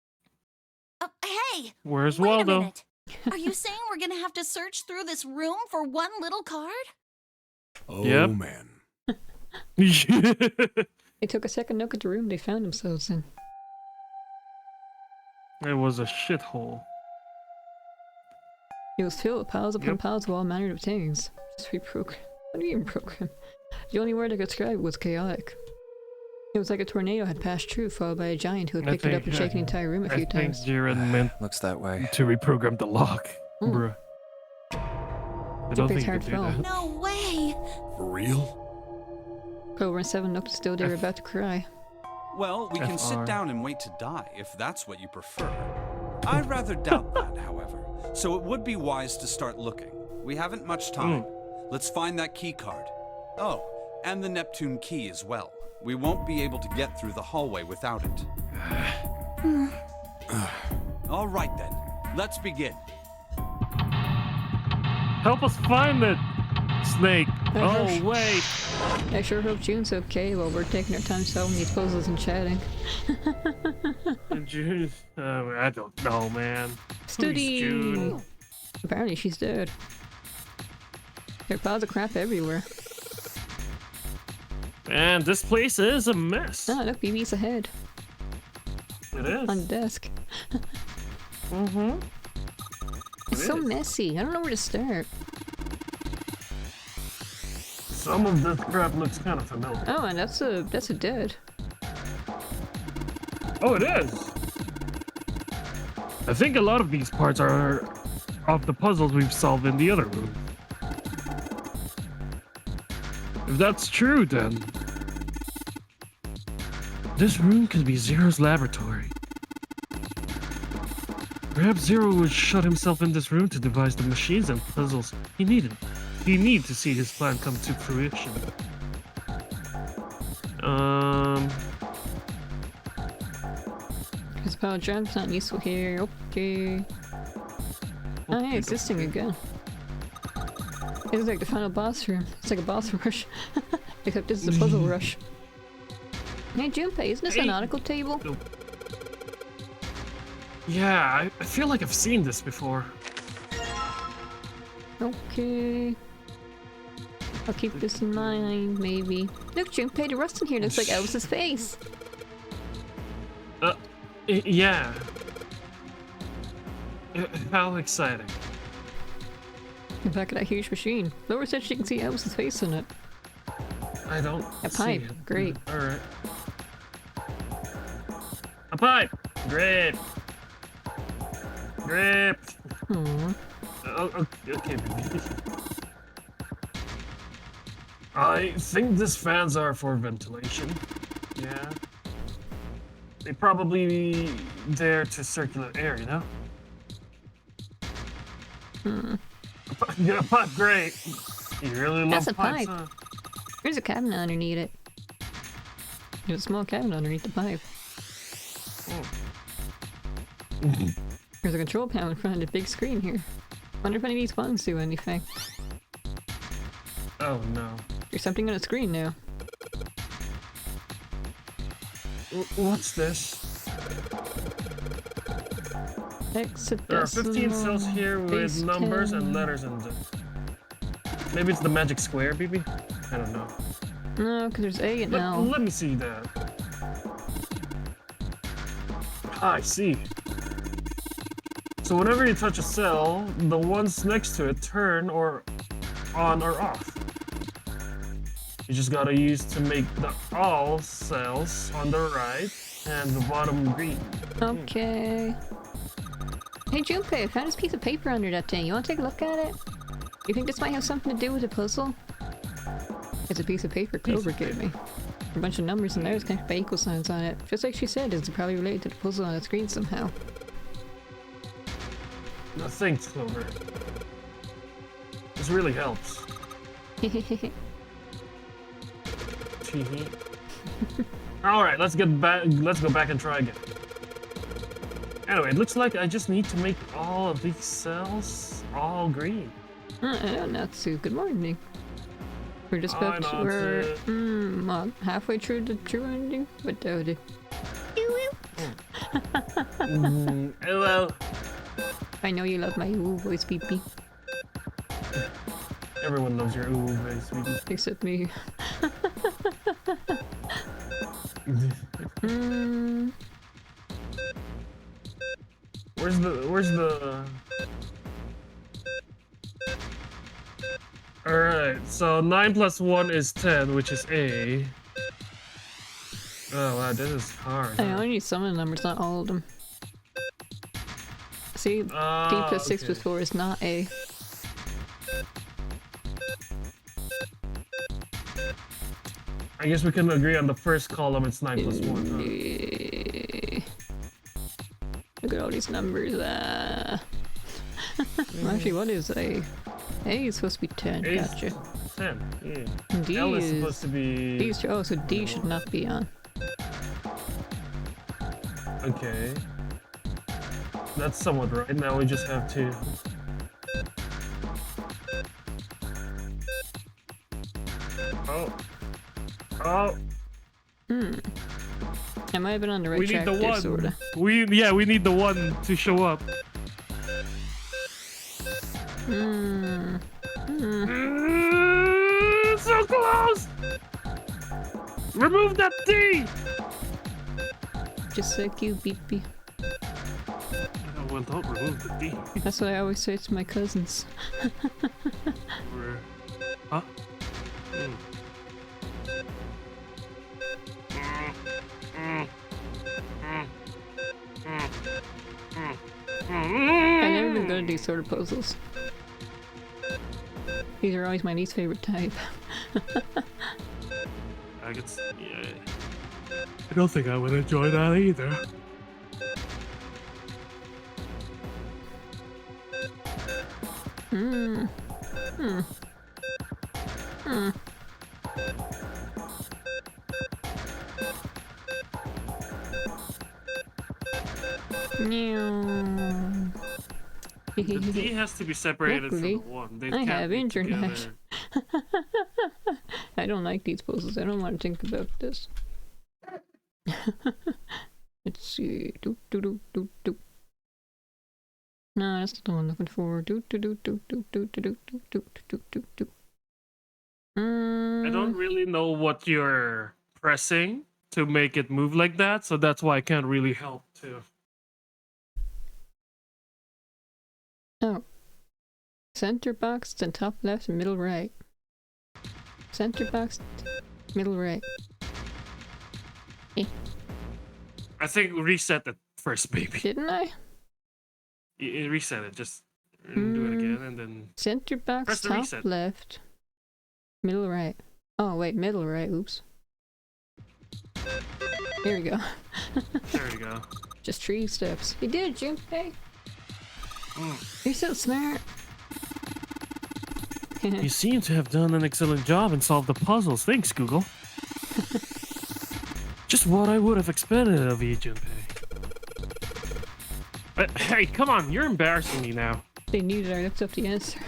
Hey! Where's Wait a Waldo? minute. Are you saying we're gonna have to search through this room for one little card? Oh, Yep. man. They took a second look at the room they found themselves in. It was a shithole. It was filled with piles upon Yep. piles of all manner of things. Just reprogram. What do you mean program? The only word I could describe it was chaotic. It was like a tornado had passed through, followed by a giant who had I picked it up think- and shaken the entire room a I few think times. Jiren meant Looks that way. to reprogram the lock. Bruh. I don't Junpei's think you heart could do fell. that. No way! For real? Clover and 7 looked as though they were about to cry. Well, we can sit FR. down and wait to die, if that's what you prefer. I rather doubt that, however. So it would be wise to start looking. We haven't much time. Let's find that key card. Oh, and the Neptune key as well. We won't be able to get through the hallway without it. All right then, let's begin. Help us find it, Snake. Oh gosh. wait. I sure hope June's okay while we're taking our time solving these puzzles and chatting. June. I don't know, man. Who's Study! June? Apparently she's dead. There are piles of crap everywhere. Man, this place is a mess. Ah, look, BB's ahead. It is. On the desk. Mm-hmm. It's so messy. I don't know where to start. Some of this crap looks kind of familiar. Oh, and that's a dead. Oh, it is. I think a lot of these parts are of the puzzles we've solved in the other room. If that's true, then this room could be Zero's laboratory. Perhaps Zero would shut himself in this room to devise the machines and puzzles he needed. He needed to see his plan come to fruition. His power jump's not useful here. Okay. Oh, yeah, it's this thing again. It's like the final boss room. It's like a boss rush. Except this is a puzzle rush. Hey, Junpei, isn't this a nautical table? Yeah, I feel like I've seen this before. Okay. I'll keep this in mind, maybe. Look, Junpei, the rust in here looks like Elvis's face. Yeah. How exciting. The back of that huge machine. Laura said she can see Elvis's face in it. I don't A see pipe. it. Great. Alright. A pipe! Great! Great! Aww. Okay. I think these fans are for ventilation. Yeah. They probably there to circulate air, you know? Yeah, pipe, great. You really love That's a pipes, pipe. huh? There's a cabinet underneath it. There's a small cabinet underneath the pipe. There's a control panel in front of the big screen here. Wonder if any of these buttons do anything. Oh no. There's something on the screen now. What's this? Exit There are 15 cells here with numbers 10. and letters in them. Maybe it's the magic square, baby? I don't know. No, because there's A and L. Let me see that. I see. So whenever you touch a cell, the ones next to it turn or on or off. You just gotta use to make the all cells on the right and the bottom green. Okay. Hey Junpei, I found this piece of paper under that thing. You wanna take a look at it? You think this might have something to do with the puzzle? It's a piece of paper Clover gave me. A bunch of numbers and letters connected by equal signs on it. Just like she said, it's probably related to the puzzle on the screen somehow. No, thanks, Clover. This really helps. Alright, let's go back and try again. Anyway, it looks like I just need to make all of these cells all green. Natsu, good morning. We're just about to, we're halfway through the true ending, but doubt it. Hello. I know you love my ooh voice, Pee-Pee. Everyone loves your ooh voice, sweetie. Except me. Where's the... Alright, so 9 plus 1 is 10, which is A. Oh wow, this is hard. I only need some of the numbers, not all of them. See, D plus 6 plus 4 is not A. I guess we can agree on the first column, it's 9 plus 1. Huh? Look at all these numbers. Actually, what is A? A is supposed to be 10, A gotcha. 10, yeah. D L is supposed to be... D is, oh, so D should not be on. Okay. That's somewhat right. Now we just have to... Oh. I might have been on the right we track need the there, one. sorta. We need the one to show up. So close! Remove that D! Just like you, Beepy. Well, don't remove the D. That's what I always say to my cousins. Huh? I've never been good at these sort of puzzles. These are always my least favorite type. I guess, yeah. I don't think I would enjoy that either. The D has to be separated from the one. They I can't have be internet. together. I don't like these puzzles. I don't want to think about this. Let's see. No, that's not the one I'm looking for. I don't really know what you're pressing to make it move like that, so that's why I can't really help too. Oh. Center box, then top left and middle right. Center box, middle right. I think reset it first, baby. Didn't I? Reset it, just do it again and then... Center box, press the top reset. left. Middle right. Oh wait, middle right, oops. Here we go. There we go. Just 3 steps. You did, Junpei! You're so smart! You seem to have done an excellent job and solved the puzzles. Thanks, Google. Just what I would have expected of you, Junpei. Hey, come on, you're embarrassing me now. They needed I looked up the answer.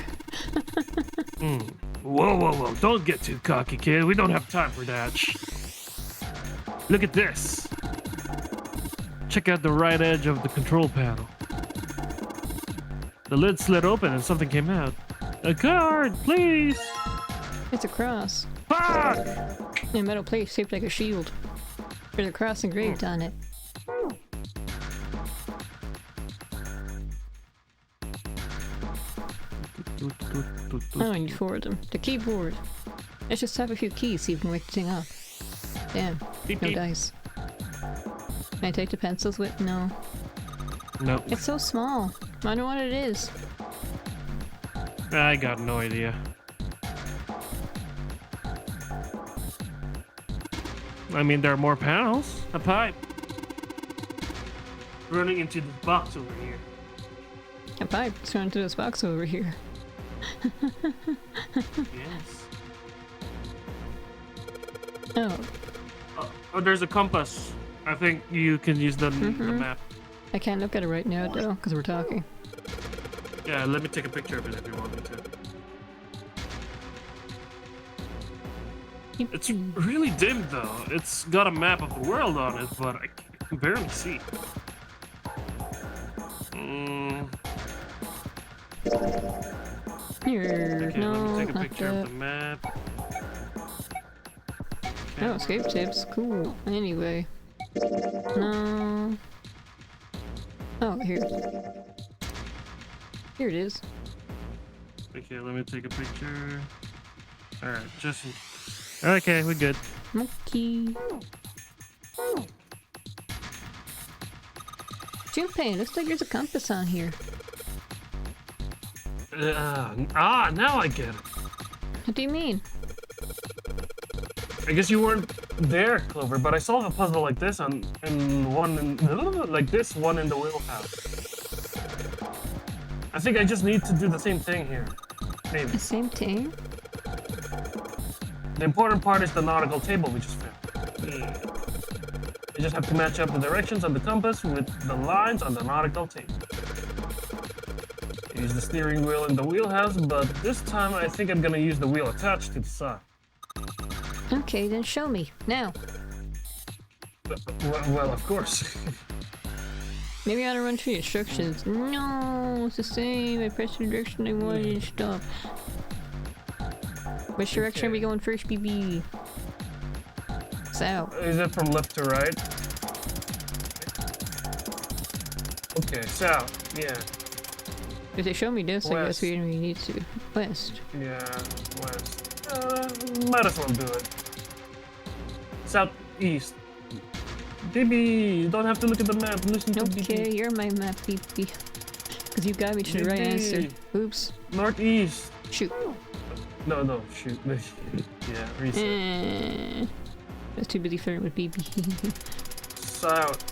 Whoa, don't get too cocky, kid. We don't have time for that. Look at this. Check out the right edge of the control panel. The lid slid open and something came out. A card, please! It's a cross. Fuck! A metal plate shaped like a shield. There's a cross engraved on it. Oh, I need 4 of them. The keyboard. Let's just have a few keys, see if we can wake the thing up. Damn, no dice. Can I take the pencils with? No. No. It's so small. I don't know what it is. I got no idea. I mean, there are more panels. A pipe. Running into the box over here. A pipe. It's running through this box over here. Yes. Oh. Oh, there's a compass. I think you can use the map. I can't look at it right now though, because we're talking. Yeah, let me take a picture of it if you want me to. It's really dim though. It's got a map of the world on it, but I can barely see. Here, okay, no, let me take a not picture that. of the map. Oh, escape tips. Cool. Anyway. No. Oh, here. Here it is. Okay, let me take a picture. Alright, just... Okay, we're good. Monkey. Junpei, looks like there's a compass on here. Now I get it. What do you mean? I guess you weren't there, Clover, but I solved a puzzle like this like this one in the wheelhouse. I think I just need to do the same thing here. Maybe. The same thing? The important part is the nautical table we just found. You just have to match up the directions on the compass with the lines on the nautical table. Use the steering wheel in the wheelhouse, but this time I think I'm gonna use the wheel attached to the side. Okay, then show me. Now. Well, of course. Maybe I ought to run through the instructions. No, it's the same. I pressed the direction I wanted and stop. Which direction are we going first, BB? South. Is it from left to right? Okay, south. Yeah. If they show me this, West. I guess we need to. West. Yeah, west. Might as well do it. Southeast. BB, you don't have to look at the map. Listen to BB. Okay, you're my map, BB. Because you got me to the right answer. Oops. Northeast. Shoot. No, shoot. Yeah, reset. I was too busy flirting with BB. South.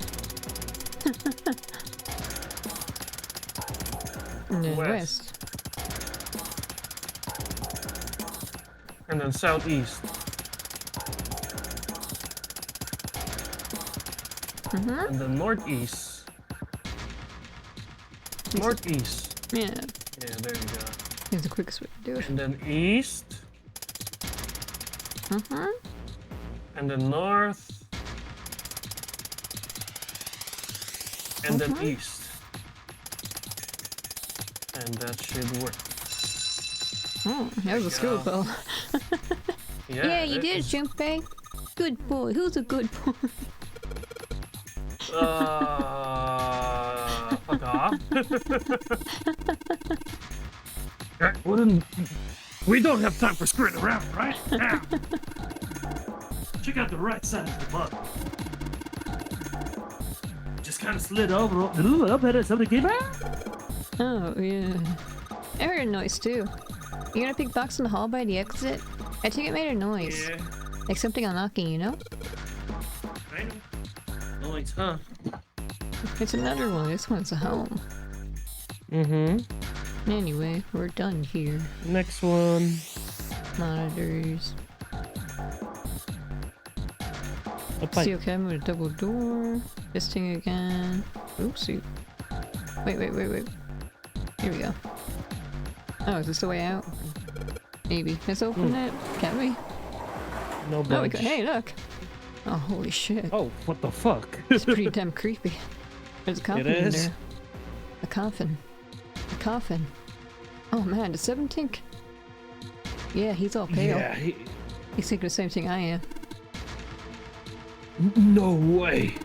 And then west. And then southeast. And then northeast. Northeast. Yeah. Yeah, there you go. Here's the quickest way to do it. And then east. And then north. And then east. And that should work. Oh, that was a skill ball. Yeah, you did it, Junpei. Good boy. Who's a good boy? Fuck off. We don't have time for screwing around, right? Now. Check out the right side of the button. Just kind of slid over a little bit and something came out. Oh, yeah. I heard a noise too. You got a big box in the hall by the exit? I think it made a noise. Yeah. Like something unlocking, you know? I know. Noise, huh? It's another one. This one's a home. Anyway, we're done here. Next one. Monitors. A pipe. Steel cabinet with a double door. This thing again. Oopsie. Wait. Here we go. Oh, is this the way out? Maybe. Let's open it. Can we? No Oh, budge. hey, look. Oh, holy shit. Oh, what the fuck? It's pretty damn creepy. There's a coffin in is. there. A coffin. A coffin. Oh man, the 17th. Yeah, he's all pale. Yeah, He's thinking the same thing I am. no way.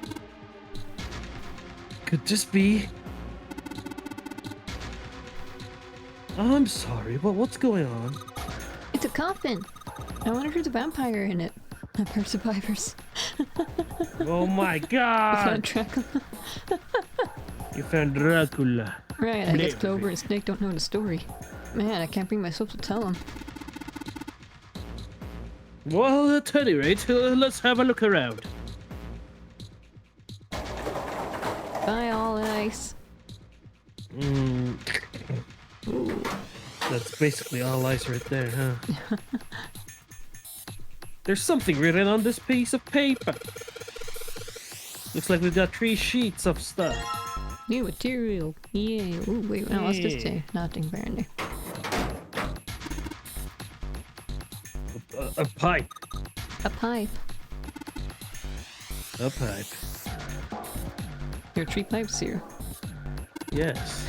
Could this be? I'm sorry, but what's going on? It's a coffin. I wonder if there's a vampire in it. Vampire survivors. Oh my I god! found Dracula. You found Dracula. Right, I guess Clover and Snake don't know the story. Man, I can't bring myself to tell them. Well, at any rate, let's have a look around. Bye, all ice. Ooh. That's basically all ice right there, huh? There's something written on this piece of paper. Looks like we've got 3 sheets of stuff. New material. Yeah. Ooh, wait, no, what's this say? Nothing, apparently. A pipe. A pipe. A pipe. There are 3 pipes here. Yes.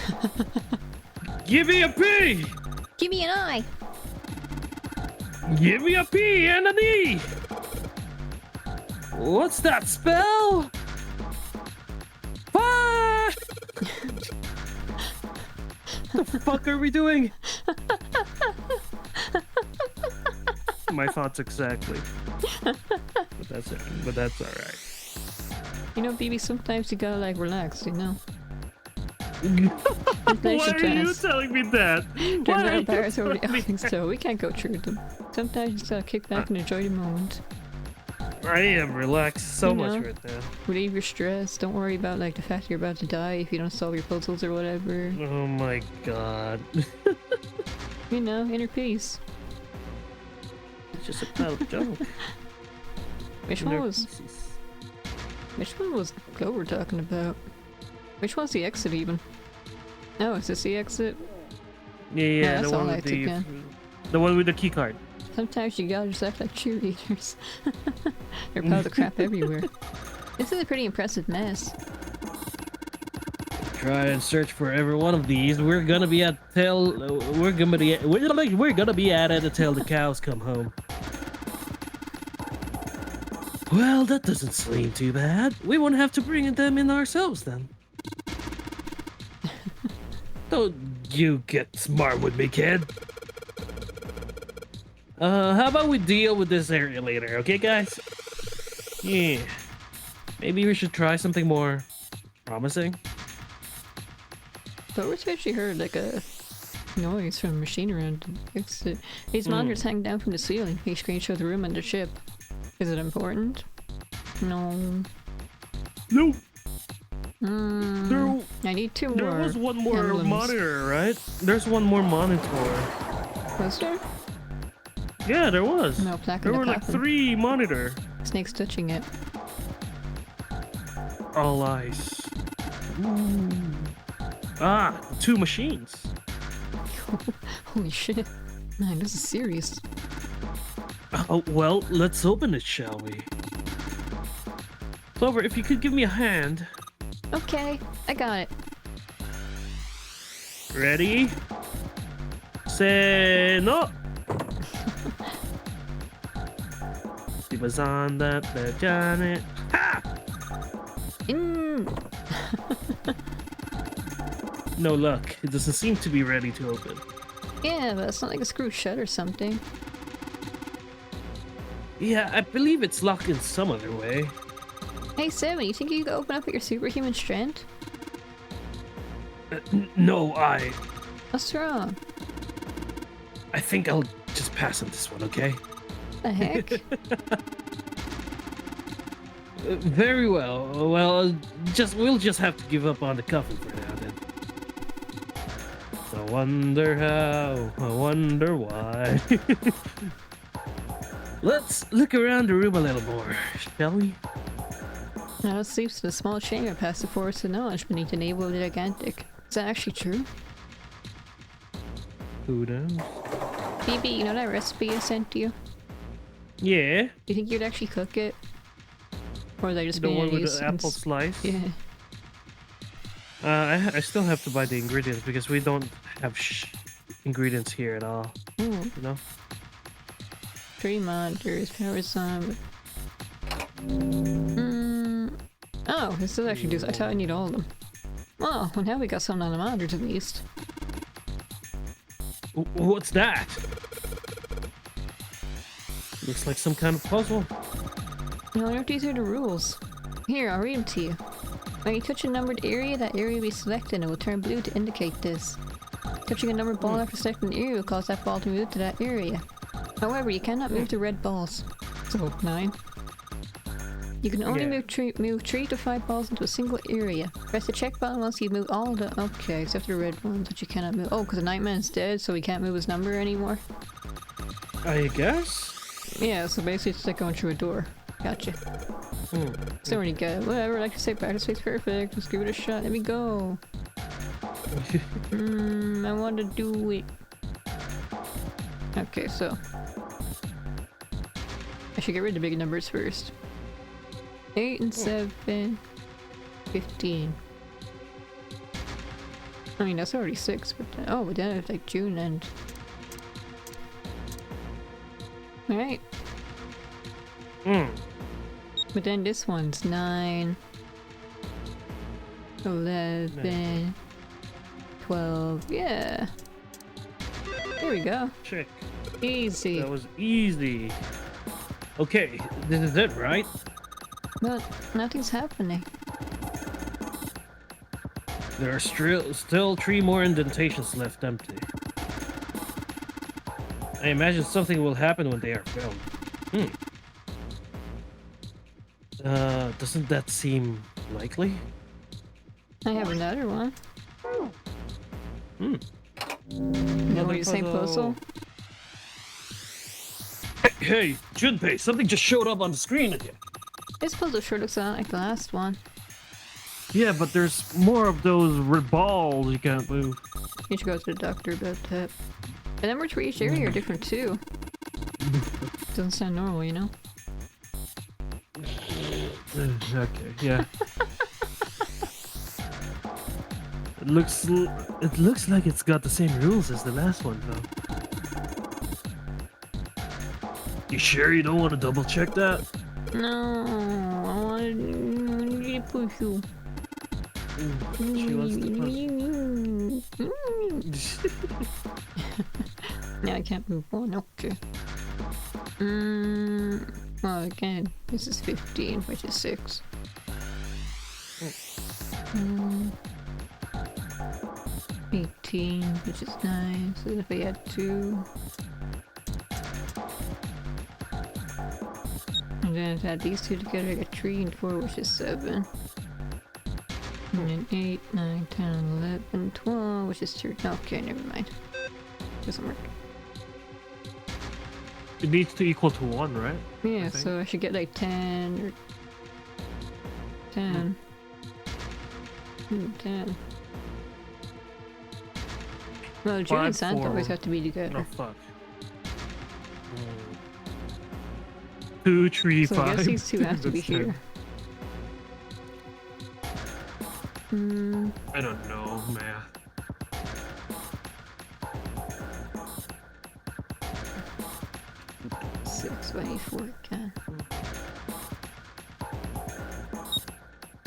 Give me a P! Give me an eye! Give me a P and an E! What's that spell? Ah! The fuck are we doing? My thoughts exactly. But that's alright. You know, BB, sometimes you gotta like relax, you know? Why are you telling me that? They're vampires over the others, so we can't go through them. Sometimes you just gotta kick back and enjoy the moment. I am relaxed so You much know, right now. Relieve your stress. Don't worry about like the fact you're about to die if you don't solve your puzzles or whatever. Oh my god. You know, inner peace. It's just a pile of junk. Which one was Clover talking about? Which one's the exit even? Oh, is this the exit? Yeah, that's the all one with lights the again. the one with the key card. Sometimes you gotta just act like cheerleaders. They're piled of crap everywhere. This is a pretty impressive mess. Try and search for every one of these. We're gonna be at we're gonna be at it until the cows come home. Well, that doesn't seem too bad. We won't have to bring them in ourselves then. Don't you get smart with me, kid. How about we deal with this area later, okay, guys? Yeah. Maybe we should try something more promising. But we've actually heard like a noise from a machine around the exit. These monitors hang down from the ceiling. Each screen shows the room and the ship. Is it important? No. No. I need 2 more. There was one more emblems. monitor, right? There's one more monitor. Was there? Yeah, there was. No, plaque There in the were like coffin. 3 monitor. Snake's touching it. All ice. Ooh. Ah, 2 machines. Holy shit. Man, this is serious. Oh, well, let's open it, shall we? Clover, if you could give me a hand. Okay, I got it. Ready? Say no. He was on that Janet. Ha! No luck. It doesn't seem to be ready to open. Yeah, but it's not like a screw shut or something. Yeah, I believe it's locked in some other way. Hey, 7, you think you could open up with your superhuman strength? No, What's wrong? I think I'll just pass on this one, okay? The heck? Very well. Well, we'll just have to give up on the coffin for now then. I wonder how, I wonder why. Let's look around the room a little more, shall we? Now it sleeps in a small chamber past the forest of knowledge beneath the navel of the gigantic. Is that actually true? Who knows? Phoebe, you know that recipe I sent you? Yeah. Do you think you'd actually cook it? Or are they just the being one with nuisance? the apple slice? Yeah. I still have to buy the ingredients because we don't have ingredients here at all. Ooh. You know? Tree monitors, power sun. Oh, this does actually do. I thought I need all of them. Oh, well now we got some on the monitors at least. What's that? Looks like some kind of puzzle. I wonder if these are the rules. Here, I'll read them to you. When you touch a numbered area, that area will be selected and it will turn blue to indicate this. Touching a numbered ball after selecting an area will cause that ball to move to that area. However, you cannot move the red balls. So, 9. You can only move 3 to 5 balls into a single area. Press the check button once you move all of the... Okay, except the red ones that you cannot move. Oh, because the Nightman's dead, so we can't move his number anymore? I guess? Yeah, so basically it's like going through a door. Gotcha. Still really good. Whatever, like I say, practice makes perfect. Let's give it a shot. Let me go. I want to do it. Okay, so... I should get rid of the big numbers first. 8 and 7... 15. I mean, that's already 6, but then, oh, but then it's like June and... Alright. But then this one's 9... 11... 12... Yeah! There we go. Check. Easy. That was easy. Okay, this is it, right? But nothing's happening. There are still 3 more indentations left empty. I imagine something will happen when they are filled. Doesn't that seem likely? I have another one. Another the same puzzle? Hey, Junpei, something just showed up on the screen again. This puzzle sure looks a lot like the last one. Yeah, but there's more of those red balls you can't move. You should go to the doctor about that. The numbers for each area are different too. Doesn't sound normal, you know? Okay, yeah. It looks like it's got the same rules as the last one, though. You sure you don't want to double check that? No, I want to push you. She wants to push. Yeah, I can't move on. Okay. Well, again, this is 15, which is 6. 18, which is 9. So if I add 2. And then add these 2 together, I get 3 and 4, which is 7. And then 8, 9, 10, 11, 12, which is 2. Okay, never mind. Doesn't work. It needs to equal to 1, right? Yeah, so I should get like 10 or 10. 10. Well, June and Santa always have to be together. No, fuck. 2, 3, so 5. I guess these 2 have to be here. I don't know, math. Six by 4 again.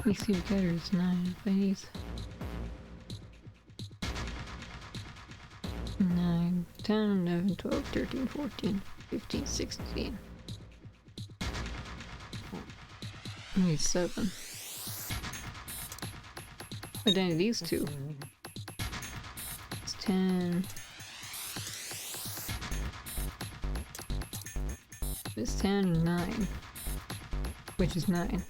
These 2 together is 9 by 8. 9, 10, 11, 12, 13, 14, 15, 16. Only 7. But then these 2. It's 10. It's 10 and 9. Which is 9.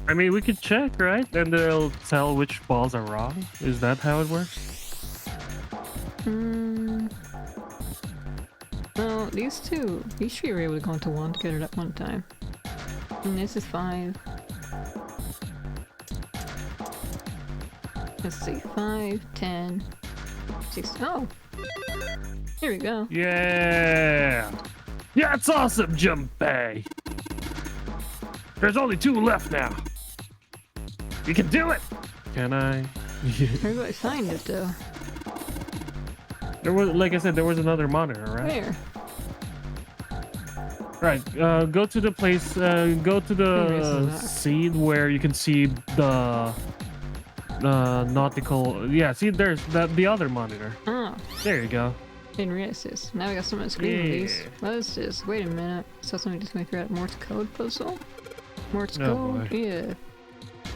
I mean, we could check, right? And they'll tell which balls are wrong. Is that how it works? Well, these 3 were able to go into 1 together at one time. And this is 5. Let's see, 5, 10, 6. Oh! Here we go. Yeah! Yeah, it's awesome, Junpei! There's only 2 left now. You can do it! Can I? Where do I find it though? There was, like I said, there was another monitor, right? Where? Right, go to the place, go to the scene where you can see the nautical. Yeah, see, there's the other monitor. Oh. There you go. Didn't realize this. Now we got something on the screen with these. What is this? Wait a minute. So something just going to figure out Morse code puzzle? Morse code? Boy. Yeah.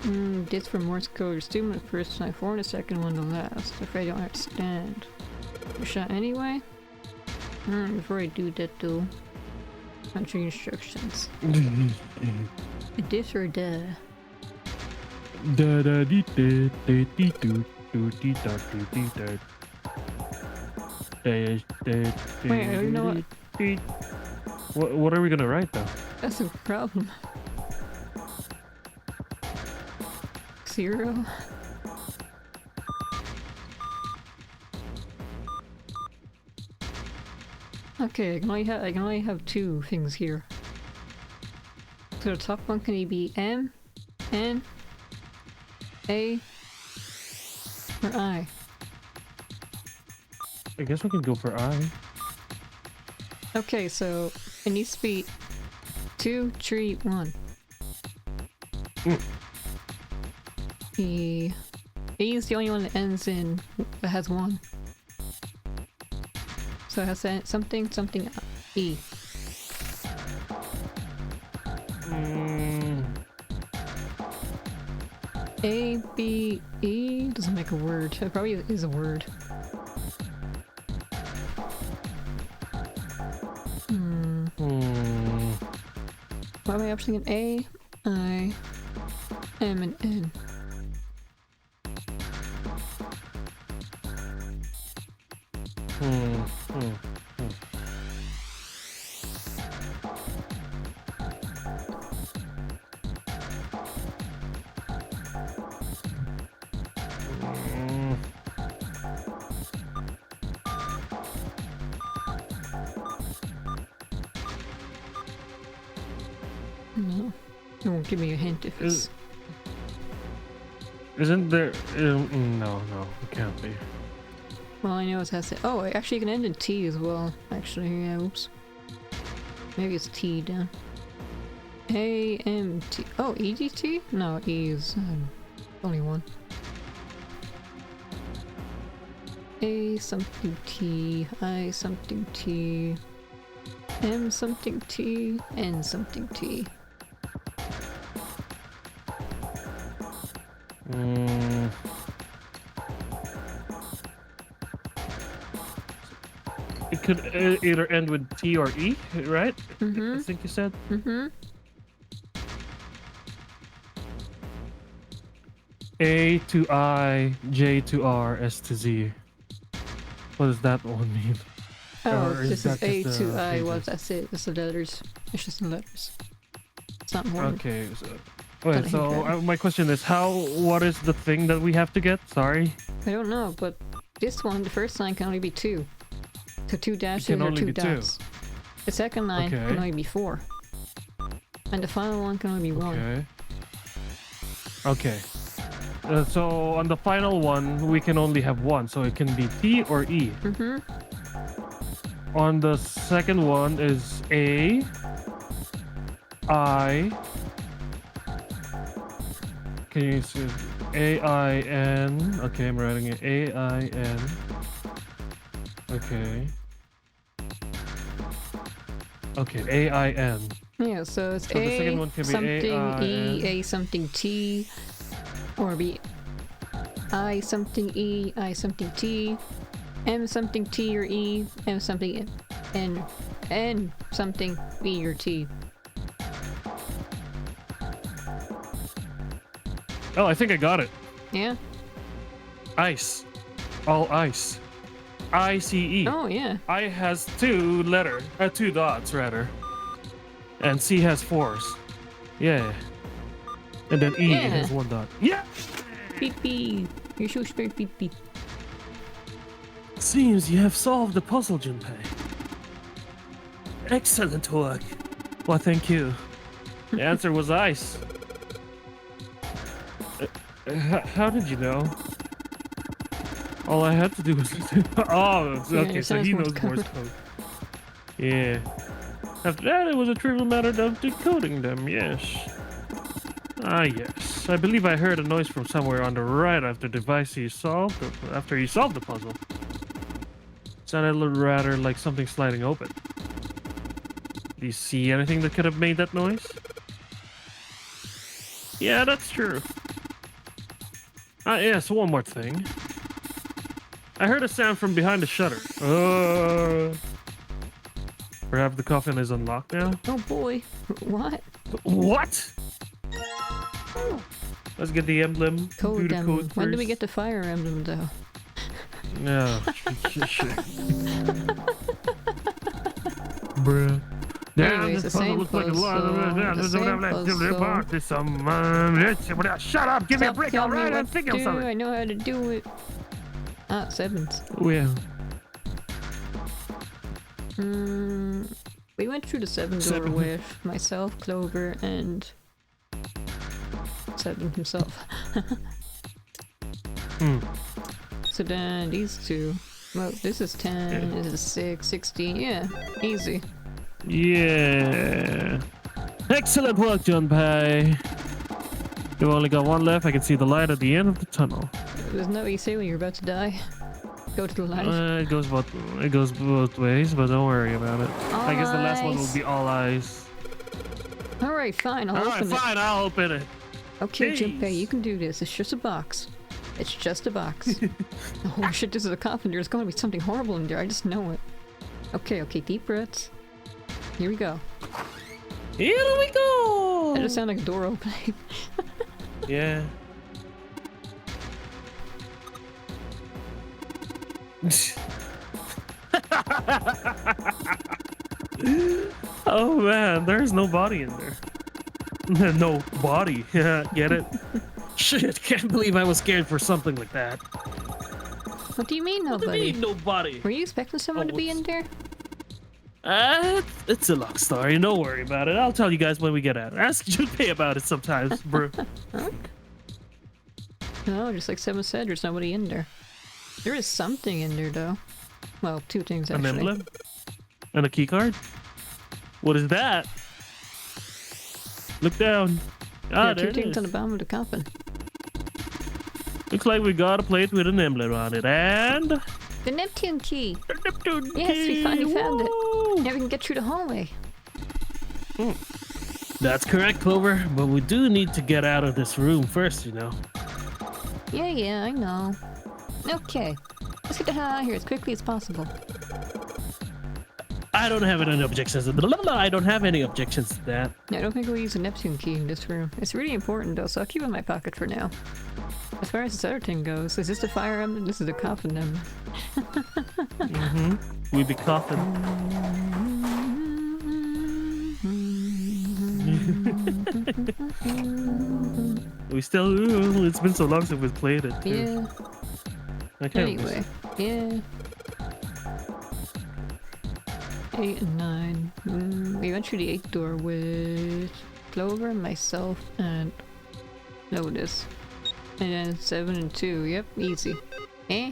This for Morse code. Your student the first time for and the second one the last. Afraid I don't understand. A shot anyway? Before I do that though. Country instructions. This or that? Da da dee da da dee doo doo dee da doo dee da. Wait, you know what? What are we gonna write though? That's a problem. 0. Okay, I can only have 2 things here. So the top one can be M, N, A, or I. I guess we can go for I. Okay, so it needs to be 2, 3, 1. E is the only one that ends in that has 1. So it has to end something E. A, B, E doesn't make a word. It probably is a word. Why am I optioning an A, I, M, and N? No, it won't give me a hint if it's... Isn't there... no, it can't be. Well, I know it has to... Oh, actually you can end in T as well. Actually, yeah, oops. Maybe it's T down. A, M, T... Oh, E, D, T? No, E is only 1. A something T, I something T, M something T, N something T. It could either end with T or E, right? Mm-hmm. I think you said. Mm-hmm. A to I, J to R, S to Z. What does that one mean? Oh, Or this is A just to I. Well, pages? that's it. That's the letters. It's just the letters. It's not more. Okay. Wait, so my question is, what is the thing that we have to get? Sorry. I don't know, but this one, the first line can only be 2. So 2 dashes can or only 2 be 2. dots. The second line Okay. can only be 4. And the final one can only be 1. Okay. So on the final one, we can only have 1, so it can be T or E. Mm-hmm. On the second one is A, I. Can you see A-I-N? Okay, I'm writing it. A-I-N. Okay. Okay, A-I-N. Yeah, so it's So the A second one can be something A-I-N. E, A something T, or be I something E, I something T, M something T or E, M something N, N something B or T. Oh, I think I got it. Yeah? Ice. All ice. I-C-E. Oh, yeah. I has 2 dots rather. And C has 4s. Yeah. And then E has 1 dot. Yeah! Beep beep. You're so smart, beep beep. Seems you have solved the puzzle, Junpei. Excellent work. Well, thank you. The answer was ice. How did you know? All I had to do was... oh, okay, so he knows Morse code. Yeah. After that, it was a trivial matter of decoding them, yes. Ah, yes. I believe I heard a noise from somewhere on the right after the after you solved the puzzle. It sounded rather like something sliding open. Do you see anything that could have made that noise? Yeah, that's true. Ah, yes, one more thing. I heard a sound from behind the shutter. Perhaps the coffin is unlocked now? Oh boy. What? What? Let's get the emblem. Code emblem. When do we get the fire emblem though? No. Bruh. Anyways, the same puzzle. Shut up! Give me a break! I'll write and think of something. I know how to do it. Ah, 7s. Well. We went through the 7 door with myself, Clover, and 7 himself. So then these 2. Well, this is 10, this is 6, 16. Yeah, easy. Yeah. Excellent work, Junpei. You've only got 1 left. I can see the light at the end of the tunnel. Isn't that what you say when you're about to die? Go to the light. It goes both ways, but don't worry about it. I guess the last one will be all eyes. Alright, fine. I'll open it. Okay, Junpei, you can do this. It's just a box. It's just a box. Oh shit, this is a coffin. There's gonna be something horrible in there. I just know it. Okay, deep breaths. Here we go. Here we go! That just sounded like a door opening. Yeah. Oh man, there's no body in there. No body. Get it? Shit, can't believe I was scared for something like that. What do you mean nobody? What do you mean nobody? Were you expecting someone to be in there? It's a long story. Don't worry about it. I'll tell you guys when we get out. Ask Junpei about it sometimes, bro. Huh? No, just like 7 said, there's nobody in there. There is something in there, though. Well, 2 things, actually. An emblem? And a keycard? What is that? Look down. Ah, there 2 things on the bottom of the coffin. Looks like we got a plate with an emblem on it, and... The Neptune key! The Neptune key! Yes, we finally found it. Now we can get through the hallway. That's correct, Clover, but we do need to get out of this room first, you know. Yeah, I know. Okay, let's get the hell out of here as quickly as possible. I don't have any objections. I don't have any objections to that. I don't think we'll use a Neptune key in this room. It's really important though, so I'll keep it in my pocket for now. As far as this other thing goes, is this the fire emblem? This is the coffin emblem. We be coffin. We still... it's been so long since we played it, too. Yeah. Anyway, yeah. 8 and 9. We went through the 8th door with Clover, myself, and Lotus. And then 7 and 2. Yep, easy. Eh?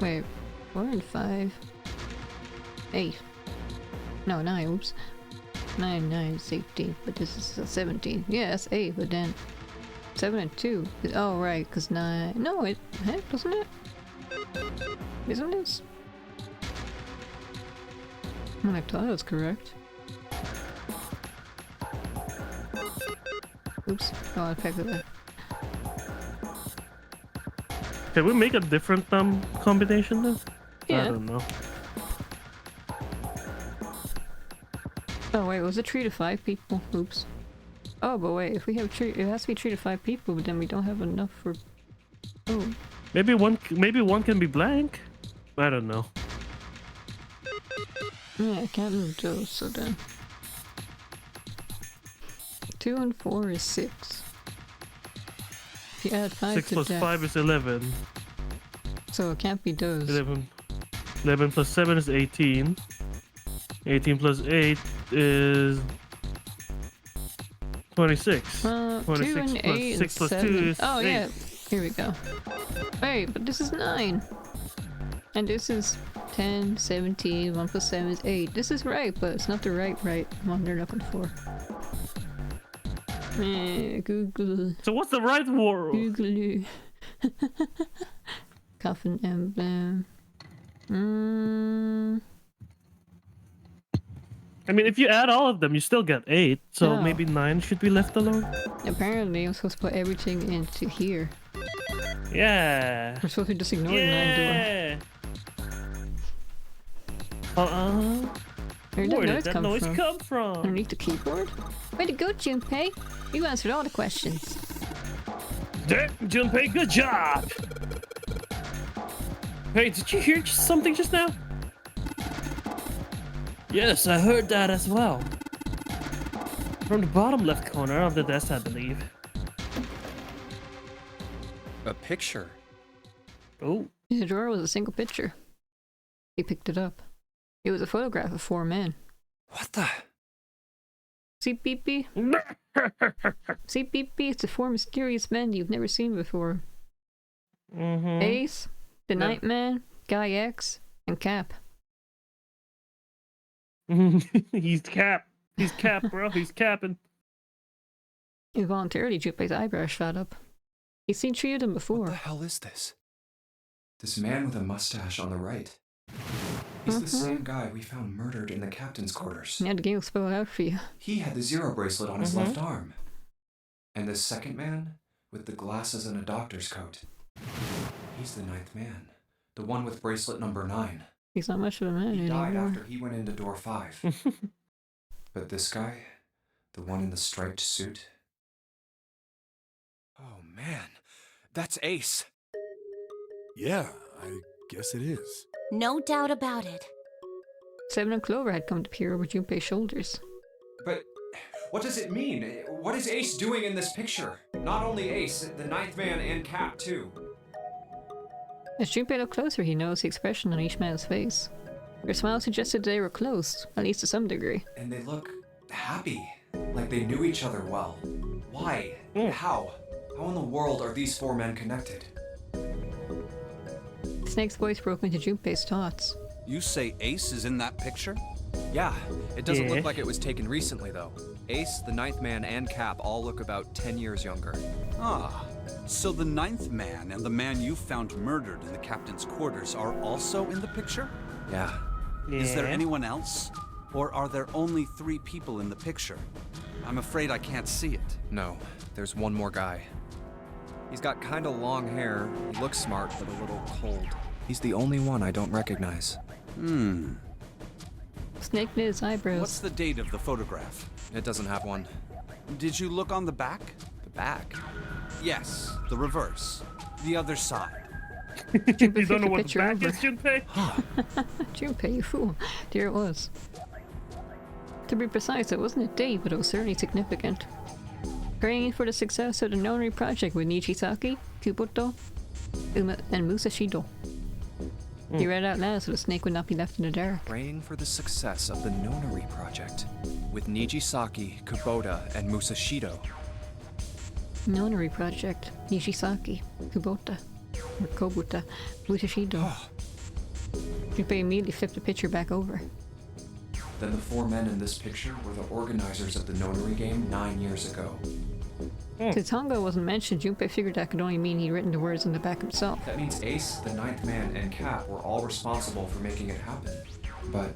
Wait, 4 and 5. 8. No, 9, oops. 9 is 18, but this is 17. Yeah, that's 8, but then 7 and 2. Oh, right, because 9... No, it... Heck, doesn't it? Isn't this? I thought it was correct. Oops. Oh, I picked it up. Can we make a different combination then? Yeah. I don't know. Oh wait, was it 3 to 5 people? Oops. Oh, but wait, if we have 3, it has to be 3 to 5 people, but then we don't have enough for... Oh. Maybe one can be blank? I don't know. Yeah, I can't move those, so then... 2 and 4 is 6. If you add 5 6 to plus death, 5 is 11. so it can't be those. 11 plus 7 is 18. 18 plus 8 is 26. 2 26 and plus 8 6 and plus 7. 2 is Oh 8. yeah, here we go. Wait, but this is 9. And this is 10, 17, 1 plus 7 is 8. This is right, but it's not the right one they're looking for. Google. So what's the right world? Google. Coffin emblem. I mean, if you add all of them, you still get 8. So Oh. maybe 9 should be left alone. Apparently, I'm supposed to put everything into here. Yeah. We're supposed to just ignore the 9 door. Yeah. Where did Where that did noise that come noise from? come from? Underneath the keyboard? Way to go, Junpei! You answered all the questions. Damn, Junpei, good job! Hey, did you hear something just now? Yes, I heard that as well. From the bottom left corner of the desk, I believe. A picture. Oh. In the drawer was a single picture. He picked it up. It was a photograph of 4 men. What the? See, Beepy? See, Beepy? It's the 4 mysterious men you've never seen before. Ace, the Nightman, Guy X, and Cap. He's Cap. He's Cap, bro. He's capping. Involuntarily, Junpei's eyebrows shot up. He's seen 3 of them before. What the hell is this? This man with a mustache on the right. He's the same guy we found murdered in the captain's quarters. Yeah, the game will spell it out for you. He had the zero bracelet on his left arm. And this second man, with the glasses and a doctor's coat. He's the 9th man. The one with bracelet number 9. He's not much of a man He died anymore. after he went into door 5. But this guy, the one in the striped suit. Oh man, that's Ace. Yeah, I guess it is. No doubt about it. 7 and Clover had come to peer over Junpei's shoulders. But what does it mean? What is Ace doing in this picture? Not only Ace, the 9th man and Cap too. As Junpei looked closer, he noticed the expression on each man's face. Their smile suggested they were close, at least to some degree. And they look happy, like they knew each other well. Why? How? How in the world are these 4 men connected? Snake's voice broke into Junpei's thoughts. You say Ace is in that picture? Yeah, it doesn't look like it was taken recently though. Ace, the 9th man, and Cap all look about 10 years younger. Ah, so the 9th man and the man you found murdered in the captain's quarters are also in the picture? Yeah. Is there anyone else? Or are there only 3 people in the picture? I'm afraid I can't see it. No, there's one more guy. He's got kinda long hair, he looks smart but a little cold. He's the only one I don't recognize. Snake knit his eyebrows. What's the date of the photograph? It doesn't have one. Did you look on the back? The back? Yes, the reverse. The other side. You don't know what the back is, Junpei? Junpei, you fool. Dear it was. To be precise, it wasn't a date, but it was certainly significant. Praying for the success of the Nonary project with Nijisaki, Kuboto, and Musashido. He read out loud so the snake would not be left in the dark. Praying for the success of the Nonary project with Nijisaki, Kubota, and Musashido. Nonary project, Nijisaki, Kubota, or Kobuta, Musashido. Junpei immediately flipped the picture back over. Then the 4 men in this picture were the organizers of the Nonary Game 9 years ago. Since Hongo wasn't mentioned, Junpei figured that could only mean he'd written the words on the back himself. That means Ace, the 9th man, and Cap were all responsible for making it happen. But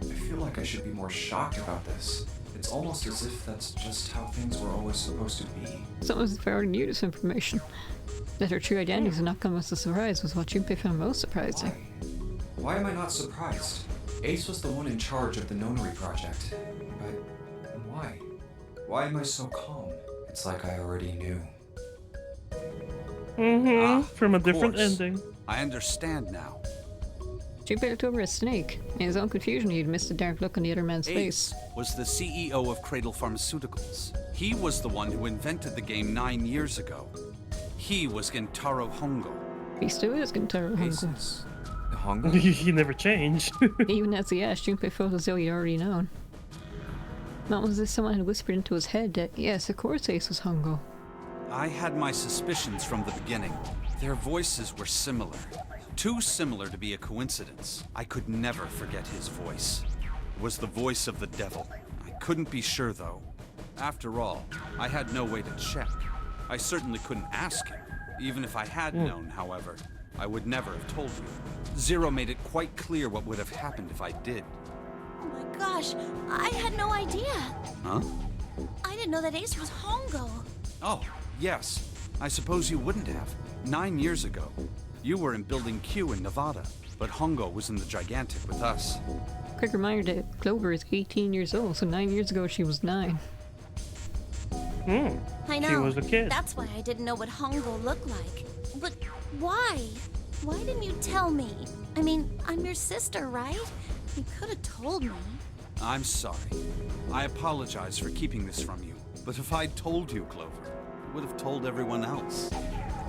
I feel like I should be more shocked about this. It's almost as if that's just how things were always supposed to be. It's almost as if I already knew this information. That her true identities had not come as a surprise was what Junpei found most surprising. Why am I not surprised? Ace was the one in charge of the Nonary project. But why? Why am I so calm? It's like I already knew. From a different course. ending. I understand now. Junpei looked over at Snake. In his own confusion, he had missed the dark look on the other man's face. Ace was the CEO of Cradle Pharmaceuticals. He was the one who invented the game 9 years ago. He was Gentaro Hongo. He still is Gentaro Hongo. Hongo? He never changed. Even as he asked, Junpei felt as though he'd already known. Not was this someone had whispered into his head that, yes, of course Ace was Hongo. I had my suspicions from the beginning. Their voices were similar. Too similar to be a coincidence. I could never forget his voice. It was the voice of the devil. I couldn't be sure, though. After all, I had no way to check. I certainly couldn't ask him. Even if I had known, however, I would never have told you. Zero made it quite clear what would have happened if I did. Oh my gosh, I had no idea. Huh? I didn't know that Ace was Hongo. Oh, yes. I suppose you wouldn't have. 9 years ago. You were in Building Q in Nevada, but Hongo was in the Gigantic with us. Quick reminder that Clover is 18 years old, so 9 years ago she was 9. I know. She was a kid. That's why I didn't know what Hongo looked like. But why? Why didn't you tell me? I mean, I'm your sister, right? You could have told me. I'm sorry. I apologize for keeping this from you. But if I'd told you, Clover, I would have told everyone else.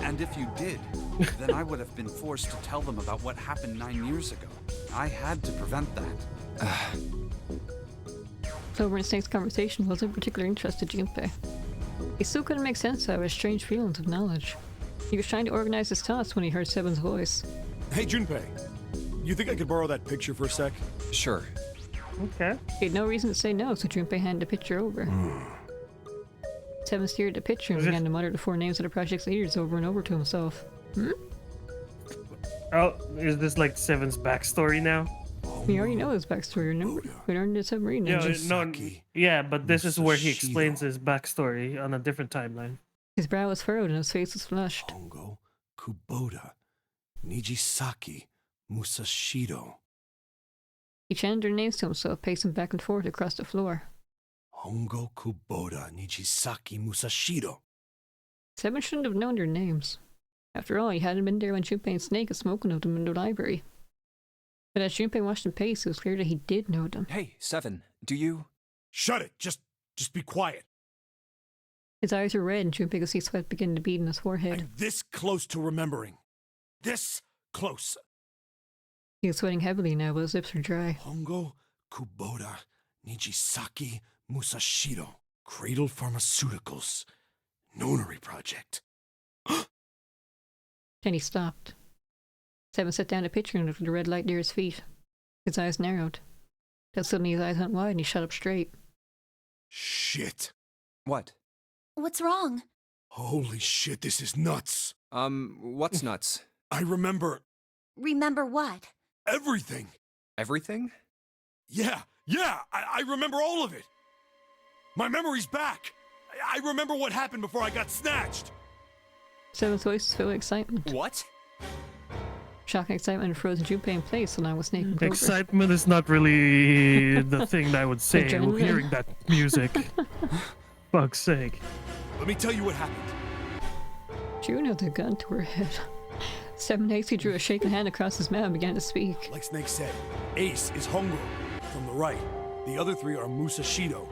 And if you did, then I would have been forced to tell them about what happened 9 years ago. I had to prevent that. Clover and Snake's conversation wasn't particularly interested Junpei. He still couldn't make sense out of his strange feelings of knowledge. He was trying to organize his thoughts when he heard Seven's voice. Hey, Junpei. You think I could borrow that picture for a sec? Sure. Okay. He had no reason to say no, so Junpei handed the picture over. Seven stared at the picture and began to mutter the 4 names of the project's leaders over and over to himself. Oh, is this like Seven's backstory now? We already know his backstory, remember? We learned the submarine ninja. Yeah, but this is where he explains his backstory on a different timeline. His brow was furrowed and his face was flushed. Hongo, Kubota, Nijisaki, Musashido. He chanted their names to himself, pacing back and forth across the floor. Hongo, Kubota, Nijisaki, Musashido. Seven shouldn't have known their names. After all, he hadn't been there when Junpei and Snake had spoken of them in the library. But as Junpei watched him pace, it was clear that he did know them. Hey, Seven, do you... Shut it! Just be quiet. His eyes were red and Junpei could see sweat begin to bead in his forehead. I'm this close to remembering. This close. He was sweating heavily now, but his lips were dry. Hongo, Kubota, Nijisaki, Musashido, Cradle Pharmaceuticals, Nonary Project. Then he stopped. Seven set down the picture and looked at the red light near his feet. His eyes narrowed. Then suddenly his eyes went wide and he shot up straight. Shit. What? What's wrong? Holy shit, this is nuts. What's nuts? I remember... Remember what? Everything. Everything? Yeah, I remember all of it. My memory's back. I remember what happened before I got snatched. Seven's voice was filled with excitement. What? Shock and excitement froze Junpei in place along with Snake and Clover. Excitement is not really the thing I would say hearing that music. Fuck's sake. Let me tell you what happened. June held a gun to her head. Seven hastily drew a shaking hand across his mouth and began to speak. Like Snake said, Ace is Hongo from the right. The other 3 are Musashido,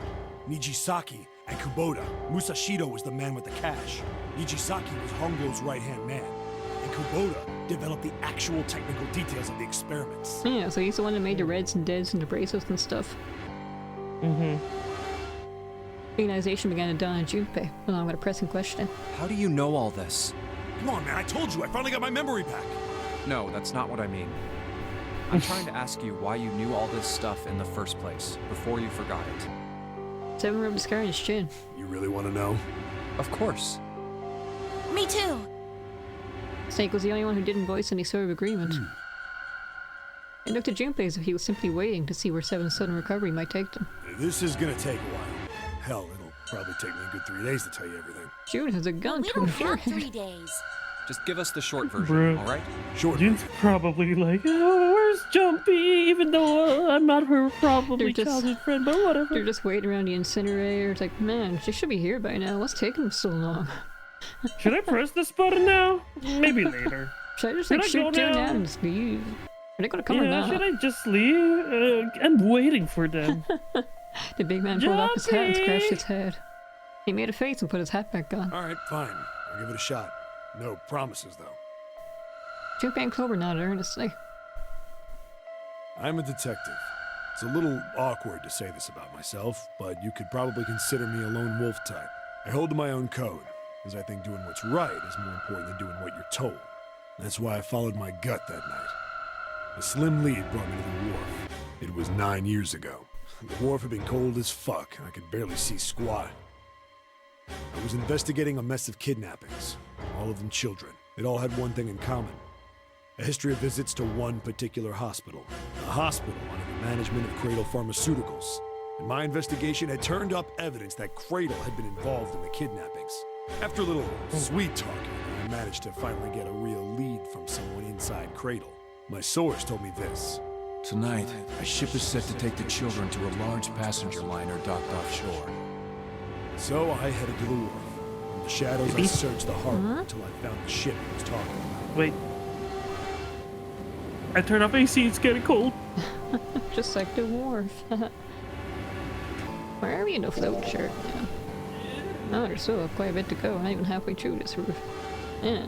Nijisaki, and Kubota. Musashido was the man with the cash. Nijisaki was Hongo's right-hand man. And Kubota developed the actual technical details of the experiments. Yeah, so he's the one that made the reds and deads and the bracelets and stuff. Realization began to dawn on Junpei, along with a pressing question. How do you know all this? Come on, man, I told you, I finally got my memory back. No, that's not what I mean. I'm trying to ask you why you knew all this stuff in the first place, before you forgot it. Seven rubbed a scar on his chin. You really want to know? Of course. Me too. Snake was the only one who didn't voice any sort of agreement. It looked at Junpei as if he was simply waiting to see where Seven's sudden recovery might take them. This is gonna take a while. Hell, it'll probably take me a good 3 days to tell you everything. June has a gun We to don't her have forehead. 3 days. Just give us the short version, alright? Short June's version. probably like, oh, where's Jumpy? Even though I'm not her probably childhood friend, but whatever. They're just waiting around the incinerator. It's like, man, she should be here by now. What's taking them so long? Should I press this button now? Maybe later. Should I just Should like I go shoot down now? and just leave? they gonna come or not? Should I just leave? I'm waiting for them. The big man pulled off his hat and scratched his head. He made a face and put his hat back on. Alright, fine. I'll give it a shot. No promises, though. Jumpy and Clover nodded earnestly. I'm a detective. It's a little awkward to say this about myself, but you could probably consider me a lone wolf type. I hold to my own code, because I think doing what's right is more important than doing what you're told. That's why I followed my gut that night. A slim lead brought me to the wharf. It was 9 years ago. The wharf had been cold as fuck, and I could barely see squat. I was investigating a mess of kidnappings, all of them children. It all had one thing in common. A history of visits to one particular hospital. A hospital under the management of Cradle Pharmaceuticals. And my investigation had turned up evidence that Cradle had been involved in the kidnappings. After a little sweet talking, I managed to finally get a real lead from someone inside Cradle. My source told me this. Tonight, a ship is set to take the children to a large passenger liner docked offshore. So I headed to the wharf. In the shadows, I searched the harbor until I found the ship I was talking about. Wait. I turned off AC, it's getting cold. Just like the wharf. Where are you in a float shirt now? Oh, there's still quite a bit to go. Not even halfway through this roof. Yeah.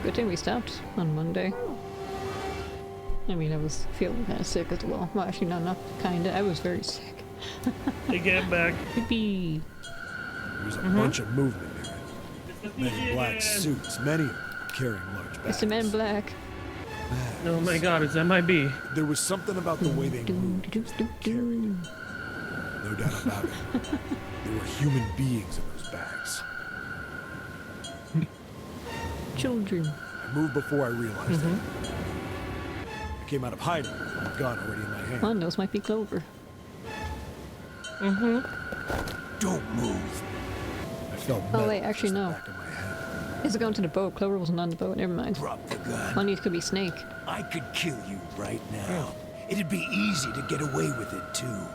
Good thing we stopped on Monday. I mean, I was feeling kind of sick as well. Well, actually, no, not kinda. I was very sick. Hey, get back. Yippee. There was a bunch of movement there. Men in black suits, many of them carrying large bags. It's the men in black. Oh my god, it's MIB. There was something about the way they moved. No doubt about it. There were human beings in those bags. Children. I moved before I realized it. I came out of hiding with a gun already in my hand. One of those might be Clover. Don't move. I felt Oh wait, actually no. back of my head. Is it going to the boat? Clover wasn't on the boat. Never mind. Drop the gun. One of these could be Snake. I could kill you right now. It'd be easy to get away with it, too.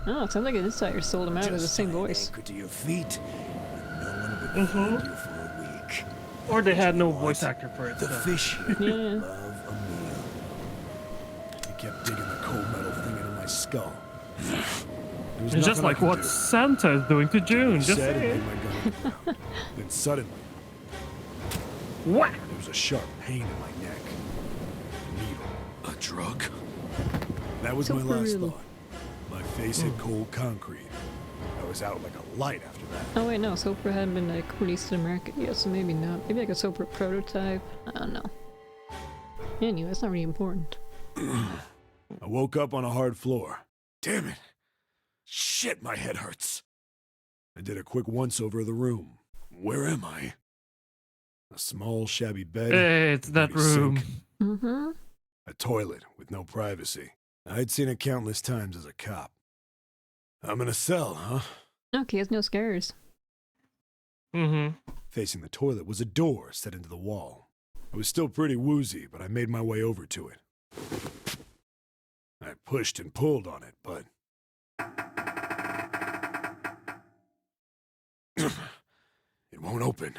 Oh, it sounds like an insider sold him out with the same voice. Anchor to your feet, and no one would find you for a week. Or they had no voice actor for it. The fish here love a meal. He kept digging the cold metal thing into my skull. It's just like what Santa is doing to June. Just said say and it. made my gun come out. Then suddenly, What? there was a sharp pain in my neck. A needle. A drug. That was my last thought. My face hit cold concrete. I was out like a light after that. Oh wait, no, Sopra hadn't been like released in America yet, so maybe not. Maybe like a Sopra prototype. I don't know. Anyway, it's not really important. I woke up on a hard floor. Damn it. Shit, my head hurts. I did a quick once-over of the room. Where am I? A small, shabby bed. Hey, it's that room. Mm-hmm. A toilet with no privacy. I'd seen it countless times as a cop. I'm in a cell, huh? Okay, he has no scares. Facing the toilet was a door set into the wall. I was still pretty woozy, but I made my way over to it. I pushed and pulled on it, but... it won't open.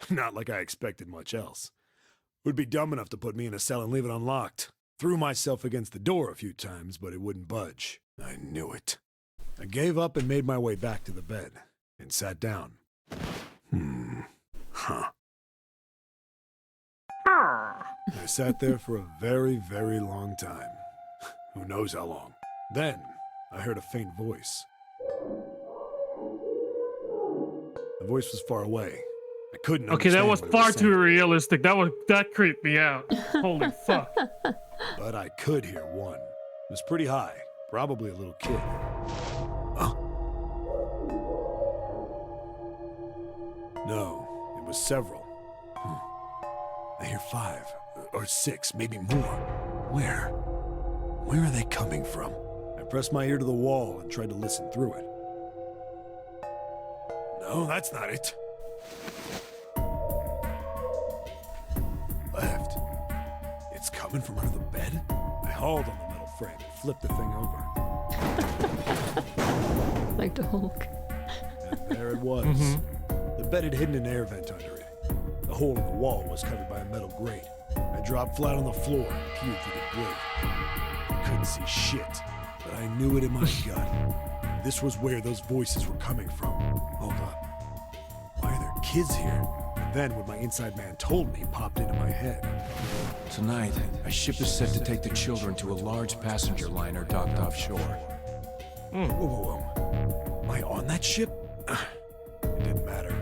Not like I expected much else. Would be dumb enough to put me in a cell and leave it unlocked. Threw myself against the door a few times, but it wouldn't budge. I knew it. I gave up and made my way back to the bed, and sat down. I sat there for a very, very long time. Who knows how long. Then, I heard a faint voice. The voice was far away. I couldn't Okay, that understand was what it far saying. too realistic. That creeped me out. Holy fuck. But I could hear one. It was pretty high. Probably a little kid. No, it was several. I hear 5 or 6, maybe more. Where? Where are they coming from? I pressed my ear to the wall and tried to listen through it. No, that's not it. Left. It's coming from under the bed? I hauled on the metal frame and flipped the thing over. Like the Hulk. And there it was. The bed had hidden an air vent under it. The hole in the wall was covered by a metal grate. I dropped flat on the floor and peered through the grate. I couldn't see shit, but I knew it in my gut. This was where those voices were coming from. Hold up. Why are there kids here? And then what my inside man told me popped into my head. Tonight, a ship is set to take the children to a large passenger liner docked offshore. Whoa, whoa, whoa. Am I on that ship? It didn't matter.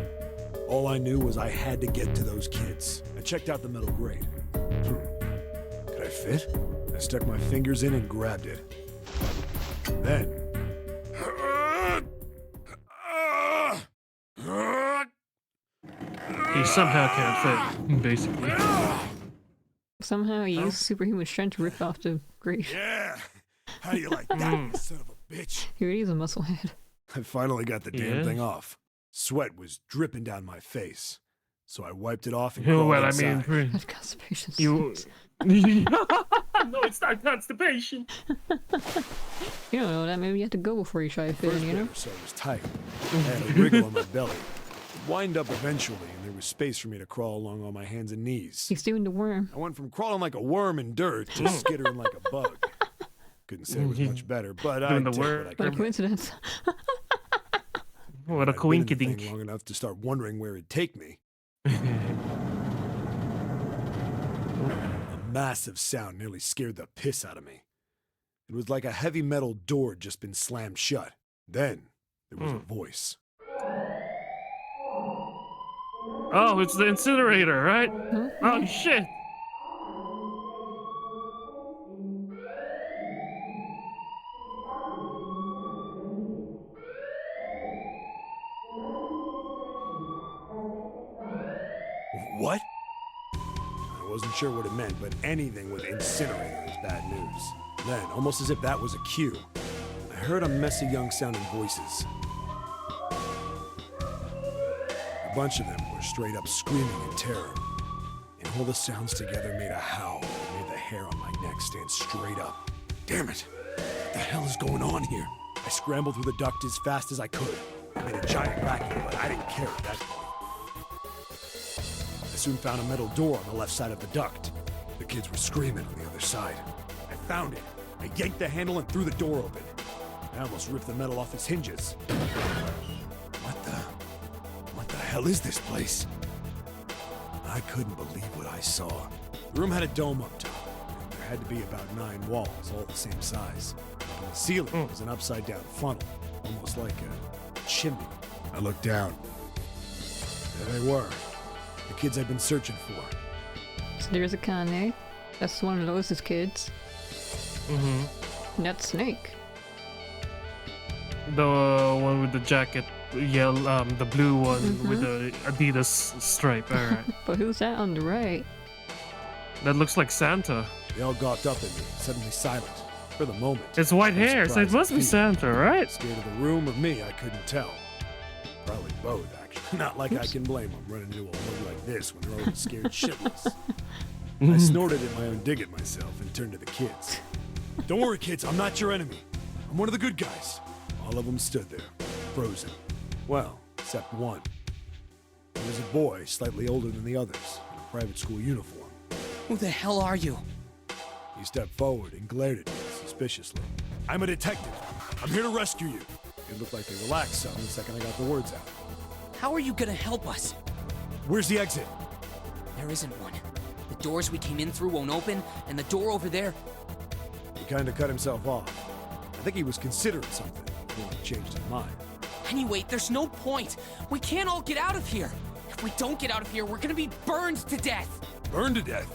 All I knew was I had to get to those kids. I checked out the metal grate. Could I fit? I stuck my fingers in and grabbed it. Then... He somehow can't fit, basically. Somehow he used superhuman strength to rip off the grate. Yeah! How do you like that, you son of a bitch? He really is a musclehead. I finally got the damn thing off. Sweat was dripping down my face. So I wiped it off and crawled inside. That's constipation. No, it's not constipation. You don't know that. Maybe you have to go before you try to fit in, you know? So it was tight. I had a wriggle on my belly. It wind up eventually, and there was space for me to crawl along on my hands and knees. He's doing the worm. I went from crawling like a worm in dirt to skittering like a bug. Couldn't say it was much better, but I did what I could. What a coincidence. What a coinkydink. Long enough to start wondering where it'd take me. A massive sound nearly scared the piss out of me. It was like a heavy metal door had just been slammed shut. Then there was a voice. Oh, it's the incinerator, right? Oh, shit. What? I wasn't sure what it meant, but anything with incinerator is bad news. Then, almost as if that was a cue, I heard a mess of young-sounding voices. A bunch of them were straight up screaming in terror. And all the sounds together made a howl that made the hair on my neck stand straight up. Damn it! What the hell is going on here? I scrambled through the duct as fast as I could. I made a giant vacuum, but I didn't care at that point. I soon found a metal door on the left side of the duct. The kids were screaming on the other side. I found it. I yanked the handle and threw the door open. I almost ripped the metal off its hinges. What the hell is this place? I couldn't believe what I saw. The room had a dome up top. And there had to be about 9 walls, all the same size. And the ceiling was an upside-down funnel, almost like a chimney. I looked down. There they were. The kids I'd been searching for. So there's a Kanye. That's one of Lois's kids. And that's Snake. The one with the jacket, the blue one with the Adidas stripe. All right. But who's that on the right? That looks like Santa. They all gawked up at me, suddenly silent. For the moment. It's white hair, so it must be Santa, right? Scared of the room or me, I couldn't tell. Probably both, actually. Not like I can blame them running into a wood like this when they're all scared shitless. I snorted at my own dig at myself and turned to the kids. Don't worry, kids, I'm not your enemy. I'm one of the good guys. All of them stood there, frozen. Well, except one. He was a boy, slightly older than the others, in a private school uniform. Who the hell are you? He stepped forward and glared at me suspiciously. I'm a detective. I'm here to rescue you. It looked like they relaxed some the second I got the words out. How are you gonna help us? Where's the exit? There isn't one. The doors we came in through won't open, and the door over there... He kinda cut himself off. I think he was considering something before he changed his mind. Anyway, there's no point. We can't all get out of here. If we don't get out of here, we're gonna be burned to death. Burned to death?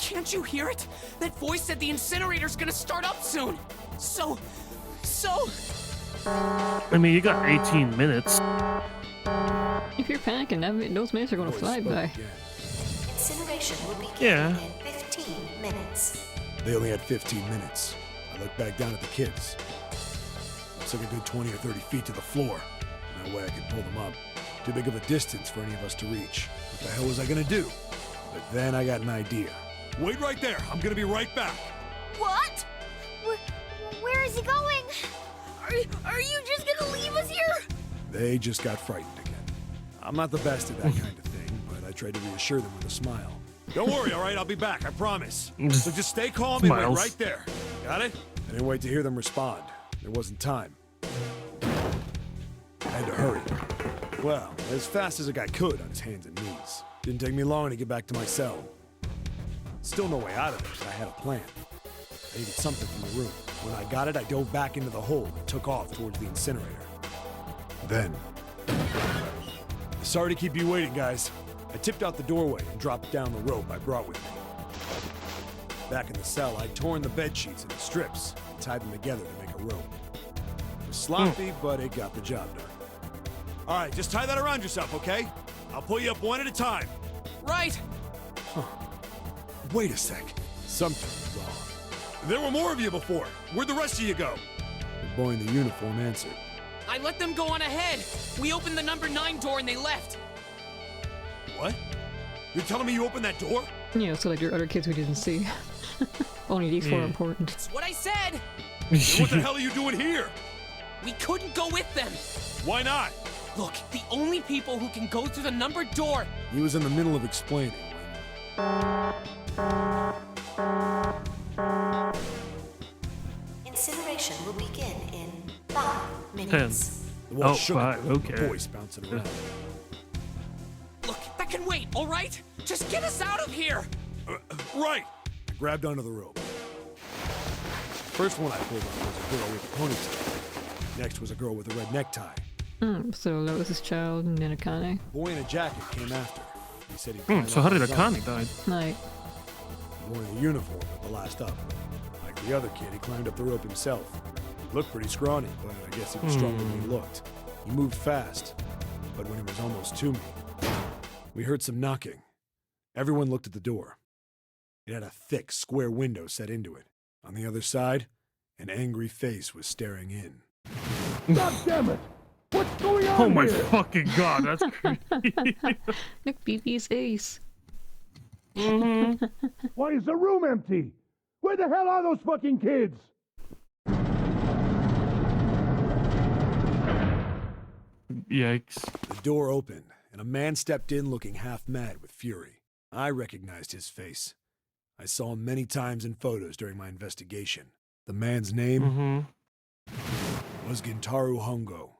Can't you hear it? That voice said the incinerator's gonna start up soon. So... I mean, you got 18 minutes. If you're panicking, those minutes are gonna fly by. Incineration will begin in 15 minutes. They only had 15 minutes. I looked back down at the kids. Looks like a good 20 or 30 feet to the floor. No way I could pull them up. Too big of a distance for any of us to reach. What the hell was I gonna do? But then I got an idea. Wait right there. I'm gonna be right back. What? Where is he going? Are you just gonna leave us here? They just got frightened again. I'm not the best at that kind of thing, but I tried to reassure them with a smile. Don't worry, all right? I'll be back, I promise. So just stay calm and wait right there. Got it? I didn't wait to hear them respond. There wasn't time. I had to hurry. Well, as fast as a guy could on his hands and knees. Didn't take me long to get back to my cell. Still no way out of it, but I had a plan. I needed something from the room. When I got it, I dove back into the hole and took off towards the incinerator. Then... Sorry to keep you waiting, guys. I tipped out the doorway and dropped down the rope I brought with me. Back in the cell, I'd torn the bed sheets into strips and tied them together to make a rope. It was sloppy, but it got the job done. All right, just tie that around yourself, okay? I'll pull you up one at a time. Right. Huh. Wait a sec. Something was wrong. There were more of you before. Where'd the rest of you go? The boy in the uniform answered. I let them go on ahead. We opened the number 9 door and they left. What? You're telling me you opened that door? Yeah, so like your other kids we didn't see. Only these four are important. That's what I said. What the hell are you doing here? We couldn't go with them. Why not? Look, the only people who can go through the numbered door. He was in the middle of explaining. Incineration will begin in 5 minutes. The wall Oh, shook, 5, okay. Voice bouncing around. Look, that can wait, all right? Just get us out of here. Right. I grabbed onto the rope. First one I pulled on was a girl with a ponytail. Next was a girl with a red necktie. So that was his child and then Akane. Boy in a jacket came after. He said he'd So how did Akane die? Right. The boy in the uniform at the last up. Like the other kid, he climbed up the rope himself. He looked pretty scrawny, but I guess he was stronger than he looked. He moved fast, but when he was almost to me, we heard some knocking. Everyone looked at the door. It had a thick, square window set into it. On the other side, an angry face was staring in. God damn it! What's going on Oh my here? fucking god, that's creepy. Look, BB's ace. Why is the room empty? Where the hell are those fucking kids? Yikes. The door opened, and a man stepped in looking half mad with fury. I recognized his face. I saw him many times in photos during my investigation. The man's name was Gintaro Hongo,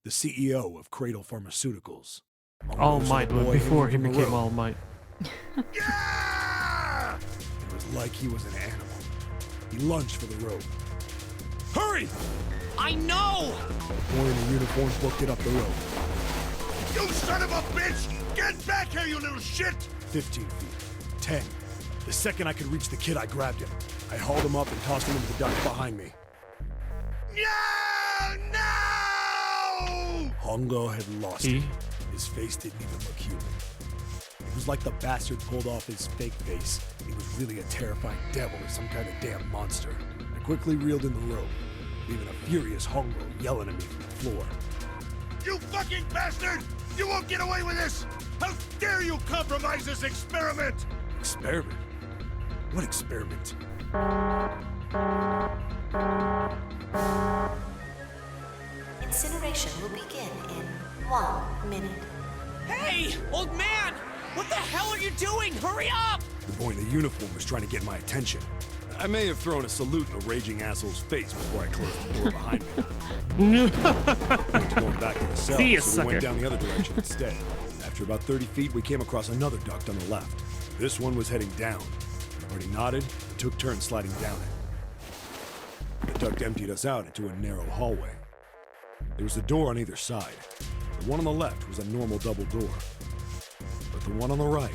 the CEO of Cradle Pharmaceuticals. All Might, but before he became All Might. It was like he was an animal. He lunged for the rope. Hurry! I know! The boy in the uniform booked it up the rope. You son of a bitch! Get back here, you little shit! 15 feet. 10. The second I could reach the kid, I grabbed him. I hauled him up and tossed him into the duct behind me. No! Hongo had lost it. His face didn't even look human. It was like the bastard pulled off his fake face. He was really a terrifying devil or some kind of damn monster. I quickly reeled in the rope, leaving a furious Hongo yelling at me from the floor. You fucking bastard! You won't get away with this! How dare you compromise this experiment! Experiment? What experiment? Incineration will begin in 1 minute. Hey, old man! What the hell are you doing? Hurry up! The boy in the uniform was trying to get my attention. I may have thrown a salute in a raging asshole's face before I closed the door behind me. Going back to the cell, See ya, so we went sucker. down the other direction instead. After about 30 feet, we came across another duct on the left. This one was heading down. Marty nodded and took turns sliding down it. The duct emptied us out into a narrow hallway. There was a door on either side. The one on the left was a normal double door. But the one on the right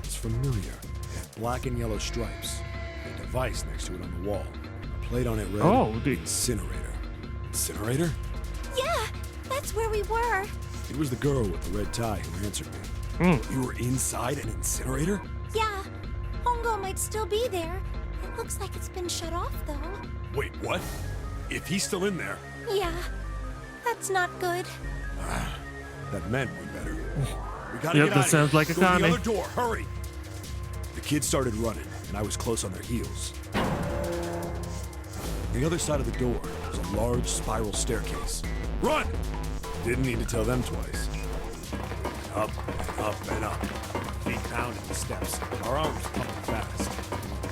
was familiar. It had black and yellow stripes. A device next to it on the wall. A plate on it read, Incinerator. Incinerator? Yeah, that's where we were. It was the girl with the red tie who answered me. You were inside an incinerator? Yeah, Hongo might still be there. It looks like it's been shut off, though. Wait, what? If he's still in there, Yeah, that's not good. that meant we better. We gotta Yep, get that out of sounds here. like a Go to the Kane. other door, hurry! The kids started running, and I was close on their heels. On the other side of the door was a large spiral staircase. Run! Didn't need to tell them twice. Up and up and up. feet pounding the steps, our arms pumping fast.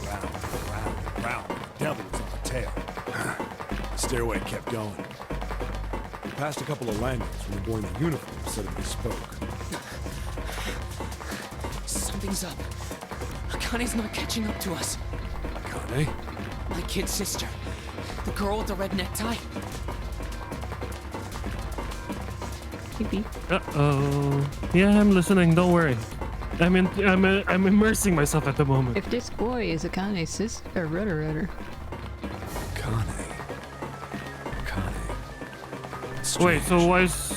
Round, round, round. The devil was on our tail. The stairway kept going. We passed a couple of landings when the boy in the uniform suddenly spoke. Something's up. Akane's not catching up to us. Akane? My kid's sister. The girl with the red necktie. Uh-oh. Yeah, I'm listening, don't worry. I'm immersing myself at the moment. If this boy is Akane's sister, or Rudder. Akane. Wait, so why is...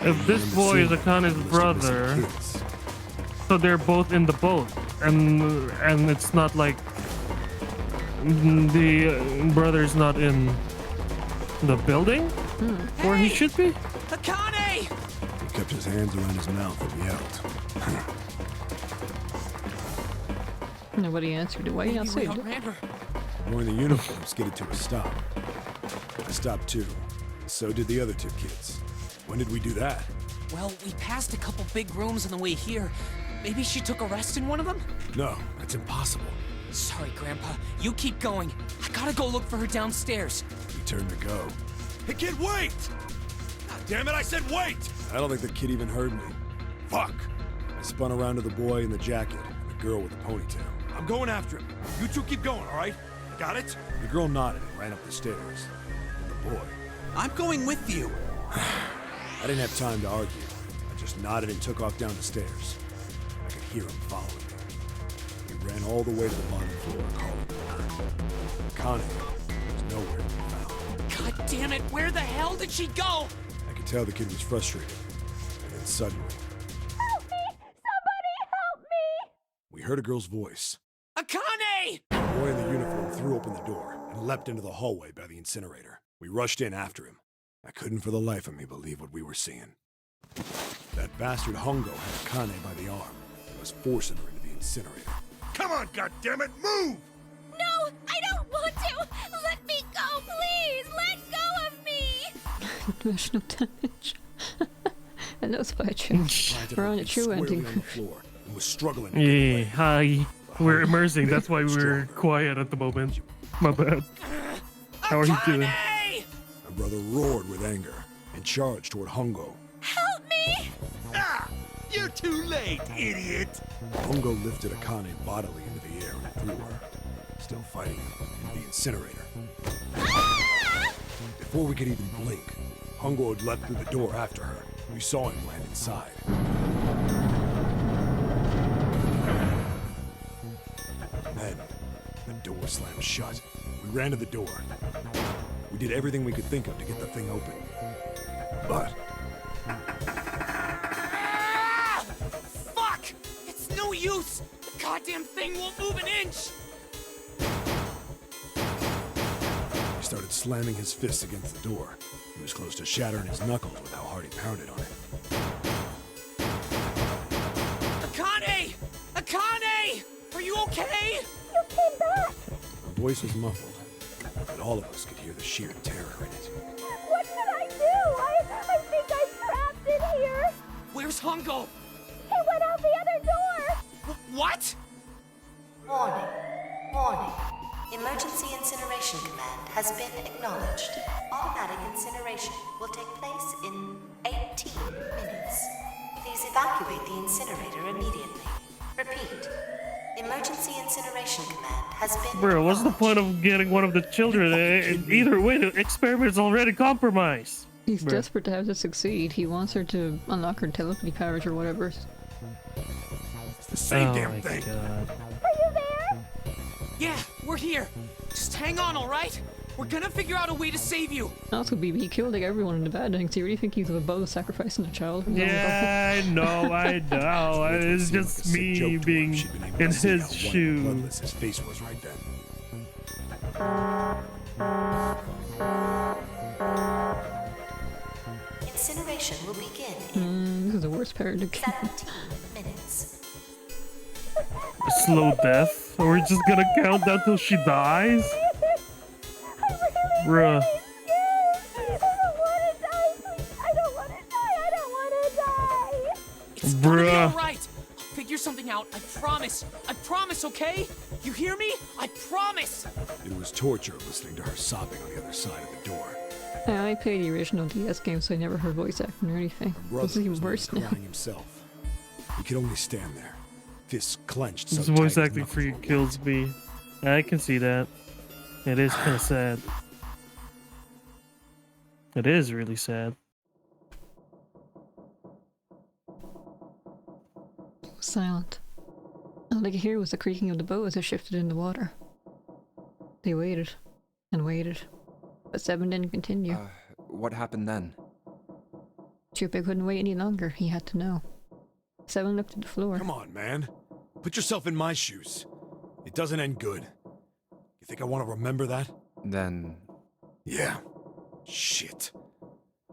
If this boy is Akane's brother, so they're both in the boat, and it's not like the brother's not in the building where he should be? Akane! He kept his hands around his mouth and yelled. Nobody answered. Why you not saved it? Outran her. The boy in the uniform skidded to a stop. I stopped too. So did the other two kids. When did we do that? Well, we passed a couple big rooms on the way here. Maybe she took a rest in one of them? No, that's impossible. Sorry, Grandpa. You keep going. I gotta go look for her downstairs. We turned to go. Hey, kid, wait! God damn it, I said wait! I don't think the kid even heard me. Fuck! I spun around to the boy in the jacket and the girl with the ponytail. I'm going after him. You two keep going, all right? Got it? The girl nodded and ran up the stairs. And the boy... I'm going with you. I didn't have time to argue. I just nodded and took off down the stairs. I could hear him following me. He ran all the way to the bottom floor, calling me. Connie was nowhere to be found. God damn it! Where the hell did she go? I could tell the kid was frustrated. And then suddenly... Help me! Somebody help me! We heard a girl's voice. Akane! The boy in the uniform threw open the door and leapt into the hallway by the incinerator. We rushed in after him. I couldn't for the life of me believe what we were seeing. That bastard Hongo had Akane by the arm and was forcing her into the incinerator. Come on, goddammit, move! No, I don't want to! Let me go, please! Let go of me! Emotional damage. And that was by a change. We're on a true ending. On the floor and was struggling. Yeah, hi. We're immersing, that's why we're quiet at the moment. My bad. How are you doing? My brother roared with anger and charged toward Hongo. Help me! Ah! You're too late, idiot! Hongo lifted Akane bodily into the air and threw her, still fighting in the incinerator. Ah! Before we could even blink, Hongo had leapt through the door after her. We saw him land inside. Then, the door slammed shut. We ran to the door. We did everything we could think of to get the thing open. But... Ah! Fuck! It's no use! The goddamn thing won't move an inch! He started slamming his fists against the door. He was close to shattering his knuckles with how hard he pounded on it. Akane! Akane! Are you okay? You came back! Her voice was muffled, but all of us could hear the sheer terror in it. What should I do? I think I'm trapped in here! Where's Hongo? He went out the other door! What? Warning. Warning. Emergency incineration command has been acknowledged. Automatic incineration will take place in 18 minutes. Please evacuate the incinerator immediately. Repeat. Emergency incineration command has been Bro, what's the point of getting one of the children? Either way, the experiment's already compromised. He's Bro. desperate to have this succeed. He wants her to unlock her telepathy powers or whatever. It's the same Oh damn my thing. God. Are you there? Yeah, we're here. Just hang on, alright? We're gonna figure out a way to save you. Also, BB, he killed like everyone in the bad things. Do you really think he's above sacrificing a child? Yeah, I know. It's just me being in his shoes. Bloodless his face was right then. Incineration will begin in This is the worst part of the game. 17 minutes. A slow death? Or we're just gonna count down till she dies? Bruh. I don't want to die, please. I don't want to die. I don't want to die. It's It's gonna be alright. I'll figure something out. I promise. I promise, okay? You hear me? I promise. It was torture listening to her sobbing on the other side of the door. I played the original DS game, so I never heard voice acting or anything. This is even worse now. Crying himself. He could only stand there, fists clenched. This voice acting for you kills me. I can see that. It is kind of sad. It is really sad. It was silent. All they could hear was the creaking of the boat as it shifted in the water. They waited and waited, but Seven didn't continue. What happened then? Junpei couldn't wait any longer. He had to know. Seven looked at the floor. Come on, man. Put yourself in my shoes. It doesn't end good. You think I want to remember that? Then... Yeah. Shit.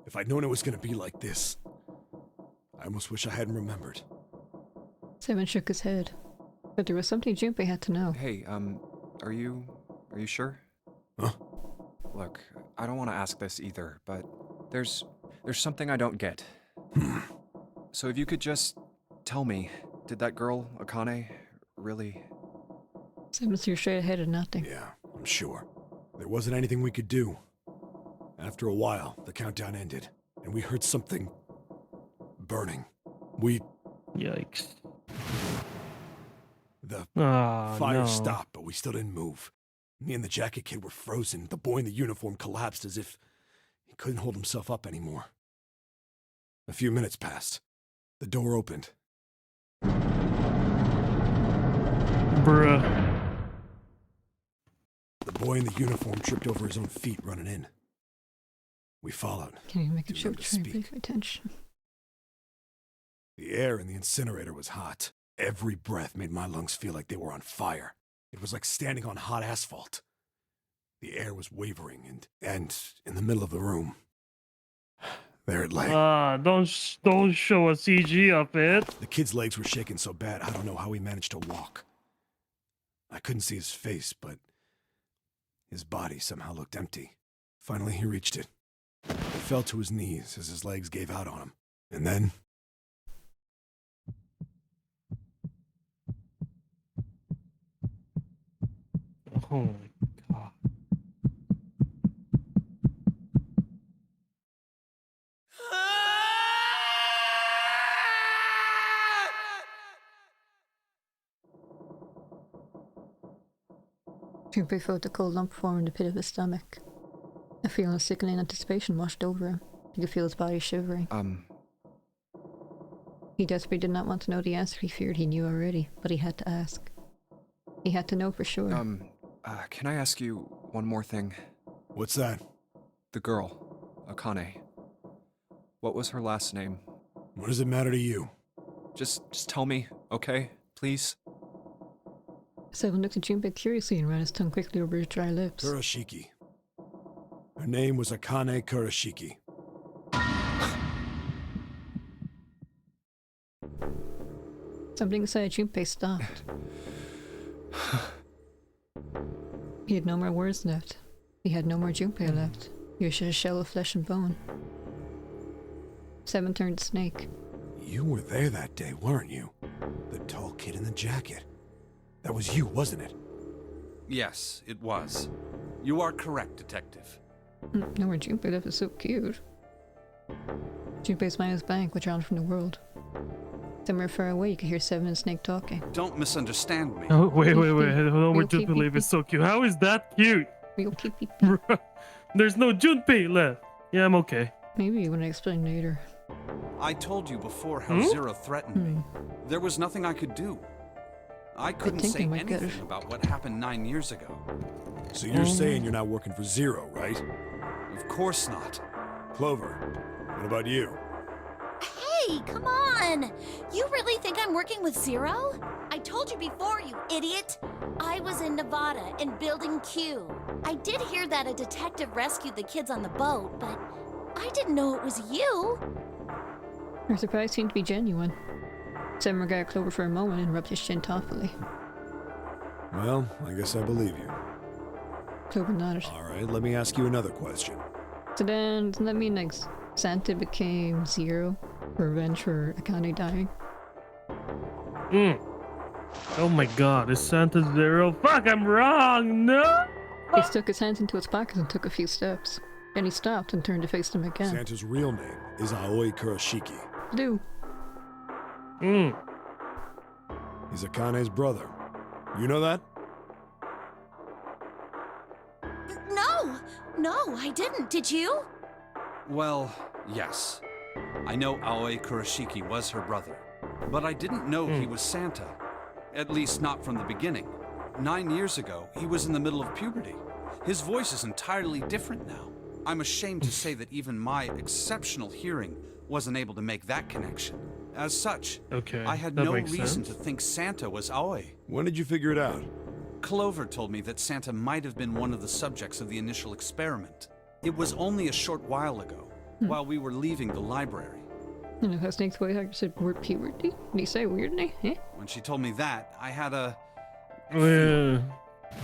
If I'd known it was gonna be like this, I almost wish I hadn't remembered. Seven shook his head, but there was something Junpei had to know. Hey, are you sure? Huh? Look, I don't want to ask this either, but there's something I don't get. So if you could just tell me, did that girl, Akane, really... Seven stared straight ahead and nothing. Yeah, I'm sure. There wasn't anything we could do. After a while, the countdown ended, and we heard something... burning. Yikes. The fire stopped, but we still didn't move. Me and the jacket kid were frozen. The boy in the uniform collapsed as if he couldn't hold himself up anymore. A few minutes passed. The door opened. Bruh. The boy in the uniform tripped over his own feet running in. We followed. Can you make a joke trying to pay attention? The air in the incinerator was hot. Every breath made my lungs feel like they were on fire. It was like standing on hot asphalt. The air was wavering, and in the middle of the room, there it lay. Don't show a CG of it. The kid's legs were shaking so bad, I don't know how he managed to walk. I couldn't see his face, but his body somehow looked empty. Finally, he reached it. He fell to his knees as his legs gave out on him. And then... oh my god. Junpei felt a cold lump form in the pit of his stomach. A feeling of sickening anticipation washed over him. He could feel his body shivering. He desperately did not want to know the answer he feared he knew already, but he had to ask. He had to know for sure. Can I ask you one more thing? What's that? The girl, Akane. What was her last name? What does it matter to you? Just tell me, okay? Please? Seven looked at Junpei curiously and ran his tongue quickly over his dry lips. Kurashiki. Her name was Akane Kurashiki. Something inside Junpei stopped. He had no more words left. He had no more Junpei left. He was just a shell of flesh and bone. Seven turned to Snake. You were there that day, weren't you? The tall kid in the jacket. That was you, wasn't it? Yes, it was. You are correct, Detective. No more Junpei left is so cute. Junpei's mind was blank, withdrawn from the world. Somewhere far away, you could hear Seven and Snake talking. Don't misunderstand me. Oh, wait. Hold on, we're just believe it's so cute. How is that cute? There's no Junpei left. Yeah, I'm okay. Maybe when I explain later. I told you before how Zero threatened me. There was nothing I could do. I couldn't say anything about what happened 9 years ago. So you're saying you're not working for Zero, right? Of course not. Clover, what about you? Hey, come on! You really think I'm working with Zero? I told you before, you idiot! I was in Nevada, in Building Q. I did hear that a detective rescued the kids on the boat, but I didn't know it was you! Her surprise seemed to be genuine. Seven regarded Clover for a moment and rubbed his chin thoughtfully. Well, I guess I believe you. Clover nodded. Alright, let me ask you another question. So then, doesn't that mean like Santa became Zero? Revenge for Akane dying? Oh my god, is Santa Zero? Fuck, I'm wrong! No! He stuck his hands into his pockets and took a few steps. Then he stopped and turned to face them again. Santa's real name is Aoi Kurashiki. Do. He's Akane's brother. You know that? No, I didn't. Did you? Well, yes. I know Aoi Kurashiki was her brother, but I didn't know he was Santa. At least not from the beginning. 9 years ago, he was in the middle of puberty. His voice is entirely different now. I'm ashamed to say that even my exceptional hearing wasn't able to make that connection. As such, I had no reason to think Santa was Aoi. When did you figure it out? Clover told me that Santa might have been one of the subjects of the initial experiment. It was only a short while ago, while we were leaving the library. You know how Snake's voice actor said word puberty? Did he say weirdly? Eh? When she told me that, I had a...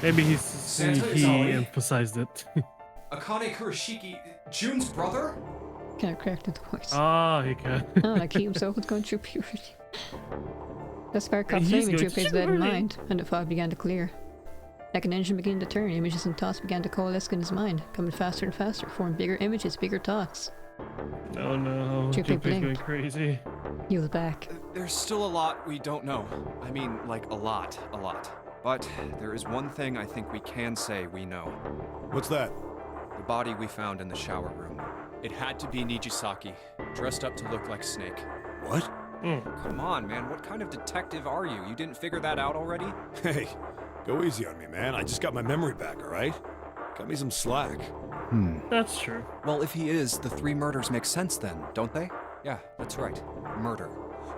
Maybe he emphasized it. Akane Kurashiki, June's brother? Kind of cracked in the voice. Oh, he can. Like he himself was going through puberty. The spark caught flame in Junpei's dead mind, and the fog began to clear. Like an engine began to turn, images and thoughts began to coalesce in his mind, coming faster and faster, forming bigger images, bigger thoughts. Oh no, Junpei's going crazy. He was back. There's still a lot we don't know. I mean, like a lot. But there is one thing I think we can say we know. What's that? The body we found in the shower room. It had to be Nijisaki, dressed up to look like Snake. What? Come on, man, what kind of detective are you? You didn't figure that out already? Hey, go easy on me, man. I just got my memory back, alright? Cut me some slack. That's true. Well, if he is, the 3 murders make sense then, don't they? Yeah, that's right. Murder.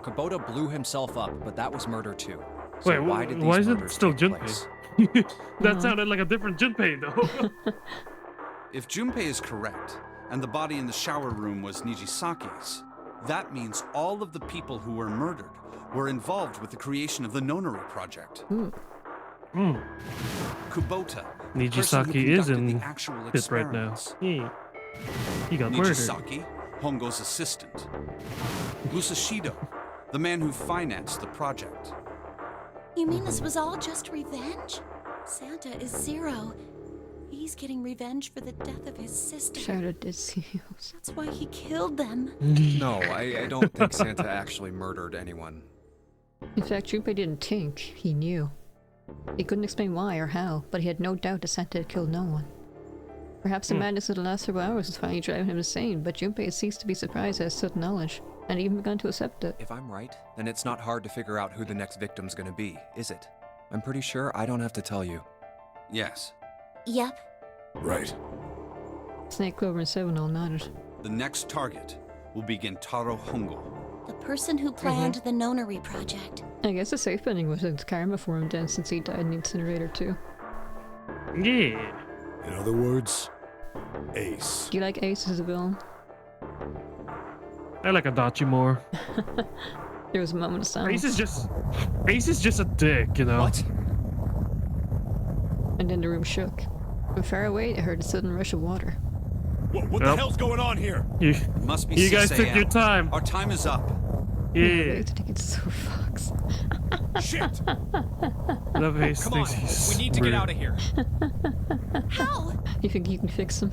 Kubota blew himself up, but that was murder too. So wait, why is it still Junpei? That sounded like a different Junpei, though. If Junpei is correct, and the body in the shower room was Nijisaki's, that means all of the people who were murdered were involved with the creation of the Nonary project. Kubota, Nijisaki is in the actual it right now. He got murdered. Nijisaki, Hongo's assistant. Musashido, the man who financed the project. You mean this was all just revenge? Santa is Zero. He's getting revenge for the death of his sister. Shouted Decios. That's why he killed them. No, I don't think Santa actually murdered anyone. In fact, Junpei didn't think, he knew. He couldn't explain why or how, but he had no doubt that Santa had killed no one. Perhaps the madness of the last several hours was finally driving him insane, but Junpei had ceased to be surprised at his sudden knowledge, and even begun to accept it. If I'm right, then it's not hard to figure out who the next victim's gonna be, is it? I'm pretty sure I don't have to tell you. Yes. Yep. Right. Snake, Clover, and Seven all nodded. The next target will be Gentaro Hongo. The person who planned the Nonary project. I guess the safe bending was his karma for him then, since he died in the incinerator too. Yeah. In other words, Ace. Do you like Ace as a villain? I like Adachi more. There was a moment of silence. Ace is just a dick, you know. What? And then the room shook. From far away, I heard a sudden rush of water. What the hell's going on here? You must be you 6 guys took your time. Our time is up. Yeah. I think it's so fox. Shit! Love Ace. Come on, we need to get out of here. How? You think you can fix him?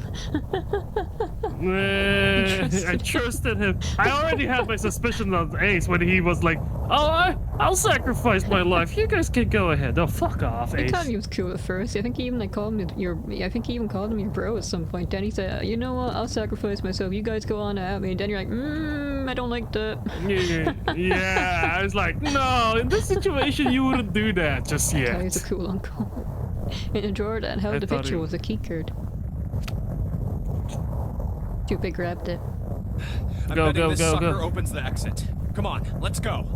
I trusted him. I already had my suspicion of Ace when he was like, "Oh, I'll sacrifice my life. You guys can go ahead." Oh, fuck off, Ace. I thought he was cool at first. I think he even called him your bro at some point. Then he said, "You know what? I'll sacrifice myself. You guys go on at me." And then you're like, I don't like that. Yeah, I was like, no, in this situation you wouldn't do that just yet. He's a cool uncle. In a drawer that held the picture was a key card. Junpei grabbed it. I'm betting this sucker opens the exit. Come on, let's go.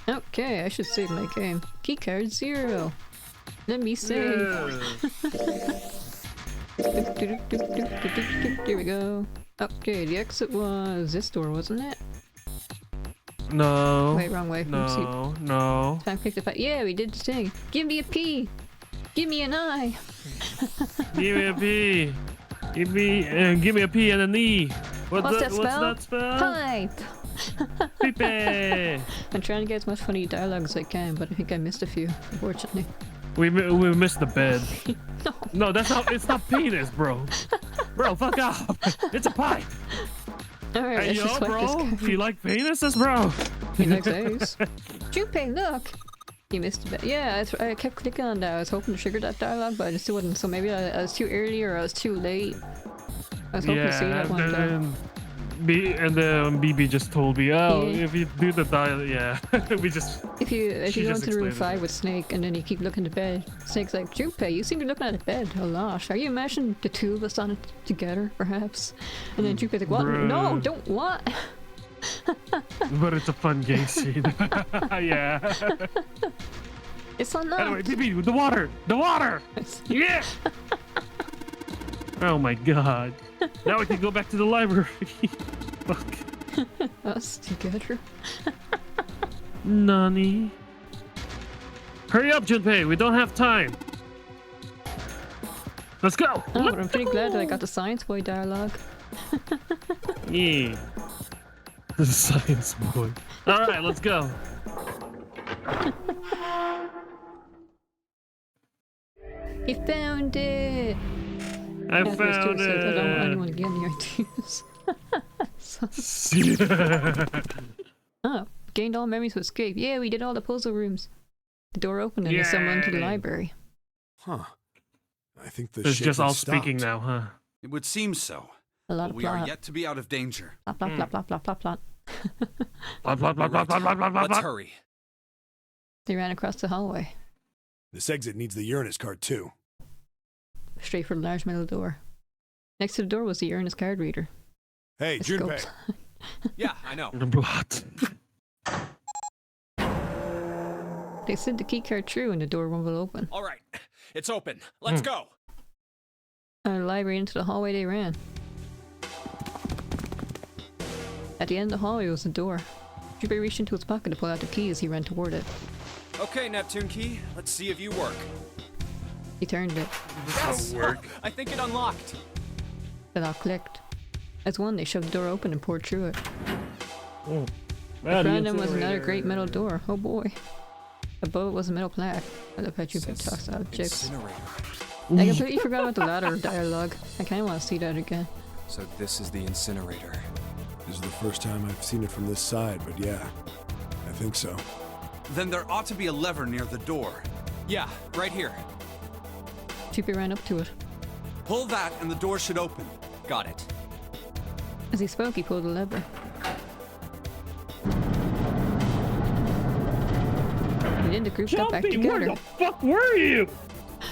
Okay, I should save my game. Keycard 0. Let me save. Here we go. Okay, the exit was this door, wasn't it? No. Wait, wrong way. No. Time click the yeah, we did the thing. Give me a P. Give me an I. Give me a P. Give me a P and an E. What's that spell? What's that spell? Pipe. Pepe! I'm trying to get as much funny dialogue as I can, but I think I missed a few, unfortunately. We missed the bed. No, that's not. It's not penis, bro. Bro, fuck off. It's a pie. Alright, Hey, yo, bro. If you like penises, bro. He likes those. Junpei, look. You missed a bit. Yeah, I kept clicking on that. I was hoping to trigger that dialogue, but I just wouldn't. So maybe I was too early or I was too late. I was hoping to see that one time. And then BB just told me, oh, if you do the dial, yeah, we just. If you go into room 5 with Snake and then you keep looking at the bed, Snake's like, Junpei, you seem to be looking at the bed a lot. Are you imagining the two of us on it together, perhaps? And then Junpei's like, what? Bruh. No, don't what? But it's a fun game scene. Yeah. It's unlocked. Anyway, BB, the water! The water! Yeah! Oh my god. Now we can go back to the library. Fuck. Us together. Nani? Hurry up, Junpei. We don't have time. Let's go. Oh, but I'm pretty glad that I got the Science Boy dialogue. Yeah. The Science Boy. Alright, let's go. He found it! I found it! I don't want anyone to get any ideas. Oh, gained all memories to escape. Yeah, we did all the puzzle rooms. The door opened and someone into the library. Huh. I think the It's ship just all has stopped. speaking now, huh? It would seem so. A lot But of we plot. are yet to be out of danger. Plot, plot, plot, plot, plot, plot, plot. Plot, plot, plot, plot, plot, plot, plot, Let's plot. hurry. They ran across the hallway, This exit needs the Uranus card too. straight for the large metal door. Next to the door was the Uranus card reader. Hey, A Junpei. scope. Yeah, I know. What? They slid the key card through and the door rumbled open. All right, it's open. Let's go. Out of the library into the hallway they ran. At the end of the hallway was the door. Junpei reached into his pocket to pull out the key as he ran toward it. Okay, Neptune Key, let's see if you work. He turned it. Yes! I think it unlocked. The lock clicked. As one, they shoved the door open and poured through it. Oh. In front of them was another great metal door. Oh boy. Above it was a metal plaque. I love how Junpei talks to objects. I completely forgot about the ladder dialogue. I kinda want to see that again. So this is the incinerator. This is the first time I've seen it from this side, but yeah, I think so. Then there ought to be a lever near the door. Yeah, right here. Junpei ran up to it. Pull that and the door should open. Got it. As he spoke, he pulled the lever. And then the group got back Jumpy, together. where the fuck were you?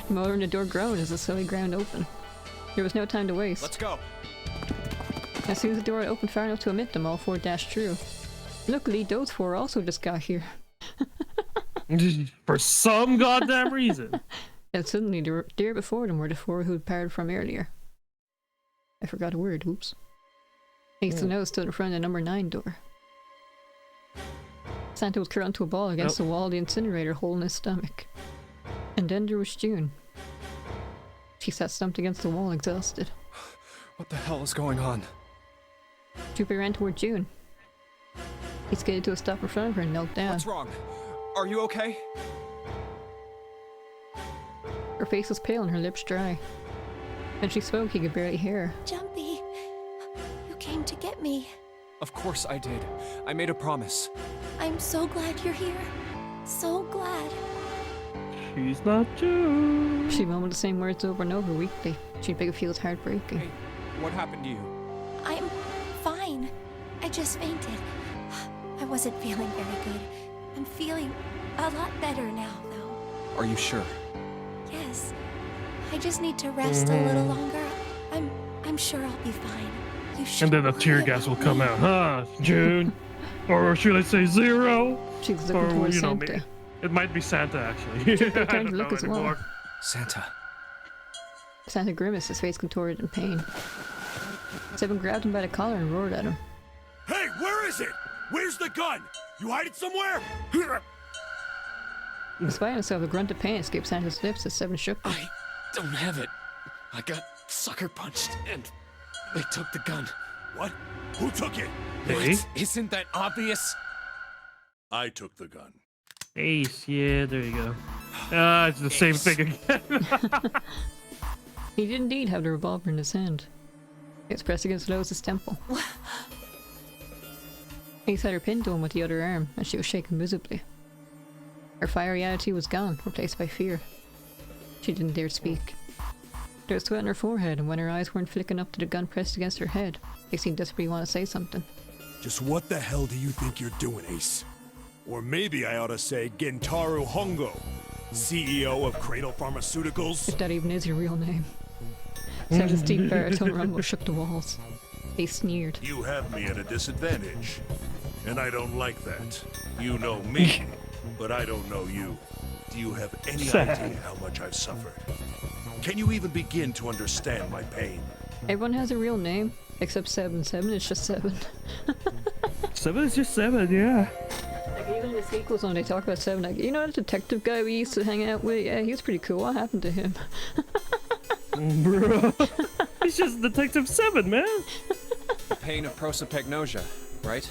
The motor in the door groaned as the slowly ground open. There was no time to waste. Let's go. As soon as the door had opened far enough to admit them, all four dashed through. Luckily, those four also just got here. For some goddamn reason. And suddenly, there before them were the four who had parted from earlier. I forgot a word, oops. Ace the Nose stood in front of the number 9 door. Santa was curled into a ball against the wall of the incinerator, holding his stomach. And then there was June. She sat stumped against the wall, exhausted. What the hell is going on? Junpei ran toward June. He skated to a stop in front of her and knelt down. What's wrong? Are you okay? Her face was pale and her lips dry. When she spoke, he could barely hear her. Jumpy, you came to get me. Of course I did. I made a promise. I'm so glad you're here. So glad. She's not June. She mumbled the same words over and over weakly. Junpei could feel his heart breaking. Hey, what happened to you? I'm fine. I just fainted. I wasn't feeling very good. I'm feeling a lot better now, though. Are you sure? Yes. I just need to rest a little longer. I'm sure I'll be fine. You should. And then the tear gas will come out, huh, June? Or should I say Zero? She's looking towards Santa. It might be Santa, actually. Junpei I turned don't to look know as well. anymore. Santa. Santa grimaced, his face contorted in pain. Seven grabbed him by the collar and roared at him. Hey, where is it? Where's the gun? You hide it somewhere? Despite himself, a grunt of pain escaped Santa's lips as Seven shook him. I don't have it. I got sucker punched and they took the gun. What? Who took it? Okay. Isn't that obvious? I took the gun. Ace, yeah, there you go. It's the same thing again. He did indeed have the revolver in his hand. It was pressed against Lois's temple. Ace had her pinned to him with the other arm, and she was shaking visibly. Her fiery attitude was gone, replaced by fear. She didn't dare speak. There was sweat on her forehead, and when her eyes weren't flicking up to the gun pressed against her head, they seemed desperately want to say something. Just what the hell do you think you're doing, Ace? Or maybe I ought to say Gentaro Hongo, CEO of Cradle Pharmaceuticals? If that even is your real name. Seven's deep baritone rumble shook the walls. They sneered. You have me at a disadvantage, and I don't like that. You know me, but I don't know you. Do you have any idea how much I've suffered? Can you even begin to understand my pain? Everyone has a real name, except Seven. Seven is just Seven. 7 is just 7, yeah. Like even in the sequels when they talk about Seven, like, you know that detective guy we used to hang out with? Yeah, he was pretty cool. What happened to him? Bro. He's just Detective 7, man. The pain of prosopagnosia, right?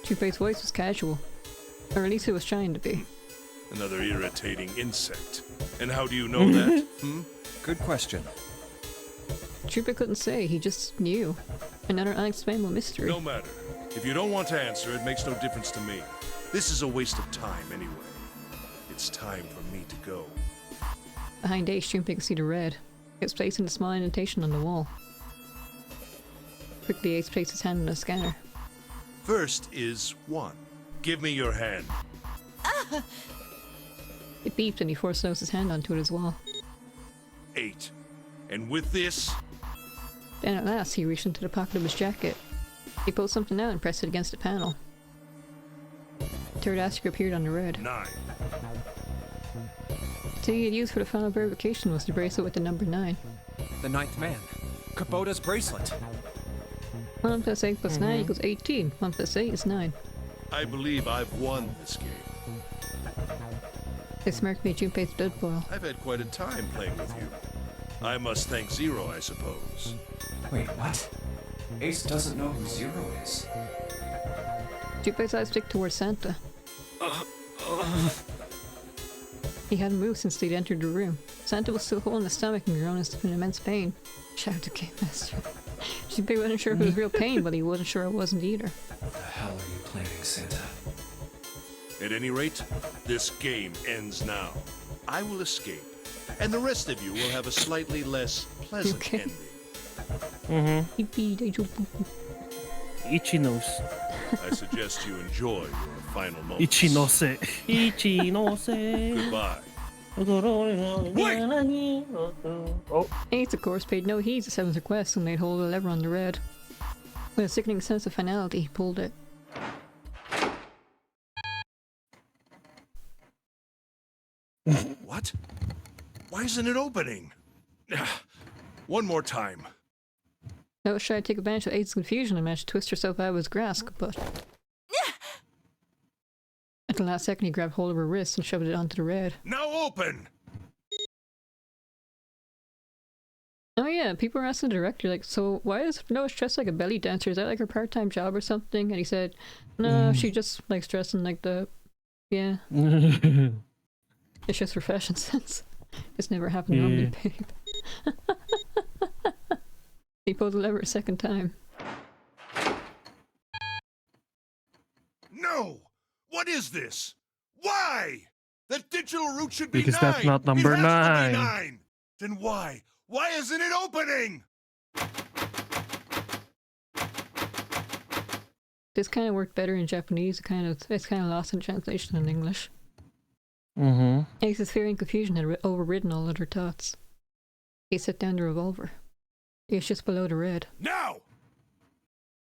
Two-Face's voice was casual. Or at least it was trying to be. Another irritating insect. And how do you know that? Good question. Trooper couldn't say, he just knew. Another unexplainable mystery. No matter. If you don't want to answer, it makes no difference to me. This is a waste of time anyway. It's time for me to go. Behind Ace, Junpei could see the red. It was placed in a small indentation on the wall. Quickly, Ace placed his hand on the scanner. First is 1. Give me your hand. It beeped and he forced Lois's hand onto it as well. 8. And with this... Then at last, he reached into the pocket of his jacket. He pulled something out and pressed it against the panel. The third asterisk appeared on the red. 9. The thing he had used for the final verification was the bracelet with the number 9. The 9th man. Kubota's bracelet. 1 plus 8 plus 9 equals 18. 1 plus 8 is 9. I believe I've won this game. They smirked me at Junpei's blood boil. I've had quite a time playing with you. I must thank Zero, I suppose. Wait, what? Ace doesn't know who Zero is. Junpei's eyes flicked towards Santa. He hadn't moved since they'd entered the room. Santa was still holding his stomach and groaning in immense pain. Shouted the Game Master. Junpei wasn't sure if it was real pain, but he wasn't sure it wasn't either. What the hell are you planning, Santa? At any rate, this game ends now. I will escape, and the rest of you will have a slightly less pleasant ending. Ichinos. I suggest you enjoy your final moments. Ichinose. Ichinose. Goodbye. Oh. Ace, of course, paid no heed to Seven's request and laid hold of the lever on the red. With a sickening sense of finality, he pulled it. What? Why isn't it opening? One more time. Lois tried to take advantage of Ace's confusion and managed to twist herself out of his grasp, but... At the last second, he grabbed hold of her wrist and shoved it onto the red. Now open! Oh yeah, people were asking the director, like, so why is Lois dressed like a belly dancer? Is that like her part-time job or something? And he said, no, she just likes dressing like the... Yeah. It's just for fashion sense. It's never happened to me, babe. He pulled the lever a second time. No! What is this? Why? That digital route should be 9! Because that's not number It has to 9. be 9! Then why? Why isn't it opening? This kind of worked better in Japanese. It's kind of lost in translation in English. Ace's fear and confusion had overridden all other thoughts. He set down the revolver. It was just below the red. Now!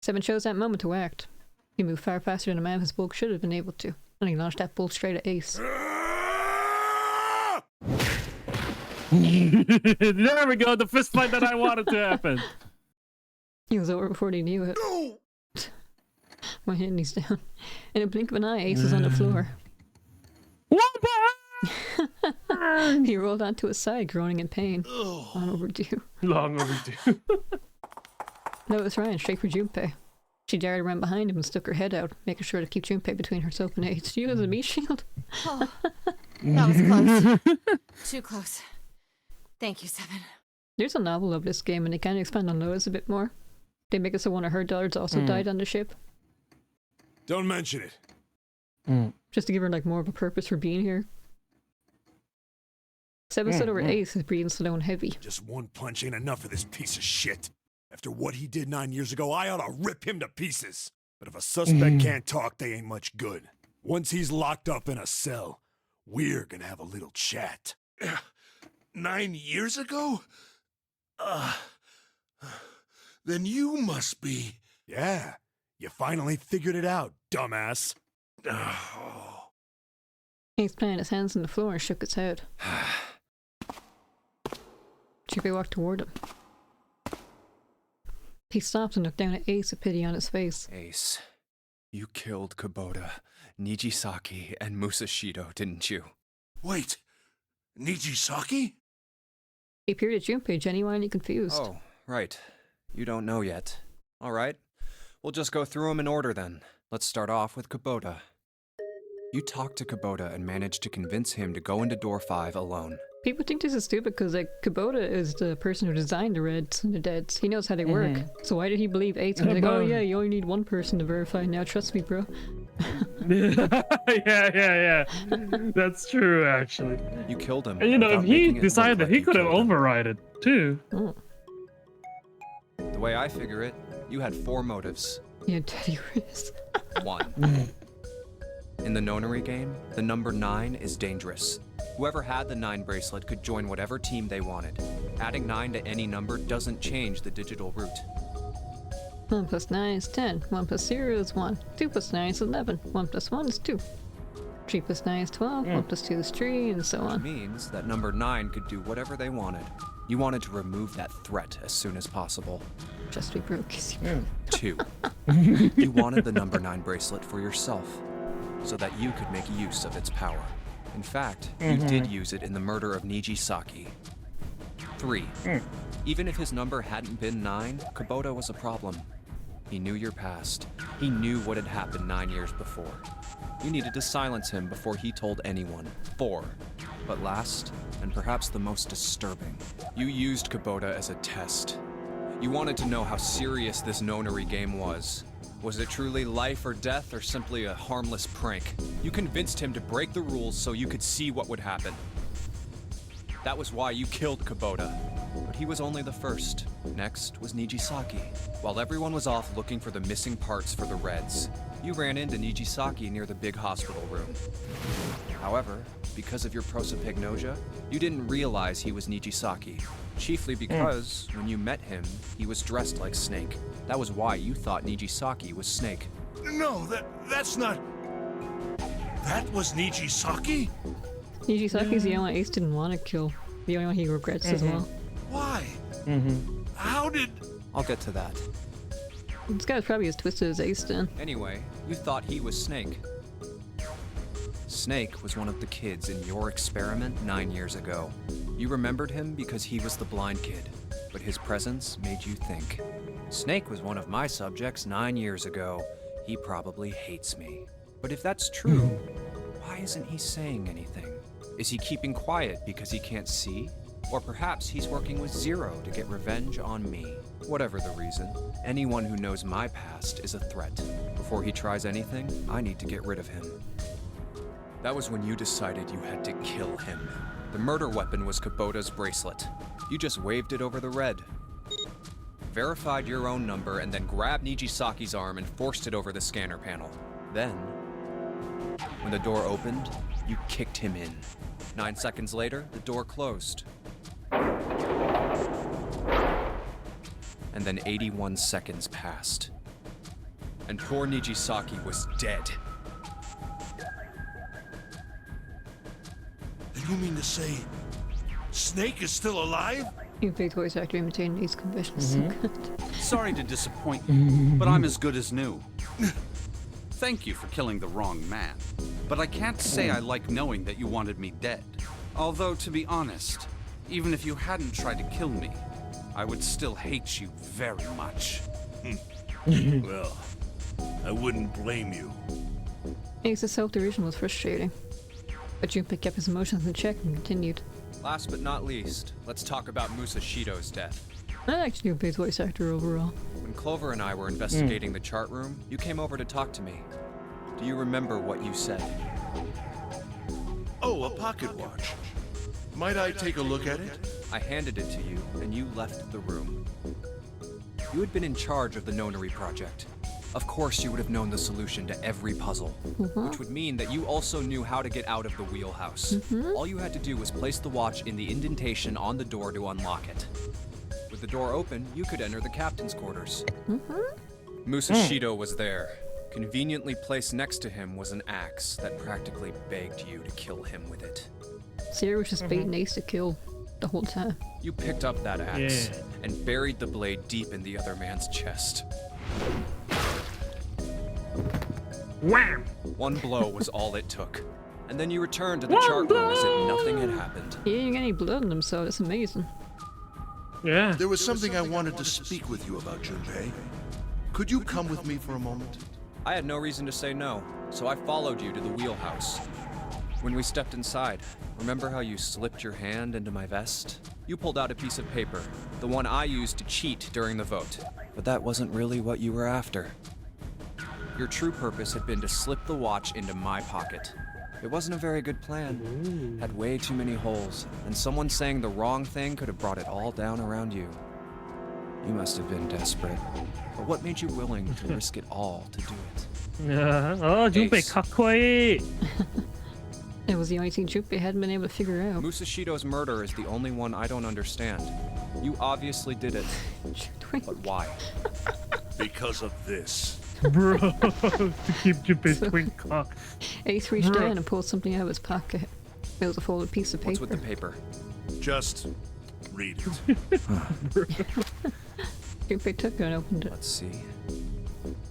Seven chose that moment to act. He moved far faster than a man of his bulk should have been able to, and he launched that bolt straight at Ace. There we go, the fist fight that I wanted to happen. He was over before he knew it. No! One hit and he's down. In a blink of an eye, Ace was on the floor. He rolled onto his side, groaning in pain. Long overdue. Long overdue. No, it was Ryan, straight for Junpei. She She darted around behind him and stuck her head out, making sure to keep Junpei between herself and Ace. She uses a meat shield. Oh, that was close. Too close. Thank you, Seven. There's a novel of this game, and they kind of expand on Lois a bit more. They make it so one of her daughters also died on the ship. Don't mention it. Just to give her like more of a purpose for being here. Seven said over Ace is breathing slow and heavy. Just one punch ain't enough for this piece of shit. After what he did 9 years ago, I ought to rip him to pieces. But if a suspect can't talk, they ain't much good. Once he's locked up in a cell, we're gonna have a little chat. 9 years ago? Then you must be... Yeah, you finally figured it out, dumbass. Ace planted his hands on the floor and shook his head. Junpei walked toward him. He stopped and looked down at Ace with pity on his face. Ace, you killed Kubota, Nijisaki, and Musashido, didn't you? Wait, Nijisaki? He peered at Junpei, genuinely confused. Oh, right. You don't know yet. All right. We'll just go through them in order then. Let's start off with Kubota. You talked to Kubota and managed to convince him to go into door 5 alone. People think this is stupid because like Kubota is the person who designed the Reds and the Deads. He knows how they work. So why did he believe Ace? And like, oh yeah, you only need one person to verify. Now trust me, bro. yeah. That's true, actually. You killed him. And you know, if he decided, he could have overridden too. The way I figure it, you had 4 motives. Yeah, Teddy Riz. 1. In the Nonary game, the number 9 is dangerous. Whoever had the 9 bracelet could join whatever team they wanted. Adding 9 to any number doesn't change the digital route. 1 plus 9 is 10. 1 plus 0 is 1. 2 plus 9 is 11. 1 plus 1 is 2. 3 plus 9 is 12. 1 plus 2 is 3, and so on. Which means that number 9 could do whatever they wanted. You wanted to remove that threat as soon as possible. Just be broke. 2. You wanted the number 9 bracelet for yourself, so that you could make use of its power. In fact, you did use it in the murder of Nijisaki. 3. Even if his number hadn't been 9, Kubota was a problem. He knew your past. He knew what had happened 9 years before. You needed to silence him before he told anyone. 4. But last, and perhaps the most disturbing, you used Kubota as a test. You wanted to know how serious this Nonary game was. Was it truly life or death, or simply a harmless prank? You convinced him to break the rules so you could see what would happen. That was why you killed Kubota. But he was only the first. Next was Nijisaki. While everyone was off looking for the missing parts for the Reds, you ran into Nijisaki near the big hospital room. However, because of your prosopagnosia, you didn't realize he was Nijisaki. Chiefly because, when you met him, he was dressed like Snake. That was why you thought Nijisaki was Snake. No, that's not... That was Nijisaki? Nijisaki's the only one Ace didn't want to kill. The only one he regrets as well. Why? How did... I'll get to that. This guy's probably as twisted as Ace then. Anyway, you thought he was Snake. Snake was one of the kids in your experiment 9 years ago. You remembered him because he was the blind kid, but his presence made you think. Snake was one of my subjects 9 years ago. He probably hates me. But if that's true, why isn't he saying anything? Is he keeping quiet because he can't see? Or perhaps he's working with Zero to get revenge on me. Whatever the reason, anyone who knows my past is a threat. Before he tries anything, I need to get rid of him. That was when you decided you had to kill him. The murder weapon was Kubota's bracelet. You just waved it over the red. Verified your own number and then grabbed Nijisaki's arm and forced it over the scanner panel. Then, when the door opened, you kicked him in. 9 seconds later, the door closed. And then 81 seconds passed. And poor Nijisaki was dead. You mean to say Snake is still alive? Your big voice actor imitating these confessions so good. Sorry to disappoint you, but I'm as good as new. Thank you for killing the wrong man, but I can't say I like knowing that you wanted me dead. Although, to be honest, even if you hadn't tried to kill me, I would still hate you very much. Well, I wouudn't blame you. Ace's self-derision was frustrating, but Junpei kept his emotions in check and continued. Last but not least, let's talk about Musashido's death. I liked Junpei's voice actor overall. When Clover and I were investigating the chart room, you came over to talk to me. Do you remember what you said? Oh, a pocket watch. Might I take a look at it? I handed it to you, and you left the room. You had been in charge of the Nonary project. Of course you would have known the solution to every puzzle, which would mean that you also knew how to get out of the wheelhouse. All you had to do was place the watch in the indentation on the door to unlock it. With the door open, you could enter the captain's quarters. Musashido was there. Conveniently placed next to him was an axe that practically begged you to kill him with it. Sierra was just baiting Ace to kill the whole time. You picked up that axe and buried the blade deep in the other man's chest. Wham! One blow was all it took. And then you returned to the chart room as if nothing had happened. He didn't get any blood on him, so that's amazing. Yeah. There was something I wanted to speak with you about, Junpei. Could you come with me for a moment? I had no reason to say no, so I followed you to the wheelhouse. When we stepped inside, remember how you slipped your hand into my vest? You pulled out a piece of paper, the one I used to cheat during the vote. But that wasn't really what you were after. Your true purpose had been to slip the watch into my pocket. It wasn't a very good plan. Had way too many holes, and someone saying the wrong thing could have brought it all down around you. You must have been desperate. But what made you willing to risk it all to do it? Oh, Junpei, kakkoi! It was the only thing Junpei hadn't been able to figure out. Musashido's murder is the only one I don't understand. You obviously did it. But why? Because of this. Bro, to keep Junpei's twin cock. Ace reached down and pulled something out of his pocket. It was a folded piece of paper. What's with the paper? Just read it. Junpei took it and opened it. Let's see.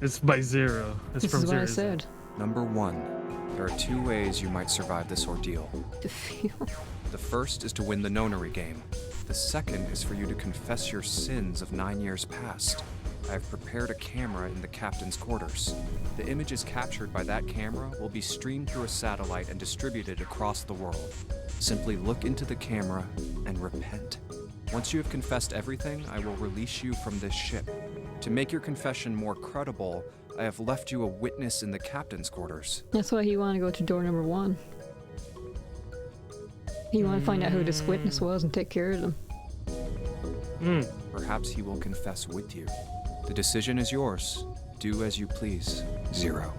It's by Zero. It's this from is what I Zero. said. Number 1. There are 2 ways you might survive this ordeal. To feel. The first is to win the Nonary game. The second is for you to confess your sins of 9 years past. I have prepared a camera in the captain's quarters. The images captured by that camera will be streamed through a satellite and distributed across the world. Simply look into the camera and repent. Once you have confessed everything, I will release you from this ship. To make your confession more credible, I have left you a witness in the captain's quarters. That's why he wanted to go to door number 1. He wanted to find out who this witness was and take care of them. Perhaps he will confess with you. The decision is yours. Do as you please, Zero.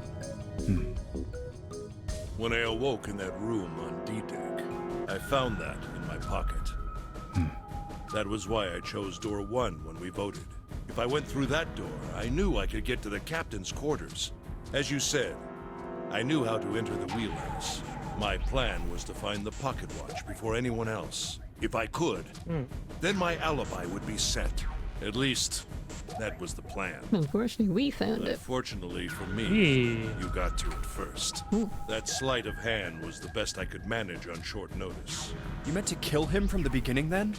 When I awoke in that room on D-Deck, I found that in my pocket. That was why I chose door 1 when we voted. If I went through that door, I knew I could get to the captain's quarters. As you said, I knew how to enter the wheelhouse. My plan was to find the pocket watch before anyone else. If I could, then my alibi would be set. At least, that was the plan. Unfortunately, we found it. Unfortunately for me, you got to it first. That sleight of hand was the best I could manage on short notice. You meant to kill him from the beginning then?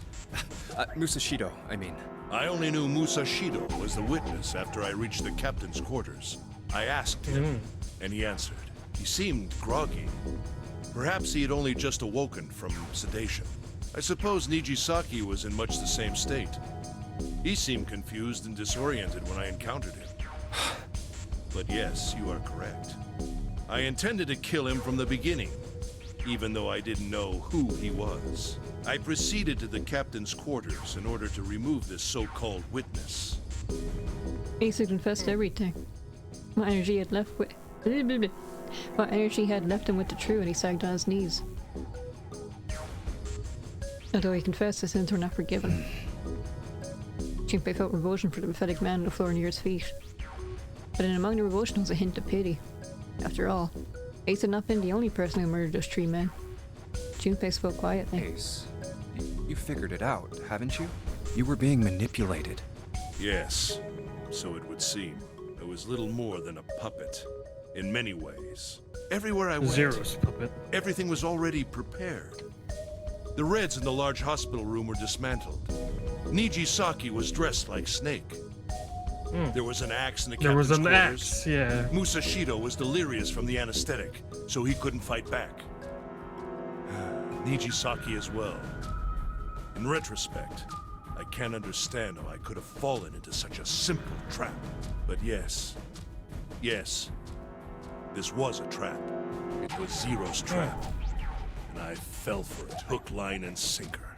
Musashido, I mean. I only knew Musashido was the witness after I reached the captain's quarters. I asked him, and he answered. He seemed groggy. Perhaps he had only just awoken from sedation. I suppose Nijisaki was in much the same state. He seemed confused and disoriented when I encountered him. But yes, you are correct. I intended to kill him from the beginning, even though I didn't know who he was. I proceeded to the captain's quarters in order to remove this so-called witness. Ace had confessed everything. What energy had left with... What energy had left him with the true, and he sagged on his knees. Although he confessed, his sins were not forgiven. Junpei felt revulsion for the pathetic man on the floor near his feet. But in among the revulsion was a hint of pity. After all, Ace had not been the only person who murdered those 3 men. Junpei spoke quietly. Ace, you figured it out, haven't you? You were being manipulated. Yes, so it would seem. I was little more than a puppet, in many ways. Everywhere I went, Zero's puppet. Everything was already prepared. The Reds in the large hospital room were dismantled. Nijisaki was dressed like Snake. There was an axe in the There was captain's an quarters. axe, yeah. Musashido was delirious from the anesthetic, so he couldn't fight back. Nijisaki as well. In retrospect, I can't understand how I could have fallen into such a simple trap. But yes, this was a trap. It was Zero's trap. And I fell for it, hook, line, and sinker.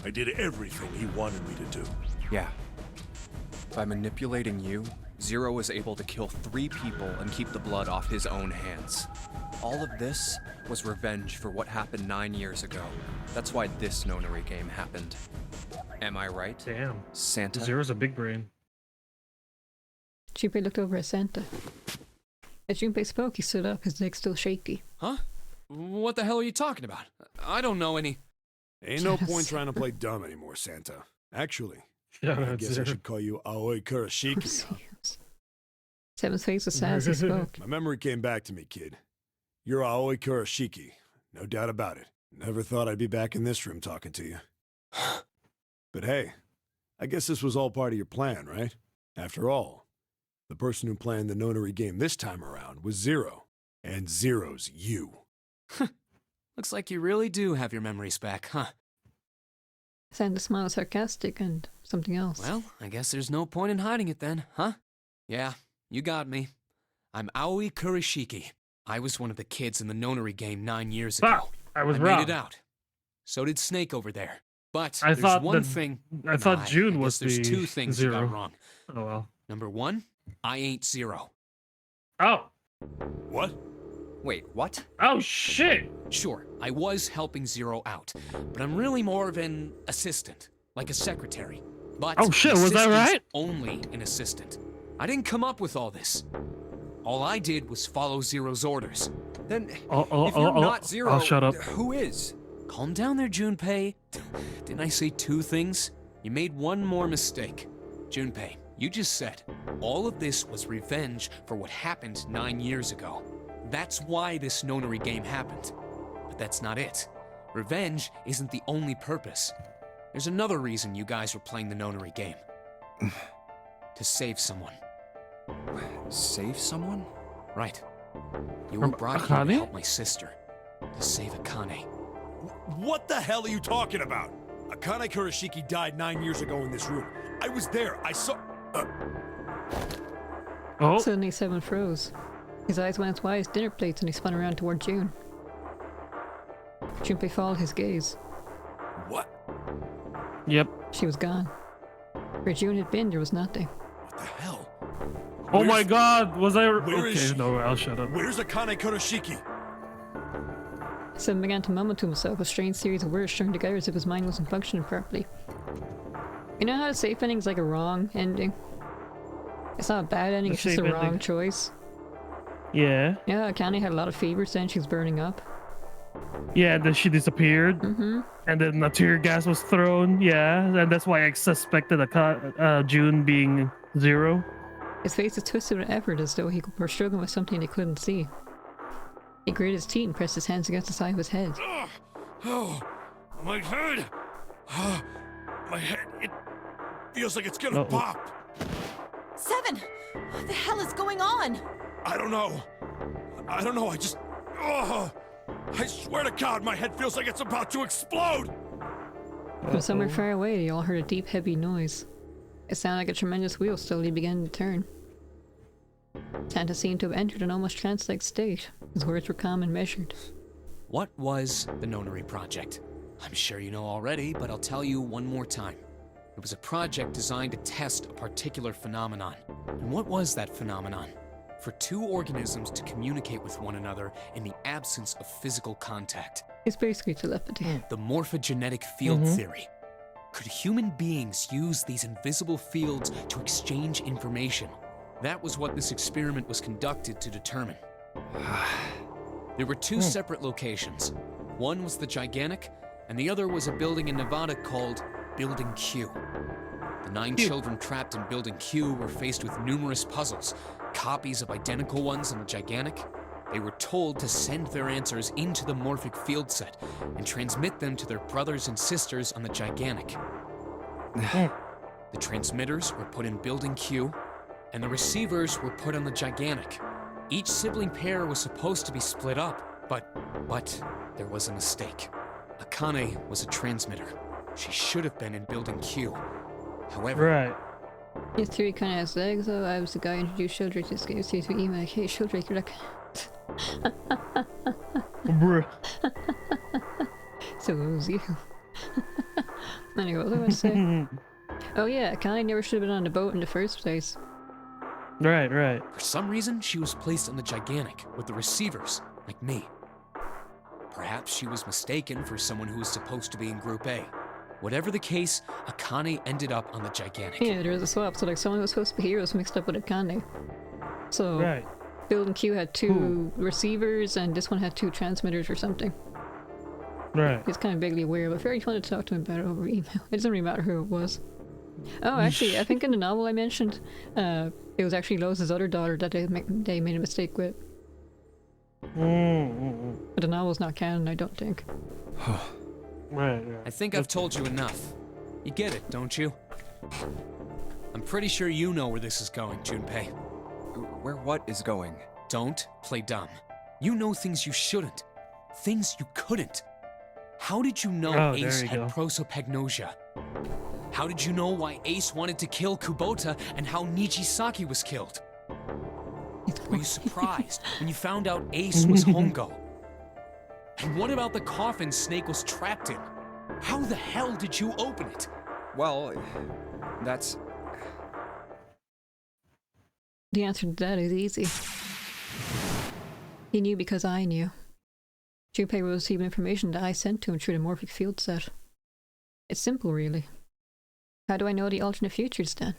I did everything he wanted me to do. Yeah. By manipulating you, Zero was able to kill 3 people and keep the blood off his own hands. All of this was revenge for what happened 9 years ago. That's why this Nonary game happened. Am I right? Damn. Santa? Zero's a big brain. Junpei looked over at Santa. As Junpei spoke, he stood up, his legs still shaky. Huh? What the hell are you talking about? I don't know any... Ain't no point trying to play dumb anymore, Santa. Actually, I guess I should call you Aoi Kurashiki. Seven's face was sad as he spoke. My memory came back to me, kid. You're Aoi Kurashiki, no doubt about it. Never thought I'd be back in this room talking to you. But hey, I guess this was all part of your plan, right? After all, the person who planned the Nonary game this time around was Zero. And Zero's you. Looks like you really do have your memories back, huh? Santa smiled sarcastic and something else. Well, I guess there's no point in hiding it then, huh? Yeah, you got me. I'm Aoi Kurashiki. I was one of the kids in the Nonary game 9 years ago. Wow, I was I wrong. made it out. So did Snake over there. But I there's thought one thing... I thought June was there's the 2 things Zero. you got wrong. Oh well. Number 1, I ain't Zero. Oh. What? Wait, what? Oh shit! Sure, I was helping Zero out, but I'm really more of an assistant, like a secretary. But oh shit, was that right? Only an assistant. I didn't come up with all this. All I did was follow Zero's orders. Then, if you're not Zero, I'll shut up. Who is? Calm down there, Junpei. Didn't I say 2 things? You made one more mistake. Junpei, you just said all of this was revenge for what happened 9 years ago. That's why this Nonary game happened. But that's not it. Revenge isn't the only purpose. There's another reason you guys were playing the Nonary game. To save someone. Save someone? Right. You were brought here to help my sister. To save Akane. What the hell are you talking about? Akane Kurashiki died 9 years ago in this room. I was there. I saw... Oh. Suddenly, Seven froze. His eyes went as wide as dinner plates and he spun around toward June. Junpei followed his gaze. What? Yep. She was gone. Where June had been, there was nothing. What the hell? Oh my god, was I... Where is okay, she? no, I'll shut up. Where's Akane Kurashiki? Seven began to mumble to himself, a strange series of words strung together as if his mind wasn't functioning properly. You know how to safe ending's like a wrong ending? It's not a bad ending, it's just a wrong choice. Yeah. Yeah, Akane had a lot of fever, then she was burning up. Yeah, then she disappeared. Mm-hmm. And then the tear gas was thrown, yeah. And that's why I suspected June being Zero. His face was twisted with effort as though he were struggling with something they couldn't see. He gritted his teeth and pressed his hands against the side of his head. Oh, my head! My head, it feels like it's gonna pop! Seven! What the hell is going on? I don't know, I just... Oh, I swear to God, my head feels like it's about to explode! From somewhere far away, they all heard a deep, heavy noise. It sounded like a tremendous wheel slowly beginning to turn. Santa seemed to have entered an almost trance-like state. His words were calm and measured. What was the Nonary Project? I'm sure you know already, but I'll tell you one more time. It was a project designed to test a particular phenomenon. And what was that phenomenon? For 2 organisms to communicate with one another in the absence of physical contact. It's basically telepathy. The morphogenetic field theory. Could human beings use these invisible fields to exchange information? That was what this experiment was conducted to determine. There were 2 separate locations. One was the Gigantic, and the other was a building in Nevada called Building Q. The 9 children trapped in Building Q were faced with numerous puzzles, copies of identical ones in the Gigantic. They were told to send their answers into the morphic field set and transmit them to their brothers and sisters on the Gigantic. The transmitters were put in Building Q, and the receivers were put on the Gigantic. Each sibling pair was supposed to be split up, but there was a mistake. Akane was a transmitter. She should have been in Building Q. However... Right. Your theory kind of has legs, though. I was the guy who introduced Sheldrake to this game. So to email, hey, Sheldrake, you're like... Bruh. So it was you. Anyway, what was I going to say? Oh yeah, Akane never should have been on the boat in the first place. Right, right. For some reason, she was placed on the Gigantic with the receivers, like me. Perhaps she was mistaken for someone who was supposed to be in Group A. Whatever the case, Akane ended up on the Gigantic. Yeah, there was a swap, so like someone who was supposed to be here was mixed up with Akane. So, right. Building Q had two receivers, and this one had two transmitters or something. Right. He's kind of vaguely aware, but very fun to talk to him about it over email. It doesn't really matter who it was. Oh, actually, I think in the novel I mentioned, it was actually Lois' other daughter that they made a mistake with. But the novel's not canon, I don't think. Right. I think I've told you enough. You get it, don't you? I'm pretty sure you know where this is going, Junpei. Where what is going? Don't play dumb. You know things you shouldn't. Things you couldn't. How did you know Ace had prosopagnosia? How did you know why Ace wanted to kill Kubota and how Nijisaki was killed? Were you surprised when you found out Ace was Hongo? And what about the coffin Snake was trapped in? How the hell did you open it? Well, that's... The answer to that is easy. He knew because I knew. Junpei will receive information that I sent to him through the morphic field set. It's simple, really. How do I know the alternate futures, then?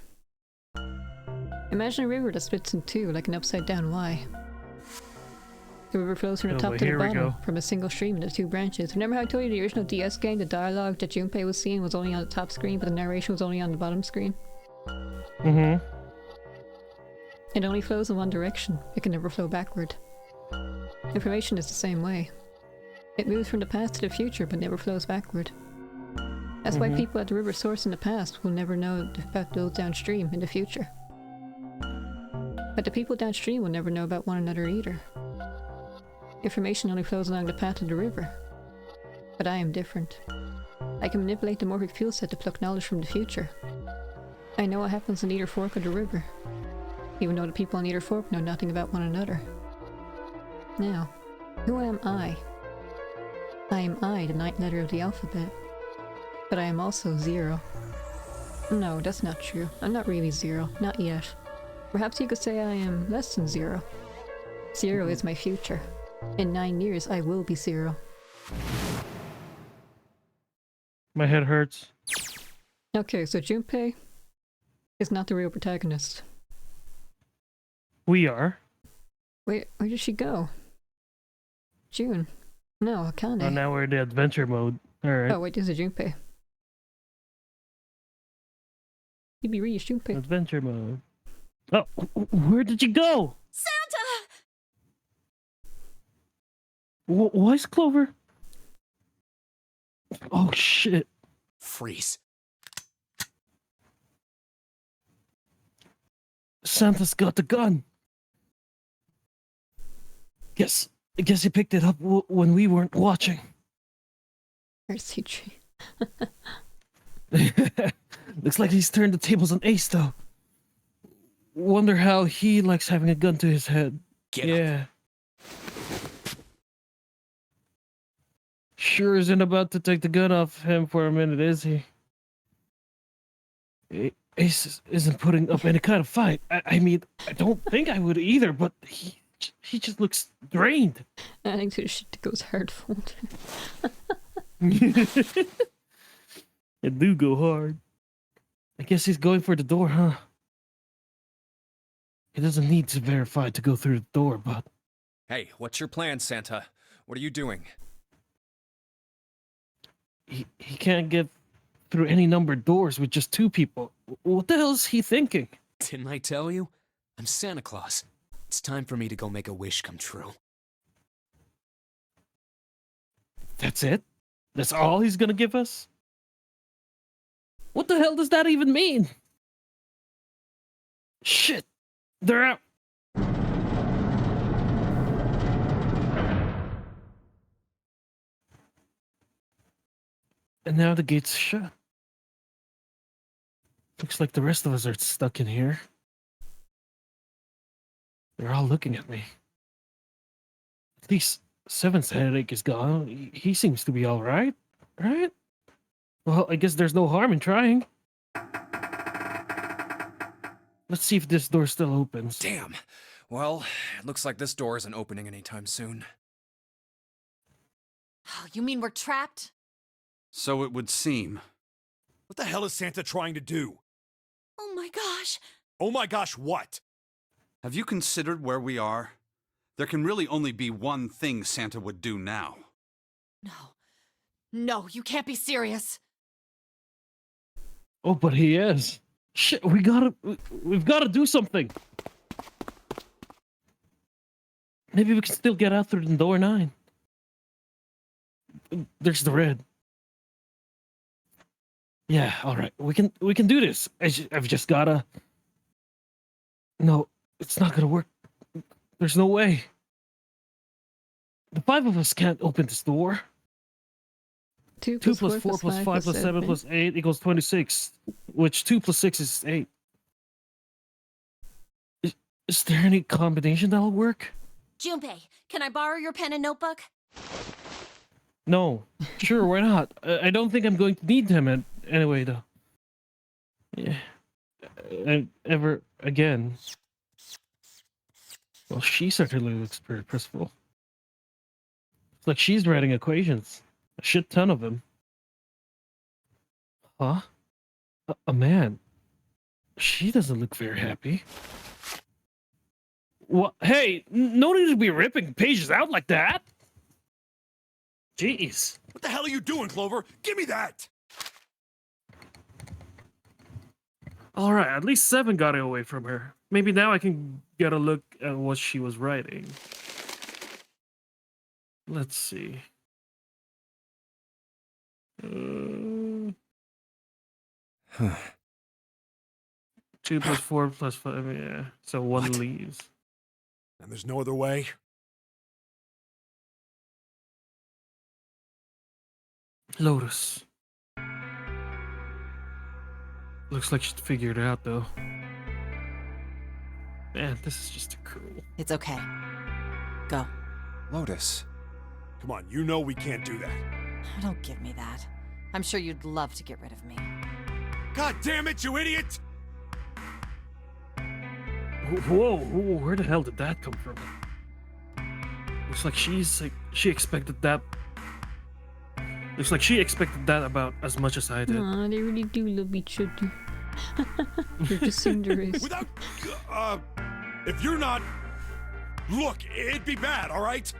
Imagine a river that splits in two, like an upside-down Y. The river flows from the top to the bottom, from a single stream into two branches. Remember how I told you the original DS game, the dialogue that Junpei was seeing was only on the top screen, but the narration was only on the bottom screen? Mm-hmm. It only flows in one direction. It can never flow backward. Information is the same way. It moves from the past to the future, but never flows backward. That's why people at the river source in the past will never know about those downstream in the future. But the people downstream will never know about one another either. Information only flows along the path of the river. But I am different. I can manipulate the morphic field set to pluck knowledge from the future. I know what happens in either fork of the river, even though the people on either fork know nothing about one another. Now, who am I? I am I, the ninth letter of the alphabet. But I am also zero. No, that's not true. I'm not really zero. Not yet. Perhaps you could say I am less than zero. Zero is my future. In 9 years, I will be zero. My head hurts. Okay, so Junpei is not the real protagonist. We are. Wait, where did she go? June. No, Akane. Oh, now we're in the adventure mode. Alright. Oh, wait, this is Junpei. You'd be reached, Junpei. Adventure mode. Oh, where did you go? Santa! Why is Clover? Oh, shit. Freeze. Santa's got the gun. I guess he picked it up when we weren't watching. Where's CJ? Looks like he's turned the tables on Ace, though. Wonder how he likes having a gun to his head. Get up. Sure isn't about to take the gun off him for a minute, is he? Ace isn't putting up any kind of fight. I mean, I don't think I would either, but he just looks drained. Adding to the shit that goes hard folder. It do go hard. I guess he's going for the door, huh? He doesn't need to verify to go through the door, but... Hey, what's your plan, Santa? What are you doing? He can't get through any numbered doors with just 2 people. What the hell is he thinking? Didn't I tell you? I'm Santa Claus. It's time for me to go make a wish come true. That's it? That's all he's gonna give us? What the hell does that even mean? Shit! They're out! And now the gate's shut. Looks like the rest of us are stuck in here. They're all looking at me. At least Seven's headache is gone. He seems to be alright, right? Well, I guess there's no harm in trying. Let's see if this door still opens. Damn. Well, it looks like this door isn't opening anytime soon. Oh, you mean we're trapped? So it would seem. What the hell is Santa trying to do? Oh my gosh. Oh my gosh, what? Have you considered where we are? There can really only be one thing Santa would do now. No. No, you can't be serious. Oh, but he is. Shit, we've gotta do something. Maybe we can still get out through the door 9. There's the red. Yeah, all right. We can do this. I've just gotta. No, it's not gonna work. There's no way. The 5 of us can't open this door. 2 plus 4 plus 5 plus 7 plus 8 equals 26, which 2 plus 6 is 8. Is there any combination that'll work? Junpei, can I borrow your pen and notebook? No. Sure, why not? I don't think I'm going to need them anyway, though. Yeah. Ever again. Well, she certainly looks pretty principled. It's like she's writing equations. A shit ton of them. Huh? A man. She doesn't look very happy. What? Hey, no need to be ripping pages out like that. Jeez. What the hell are you doing, Clover? Give me that! Alright, at least 7 got it away from her. Maybe now I can get a look at what she was writing. Let's see. 2 plus 4 plus 5, yeah. So 1 leaves. And there's no other way? Lotus. Looks like she figured it out, though. Man, this is just cruel. It's okay. Go. Lotus. Come on, you know we can't do that. Don't give me that. I'm sure you'd love to get rid of me. God damn it, you idiot! Whoa, where the hell did that come from? Looks like she expected that. Looks like she expected that about as much as I did. Aw, they really do love each other. They're just cinders. Without, if you're not, look, it'd be bad, all right?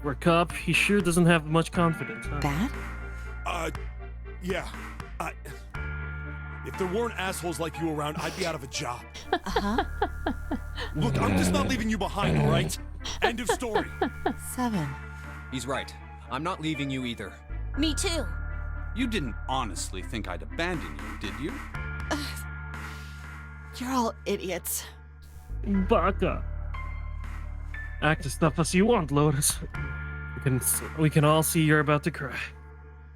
For a cop, he sure doesn't have much confidence, huh? Bad? Yeah. If there weren't assholes like you around, I'd be out of a job. Uh-huh. Look, I'm just not leaving you behind, all right? End of story. 7. He's right. I'm not leaving you either. Me too. You didn't honestly think I'd abandon you, did you? You're all idiots. Baka. Act as tough as you want, Lotus. We can all see you're about to cry.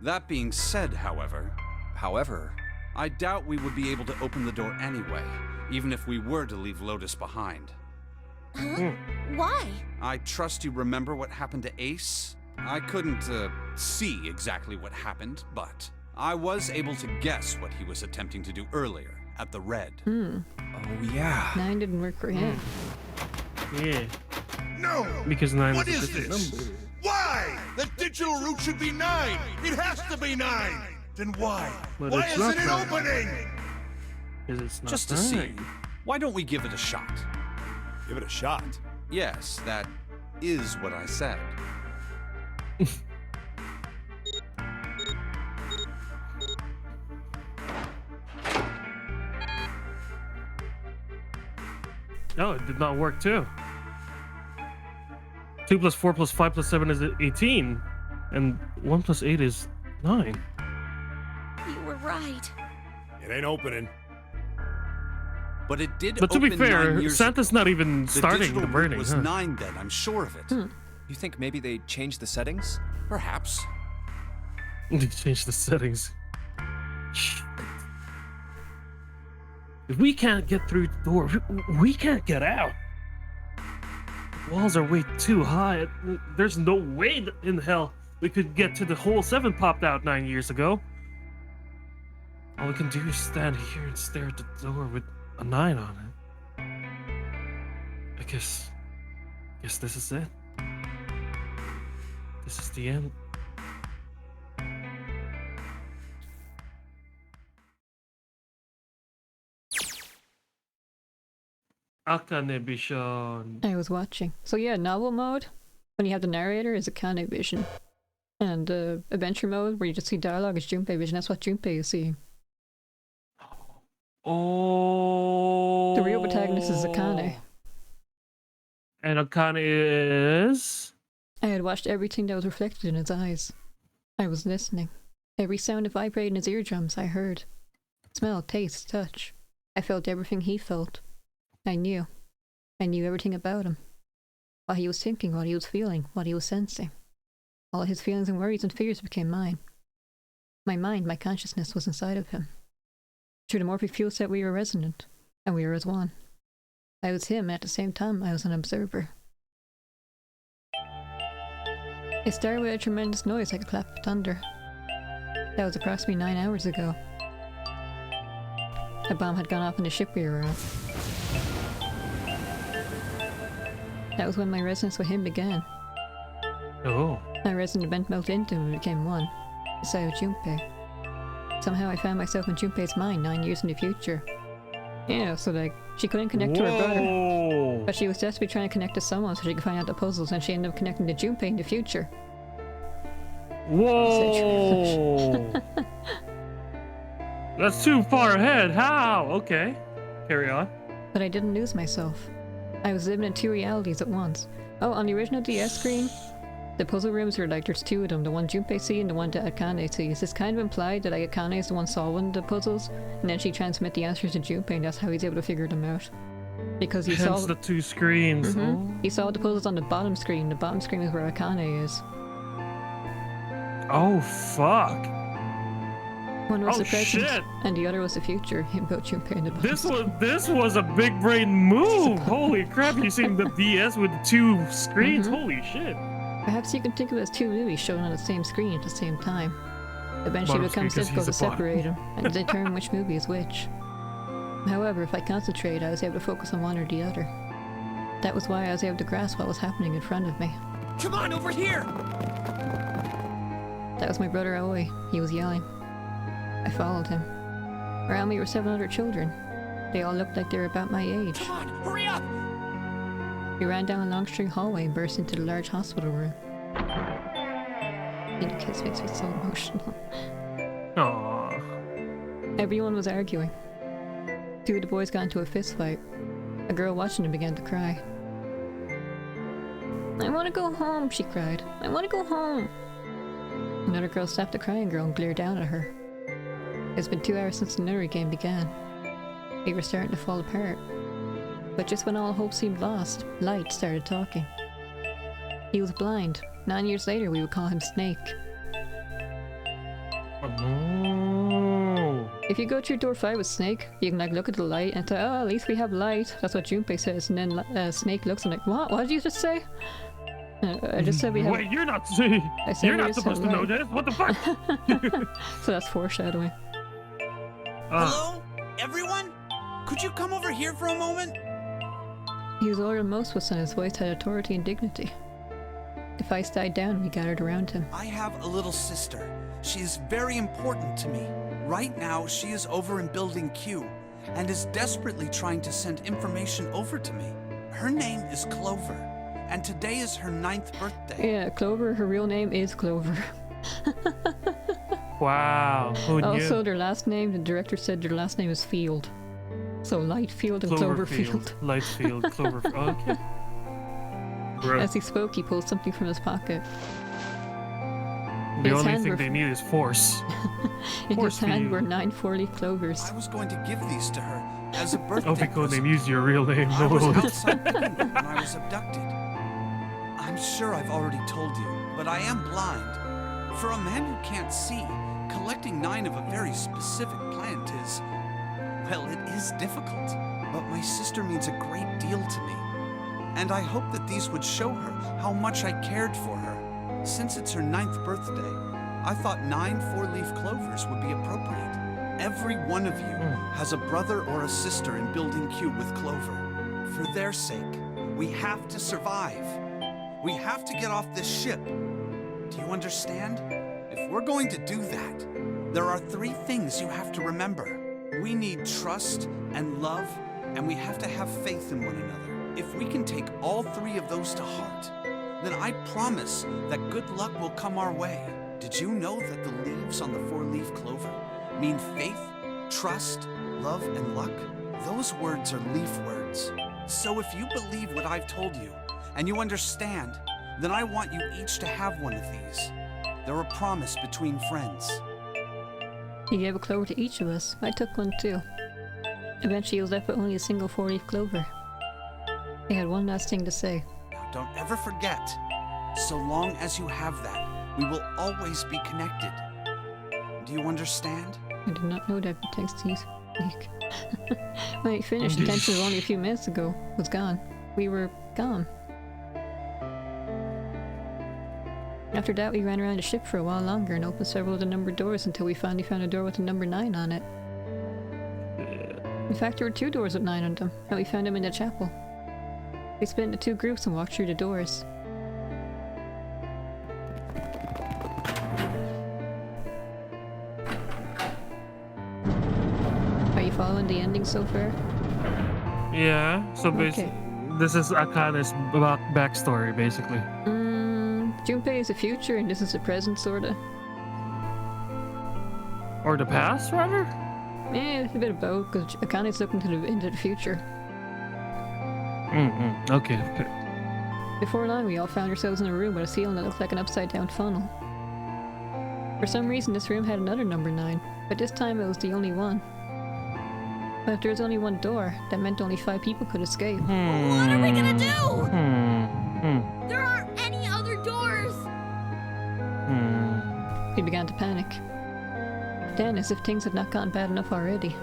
That being said, however, However, I doubt we would be able to open the door anyway, even if we were to leave Lotus behind. Huh? Why? I trust you remember what happened to Ace? I couldn't see exactly what happened, but I was able to guess what he was attempting to do earlier at the Red. Oh yeah. 9 didn't work for him. Yeah. No! Because 9 What was is a this? number. Why? The digital route should be 9! It has to be 9! Then why? But Why it's isn't not it 9. opening? Because it's not Just to 9. see. Why don't we give it a shot? Give it a shot. Yes, that is what I said. Oh, it did not work too. 2 plus 4 plus 5 plus 7 is 18. And 1 plus 8 is 9. You were right. It ain't opening. But it did. But to be open 9 fair, years Santa's not even The starting digital the room burning. was Huh? 9 then, I'm sure of it. You think maybe they changed the settings? Perhaps. They changed the settings. If we can't get through the door, we can't get out. Walls are way too high. There's no way in hell we could get to the hole 7 popped out 9 years ago. All we can do is stand here and stare at the door with a 9 on it. I guess this is it. This is the end. Akanebishon. I was watching. So yeah, novel mode, when you have the narrator, is Akane vision. And adventure mode, where you just see dialogue, is Junpei vision. That's what Junpei is seeing. Oh. The real protagonist is Akane. And Akane is? I had watched everything that was reflected in his eyes. I was listening. Every sound that vibrated in his eardrums I heard. Smell, taste, touch. I felt everything he felt. I knew. I knew everything about him. What he was thinking, what he was feeling, what he was sensing. All his feelings and worries and fears became mine. My mind, my consciousness was inside of him. Through the morphic fuel set we were resonant, and we were as one. I was him, and at the same time I was an observer. It started with a tremendous noise like a clap of thunder. That was approximately 9 hours ago. A bomb had gone off on the ship we were on. That was when my resonance with him began. Oh. My resonant event melted into him and became one, beside of Junpei. Somehow I found myself in Junpei's mind 9 years in the future. Yeah, so like, she couldn't connect to her brother, but she was desperately trying to connect to someone so she could find out the puzzles, and she ended up connecting to Junpei in the future. Whoa! That's too far ahead. How? Okay. Carry on. But I didn't lose myself. I was living in 2 realities at once. Oh, on the original DS screen, the puzzle rooms were like, there's 2 of them, the one Junpei sees and the one that Akane sees. It's kind of implied that like, Akane is the one solving the puzzles, and then she transmits the answers to Junpei, and that's how he's able to figure them out. Because he saw the 2 screens. Oh. He saw the puzzles on the bottom screen. The bottom screen is where Akane is. Oh, fuck. One was oh, the present, shit. and the other was the future. Him both Junpei and the bottom. This was a big brain move. Holy crap! You seen the DS with the 2 screens? Holy shit! Perhaps you can think of it as 2 movies shown on the same screen at the same time. Eventually, it becomes difficult to separate them and determine which movie is which. However, if I concentrated, I was able to focus on one or the other. That was why I was able to grasp what was happening in front of me. Come on, over here! That was my brother Aoi. He was yelling. I followed him. Around me were 7 other children. They all looked like they were about my age. Come on, hurry up! We ran down a long string hallway and burst into the large hospital room. The kiss makes me so emotional. Aww. Everyone was arguing. 2 of the boys got into a fist fight. A girl watching them began to cry. I want to go home, she cried. I want to go home. Another girl stopped the crying girl and glared down at her. It's been 2 hours since the Nonary Game began. We were starting to fall apart. But just when all hope seemed lost, Light started talking. He was blind. 9 years later, we would call him Snake. Oh. If you go through door 5 with Snake, you can like look at the light and say, oh, at least we have light. That's what Junpei says. And then Snake looks and like, what? What did you just say? I just said we have... Wait, you're not saying... You're not supposed to know this. What the fuck? So that's foreshadowing. Hello? Everyone? Could you come over here for a moment? He was older than most of us, and his voice had authority and dignity. The fights died down, we gathered around him. I have a little sister. She is very important to me. Right now, she is over in Building Q, and is desperately trying to send information over to me. Her name is Clover, and today is her 9th birthday. Yeah, Clover, her real name is Clover. Wow, who knew? Also, their last name, the director said their last name is Field. So Lightfield and Cloverfield. Lightfield, Cloverfield. Okay. Bro. As he spoke, he pulled something from his pocket. The only thing they need is force. In his hand were 9 4-leaf clovers. I was going to give these to her, As a birthday Obiko present, name, use your real name. I was outside the window when I was abducted. I'm sure I've already told you, but I am blind. For a man who can't see, collecting 9 of a very specific plant is, well, it is difficult. But my sister means a great deal to me. And I hope that these would show her how much I cared for her. Since it's her 9th birthday, I thought 9 4-leaf clovers would be appropriate. Every one of you has a brother or a sister in Building Q with Clover. For their sake, we have to survive. We have to get off this ship. Do you understand? If we're going to do that, there are 3 things you have to remember. We need trust and love, and we have to have faith in one another. If we can take all 3 of those to heart, then I promise that good luck will come our way. Did you know that the leaves on the 4-leaf clover mean faith, trust, love, and luck? Those words are leaf words. So if you believe what I've told you, and you understand, then I want you each to have one of these. They're a promise between friends. He gave a clover to each of us. I took one too. Eventually he was left with only a single 4-leaf clover. He had one last thing to say. Now don't ever forget, so long as you have that, we will always be connected. Do you understand? I did not know that text to speak. When he finished, the tension was only a few minutes ago. Was gone. We were gone. After that, we ran around the ship for a while longer and opened several of the numbered doors until we finally found a door with the number 9 on it. In fact, there were 2 doors with 9 on them, and we found them in the chapel. We split into 2 groups and walked through the doors. Are you following the ending so far? Yeah, so basically, this is Akane's backstory, basically. Junpei is the future and this is the present, sorta. Or the past, rather? Yeah, it's a bit of both, because Akane's looking into the future. Okay. Before long, we all found ourselves in a room with a ceiling that looked like an upside-down funnel. For some reason, this room had another number 9, but this time it was the only one. But if there was only one door, that meant only 5 people could escape. What are we gonna do? There aren't any other doors! We began to panic. Then, as if things had not gotten bad enough already.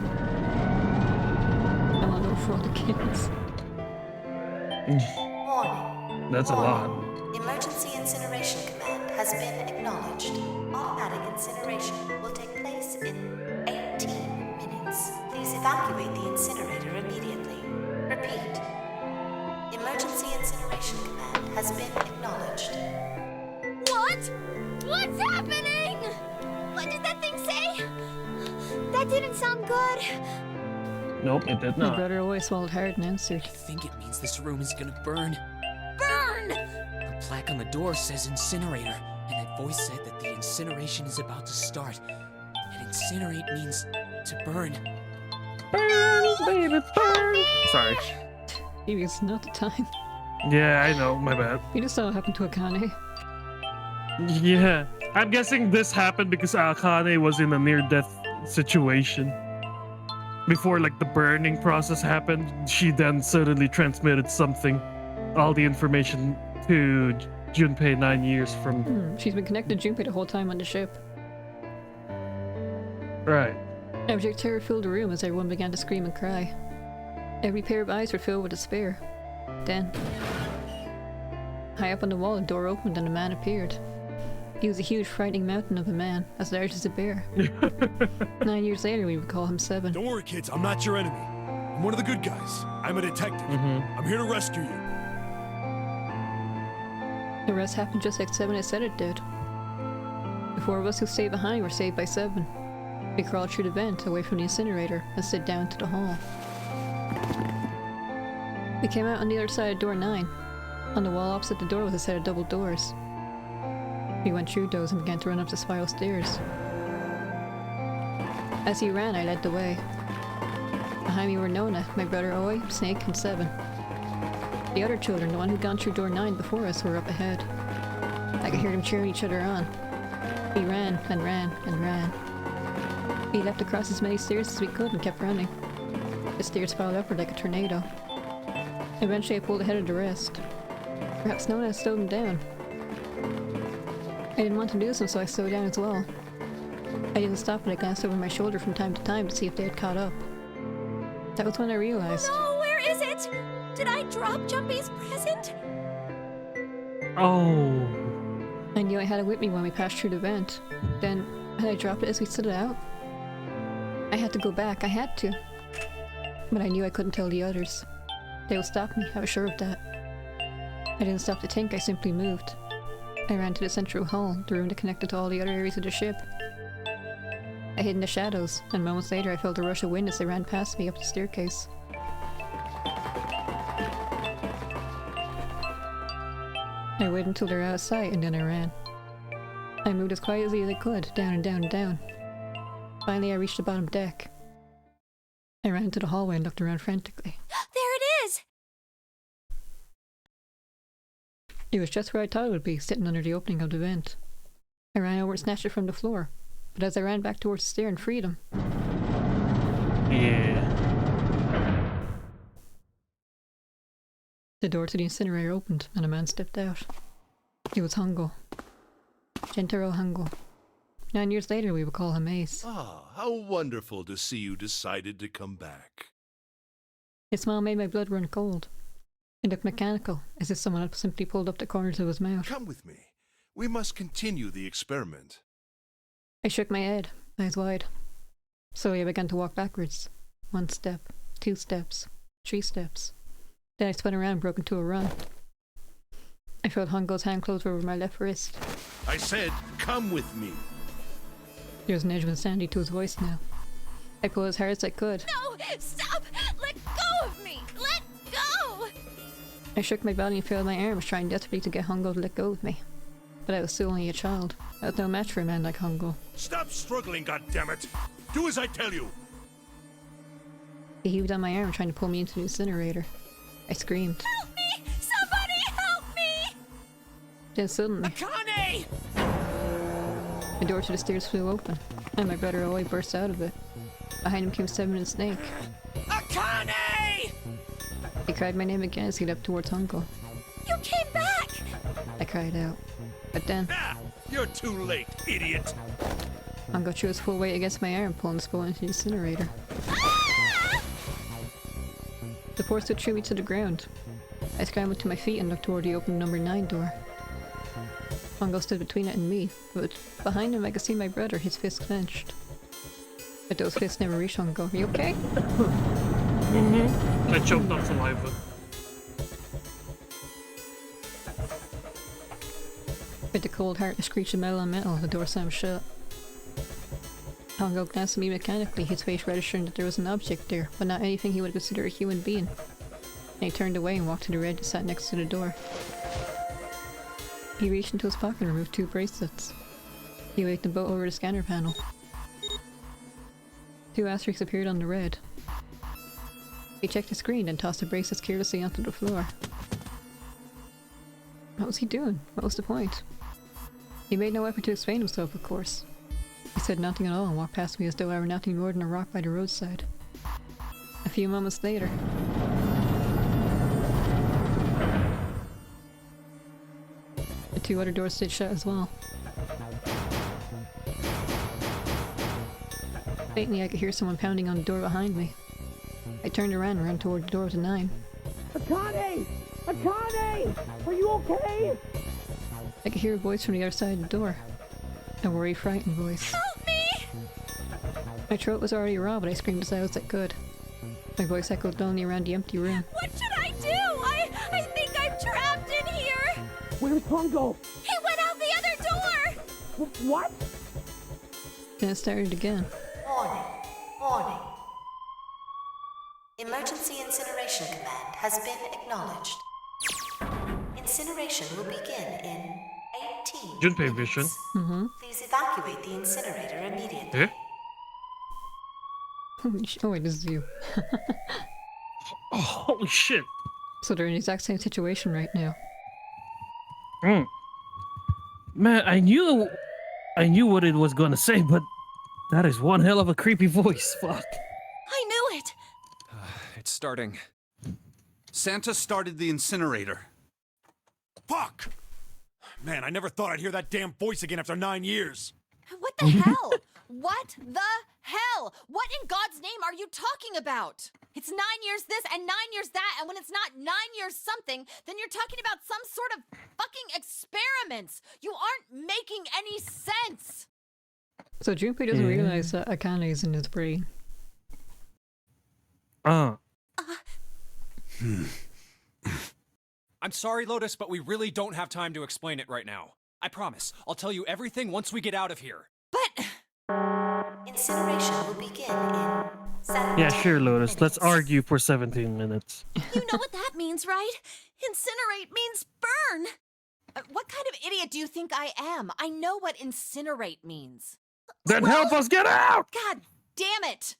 I want to know for all the kids. Warning. That's a lot. Emergency incineration command has been acknowledged. Automatic incineration will take place in 18 minutes. Please evacuate the incinerator immediately. Repeat. Emergency incineration command has been acknowledged. What? What's happening? What did that thing say? That didn't sound good. Nope, it did My not. brother always swallowed hard and answered. I think it means this room is gonna burn. Burn! The plaque on the door says incinerator, and that voice said that the incineration is about to start. And incinerate means to burn. Burn, baby, burn! Sorry. Maybe it's not the time. Yeah, I know, my bad. You just saw what happened to Akane. Yeah, I'm guessing this happened because Akane was in a near-death situation. Before, like, the burning process happened, she then suddenly transmitted something, all the information to Junpei 9 years from... She's been connected to Junpei the whole time on the ship. Right. Abject terror filled the room as everyone began to scream and cry. Every pair of eyes were filled with despair. Then, high up on the wall, a door opened and a man appeared. He was a huge, frightening mountain of a man, as large as a bear. 9 years later, we would call him 7. Don't worry, kids. I'm not your enemy. I'm one of the good guys. I'm a detective. I'm here to rescue you. The rest happened just like 7 had said it did. The 4 of us who stayed behind were saved by 7. We crawled through the vent, away from the incinerator, and slid down to the hall. We came out on the other side of door 9. On the wall opposite the door was a set of double doors. We went through those and began to run up the spiral stairs. As he ran, I led the way. Behind me were Nona, my brother Oi, Snake, and 7. The other children, the one who'd gone through door 9 before us, were up ahead. I could hear them cheering each other on. We ran and ran and ran. We leapt across as many stairs as we could and kept running. The stairs piled upward like a tornado. Eventually I pulled ahead of the rest. Perhaps no one had slowed them down. I didn't want to lose them, so I slowed down as well. I didn't stop, but I glanced over my shoulder from time to time to see if they had caught up. That was when I realized. Oh no, where is it? Did I drop Jumpy's present? Oh. I knew I had it with me when we passed through the vent. Then, had I dropped it as we stood out? I had to go back, I had to. But I knew I couldn't tell the others. They would stop me, I was sure of that. I didn't stop to think, I simply moved. I ran to the central hall, the room that connected to all the other areas of the ship. I hid in the shadows, and moments later I felt a rush of wind as they ran past me up the staircase. I waited until they were out of sight, and then I ran. I moved as quietly as I could, down and down and down. Finally I reached the bottom deck. I ran into the hallway and looked around frantically. There it is! It was just where I thought it would be, sitting under the opening of the vent. I ran over and snatched it from the floor, but as I ran back towards the stair in freedom... Yeah. The door to the incinerator opened, and a man stepped out. It was Hungo. Gentaro Hungo. 9 years later, we would call him Ace. Ah, how wonderful to see you decided to come back. His smile made my blood run cold. It looked mechanical, as if someone had simply pulled up the corners of his mouth. Come with me. We must continue the experiment. I shook my head, eyes wide. Slowly I began to walk backwards. 1 step, 2 steps, 3 steps. Then I spun around and broke into a run. I felt Hungo's hand close over my left wrist. I said, come with me. There was an edge of insanity to his voice now. I pulled as hard as I could. No! Stop! Let go of me! Let go! I shook my body and failed my arms, trying desperately to get Hungo to let go of me. But I was still only a child. I was no match for a man like Hungo. Stop struggling, goddammit! Do as I tell you! He heaved on my arm, trying to pull me into the incinerator. I screamed. Help me! Somebody help me! Then suddenly... Akane! The door to the stairs flew open, and my brother Oi burst out of it. Behind him came Seven and Snake. Akane! He cried my name again as he leapt towards Hungo. You came back! I cried out. But then... Ah! You're too late, idiot! Hungo threw his full weight against my arm, pulling the skull into the incinerator. The force threw me to the ground. I scrambled to my feet and looked toward the open number 9 door. Hungo stood between it and me, but behind him I could see my brother, his fists clenched. But those fists never reached Hungo. Are you okay? I choked on saliva. With the cold heart, a screech of metal on metal, the door slammed shut. Hungo glanced at me mechanically, his face registering that there was an object there, but not anything he would consider a human being. And he turned away and walked to the red that sat next to the door. He reached into his pocket and removed 2 bracelets. He waved them both over the scanner panel. 2 asterisks appeared on the red. He checked the screen and tossed the bracelets carelessly onto the floor. What was he doing? What was the point? He made no effort to explain himself, of course. He said nothing at all and walked past me as though I were nothing more than a rock by the roadside. A few moments later... the 2 other doors stayed shut as well. Faintly I could hear someone pounding on the door behind me. I turned around and ran toward the door to 9. Akane! Akane! Are you okay? I could hear a voice from the other side of the door. A worried, frightened voice. Help me! My throat was already raw, but I screamed as loud as I could. My voice echoed lonely around the empty room. What should I do? I think I'm trapped in here! Where's Hungo? He went out the other door! What? Then it started again. Warning. Warning. Emergency incineration command has been acknowledged. Incineration will begin in 18 Junpei vision. Please evacuate the incinerator immediately. Eh? Oh wait, this is you. Oh, holy shit. So they're in the exact same situation right now. Man, I knew what it was gonna say, but that is one hell of a creepy voice. Fuck. I knew it! starting. Santa started the incinerator. Fuck! Man, I never thought I'd hear that damn voice again after 9 years. What the hell? What the hell? What in God's name are you talking about? It's 9 years this and 9 years that, and when it's not 9 years something, then you're talking about some sort of fucking experiments. You aren't making any sense. So Junpei doesn't realize that Akane is in his brain. I'm sorry, Lotus, but we really don't have time to explain it right now. I promise. I'll tell you everything once we get out of here. But incineration will begin in 17 Yeah, sure, Lotus. minutes. Let's argue for 17 minutes. you know what that means, right? Incinerate means burn. What kind of idiot do you think I am? I know what incinerate means. Then help us get out! God damn it!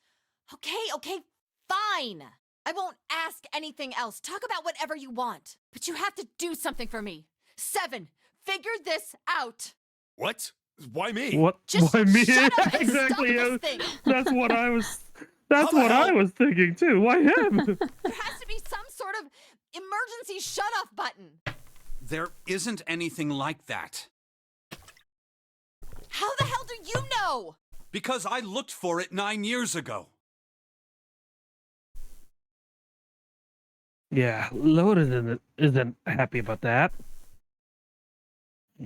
Okay, fine. I won't ask anything else. Talk about whatever you want. But you have to do something for me. 7, figure this out. What? Why me? What? Just Why me? shut up and Exactly. stop this thing. That's what I was. That's what I was thinking too. Why him? There has to be some sort of emergency shut-off button. There isn't anything like that. How the hell do you know? Because I looked for it 9 years ago. Yeah, Lotus isn't happy about that.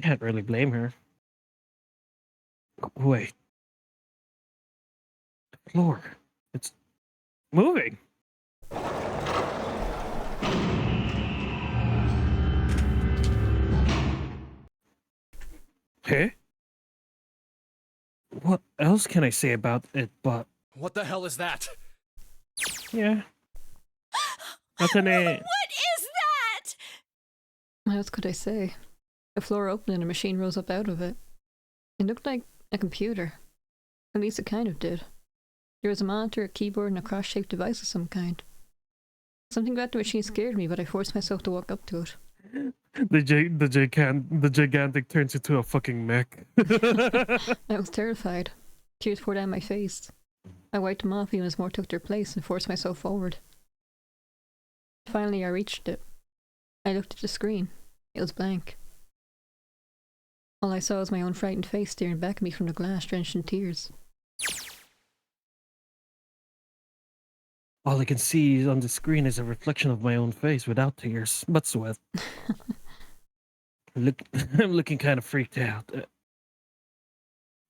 Can't really blame her. Wait. The floor. It's moving. Hey? What else can I say about it but... What the hell is that? Yeah. Nothing. What is that? What else could I say? The floor opened and a machine rose up out of it. It looked like a computer. At least it kind of did. There was a monitor, a keyboard, and a cross-shaped device of some kind. Something about the machine scared me, but I forced myself to walk up to it. The gigantic turns into a fucking mech. I was terrified. Tears poured down my face. I wiped them off even as more took their place and forced myself forward. Finally, I reached it. I looked at the screen. It was blank. All I saw was my own frightened face staring back at me from the glass, drenched in tears. All I can see on the screen is a reflection of my own face without tears, but sweat. I'm looking kind of freaked out.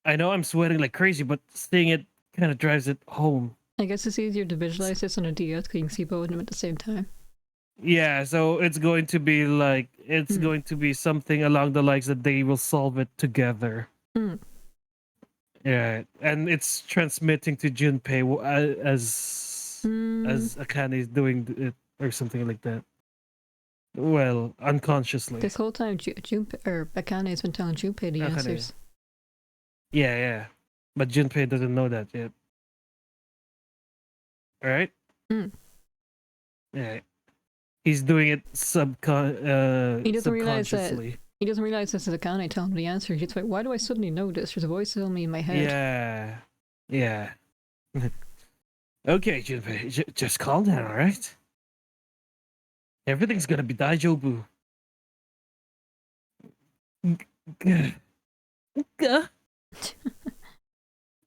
I know I'm sweating like crazy, but seeing it kind of drives it home. I guess it's easier to visualize this on a DS because you can see both of them at the same time. Yeah, so it's going to be like, it's going to be something along the lines that they will solve it together. Yeah, and it's transmitting to Junpei as Akane is doing it or something like that. Well, unconsciously. This whole time, Akane has been telling Junpei the answers. Yeah. But Junpei doesn't know that yet. Alright? Yeah. He's doing it He doesn't realize that. subconsciously. He doesn't realize this is Akane telling him the answer. He's like, why do I suddenly know this? There's a voice telling me in my head. Yeah. Okay, Junpei, just calm down, alright? Everything's gonna be daijobu.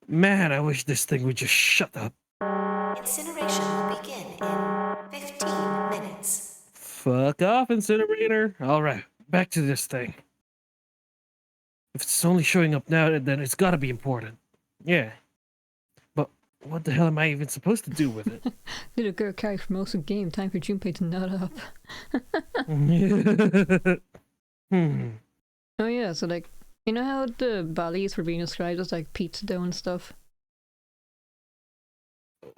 Man, I wish this thing would just shut up. Incineration will begin in 15 minutes. Fuck off, incinerator. Alright, back to this thing. If it's only showing up now, then it's gotta be important. Yeah. But what the hell am I even supposed to do with it? Little girl carried for most of the game. Time for Junpei to nut up. Oh yeah, so like, you know how the bodies were being described as like pizza dough and stuff?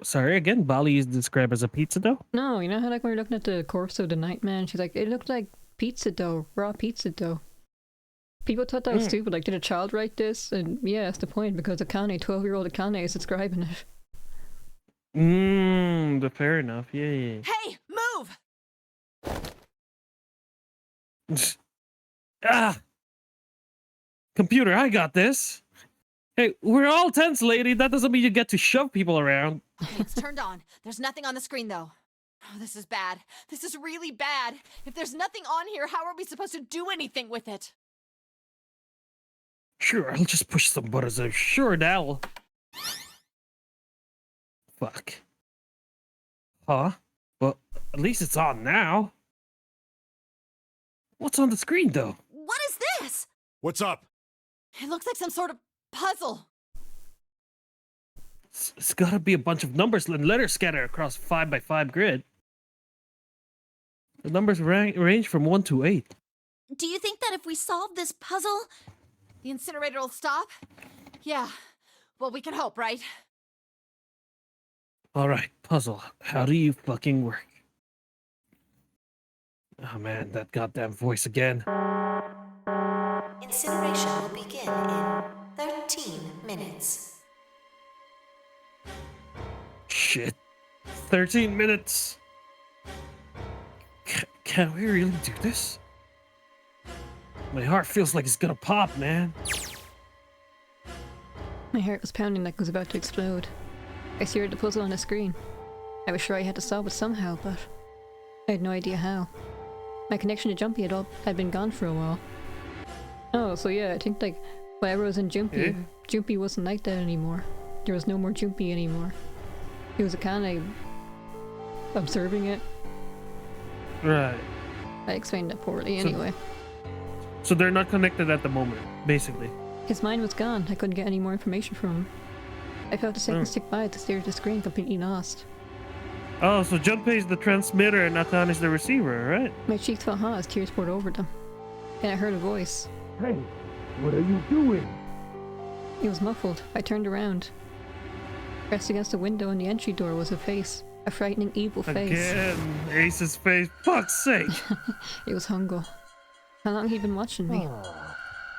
Sorry, again, Bali is described as a pizza dough? No, you know how like when we were looking at the corpse of the Nightman, she's like, it looked like pizza dough, raw pizza dough. People thought that was stupid, like, did a child write this? And yeah, that's the point, because Akane, 12-year-old Akane is describing it. But fair enough, yeah. Hey, move! Computer, I got this. Hey, we're all tense, lady. That doesn't mean you get to shove people around. Okay, it's turned on. There's nothing on the screen, though. Oh, this is bad. This is really bad. If there's nothing on here, how are we supposed to do anything with it? Sure, I'll just push some buttons. Sure, that'll... Fuck. Huh? Well, at least it's on now. What's on the screen, though? What is this? What's up? It looks like some sort of puzzle. It's gotta be a bunch of numbers and letters scattered across a 5x5 grid. The numbers range from 1 to 8. Do you think that if we solve this puzzle, the incinerator will stop? Yeah. Well, we can hope, right? Alright, puzzle. How do you fucking work? Oh man, that goddamn voice again. Incineration will begin in 13 minutes. Shit. 13 minutes. Can we really do this? My heart feels like it's gonna pop, man. My heart was pounding like it was about to explode. I stared at the puzzle on the screen. I was sure I had to solve it somehow, but I had no idea how. My connection to Jumpy had been gone for a while. Oh, so yeah, I think like whatever was in Jumpy, Jumpy wasn't like that anymore. There was no more Jumpy anymore. He was a kind of observing it. Right. I explained that poorly anyway. So they're not connected at the moment, basically. His mind was gone. I couldn't get any more information from him. I felt a second tick by to stare at the screen, completely lost. Oh, so Junpei's the transmitter and Akan is the receiver, right? My cheeks felt hot as tears poured over them. And I heard a voice. Hey, what are you doing? It was muffled. I turned around. Pressed against the window in the entry door was a face. A frightening, evil face. Again, Ace's face. Fuck's sake! It was Hungo. How long had he been watching me?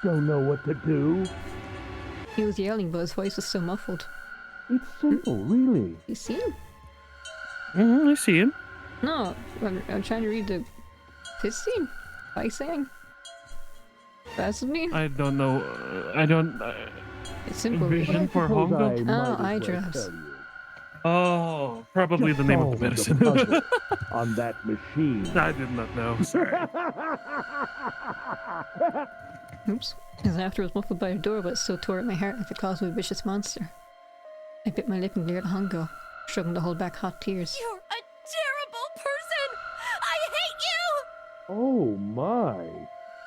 Don't know what to do. He was yelling, but his voice was so muffled. It's simple, really. You see him? I see him. No, I'm trying to read the... his scene? Icing? Vaseline? I don't know. I don't... It's simple. Vision for Hongo? Oh, eye drops. Oh, probably the name of the medicine. On that machine. I did not know. Sorry. Oops. His laughter was muffled by a door, but it still tore at my heart like the claws of a vicious monster. I bit my lip and glared at Hongo, struggling to hold back hot tears. You're a terrible person! I hate you! Oh my!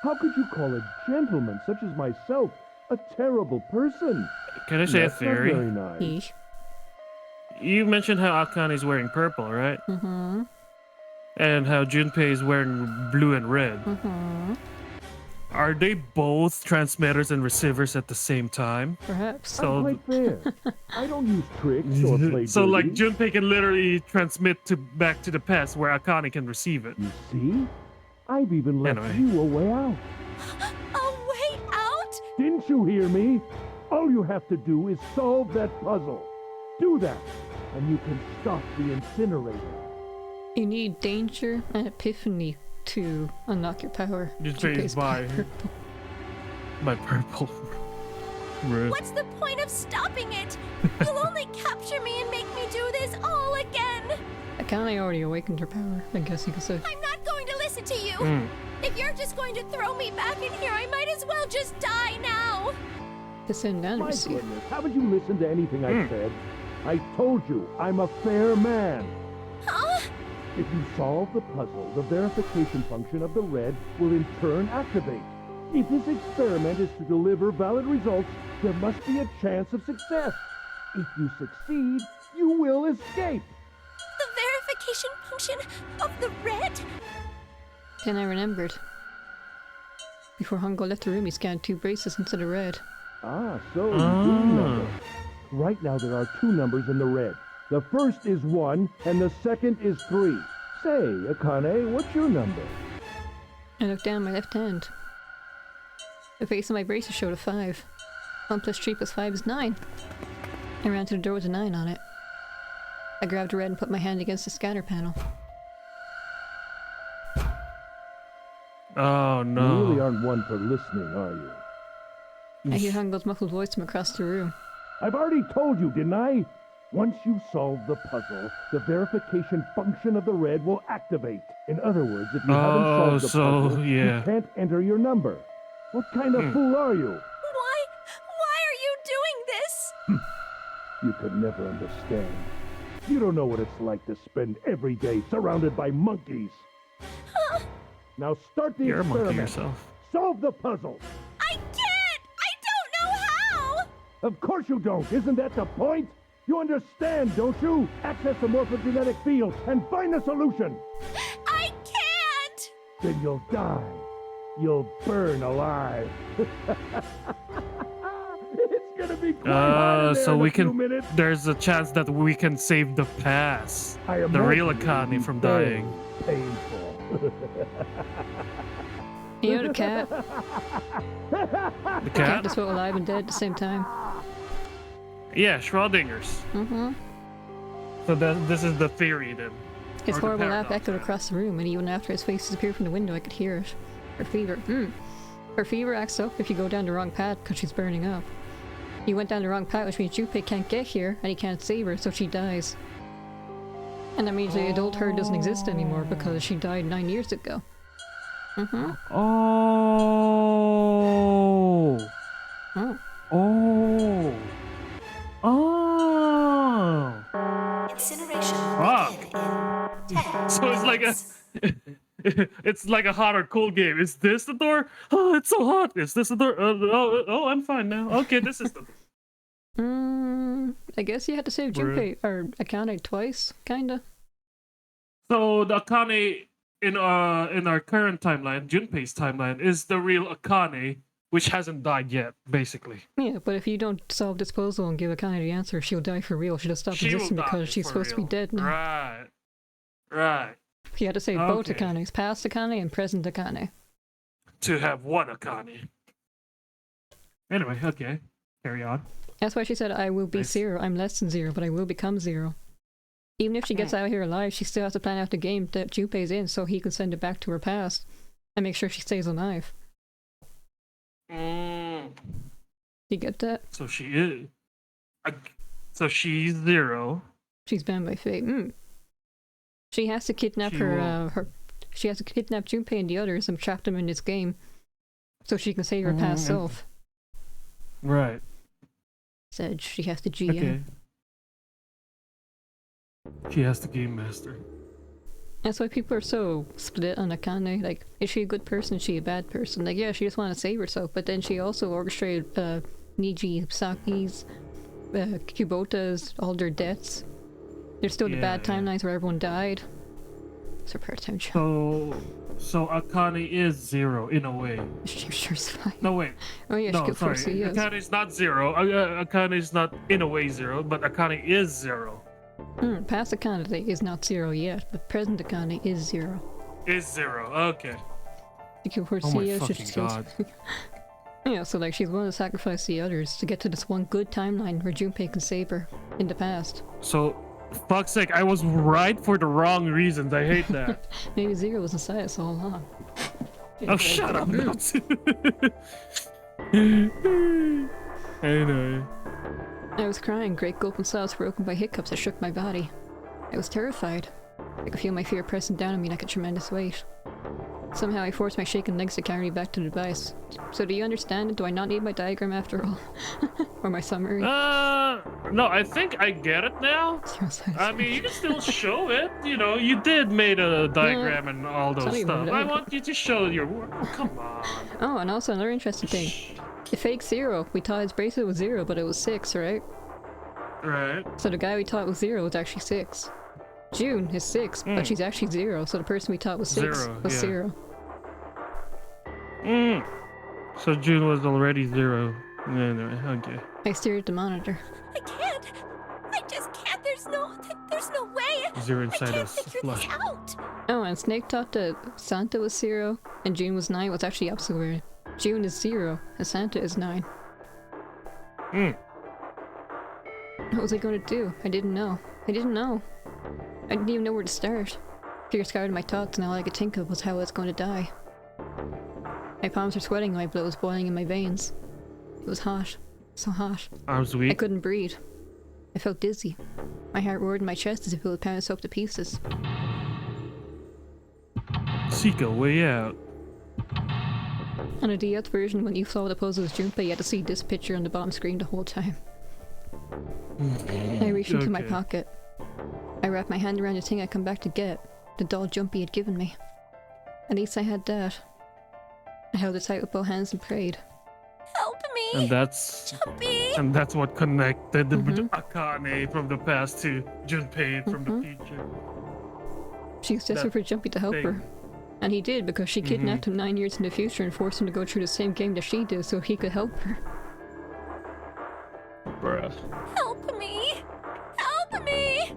How could you call a gentleman such as myself a terrible person? Can I say a theory? Very nice. You mentioned how Akan is wearing purple, right? Mm-hmm. And how Junpei is wearing blue and red. Mm-hmm. Are they both transmitters and receivers at the same time? Perhaps. So quite fair. I don't use tricks or play so dirty. like Junpei can literally transmit back to the past where Akane can receive it. You see? I've even left Anyway. you a way out. A way out? Didn't you hear me? All you have to do is solve that puzzle. Do that, and you can stop the incinerator. You need danger and epiphany to unlock your power. Junpei's by purple. Red. What's the point of stopping it? You'll only capture me and make me do this all again. Akane already awakened her power, I guess you could say. I'm not going to listen to you. If you're just going to throw me back in here, I might as well just die now. Descend and My receive. goodness, haven't you listened to anything I said? I told you, I'm a fair man. Huh? If you solve the puzzle, the verification function of the red will in turn activate. If this experiment is to deliver valid results, there must be a chance of success. If you succeed, you will escape. The verification function of the red? Then I remembered. Before Hongo left the room, he scanned 2 braces instead of red. Ah, so you do remember. Right now there are 2 numbers in the red. The first is 1, and the second is 3. Say, Akane, what's your number? I looked down my left hand. The face of my braces showed a 5. 1 plus 3 plus 5 is 9. I ran to the door with a 9 on it. I grabbed a red and put my hand against the scanner panel. Oh no. You really aren't one for listening, are you? I hear Hongo's muffled voice from across the room. I've already told you, didn't I? Once you solve the puzzle, the verification function of the red will activate. In other words, if you haven't solved the puzzle, you can't enter your number. What kind of fool are you? Why are you doing this? You could never understand. You don't know what it's like to spend every day surrounded by monkeys. Now start the experiment. You're a monkey yourself. Solve the puzzle. I can't! I don't know how! Of course you don't. Isn't that the point? You understand, don't you? Access the morphogenetic field and find the solution. I can't! Then you'll die. You'll burn alive. It's gonna be quite hard in so there we in a few can. minutes. There's a chance that we can save the past, the real Akane from very dying. Painful. You know the cat? The The cat cat? is both alive and dead at the same time. Yeah, Schrodinger's. Mm-hmm. So this is the theory then. His Or the horrible laugh paradox. echoed across the room, and even after his face disappeared from the window, I could hear it. Her fever. Her fever acts up if you go down the wrong path because she's burning up. You went down the wrong path, which means Junpei can't get here, and he can't save her, so she dies. And that means the adult her doesn't exist anymore because she died 9 years ago. Mm-hmm. Oh. Oh. Oh. Oh. Incineration Fuck. in 10 So it's like a it's like a hot or cold game. Is this the door? Oh, it's so hot. Is this the door? Oh, I'm fine now. Okay, this is the I guess you had to save Junpei or Akane twice, kinda. So the Akane in our current timeline, Junpei's timeline, is the real Akane, which hasn't died yet, basically. Yeah, but if you don't solve this puzzle and give Akane the answer, she'll die for real. She'll stop She will existing die because she's for supposed to be real. dead now. Right. You had to save both Okay. Akanes, past Akane and present Akane. To have one Akane. Anyway, okay. Carry on. That's why she said, I will be Nice. zero. I'm less than zero, but I will become zero. Even if she gets out here alive, she still has to plan out the game that Junpei's in so he can send it back to her past and make sure she stays alive. You get that? So she is. So she's zero. She's bound by fate. She has to kidnap She her. She has to kidnap Junpei and the others and trap them in this game, so she can save her past self. Right. Said she has to GM. Okay. She has the game master. That's why people are so split on Akane. Like, is she a good person? Is she a bad person? Like, yeah, she just wanted to save herself, but then she also orchestrated Niji Saki's, Kubota's, all their deaths. There's still the bad timelines where everyone died. It's her part-time job. So Akane is zero in a way. She's sure fine. No wait. Oh yeah, she No, killed sorry. 4 CEOs. Akane is not zero. Akane is not in a way zero, but Akane is zero. Past Akane is not zero yet, but present Akane is zero. Is zero. Okay. She killed 4 Oh my CEOs. fucking god. Yeah, so like she's willing to sacrifice the others to get to this one good timeline where Junpei can save her in the past. So, fuck's sake, I was right for the wrong reasons. I hate that. Maybe Zero was inside us all along. Oh, shut up, Nuts. Anyway. I was crying, great gulping sobs broken by hiccups that shook my body. I was terrified. I could feel my fear pressing down on me like a tremendous weight. Somehow I forced my shaking legs to carry me back to the device. So do you understand it? Do I not need my diagram after all? Or my summary? No, I think I get it now. I mean, you can still show it. You know, you did made a diagram and all those stuff. I want you to show your work. Oh, come on. Oh, and also another interesting thing. The fake Zero, we thought his bracelet was 0, but it was 6, right? Right. So the guy we thought was 0 was actually 6. June is 6, but she's actually 0, so the person we thought was 6 was 0. So June was already 0. Anyway, okay. I stared at the monitor. I can't. I just can't. There's no way. 0 inside I can't us. figure Flush. this out. Oh, and Snake thought that Santa was 0 and June was 9. Was actually opposite way. June is 0 and Santa is 9. What was I going to do? I didn't know. I didn't even know where to start. Fear scoured my thoughts and all I could think of was how I was going to die. My palms were sweating, my blood was boiling in my veins. It was hot. So hot. Arms weak. I couldn't breathe. I felt dizzy. My heart roared in my chest as if it would pound itself to pieces. Seek a way out. On a DS version, when you saw the puzzle as Junpei, you had to see this picture on the bottom screen the whole time. I reached into my pocket. I wrapped my hand around the thing I'd come back to get, the doll Junpei had given me. At least I had that. I held it tight with both hands and prayed. Help me! And that's Jumpy! And that's what connected the Akane from the past to Junpei from the future. She was desperate for Jumpy to help her. And he did, because she kidnapped him 9 years in the future and forced him to go through the same game that she did so he could help her. Bruh. Help me! Help me!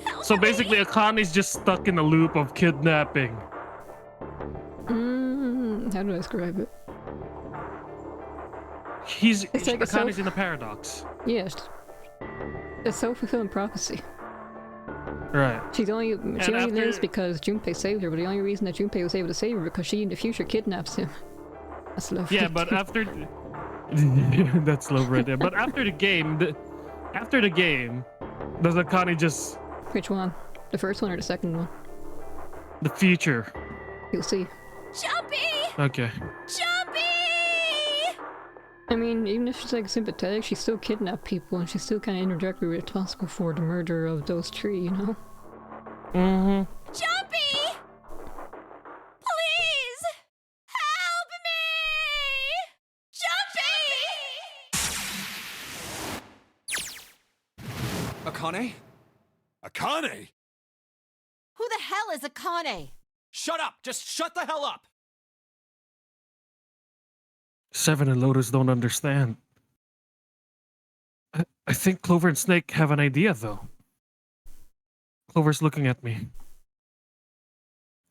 Help So basically, Akane's just stuck in a loop of kidnapping. How do I describe it? It's like Akane's in a paradox. Yes. A self-fulfilling prophecy. Right. She only lives because Junpei saved her, but the only reason that Junpei was able to save her because she in the future kidnaps him. That's love. Yeah, but after that's love right there. But after the game, does Akane just? Which one? The first one or the second one? The future. You'll see. Jumpy! Okay. Jumpy! I mean, even if she's like sympathetic, she still kidnapped people, and she's still kind of indirectly responsible for the murder of those three, you know? Jumpy! Please! Help me! Jumpy! Akane? Akane? Who the hell is Akane? Shut up! Just shut the hell up! Seven and Lotus don't understand. I think Clover and Snake have an idea, though. Clover's looking at me.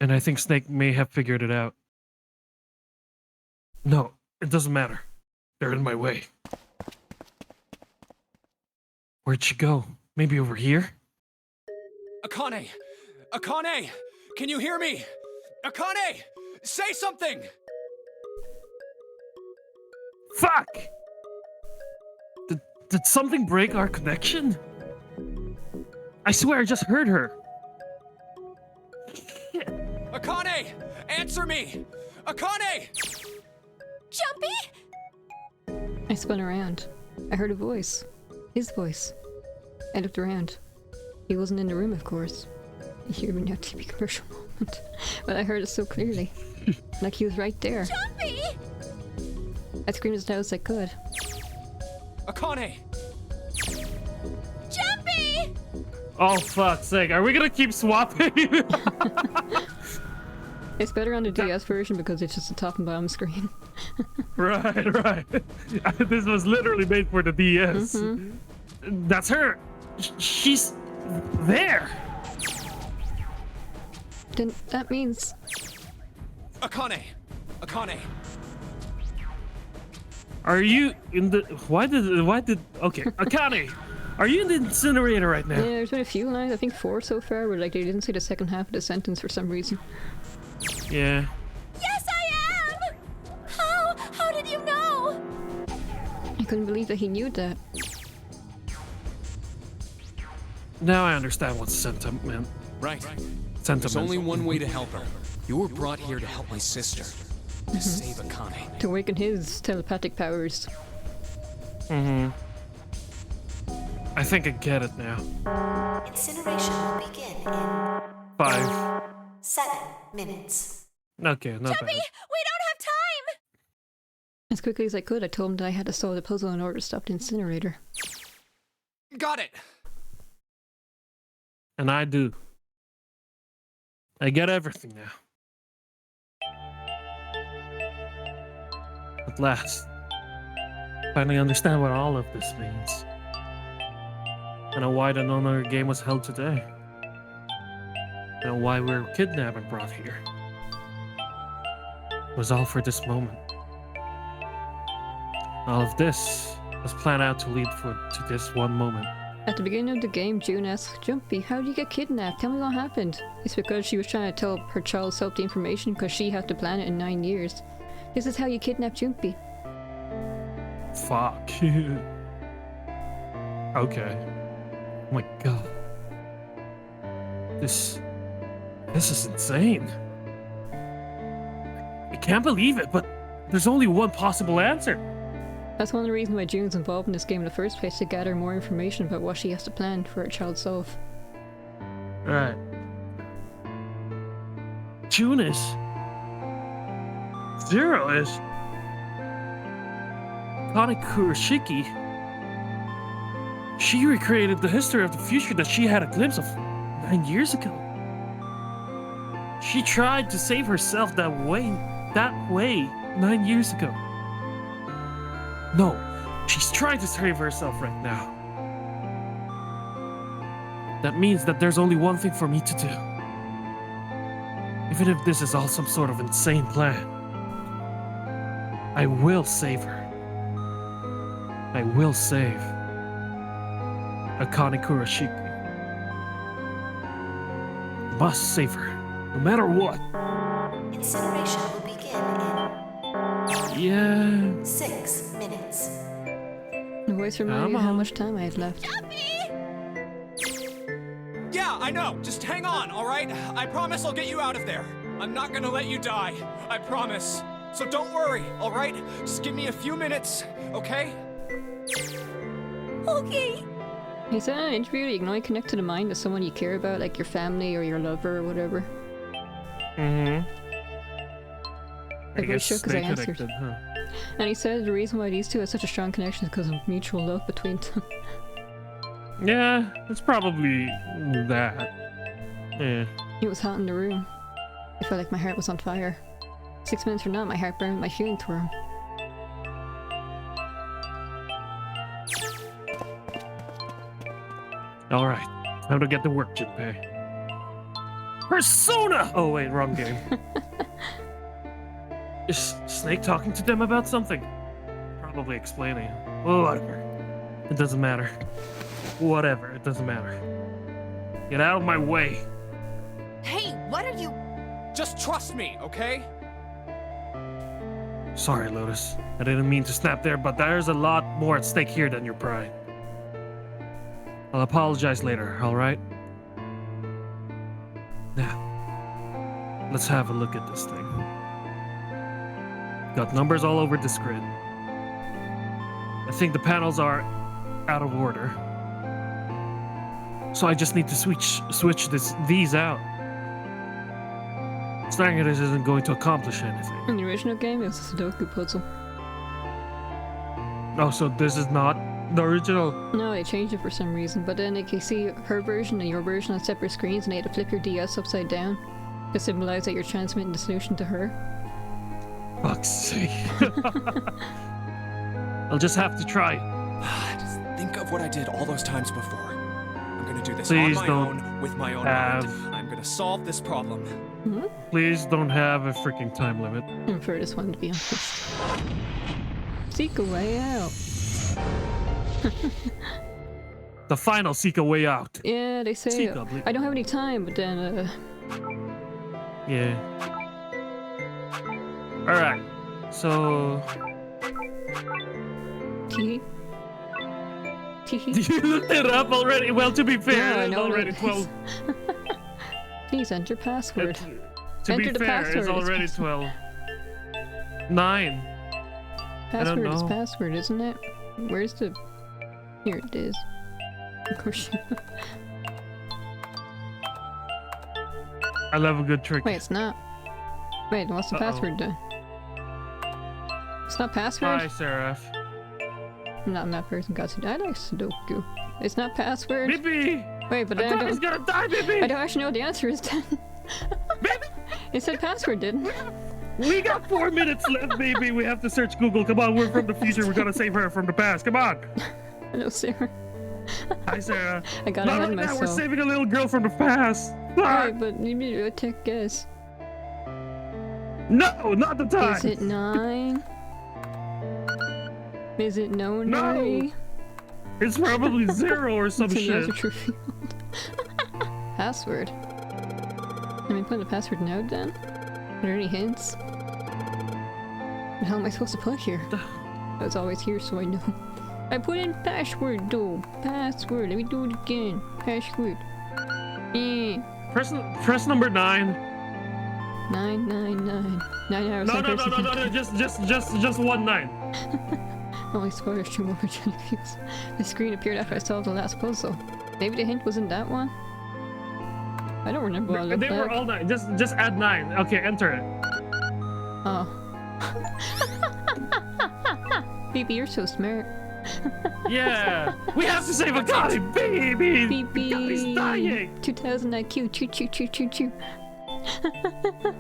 And I think Snake may have figured it out. No, it doesn't matter. They're in my way. Where'd she go? Maybe over here? Akane! Akane! Can you hear me? Akane! Say something! Fuck! Did something break our connection? I swear I just heard her. Akane! Answer me! Akane! Jumpy? I spun around. I heard a voice. His voice. I looked around. He wasn't in the room, of course. You hear me now, TV commercial moment. But I heard it so clearly. Like he was right there. Jumpy! I screamed as loud as I could. Akane! Jumpy! Oh, fuck's sake. Are we gonna keep swapping? It's better on the DS version because it's just the top and bottom screen. Right. This was literally made for the DS. That's her. She's there. Then that means... Akane! Akane! Are you in the... Why did... Okay, Akane! Are you in the incinerator right now? Yeah, there's been a few lines, I think 4 so far, where like they didn't say the second half of the sentence for some reason. Yeah. Yes, I am! How did you know? I couldn't believe that he knew that. Now I understand what's sentiment. Right. Sentiment. There's only one way to help her. You were brought here to help my sister. To save Akane. To awaken his telepathic powers. I think I get it now. Incineration will begin in 5. 7 minutes. Okay, not Jumpy, bad. we don't have time! As quickly as I could, I told him that I had to solve the puzzle in order to stop the incinerator. Got it! And I do. I get everything now. At last. Finally understand what all of this means. And why the Nonary Game was held today. And why we were kidnapped and brought here. It was all for this moment. All of this was planned out to lead to this one moment. At the beginning of the game, June asked, Jumpy, how did you get kidnapped? Tell me what happened. It's because she was trying to tell her child self the information because she had the planet in 9 years. This is how you kidnapped Jumpy. Fuck. Okay. Oh my god. This is insane. I can't believe it, but there's only one possible answer. That's one of the reasons why June's involved in this game in the first place, to gather more information about what she has to plan for her child's self. Alright. June is... Zero is... Kane Kurashiki. She recreated the history of the future that she had a glimpse of 9 years ago. She tried to save herself that way 9 years ago. No, she's trying to save herself right now. That means that there's only one thing for me to do. Even if this is all some sort of insane plan, I will save her. I will save Akane Kurashiki. Must save her, no matter what. Incineration will begin in 6 minutes. The voice reminded me how much time I had left. Yeah, I know. Just hang on, all right? I promise I'll get you out of there. I'm not gonna let you die. I promise. So don't worry, all right? Just give me a few minutes, okay? Okay. He said in an interview that you can only connect to the mind of someone you care about, like your family or your lover or whatever. Mm-hmm. I was shook because I answered. Huh? And he said the reason why these two had such a strong connection is because of mutual love between them. Yeah, it's probably that. Yeah. It was hot in the room. I felt like my heart was on fire. 6 minutes from now, my heart burned with my feeling toward him. Alright, time to get to work, Junpei. Persona! Oh wait, wrong game. Is Snake talking to them about something? Probably explaining. Oh, whatever. It doesn't matter. Whatever, it doesn't matter. Get out of my way. Hey, what are you... Just trust me, okay? Sorry, Lotus. I didn't mean to snap there, but there's a lot more at stake here than your pride. I'll apologize later, alright? Now, let's have a look at this thing. Got numbers all over the screen. I think the panels are out of order. So I just need to switch these out. Starting this isn't going to accomplish anything. In the original game, it was a Sudoku puzzle. Oh, so this is not the original? No, they changed it for some reason, but then like, you see her version and your version on separate screens, and they had to flip your DS upside down to symbolize that you're transmitting the solution to her. Fuck's sake. I'll just have to try. Just think of what I did all those times before. I'm gonna do this Please on my own, with my own mind. I'm gonna solve this problem. Hmm? Please don't have a freaking time limit. I prefer this one, to be honest. Seek a way out. The final seek a way out. Yeah, they say I don't have any time, but then yeah. Alright. So Tee. You looked it up already? Well, to be fair, it's already 12. Please enter password. To be fair, it's already 12. 9. Password is password, isn't it? Where's the... Here it is. Of course. I love a good trick. Wait, it's not. Wait, what's the password then? It's not password? Hi, Seraph. I'm not that person got to die. I like Sudoku. It's not password. Bibi! Wait, but then I don't... He's gonna die, Bibi! I don't actually know what the answer is then. Bibi! It said password, didn't it? We got 4 minutes left, baby. We have to search Google. Come on, we're from the future. We're gonna save her from the past. Come on. Hello, Sarah. Hi, Sarah. I got ahead of myself. We're saving a little girl from the past. Alright, but you need to take a guess. No, not the time. Is it 9? Is it Nonary? No. It's probably 0 or some shit. Password. Let me put the password now then. Are there any hints? What the hell am I supposed to put here? It's always here, so I know. I put in password though. Password. Let me do it again. Password. Press number 9. 999. 9 hours. No. Just 1 9. Only spoilers to more jelly views. The screen appeared after I solved the last puzzle. Maybe the hint was in that one? I don't remember all of They that. were all 9. Just add 9. Okay, enter it. Oh. Baby, you're so smart. Yeah! We have to save a guy, baby! Baby! Guy's dying! 2000 IQ. Choo choo choo choo choo.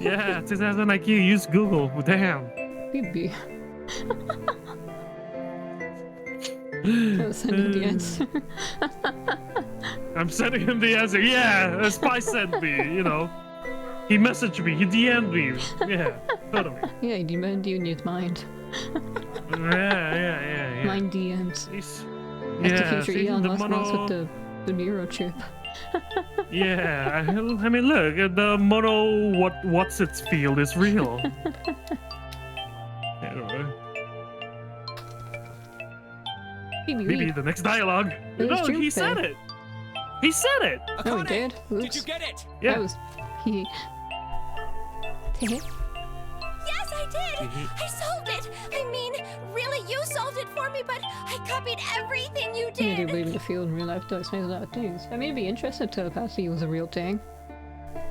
Yeah, 2000 IQ. Use Google. Damn. Baby. I was sending the answer. I'm sending him the answer. Yeah, a spy sent me, you know. He messaged me, he DM'd me. Yeah, totally. Yeah, he DM'd you in his mind. Yeah. Mind DMs. That's the future Elon Musk wants with the Nero chip. Yeah, I mean, look, the mono what's its field is real. Maybe the next dialogue. No, he said it. He said it. Oh, he did? Oops. Did you get it? Yeah. That was he. Yes, I did! I solved it! I mean, really, you solved it for me, but I copied everything you I did! do believe in the field in real life does explain a lot of things. I mean, it'd be interesting if telepathy was a real thing.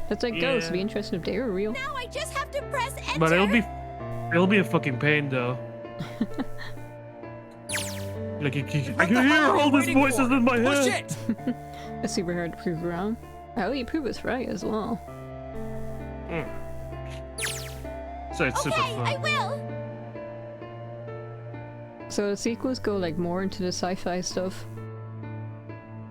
That's like ghosts. It'd be interesting if they were real. Now I just have to press enter! But it'll be a fucking pain though. Like I can hear all these voices in my Push head. it! It's super hard to prove wrong. How do you prove it's right as well? So it's super Okay, fun. I will! So the sequels go like more into the sci-fi stuff.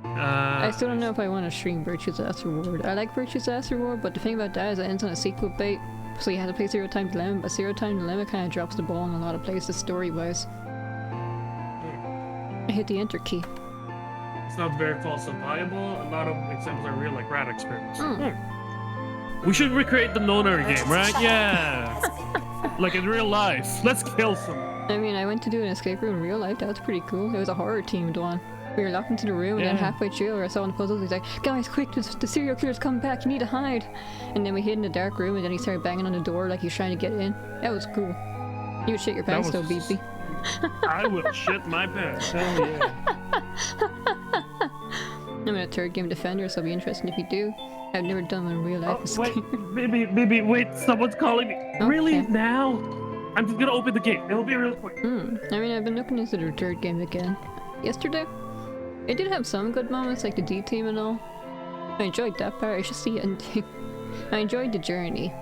I still don't know if I want to stream Virtue's Last Reward. I like Virtue's Last Reward, but the thing about that is it ends on a sequel bait. So you have to play Zero Time Dilemma, but Zero Time Dilemma kind of drops the ball in a lot of places story-wise. I hit the enter key. It's not very falsifiable. A lot of examples are real, like rat experiments. We should recreate the Nonary game, right? Yeah. Like in real life. Let's kill some. I mean, I went to do an escape room in real life. That was pretty cool. It was a horror-themed one. We were locked into the room, and then halfway through, I saw one of the puzzles. He's like, "Guys, quick! The serial killer's coming back. You need to hide." And then we hid in the dark room, and then he started banging on the door like he was trying to get in. That was cool. You would shit your pants, though, BB. I will shit my pants. Hell yeah. I'm in a third game Defender, so it'll be interesting if you do. I've never done one in real life. Wait, wait, someone's calling me. Okay. Really? Now? I'm just gonna open the gate. It'll be real quick. I mean, I've been looking into the third game again. Yesterday? It did have some good moments, like the D-Team and all. I enjoyed that part, it's just the ending. I enjoyed the journey.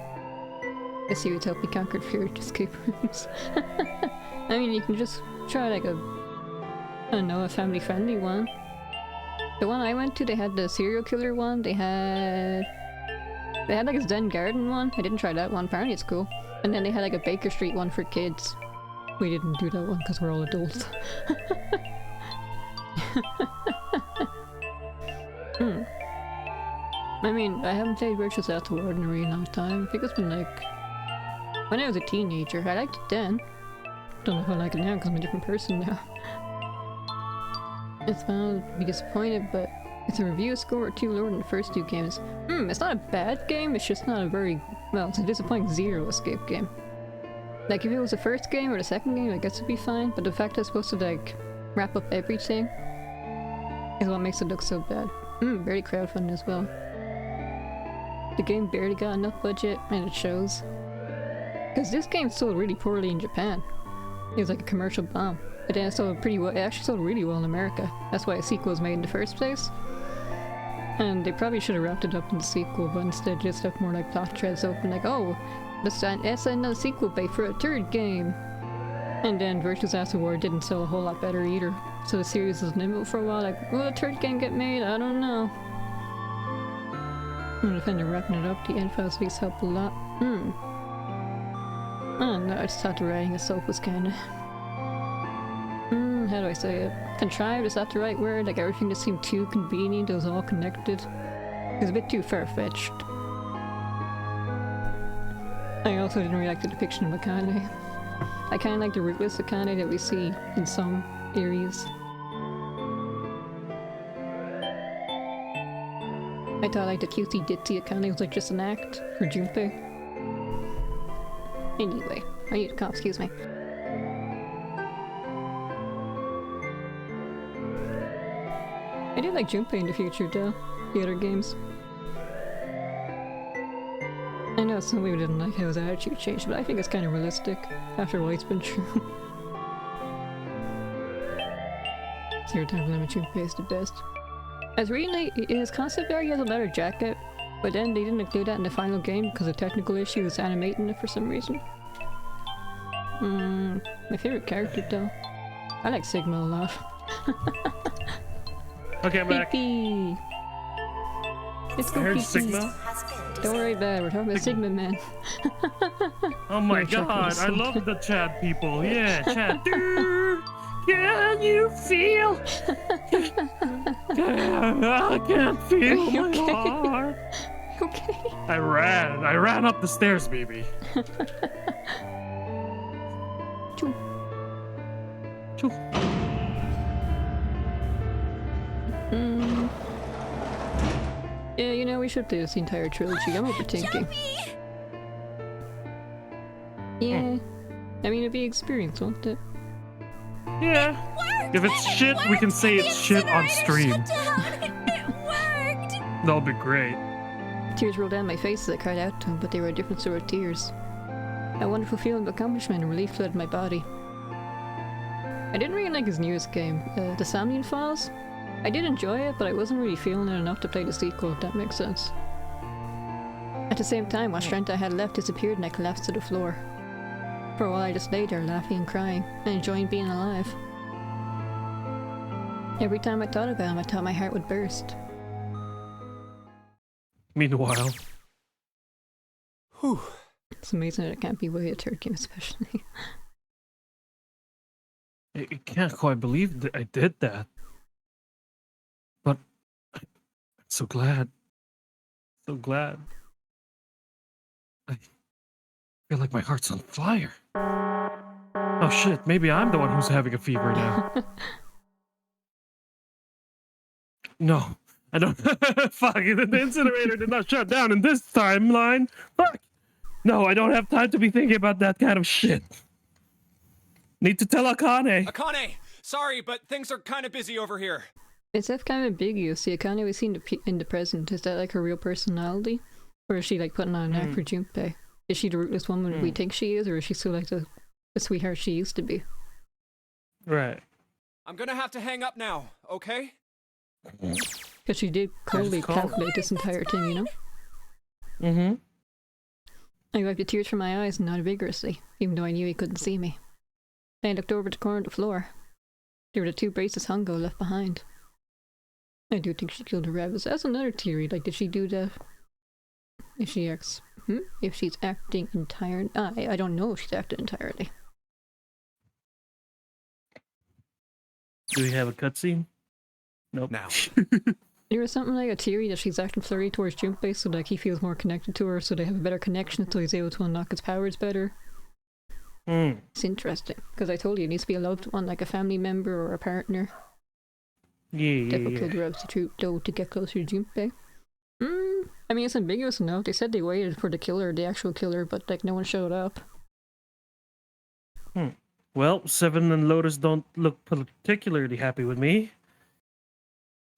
The series helped me conquer fear of escape rooms. I mean, you can just try like a, I don't know, a family-friendly one. The one I went to, they had the serial killer one. They had like a Zen Garden one. I didn't try that one. Apparently it's cool. And then they had like a Baker Street one for kids. We didn't do that one because we're all adults. I mean, I haven't played Virtue's Last Reward in a really long time. I think it's been like when I was a teenager. I liked it then. Don't know if I like it now because I'm a different person now. It's bound to be disappointed, but it's a review score or 2 lower than the first 2 games. It's not a bad game, it's just not a very, well, it's a disappointing zero escape game. Like, if it was the first game or the second game, I guess it'd be fine, but the fact that it's supposed to, like, wrap up everything is what makes it look so bad. Barely crowdfunded as well. The game barely got enough budget, and it shows. Because this game sold really poorly in Japan. It was like a commercial bomb. But then it sold pretty well. It actually sold really well in America. That's why a sequel was made in the first place. And they probably should have wrapped it up in the sequel, but instead just left more like plot threads open, like, oh, let's add another sequel bait for a third game. And then Virtue's Last Reward didn't sell a whole lot better either. So the series was limbo for a while, like, will a third game get made? I don't know. I'm gonna end up wrapping it up. The end files leaks help a lot. I don't know, I just thought the writing itself was kinda... how do I say it? Contrived, is that the right word? Like everything just seemed too convenient, it was all connected. It was a bit too far-fetched. I also didn't really like the depiction of Akane. I kinda like the rootless Akane that we see in some areas. I thought like the cutesy ditzy Akane was like just an act for Junpei. Anyway, I need to cough, excuse me. I do like Junpei in the future though, the other games. I know some people didn't like how his attitude changed, but I think it's kind of realistic after what's been true. Zero time limit Junpei is the best. I was reading like, in his concept art he has a leather jacket, but then they didn't include that in the final game because of technical issue with animating it for some reason. My favorite character though. I like Sigma a lot. Okay, I'm back. Pee-pee. It's go pee-pee. Sigma? Don't worry about it, we're talking about Sigma man. Oh my god, I love the chat people. Yeah, chat. Can you feel? I can't feel my heart. Okay. I ran up the stairs, baby. Choo. Choo. Yeah, you know, we should do this entire trilogy. I'm overthinking. Yeah. I mean, it'd be experience, won't it? Yeah. If it's shit, we can say it's shit on stream. It worked! That'll be great. Tears rolled down my face as I cried out to him, but they were a different sort of tears. A wonderful feeling of accomplishment and relief flooded my body. I didn't really like his newest game, the Samnian Files. I did enjoy it, but I wasn't really feeling it enough to play the sequel, if that makes sense. At the same time, what strength I had left disappeared and I collapsed to the floor. For a while I just lay there laughing and crying, and enjoying being alive. Every time I thought about him, I thought my heart would burst. Meanwhile. Whew. It's amazing that it can't be way a third game, especially. I can't quite believe that I did that. But I'm so glad. So glad. I feel like my heart's on fire. Oh shit, maybe I'm the one who's having a fever now. No, I don't. Fuck, the incinerator did not shut down in this timeline. Fuck. No, I don't have time to be thinking about that kind of shit. Need to tell Akane. Akane! Sorry, but things are kind of busy over here. Is that kind of ambiguous? The Akane we see in the present, is that like her real personality? Or is she like putting on an act for Junpei? Is she the rootless woman we think she is, or is she still like the sweetheart she used to be? Right. I'm gonna have to hang up now, okay? Because she did clearly calculate this entire thing, you know? Mm-hmm. I wiped the tears from my eyes and nodded vigorously, even though I knew he couldn't see me. Then I looked over at the corner of the floor. There were the 2 braces Hongo left behind. I do think she killed the rabbits. That's another theory. Like, did she do that? If she acts... If she's acting entirely... I don't know if she's acting entirely. Do we have a cutscene? Nope. Now. There was something like a theory that she's acting flirty towards Junpei, so like he feels more connected to her, so they have a better connection, so he's able to unlock his powers better. It's interesting, because I told you it needs to be a loved one, like a family member or a partner. Yeah. Difficult to substitute though to get closer to Junpei. I mean, it's ambiguous enough. They said they waited for the killer, the actual killer, but like no one showed up. Well, Seven and Lotus don't look particularly happy with me.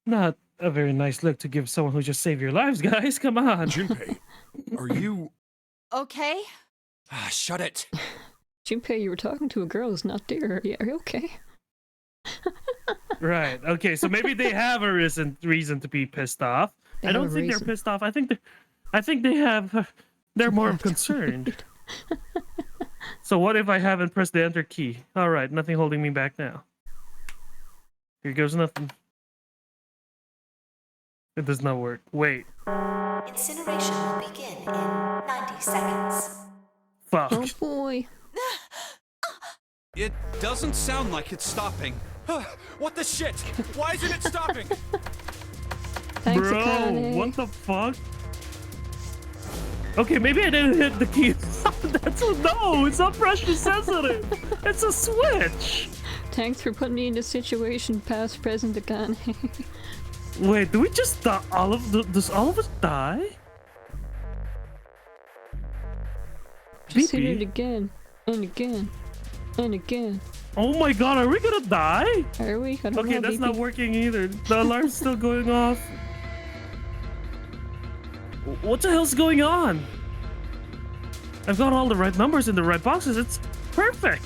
Not a very nice look to give someone who just saved your lives, guys. Come on. Junpei, are you... Okay? Shut it. Junpei, you were talking to a girl who's not there. Yeah, are you okay? Right. Okay, so maybe they have a reason to be pissed off. I don't think they're pissed off. I think they have... they're more concerned. So what if I haven't pressed the enter key? Alright, nothing holding me back now. Here goes nothing. It does not work. Wait. Incineration will begin in 90 seconds. Fuck. Oh boy. It doesn't sound like it's stopping. What the shit? Why isn't it stopping? Thanks, Bro, Akane. what the fuck? Okay, maybe I didn't hit the key. No, it's not pressure sensitive. It's a switch. Thanks for putting me in this situation, past, present, again. Wait, do we just die? Does all of us die? Just hit it again, and again, and again. Oh my god, are we gonna die? Are we? I don't okay, know, that's BP. not working either. The alarm's still going off. What the hell's going on? I've got all the right numbers in the right boxes. It's perfect.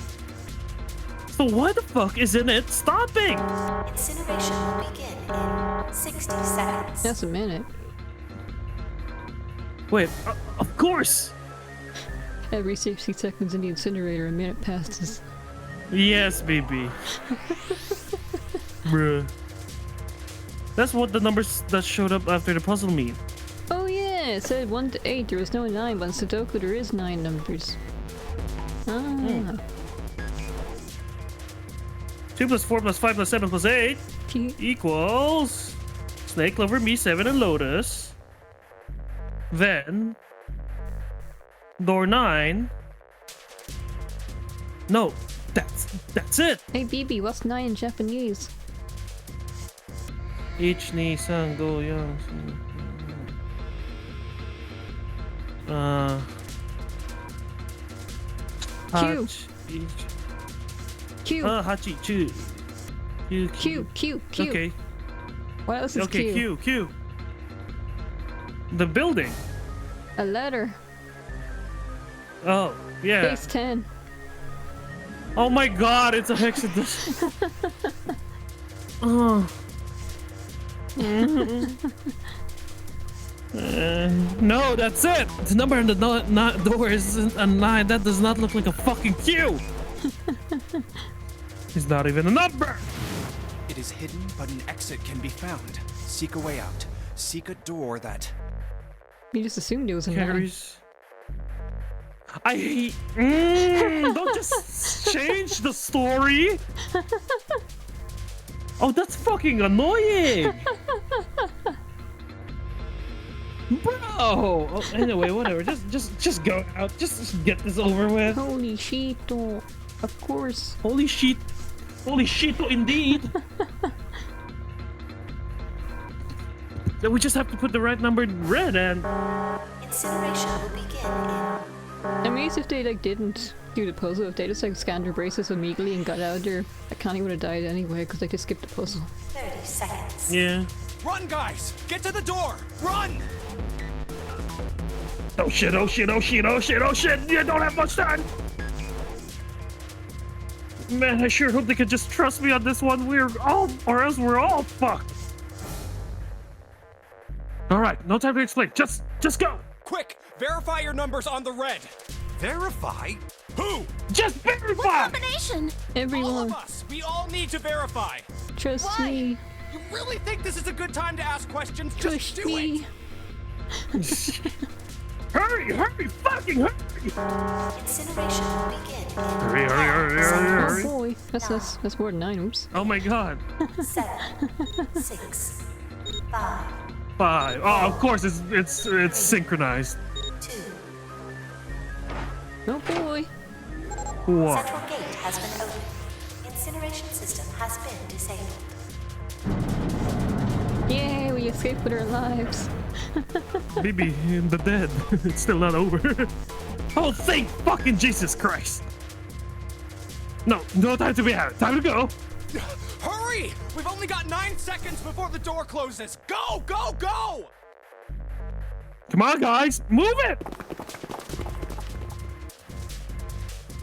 So why the fuck isn't it stopping? Incineration will begin in 60 seconds. That's a minute. Wait, of course. Every 60 seconds in the incinerator, a minute passes. Yes, baby. Bruh. That's what the numbers that showed up after the puzzle meet. Oh yeah, it said 1 to 8. There was no 9, but in Sudoku there is 9 numbers. Ah. 2 plus 4 plus 5 plus 7 plus 8 equals Snake, Clover, me, 7, and Lotus. Then door 9. No, that's it. Hey BB, what's 9 in Japanese? Ich ni san go yang. Q. Q. Hachi chu. Q. Okay. What else is okay, Q? Q. The building. A letter. Oh, yeah. Base 10. Oh my god, it's a hexadecimal. Oh. No, that's it. The number on the door isn't a 9. That does not look like a fucking Q. It's not even a number. It is hidden, but an exit can be found. Seek a way out. Seek a door that... You just assumed it was a 9. Carries. I hate. Don't just change the story. Oh, that's fucking annoying. Bro. Oh, anyway, whatever. Just go out. Just get this over with. Holy shit! Of course. Holy shit. Holy shit! Indeed. Then we just have to put the right number in red and. Incineration will begin in. I'm amazed if they didn't do the puzzle. If they just scanned their braces immediately and got out of there, Connie would have died anyway because they just skipped the puzzle. 30 seconds. Yeah. Run, guys! Get to the door! Run! Oh shit! Oh shit! Oh shit! Oh shit! Oh shit! You don't have much time. Man, I sure hope they could just trust me on this one. Or else we're all fucked. All right, no time to explain. Just go. Quick! Verify your numbers on the red! Verify? Who? Just verify! What combination? Everyone. All of us! We all need to verify! Trust me. You really think this is a good time to ask questions? Just do me. it! Hurry! Fucking hurry! Incineration will begin. Hurry. Oh boy, that's more than 9. Oops. Oh my god. 7, 6, 5. 5. Oh, of course it's synchronized. 2. Oh boy. What? Central gate has been opened. Incineration system has been disabled. Yay, we escaped with our lives. Maybe in the dead. It's still not over. Oh, thank fucking Jesus Christ. No time to be had. Time to go. Hurry! We've only got 9 seconds before the door closes. Go! Go! Go! Come on, guys. Move it.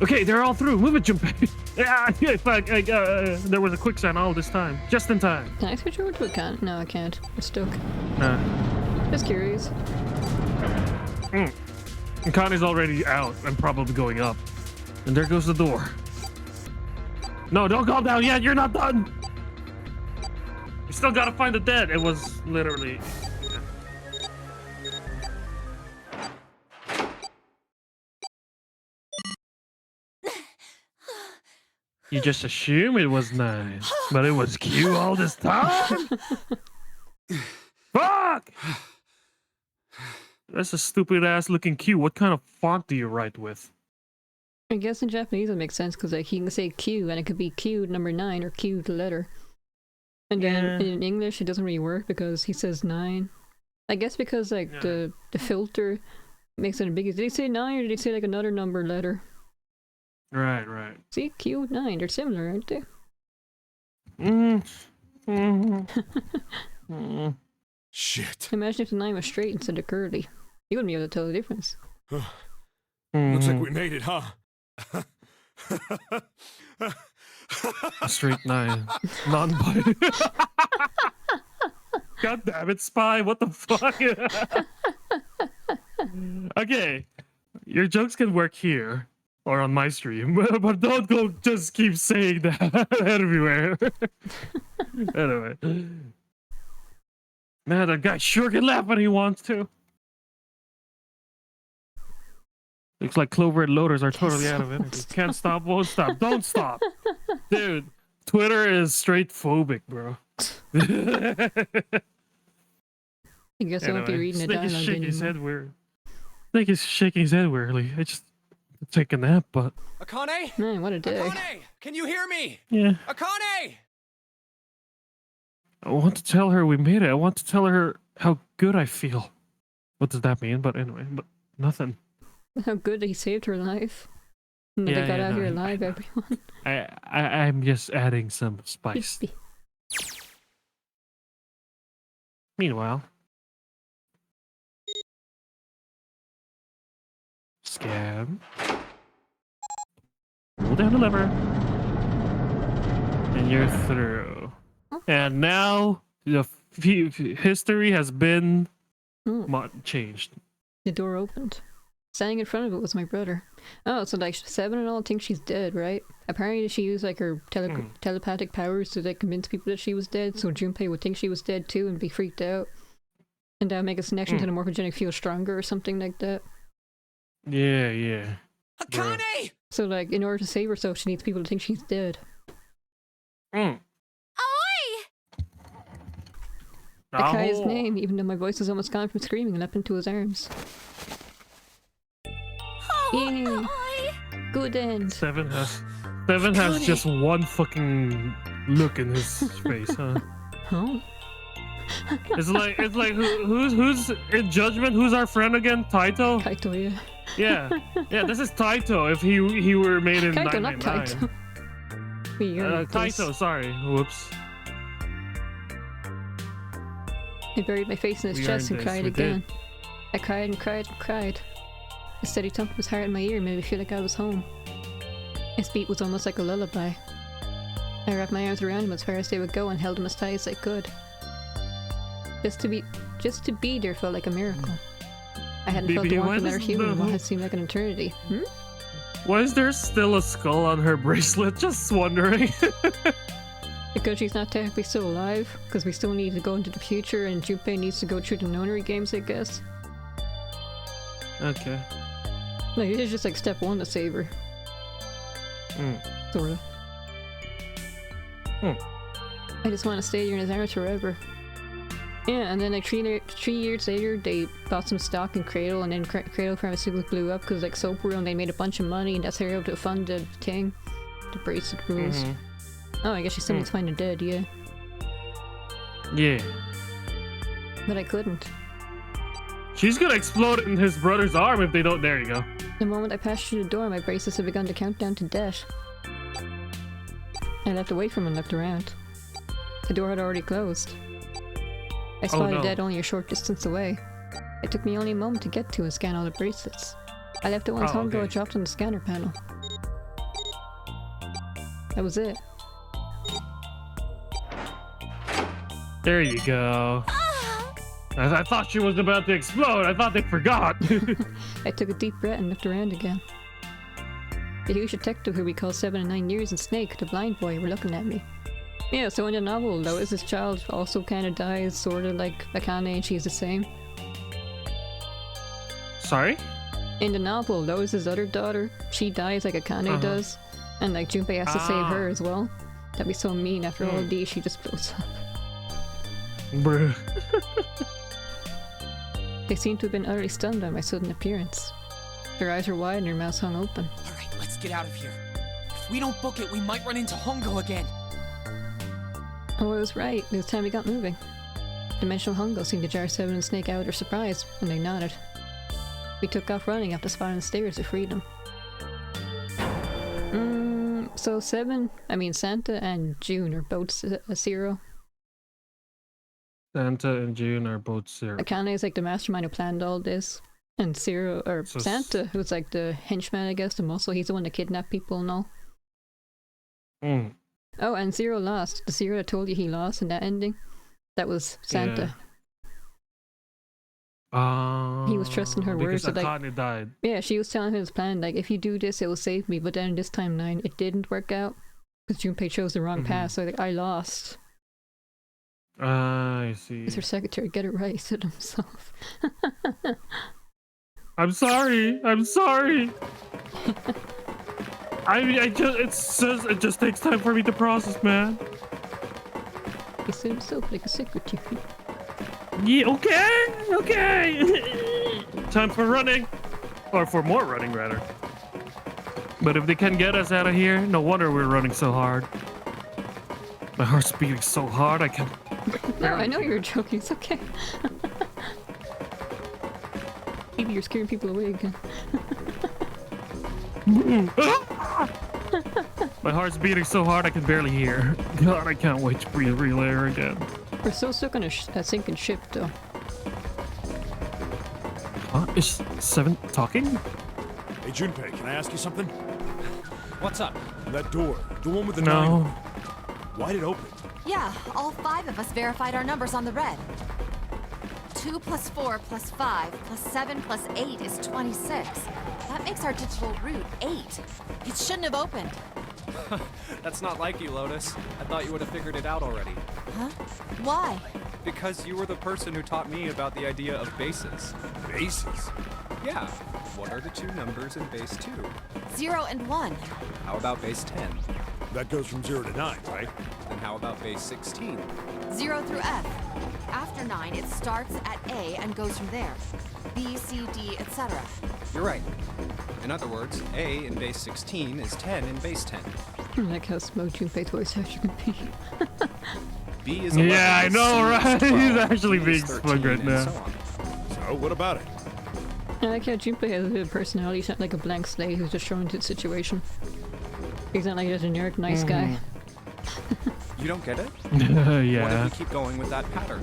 Okay, they're all through. Move it, Junpei. Yeah, fuck. There was a quicksand all this time. Just in time. Can I switch over to a can? No, I can't. We're stuck. Nah. Just curious. And Connie's already out and probably going up. And there goes the door. No, don't go down yet. You're not done. You still gotta find the dead. It was literally... You just assume it was 9, but it was Q all this time? Fuck! That's a stupid ass looking Q. What kind of font do you write with? I guess in Japanese it makes sense because like he can say Q and it could be Q number 9 or Q the letter. And then in English it doesn't really work because he says 9. I guess because like the filter makes it ambiguous. Did he say 9 or did he say like another number letter? Right. See, Q 9, they're similar, aren't they? Shit. Imagine if the 9 was straight instead of curly. You wouldn't be able to tell the difference. Looks like we made it, huh? Straight 9. Non-binary. God damn it, Spy, what the fuck? Okay, your jokes can work here or on my stream, but don't go just keep saying that everywhere. Anyway. Man, that guy sure can laugh when he wants to. Looks like Clover and Loaders are totally out of energy. Can't stop, won't stop. Don't stop. Dude, Twitter is straight phobic, bro. I guess I won't be reading the dialogue shaking his anymore. head weird. Snake is shaking his head weirdly. I just take a nap, but... Akane? Man, what a day. Akane! Can you hear me? Yeah. Akane! I want to tell her we made it. I want to tell her how good I feel. What does that mean? But anyway, but nothing. How good that he saved her life. And that they got out here alive, everyone. I'm just adding some spice. Meanwhile... Scan. Hold down the lever. And you're through. And now the history has been changed. The door opened. Standing in front of it was my brother. Oh, so like 7 and all think she's dead, right? Apparently she used like her telepathic powers to like convince people that she was dead, so Junpei would think she was dead too and be freaked out. And that would make his connection to the morphogenic field stronger or something like that. Yeah. Akane! So like in order to save herself, she needs people to think she's dead. Oi! I cried his name, even though my voice was almost gone from screaming, and leapt into his arms. Yeah. Good end. Seven has just one fucking look in his face, huh? Huh? It's like who's in Judgment? Who's our friend again? Taito? Kaito, yeah. Yeah, this is Taito if he were made in Kaito, not 999. Kaito. Taito, sorry. Whoops. I buried my face in his chest and cried again. I cried and cried and cried. A steady thump of his heart in my ear made me feel like I was home. His beat was almost like a lullaby. I wrapped my arms around him as far as they would go and held him as tight as I could. Just to be there felt like a miracle. I hadn't felt the warmth of another human in what had seemed like an eternity. Why is there still a skull on her bracelet? Just wondering. Because she's not technically still alive, because we still need to go into the future and Junpei needs to go through the Nonary games, I guess. Okay. No, this is just like step 1 to save her. Sorta. I just want to stay here in his arms forever. Yeah, and then like 3 years later, they bought some stock in Cradle, and then Cradle Pharmaceuticals blew up because like Soap World, and they made a bunch of money, and that's how they were able to fund the thing. The bracelet rules. Oh, I guess she still needs to find her dead, yeah. Yeah. But I couldn't. She's gonna explode in his brother's arm if they don't. There you go. The moment I passed through the door, my bracelets had begun to count down to death. I left away from him and looked around. The door had already closed. I spotted dead only a short distance away. It took me only a moment to get to and scan all the bracelets. I left it once home ago and dropped on the scanner panel. That was it. There you go. I thought she was about to explode. I thought they forgot. I took a deep breath and looked around again. The huge detective who we call 7 and 9 years and Snake, the blind boy, were looking at me. Yeah, so in the novel, Lois's child also kind of dies, sort of like Akane, and she's the same. Sorry? In the novel, Lois's other daughter, she dies like Akane does, and like Junpei has to save her as well. That'd be so mean. After all of these, she just blows up. Bruh. They seem to have been utterly stunned by my sudden appearance. Their eyes were wide and their mouths hung open. Alright, let's Let's get out of here. If we don't book it, we might run into Hongo again. Oh, I was right. It was time we got moving. Dimensional Hongo seemed to jar Seven and Snake out of their surprise when they nodded. We took off running up the spot on the stairs to freedom. So Santa and June are both a zero. Santa and June are both zero. Akane is like the mastermind who planned all this. And Zero, or So Santa, who's like the henchman, I guess, the muscle, he's the one that kidnapped people and all. Oh, and Zero lost. The Zero that told you he lost in that ending. That was Santa. He was trusting her words. Because Like, Akane died. yeah, she was telling him his plan, like, if you do this, it will save me. But then this timeline, it didn't work out. Because Junpei chose the wrong path, so like, I lost. I see. It's her secretary, get it right, he said himself. I'm sorry. I'm sorry. It just takes time for me to process, man. He said himself like a secretary. Yeah, okay. Time for running. Or for more running, rather. But if they can get us out of here, no wonder we're running so hard. My heart's beating so hard, I can't... No, I know you're joking, it's okay. Maybe you're scaring people away again. My heart's beating so hard I can barely hear. God, I can't wait to breathe real air again. We're still stuck on a sinking ship, though. Huh? Is Seven talking? Hey, Junpei, can I ask you something? What's up? That door, the one with the No. 9 on it. Why'd it open? Yeah, all 5 of us verified our numbers on the red. 2 plus 4 plus 5 plus 7 plus 8 is 26. That makes our digital route 8. It shouldn't have opened. That's not like you, Lotus. I thought you would have figured it out already. Huh? Why? Because you were the person who taught me about the idea of bases. Bases? Yeah. What are the 2 numbers in base 2? 0 and 1. How about base 10? That goes from 0 to 9, right? And how about base 16? 0 through F. After 9, it starts at A and goes from there. B, C, D, etc. You're right. In other words, A in base 16 is 10 in base 10. I like how smug Junpei's voice actually can be. B is 11. Yeah, I know, C right? is 12, He's actually D being is 13, smug right and now. so on. So, what about it? I like how Junpei has a bit of personality. He's not like a blank slate who's just thrown into the situation. He's not like a generic nice guy. You don't get it? Yeah. What if we keep going with that pattern?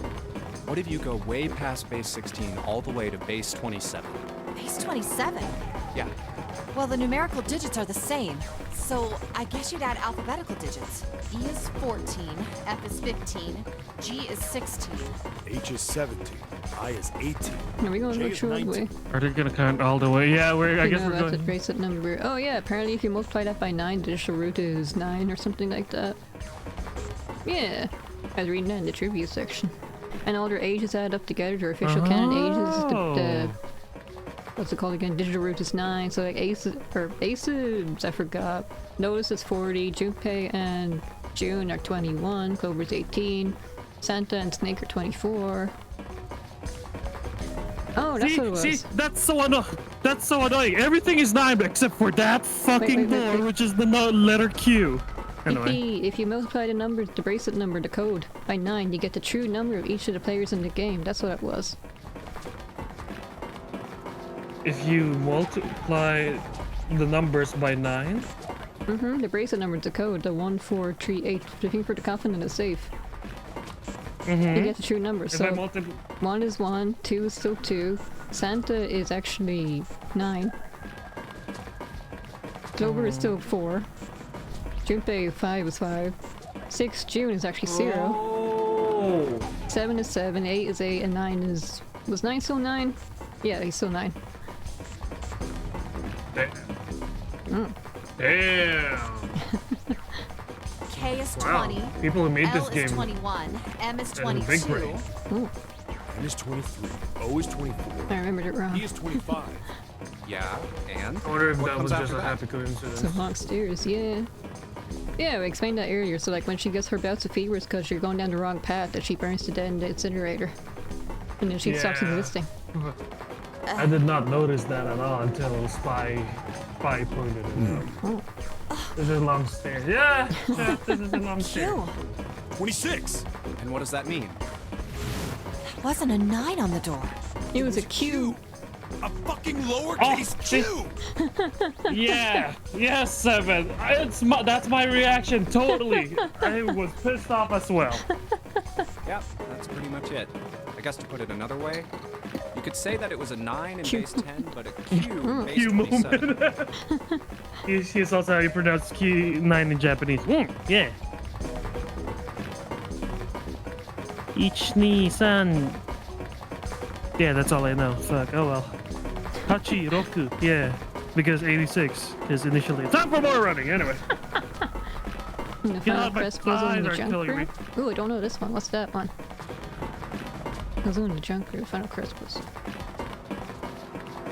What if you go way past base 16 all the way to base 27? Base 27? Yeah. Well, the numerical digits are the same. So, I guess you'd add alphabetical digits. E is 14, F is 15, G is 16. H is 17, I is 18. Are we going J the is short way? 19. Are they gonna count all the way? Yeah, I guess we're that's going. a bracelet number. Oh yeah, apparently if you multiply that by 9, the digital root is 9 or something like that. Yeah, I was reading that in the trivia section. And all their ages add up together, their official canon ages. The what's it called again? Digital root is 9, so like aces, I forgot. Lotus is 40, Junpei and June are 21, Clover's 18, Santa and Snake are 24. Oh, that's what it was. See, that's so annoying. That's so annoying. Everything is 9 except for that fucking door, which is the letter Q. Anyway. If you multiply the numbers, the bracelet number, the code, by 9, you get the true number of each of the players in the game. That's what it was. If you multiply the numbers by 9? The bracelet number is the code, the 1438. The thing for the coffin and the safe. You get the true number. So 1 is 1, 2 is still 2. Santa is actually 9. Clover is still 4. Junpei 5 is 5. 6 June is actually 0. 7 is 7, 8 is 8, and 9 is... Was 9 still 9? Yeah, he's still 9. Damn! K is Wow. 20. People who made L this game is 21. M is had a 22. big brain. Ooh. N is 23, O is 24. I remembered it wrong. E is 25. Yeah, and? I wonder if what that comes was just after a that? happy coincidence. Some long stairs, yeah. Yeah, we explained that earlier. So like when she gets her bouts of fever, it's because you're going down the wrong path that she burns to death in the incinerator. And then she stops Yeah. existing. I did not notice that at all until Spy spy pointed it out. This is a long stairs. Yeah, this is a long stairs. 26! And what does that mean? That wasn't a 9 on the door. It was a Q. A fucking lowercase Q! Yeah, yes, 7. That's my reaction, totally. I was pissed off as well. Yep, that's pretty much it. I guess to put it another way, you could say that it was a 9 in base 10, but a Q base 27. Here's also how you pronounce Q9 in Japanese. Yeah. Ichi-ni-san. Yeah, that's all I know. Fuck, oh well. Hachi Roku, yeah. Because 86 is initially. Time for more running, anyway. The final quest puzzle in the junk room. Ooh, I don't know this one. What's that one? Puzzle in the junk room. Final quest puzzle.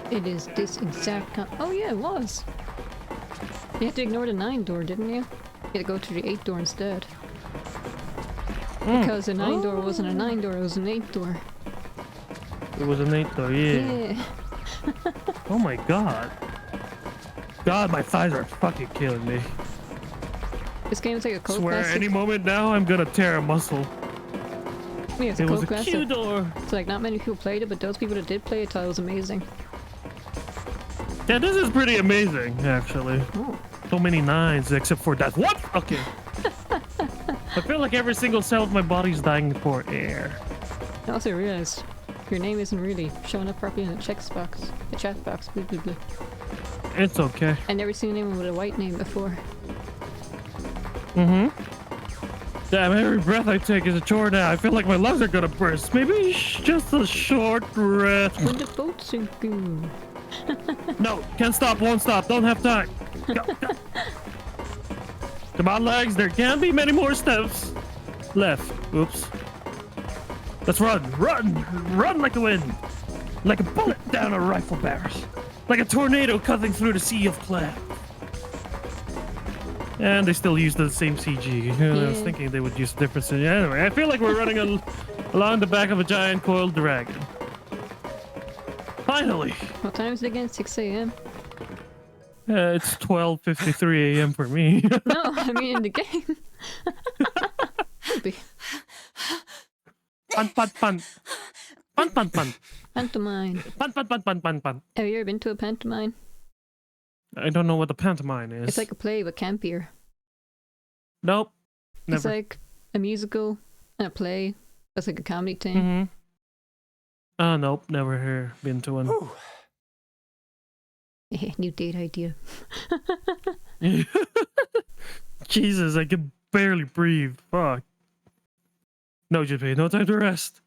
It is this exact. Oh yeah, it was. You had to ignore the 9 door, didn't you? You had to go to the 8 door instead. Because the 9 door wasn't a 9 door, it was an 8 door. It was an 8 door, yeah. Oh my god. God, my thighs are fucking killing me. This game is like a code Swear, classic. any moment now I'm gonna tear a muscle. Yeah, it's it a was code a Q door. It's like not many people played it, but those people that did play it thought it was amazing. Yeah, this is pretty amazing, actually. So many 9s, except for that. What? Okay. I feel like every single cell of my body's dying for air. I also realized your name isn't really showing up properly in the chat box. Blah, blah, blah. It's okay. I've never seen anyone with a white name before. Damn, every breath I take is a chore now. I feel like my lungs are gonna burst. Maybe just a short rest. When the boat's sinking. No, can't stop, won't stop, don't have time. Go, go. Come on, legs, there can't be many more steps left. Oops. Let's run, run like the wind. Like a bullet down a rifle barrel. Like a tornado cutting through the sea of cloud. And they still use the same CG. I was thinking they would use different CG. Anyway, I feel like we're running along the back of a giant coiled dragon. Finally! What time is it again? 6 a.m.? It's 12:53 a.m. for me. No, I mean in the game. Pun. Pantomime. Pun. Have you ever been to a pantomime? I don't know what the pantomime is. It's like a play but campier. Nope. Never. It's like a musical and a play. That's like a comedy thing. Oh, nope. Never been to one. New date idea. Jesus, I can barely breathe. Fuck. No, JP, no time to rest.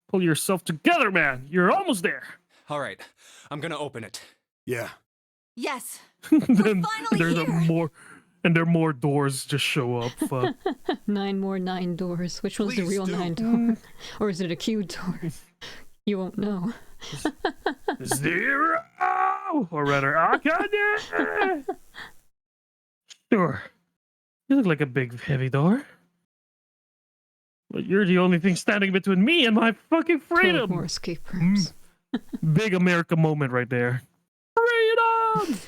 Pull yourself together, man. You're almost there. All right, I'm gonna open it. Yeah. Yes. Then there's there are more doors just show up. Fuck. 9 more 9 doors. Which one's the real 9 door? Or is it a Q door? You won't know. 0! Or rather, Arcana! Sure. You look like a big, heavy door. But you're the only thing standing between me and my fucking freedom! 12 more escape rooms. Big America moment right there. Freedom!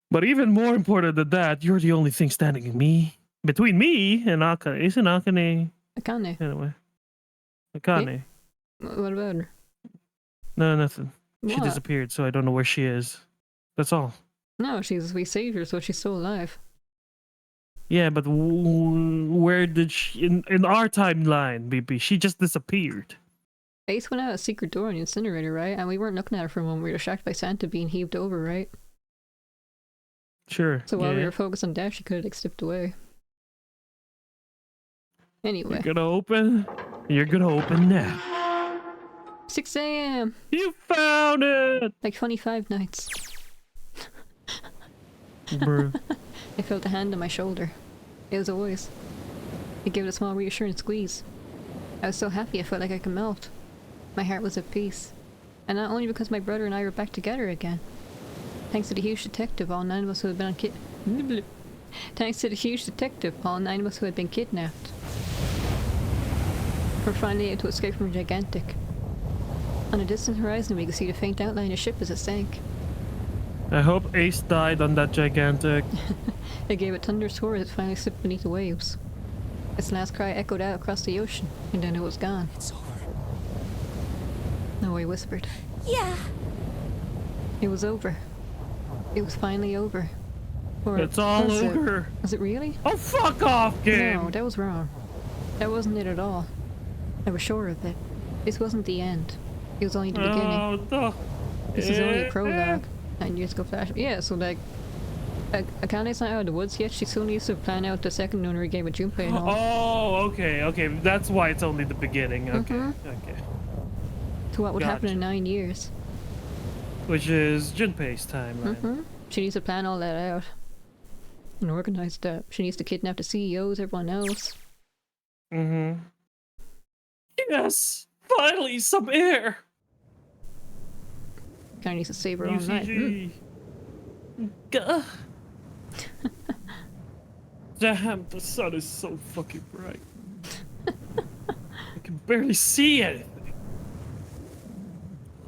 But even more important than that, you're the only thing standing between me and Akane. Isn't Akane? Akane. Anyway. Akane. What about her? No, nothing. What? She disappeared, so I don't know where she is. That's all. No, we saved her, so she's still alive. Yeah, but where did she... In our timeline, BP, she just disappeared. Ace went out a secret door in the incinerator, right? And we weren't looking at her for a moment. We were shocked by Santa being heaved over, right? Sure. So while we were focused on Dash, she could have like slipped away. Anyway. You're gonna open now. 6 a.m. You found it! Like 25 nights. Bruh. I felt a hand on my shoulder. It was a voice. It gave it a small reassuring squeeze. I was so happy I felt like I could melt. My heart was at peace. And not only because my brother and I were back together again. Thanks to the huge detective, all 9 of us who had been Thanks to the huge detective, all 9 of us who had been kidnapped. We're finally able to escape from Gigantic. On a distant horizon we could see the faint outline of a ship as it sank. I hope Ace died on that gigantic. It gave it thunderous roar as it finally slipped beneath the waves. Its last cry echoed out across the ocean, and then it was gone. It's over. No, he whispered. Yeah. It was over. It was finally over. Or it's all was over. Was it really? Oh, fuck off, game! No, that was wrong. That wasn't it at all. I was sure of it. This wasn't the end. It was only the beginning. No. This is only a prologue. 9 years ago flash. Yeah, so like, Akane's not out of the woods yet. She still needs to plan out the second Nonary game with Junpei and all. Oh, okay. That's why it's only the beginning. Okay, okay. To what would happen in 9 years. Which is Junpei's timeline. She needs to plan all that out. And organize that. She needs to kidnap the CEOs, everyone else. Yes! Finally, some air! Kinda needs to save her own life. Gah. Damn, the sun is so fucking bright. I can barely see anything.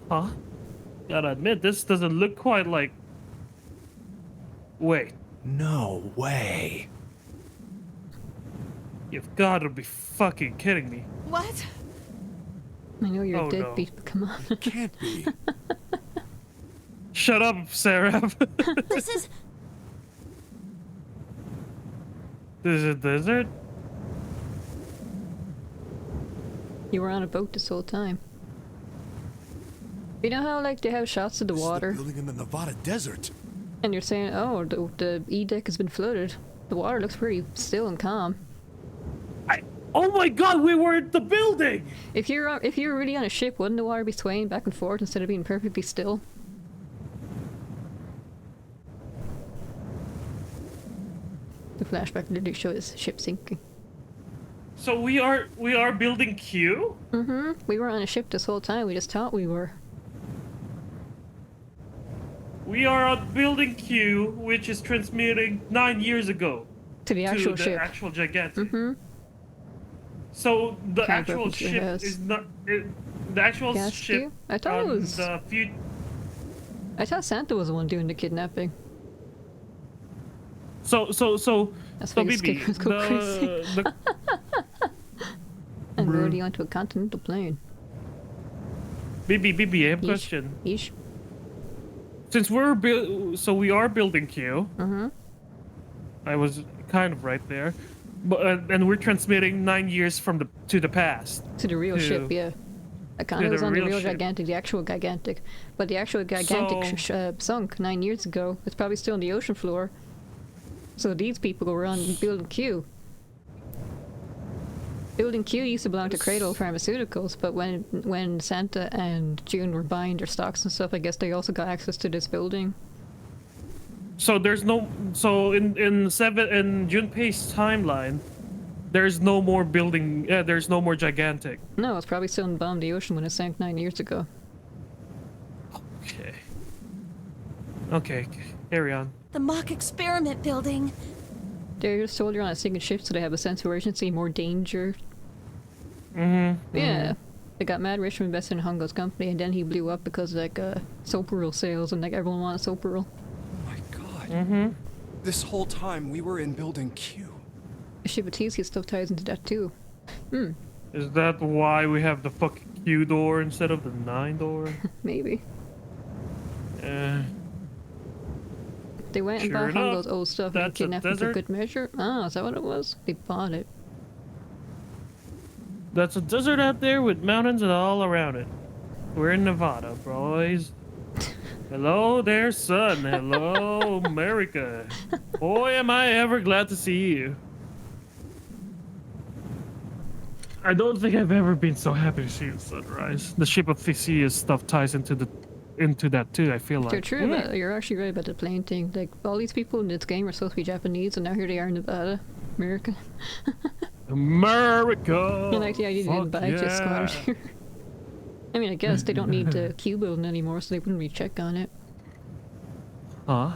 Huh? Gotta admit, this doesn't look quite like... Wait. No way. You've gotta be fucking kidding me. What? I know you're a deadbeat, but come on. Can't be. Shut up, Sarah. This is... This is a desert? You were on a boat this whole time. You know how, like, they have shots of the water? Building in the Nevada desert. And you're saying, oh, the E-deck has been flooded. The water looks pretty still and calm. Oh my god, we were at the building! If you're really on a ship, wouldn't the water be swaying back and forth instead of being perfectly still? The flashback literally shows the ship sinking. So we are building Q? We were on a ship this whole time, we just thought we were. We are on building Q, which is transmitting 9 years ago. To the actual ship. The actual gigantic. So the Can't actual ship is not... the actual Gas ship... Q? I thought it was... I thought Santa was the one doing the kidnapping. That's why Bibi, and rode onto a continental plane. Bibi, I have a question. Yeesh. Since we are building Q. I was kind of right there, but and we're transmitting 9 years from to the past. To the real ship, yeah. Akane was on the real gigantic, the actual gigantic, but the actual gigantic sunk 9 years ago. It's probably still on the ocean floor. So these people were on building Q. Building Q used to belong to Cradle Pharmaceuticals, but when Santa and June were buying their stocks and stuff, I guess they also got access to this building. So there's no... So in Junpei's timeline, there's no more building... there's no more gigantic. No, it's probably still in the bottom of the ocean when it sank 9 years ago. Okay, carry on. The mock experiment building. They're just told you're on a sinking ship, so they have a sense of urgency, more danger. Yeah. They got mad rich from investing in Hongo's company, and then he blew up because of, like, soap rule sales, and like everyone wanted soap rule. Oh my god. This whole time we were in building Q. Shibatisi stuff ties into that too. Is that why we have the fucking Q door instead of the 9 door? Maybe. They went and bought Hongo's old stuff and kidnapped him for good measure? Oh, is that what it was? They bought it. That's a desert out there with mountains all around it. We're in Nevada, boys. Hello there, son. Hello, America. Boy, am I ever glad to see you. I don't think I've ever been so happy to see the sunrise. The ship of Theseus stuff ties into that too, I feel like. You're true, but you're actually right about the plane thing. Like, all these people in this game are supposed to be Japanese, and now here they are in Nevada. America. America! You like the idea they didn't buy just squatted here. I mean, I guess they don't need the Q building anymore, so they wouldn't really check on it. Huh?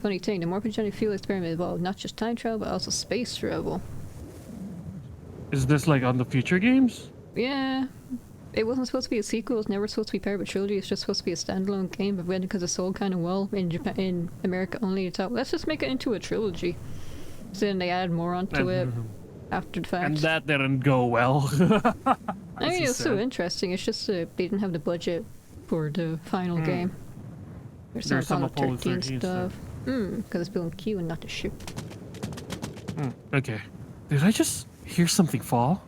Funny thing, the morphogenic fuel experiment involved not just time travel, but also space travel. Is this like on the future games? Yeah. it wasn't supposed to be a sequel. It's never supposed to be part of a trilogy. It's just supposed to be a standalone game. But when, because it sold kind of well in Japan, in America only, it's out. Let's just make it into a trilogy. So then they added more onto it after the fact. And that didn't go well. I mean, it was so interesting. It's just they didn't have the budget for the final game. There's some Apollo 13 stuff. Because it's building Q and not the ship. Okay. Did I just hear something fall?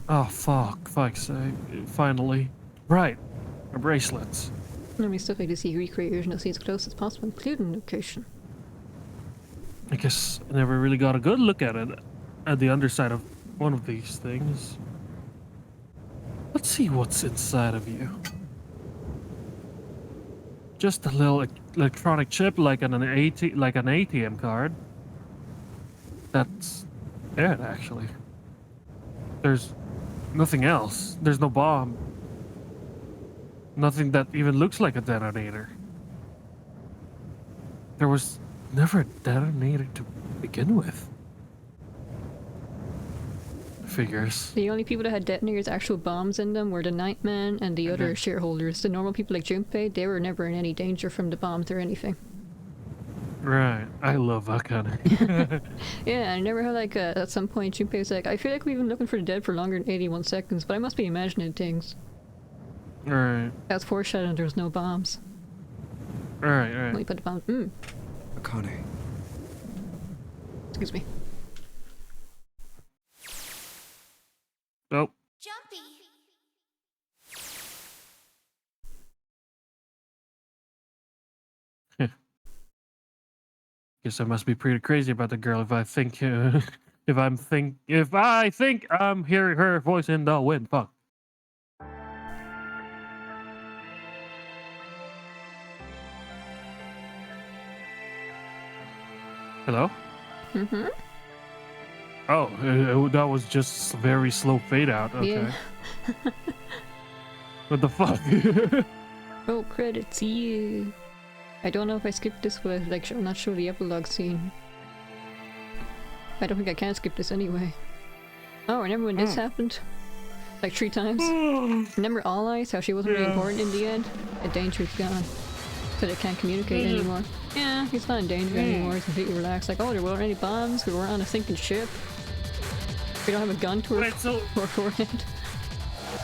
Oh, fuck's sake. Finally. Right. My bracelets. Normally stuff like this, you recreate original scenes as close as possible, including location. I guess I never really got a good look at it, at the underside of one of these things. Let's see what's inside of you. Just a little electronic chip like an ATM card. That's it, actually. There's nothing else. There's no bomb. Nothing that even looks like a detonator. There was never a detonator to begin with. Figures. The only people that had detonators, actual bombs in them, were the Nightman and the other shareholders. The normal people like Junpei, they were never in any danger from the bombs or anything. Right. I love that kind of... Yeah, I never had like at some point Junpei was like, I feel like we've been looking for the dead for longer than 81 seconds, but I must be imagining things. Right. That's foreshadowing there was no bombs. Right. We put the bombs. Akane. Excuse me. Oh. Jumpy. Guess I must be pretty crazy about the girl if I think if I think I'm hearing her voice in the wind. Fuck. Hello? Mm-hmm. Oh, that was just a very slow fade out. Okay. Yeah. What the fuck? Oh, credits, yeah. I don't know if I skipped this, but I'm not sure the epilogue scene. I don't think I can skip this anyway. Oh, remember when this happened? Like 3 times? Remember All Eyes, how she wasn't really important in the end? The danger's gone. So they can't communicate anymore. Yeah, he's not in danger anymore, he's completely relaxed. Like, oh, there weren't any bombs, we weren't on a sinking ship. We don't have a gun to her forehead.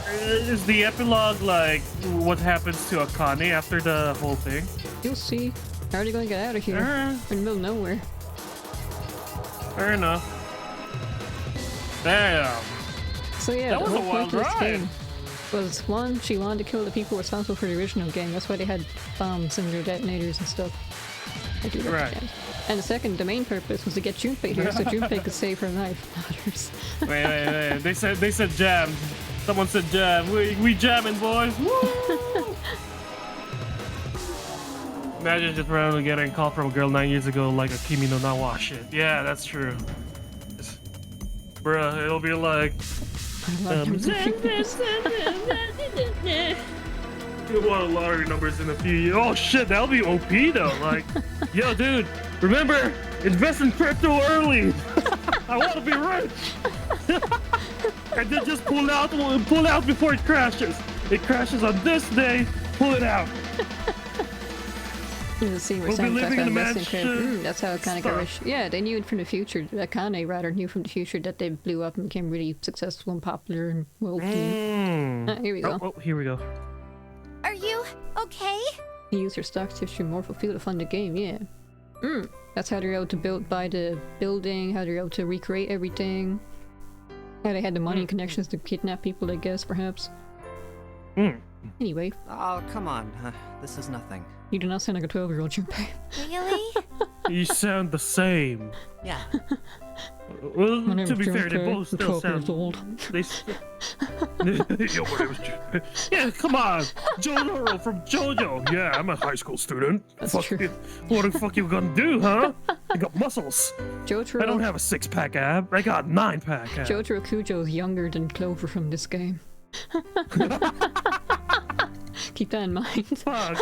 Is the epilogue like what happens to Akane after the whole thing? You'll see. How are they going to get out of here? We're in the middle of nowhere. Fair enough. Damn. So yeah, that the was whole a wild point of this ride. game was, one, she wanted to kill the people responsible for the original game. That's why they had bombs and their detonators and stuff. I do that. And the second, the main purpose was to get Junpei here so Junpei could save her life, not hers. Wait. They said jam. Someone said jam. We jamming, boys. Woo! Imagine just randomly getting a call from a girl 9 years ago like a Kimi no Na wa shit. Yeah, that's true. Bruh, it'll be like... You won a lottery numbers in a few years. Oh shit, that'll be OP though. Like, yo dude, remember, invest in crypto early. I want to be rich. And then just pull out before it crashes. It crashes on this day, pull it out. There's a scene where We'll be living in a mansion. That's how Akane got rich. Yeah, they knew it from the future. Akane rather knew from the future that they blew up and became really successful and popular and wealthy. Here we go. Oh, here we go. Are you okay? He used her stock tips to more fulfill to fund the game, yeah. That's how they're able to buy the building, how they're able to recreate everything. How they had the money and connections to kidnap people, I guess, perhaps. Anyway. Oh, come on. This is nothing. You do not sound like a 12-year-old, Junpei. Really? You sound the same. Yeah. Well, My name to is be fair, they Junpei, both still 12 years sound... old. Yo, my name is Junpei. Yeah, come on. Jotaro from JoJo. Yeah, I'm a high school student. That's fuck true. You. What the fuck you gonna do, huh? I got muscles. Jotaro... I don't have a 6-pack ab. I got 9-pack ab. Jotaro Kujo is younger than Clover from this game. Keep that in mind. Fuck.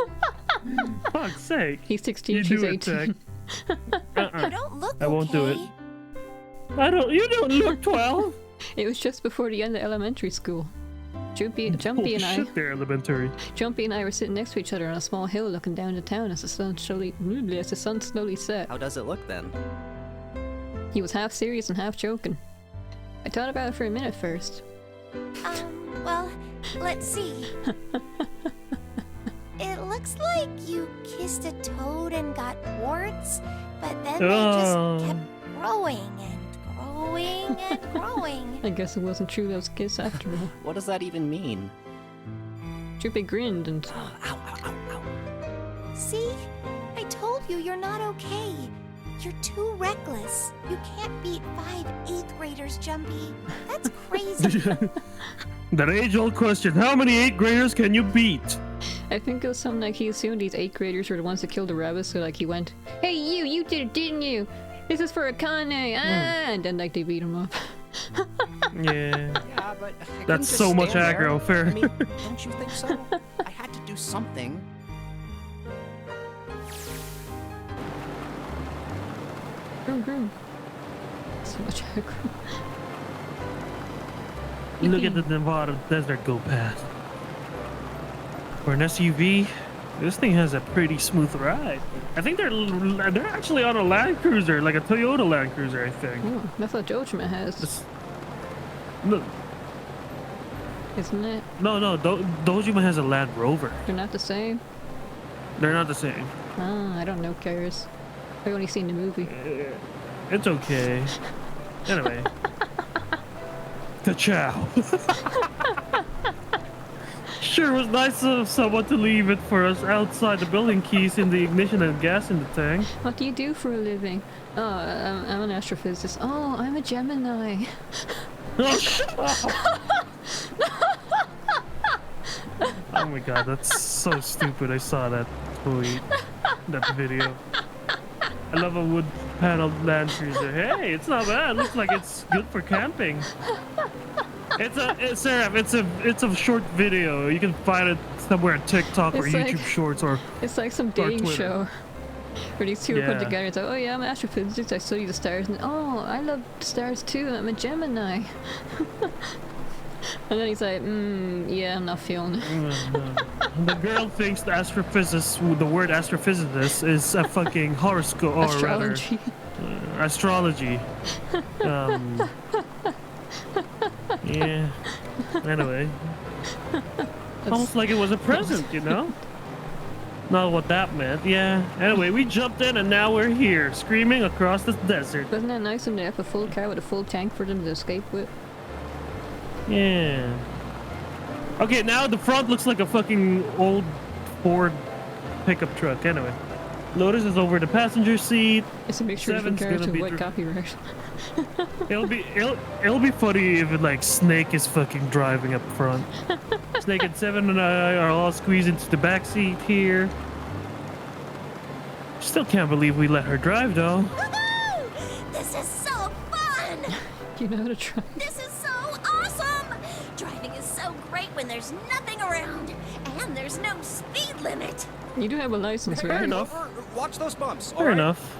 Fuck's sake. He's 16, you she's do 18. You don't look I won't do it. okay. You don't look 12. It was just before the end of elementary school. Jumpy and I. They're elementary. Jumpy and I were sitting next to each other on a small hill looking down the town as the sun slowly set. How does it look then? He was half serious and half joking. I thought about it for a minute first. Well, let's see. It looks like you kissed a toad and got warts, but then they just kept growing and growing and growing. I guess it wasn't true that was a kiss after all. What does that even mean? Drippy grinned and... See? I told you you're not okay. You're too reckless. You can't beat 5 8th graders, Jumpy. That's crazy. That age-old question, how many 8th graders can you beat? I think it was something like he assumed these 8th graders were the ones that killed the rabbit, so like he went, "Hey you did it, didn't you? This is for a Akane, and then like they beat him up. Yeah. Yeah, but that's so much aggro, fair. I mean, don't you think so? I had to do something. So much aggro. Look at the Nevada desert go past. For an SUV, this thing has a pretty smooth ride. I think they're actually on a Land Cruiser, like a Toyota Land Cruiser, I think. Oh, that's what Dojima has. No. Isn't it? No, Dojima has a Land Rover. They're not the same? They're not the same. Ah, I don't know cars. I've only seen the movie. It's okay. Anyway. Ka-chow. Sure was nice of someone to leave it for us outside the building, keys in the ignition and gas in the tank. What do you do for a living? Oh, I'm an astrophysicist. Oh, I'm a Gemini. Oh, shut up! Oh my god, that's so stupid. I saw that tweet, that video. I love a wood paneled Land Cruiser. Hey, it's not bad. Looks like it's good for camping. It's a short video. You can find it somewhere on TikTok or YouTube Shorts or it's like some dating show where these two are put together. It's like, oh yeah, I'm an astrophysicist. I study the stars, and oh, I love stars too. I'm a Gemini. And then he's like, yeah, I'm not feeling it. The girl thinks the astrophysicist, the word astrophysicist, is a fucking horoscope, or astrology. Rather, astrology. Yeah. Anyway, almost like it was a present, you know? Not what that meant. Yeah. Anyway, we jumped in and now we're here, screaming across the desert. Wasn't that nice when they have a full car with a full tank for them to escape with? Yeah. Okay, now the front looks like a fucking old Ford pickup truck. Anyway, Lotus is over the passenger seat. It's a mixture of cars with white copyright. It'll be funny if it like Snake is fucking driving up front. Snake and Seven and I are all squeezed into the back seat here. Still can't believe we let her drive though. Woohoo! This is so fun! You know how to drive. This is so awesome! Driving is so great when there's nothing around, and there's no speed limit. You do have a license, right? Fair enough. Watch those bumps. Fair enough.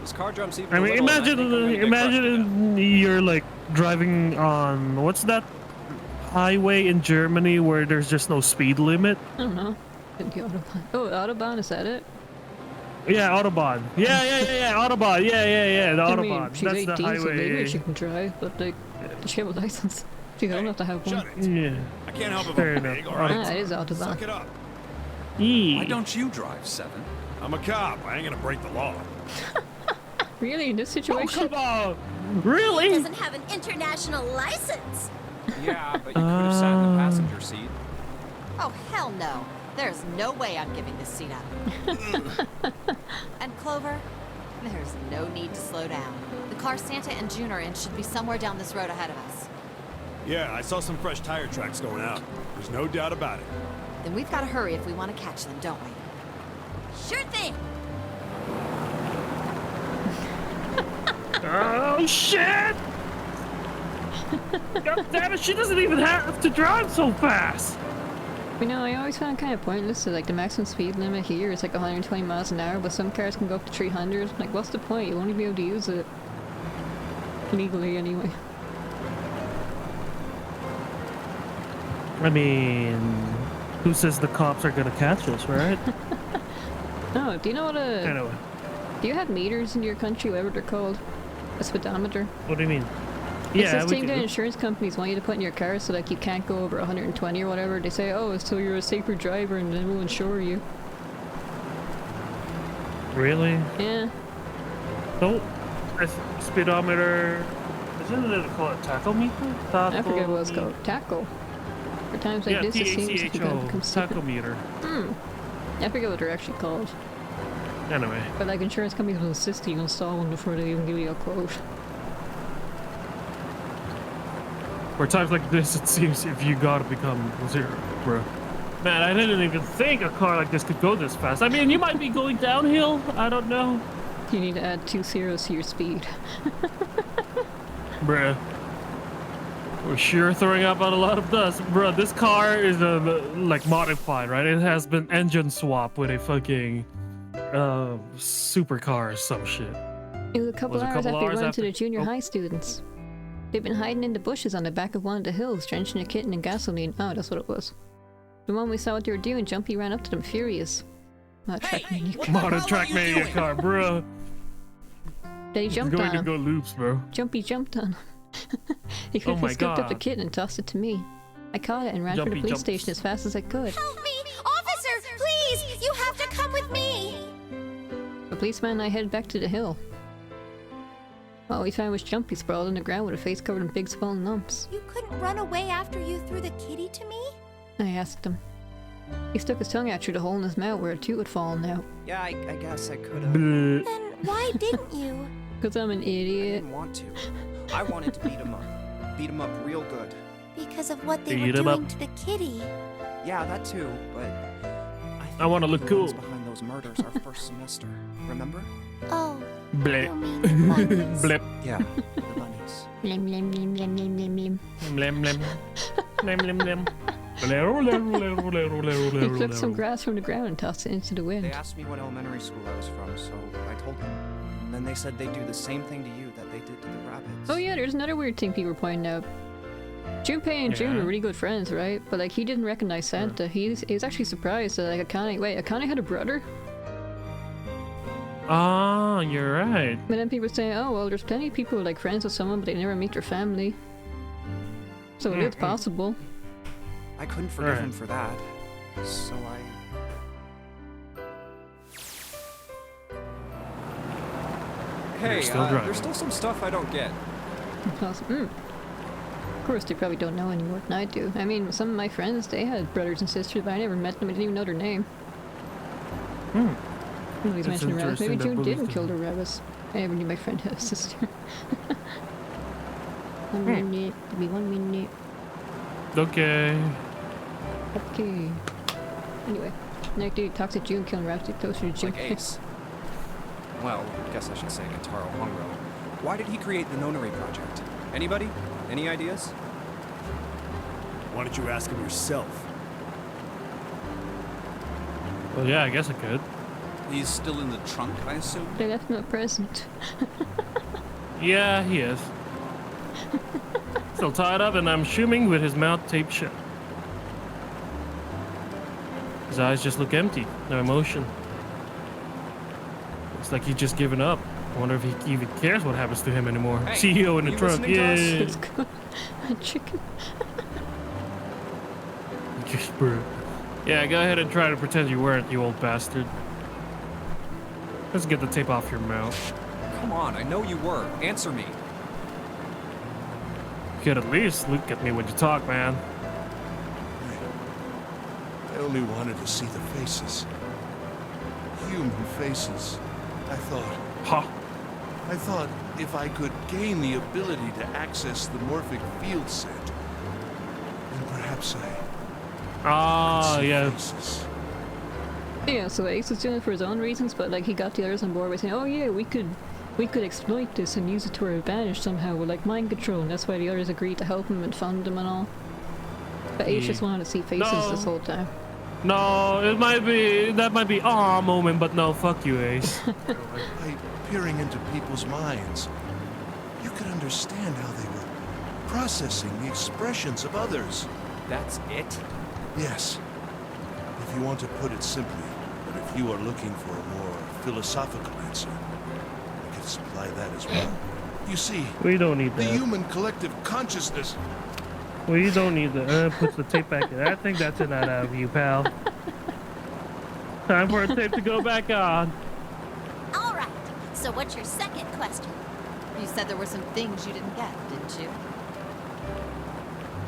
This car jumps even I mean, imagine you're like driving on what's that highway in Germany where there's just no speed limit? I don't know. The Autobahn. Oh, Autobahn, is that it? Yeah, Autobahn. Yeah, Autobahn. Yeah, the I Autobahn. mean, she's That's 18, the highway. so maybe she can drive, but like, does she have a license? She don't have to have one. Yeah. I can't help it. Fair enough. Big, all right? Ah, it is Autobahn. Suck it up. Why don't you drive, Seven? I'm a cop. I ain't gonna break the law. Really, in this situation? Oh, come on. Really? He doesn't have an international license. Yeah, but you could have sat in the passenger seat. Oh, hell no. There's no way I'm giving this seat up. And Clover, there's no need to slow down. The car Santa and June are in should be somewhere down this road ahead of us. Yeah, I saw some fresh tire tracks going out. There's no doubt about it. Then we've got to hurry if we want to catch them, don't we? Sure thing. Oh shit! God damn it, she doesn't even have to drive so fast! You know, I always found it kind of pointless. So, like, the maximum speed limit here is like 120 miles an hour, but some cars can go up to 300. Like, what's the point? You won't even be able to use it. Legally, anyway. I mean, who says the cops are gonna catch us, right? No, do you know what a... Anyway. Do you have meters in your country, whatever they're called? A speedometer? What do you mean? It's this thing that insurance companies want you to put in your car so like you can't go over 120 or whatever. They say, oh, so you're a safer driver and then we'll insure you. Really? Yeah. So, speedometer... Isn't it called a tachometer? I forget what it's called. Tacho. For times like this, it seems like you're gonna become stupid. Tachometer. I forget what they're actually called. Anyway. But like insurance companies will insist you install one before they even give you a quote. For times like this, it seems if you gotta become zero, bro. Man, I didn't even think a car like this could go this fast. I mean, you might be going downhill. I don't know. You need to add 2 zeros to your speed. Bruh. We're sure throwing up on a lot of dust. Bruh, this car is like modified, right? It has been engine swapped with a fucking supercar or some shit. It was a couple hours after we run to the junior high students. They've been hiding in the bushes on the back of one of the hills, drenching a kitten in gasoline. Oh, that's what it was. The moment we saw what they were doing, Jumpy ran up to them furious. Trackmania car, bro. Then he jumped on him. Going to go loops, bro. Jumpy jumped on him. He quickly scooped up the kitten and tossed it to me. I caught it and ran for the police station as fast as I could. Help me! Officer, please! You have to come with me! The policeman and I headed back to the hill. All we found was Jumpy sprawled on the ground with a face covered in big swollen lumps. You couldn't run away after you threw the kitty to me? I asked him. He stuck his tongue out through the hole in his mouth where a tooth had fallen out. Yeah, I guess I could have. Then why didn't you? Because I'm an idiot. I didn't want to. I wanted to beat him up. Beat him up real good. Because of what they were doing to the kitty. Yeah, that too, but... I want to look cool. Behind those murders our first semester, remember? Oh. Blip. Blip. Yeah, the bunnies. Blim blim blim blim blim blim blim. Blim blim. Blim blim blim. He plucked some grass from the ground and tossed it into the wind. They asked me what elementary school I was from, so I told them. And then they said they'd do the same thing to you that they did to the rabbits. Oh yeah, there's another weird thing people were pointing out. Junpei and June were really good friends, right? But like he didn't recognize Santa. He was actually surprised that like Akane had a brother? Ah, you're right. But then people were saying, oh well, there's plenty of people who are like friends with someone but they never meet their family. So it is possible. I couldn't forgive him for that, so Hey, there's still some stuff I don't get. Awesome. Of course, they probably don't know any more than I do. I mean, some of my friends, they had brothers and sisters, but I never met them. I didn't even know their name. Nobody's mentioned rabbits. Maybe June didn't kill the rabbits. I never knew my friend had a sister. 1 minute. Give me 1 minute. Okay. Okay. Anyway, next dude talks to June, killing rabbits get closer to June. Like Ace. Well, I guess I should say Gentaro Hungro. Why did he create the Nonary project? Anybody? Any ideas? Why don't you ask him yourself? Well, yeah, I guess I could. He's still in the trunk, I assume? They left him a present. Yeah, he is. Still tied up, and I'm assuming with his mouth taped shut. His eyes just look empty, no emotion. Looks like he's just given up. I wonder if he even cares what happens to him anymore. Hey, CEO in the trunk, yeah. It's good. A chicken. Just bro. Yeah, go ahead and try to pretend you weren't, you old bastard. Let's get the tape off your mouth. Come on, I know you were. Answer me. You could at least look at me when you talk, man. I only wanted to see the faces. Human faces. I thought... Huh? I thought if I could gain the ability to access the morphic field set, then perhaps I... Ah, yeah. Faces. Yeah, so Ace was doing it for his own reasons, but like he got the others on board by saying, oh yeah, we could exploit this and use it to our advantage somehow with like mind control, and that's why the others agreed to help him and fund him and all. But Ace just wanted to see faces this whole time. No, that might be ah moment, but no, fuck you, Ace. By peering into people's minds, you could understand how they were processing the expressions of others. That's it? Yes. If you want to put it simply, but if you are looking for a more philosophical answer, I can supply that as well. You see, we don't need the that. human collective consciousness. We don't need that. Puts the tape back in. I think that's enough out of you, pal. Time for a tape to go back on. All right. So what's your second question? You said there were some things you didn't get, didn't you?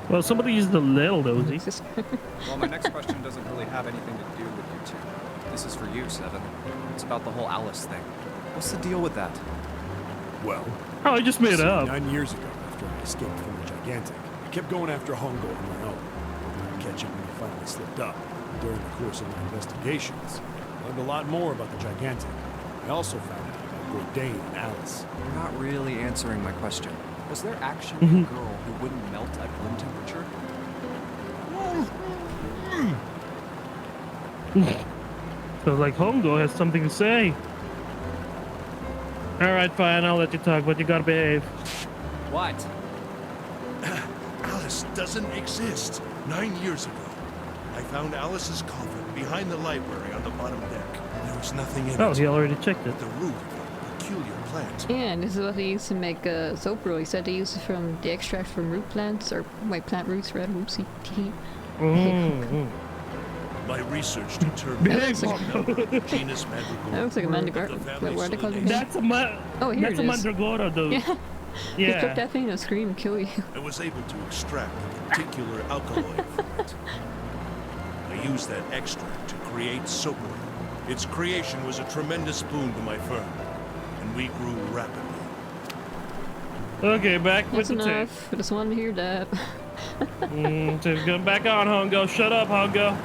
Well, somebody used a little dozy. Well, my next question doesn't really have anything to do with you two. This is for you, Seven. It's about the whole Alice thing. What's the deal with that? Well, I just made it up. 9 years ago, after I escaped from the Gigantic, I kept going after Hongo on my own, hoping to catch him when he finally slipped up. During the course of my investigations, I learned a lot more about the Gigantic. I also found out about Bourdain and Alice. You're not really answering my question. Was there actually a girl who wouldn't melt at room temperature? Sounds like Hongo has something to say. Alright, fine, I'll let you talk, but you gotta behave. What? Alice doesn't exist. 9 years ago, I found Alice's coffin behind the library on the bottom deck. There was nothing in it. Oh, he already checked it. The root of a peculiar plant. Yeah, and this is what they used to make soap roll. He said they used it from the extract from root plants, or white plant roots, rather. Whoopsie. My research determined that the genus Mandragora. That looks like a mandragora. What are they called again? That's a That's a mandragora, dude. Yeah. Yeah. You cook that thing, it'll scream and kill you. I was able to extract a particular alkaloid from it. I used that extract to create soap oil. Its creation was a tremendous boon to my firm, and we grew rapidly. Okay, back with That's the tape. enough. I just wanted to hear that. Tape's going back on, Hongo. Shut up, Hongo.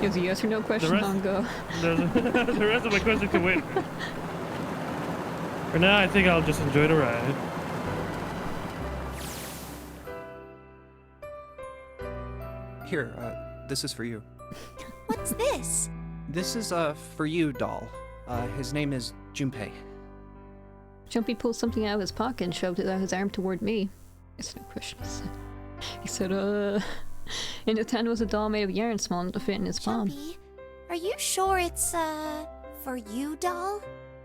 It was a yes or no question, Hongo. The rest of my questions can wait. For now, I think I'll just enjoy the ride. Here, this is for you. What's this? This is for you, doll. His name is Junpei. Jumpy pulled something out of his pocket and shoved it out his arm toward me. It's no question. He said, in his hand was a doll made of yarn small enough to fit in his palm. Jumpy, are you sure it's, for you, doll?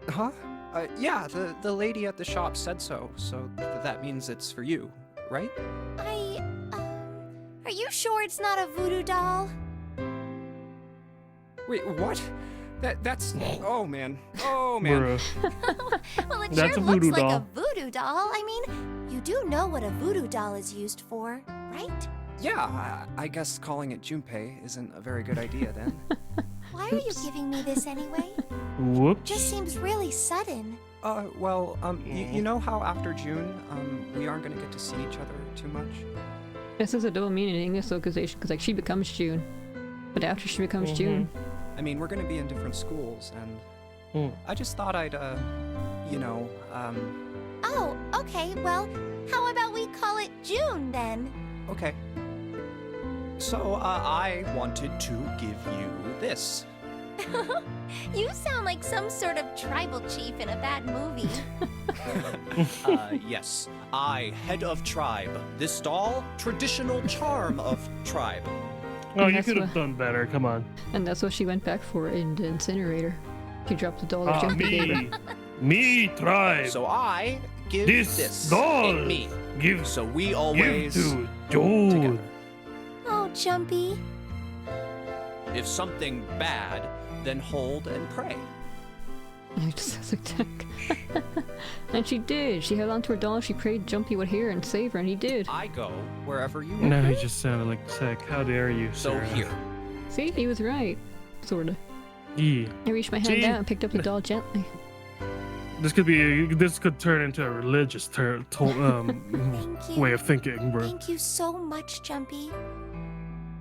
Huh? Yeah, the lady at the shop said so, that means it's for you, right? Are you sure it's not a voodoo doll? Wait, what? That's... Oh, man. Oh, man. Well, it That's sure a voodoo looks like doll. a voodoo doll. I mean, you do know what a voodoo doll is used for, right? Yeah, I guess calling it Junpei isn't a very good idea then. Why are you giving me this anyway? Whoops. Just seems really sudden. You know how after June, we aren't gonna get to see each other too much? This is a double meaning in English localization, because like she becomes June, but after she becomes June. I mean, we're gonna be in different schools, and I just thought I'd, Oh, okay, well, how about we call it June then? Okay. So, I wanted to give you this. You sound like some sort of tribal chief in a bad movie. Yes. I, head of tribe. This doll, traditional charm of tribe. Oh, you could have done better. Come on. And that's what she went back for in the incinerator. She dropped the doll that Jumpy gave her. Me tribe. So I give this. doll. Me. Give. So we always Give to June. Oh, Jumpy. If something bad, then hold and pray. I just has a tech. And she did. She held onto her doll. She prayed Jumpy would hear and save her, and he did. I go wherever you No, want. he just sounded like sick. How dare you, So sir? here. See, he was right. Sorta. Yeah. I reached my hand See? out and picked up the doll gently. This could turn into a religious way of thinking, bro. Thank you so much, Jumpy.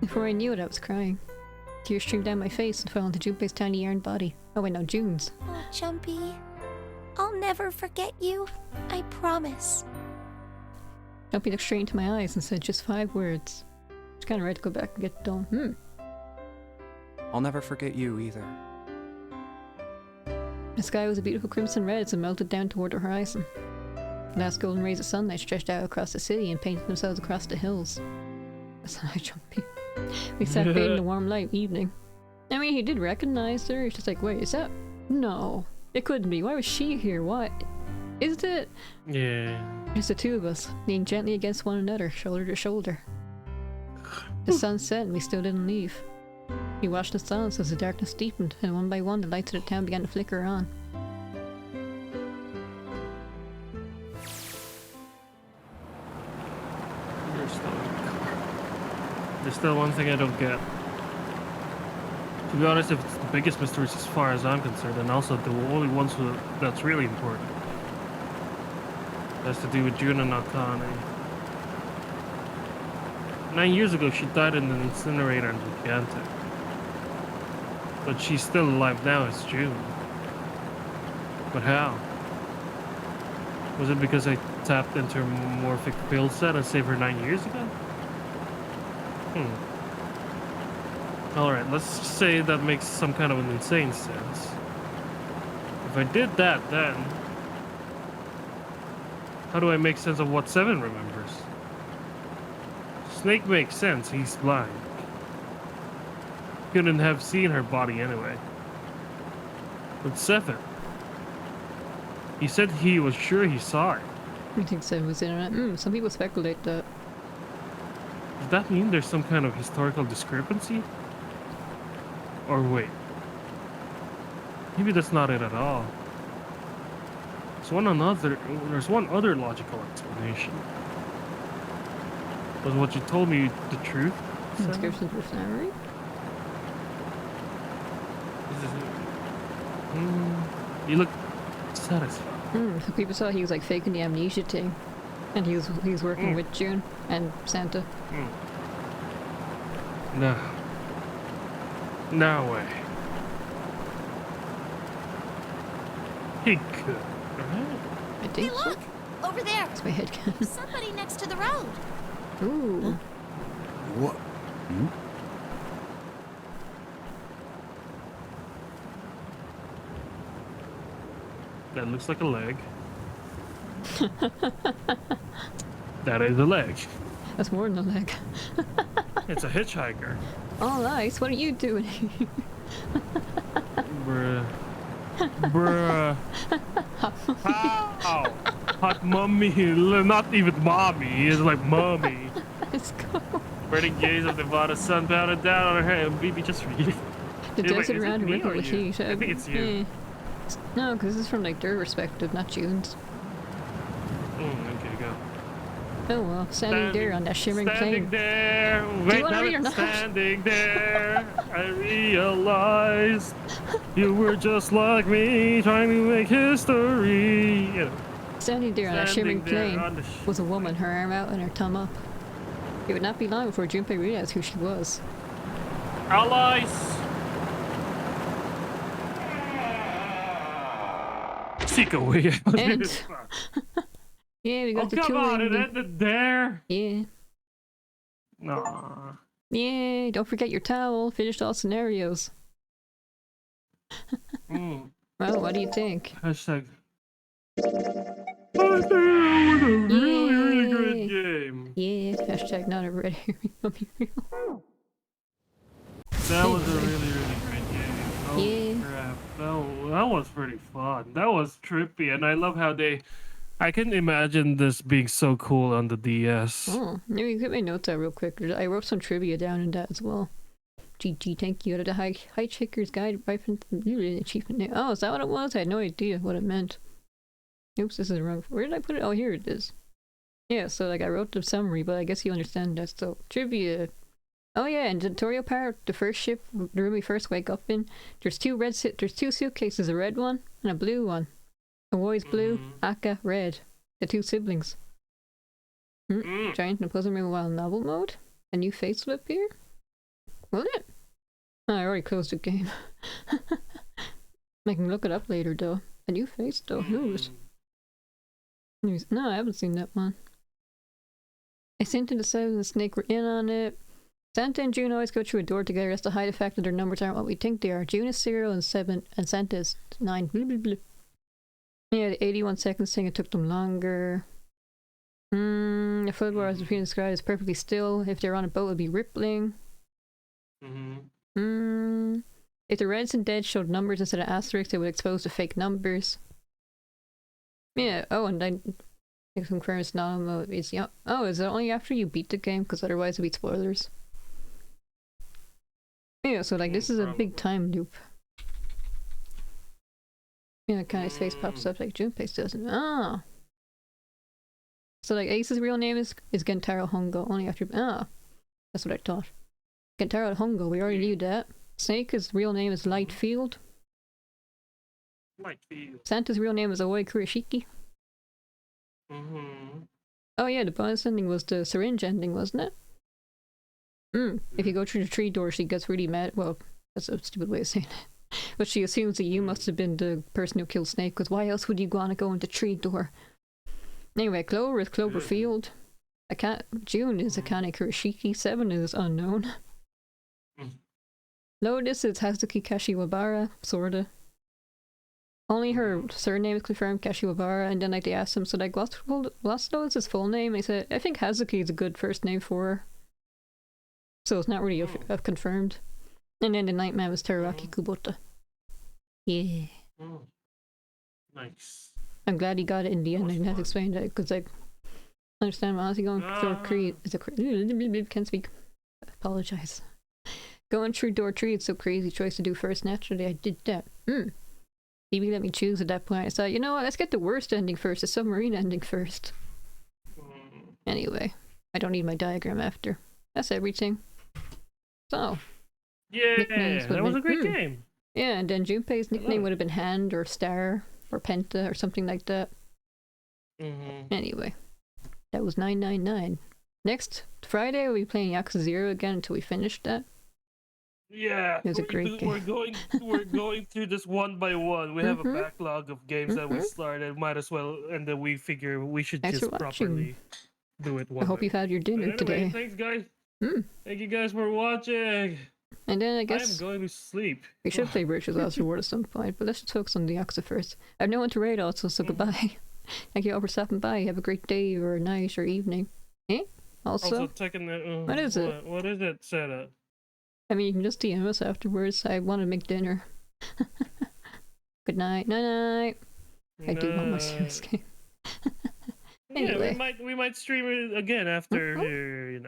Before I knew it, I was crying. Tears streamed down my face and fell onto Junpei's tiny yarn body. Oh wait, no, June's. Oh, Jumpy. I'll never forget you. I promise. Jumpy looked straight into my eyes and said just 5 words. It's kind of ready to go back and get the doll. I'll never forget you either. The sky was a beautiful crimson red as it melted down toward the horizon. The last golden rays of sunlight stretched out across the city and painted themselves across the hills. That's not jumpy. We sat in the warm light evening. I mean, he did recognize her. He's just like, wait, is that? No, it couldn't be. Why was she here? What? Is it? Yeah. It's the two of us, leaning gently against one another, shoulder to shoulder. The sun set and we still didn't leave. We watched the silence as the darkness deepened, and one by one the lights of the town began to flicker on. There's still one thing I don't get. To be honest, if it's the biggest mysteries as far as I'm concerned, and also the only ones that's really important. Has to do with June and Akane. 9 years ago, she died in an incinerator in Gigantic. But she's still alive now as June. But how? Was it because I tapped into her morphic build set and saved her 9 years ago? Alright, let's just say that makes some kind of an insane sense. If I did that, then how do I make sense of what Seven remembers? Snake makes sense, he's blind. Couldn't have seen her body anyway. But Seven, he said he was sure he saw her. I think Seven was in on it. Some people speculate that. Does that mean there's some kind of historical discrepancy? Or wait, maybe that's not it at all. There's one other logical explanation. Was what you told me the truth? Inscriptions for Nonary? You look satisfied. So people thought he was like faking the amnesia thing, and he was working with June and Santa. No way. He could, right? I think Hey, look! Over there! That's my head cannon. Somebody next to the road! Ooh. What? That looks like a leg. That is a leg. That's more than a leg. It's a hitchhiker. Oh, nice. What are you doing here? Bruh. Bruh. How? Hot mummy. Not even mommy. It's like mummy. Let's go. Burning gaze of Nevada sun pounded down on her head. Baby, just for you. The desert around me river or with you? heat. I think it's you. No, because this is from like their perspective, not June's. Okay, go. Oh well, standing there on that shimmering Standing plain. there, Do you wait, want to read or not? standing there, I realized you were just like me, trying to make history. You know, Standing there on that shimmering there plain on the was a woman, her arm out and her thumb up. It would not be long before Junpei realized who she was. allies. Seek a way out. And yeah, we got Oh, the come two on, it ending. ended there. Yeah. Nah. Yeah, don't forget your towel. Finished all scenarios. Well, what do you think? Hashtag. I think it was a really good game. Yeah, hashtag not a red herring. That was a really good game. Oh, Yeah. crap. That was pretty fun. That was trippy, and I love how I can imagine this being so cool on the DS. Oh, let me get my notes out real quick. I wrote some trivia down in that as well. GG, thank you. Out of the Hitchhiker's Guide, achievement name. Oh, is that what it was? I had no idea what it meant. Oops, this is wrong. Where did I put it? Oh, here it is. Yeah, so like I wrote the summary, but I guess you understand that. So trivia. Oh yeah, and the tutorial part, the first ship, the room we first wake up in. There's two suitcases, a red one and a blue one. Awai's blue, Aka red. The two siblings. Giant and puzzle room while novel mode. A new face will appear. Will it? Oh, I already closed the game. I can look it up later though. A new face though. Who's? No, I haven't seen that one. I sent in the Seven and the Snake were in on it. Santa and June always go through a door together. That's to hide the fact that their numbers aren't what we think they are. June is 0 and 7, and Santa is 9. Blah, blah, blah. Yeah, the 81 seconds thing, it took them longer. The flood waters between the sky is perfectly still. If they're on a boat, it would be rippling. If the reds and dead showed numbers instead of asterisks, it would expose the fake numbers. Yeah. Oh, and then it confirms non is yeah. Oh, is it only after you beat the game? Because otherwise it'd be spoilers. Yeah. So like this is a big time loop. Yeah, Kanye's face pops up like Junpei's doesn't. Ah. So like Ace's real name is Gentaro Hongo. Only after that's what I thought. Gentaro Hongo. We already knew that. Snake's real name is Lightfield. Lightfield. Santa's real name is Aoi Kurashiki. Oh yeah, the bonus ending was the syringe ending, wasn't it? If you go through the tree door, she gets really mad. Well, that's a stupid way of saying it. But she assumes that you must have been the person who killed Snake, because why else would you want to go into the tree door? Anyway, Clover is Cloverfield. June is Akane Kurashiki. 7 is unknown. Lotus is Hazuki Kashiwabara, sorta. Only her surname is confirmed, Kashiwabara, and then like they asked him, so like what's Lotus's full name? He said, I think Hazuki is a good first name for her. So it's not really confirmed. And then the Nightman was Teraraki Kubota. Yeah. Nice. I'm glad he got it in the end. I didn't have to explain that because I understand why honestly going through Creed is a can't speak. Apologize. Going through door 3, it's so crazy choice to do first. Naturally, I did that. Maybe let me choose at that point. I thought, you know what, let's get the worst ending first, the submarine ending first. Anyway, I don't need my diagram after. That's everything. So. Yeah, that was a great game. Yeah, and then Junpei's nickname would have been Hand or Star or Penta or something like that. Anyway, that was 999. Next Friday, we'll be playing Yakuza 0 again until we finish that. Yeah, it was a great game. We're going through this one by one. We have a backlog of games that we started. Might as well, and then we figure we should just properly do it one. I hope you've had your dinner today. Thanks, guys. Thank you guys for watching. And then I guess I'm going to sleep. We should play Virtue's Last Reward at some point, but let's just focus on the Yakuza first. I have no one to raid also, so goodbye. Thank you all for stopping by. Have a great day or night or evening. Also taking what is it? What is it, Sarah? I mean, you can just DM us afterwards. I want to make dinner. Good night. Night. I do want my serious game. Anyway. Yeah, we might stream it again after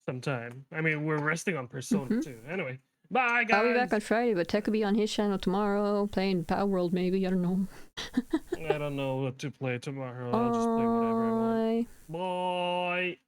sometime. I mean, we're resting on Persona too. Anyway, bye guys. I'll be back on Friday, but Tech will be on his channel tomorrow, playing Power World maybe. I don't know. I don't know what to play tomorrow. I'll just play whatever I want. Bye.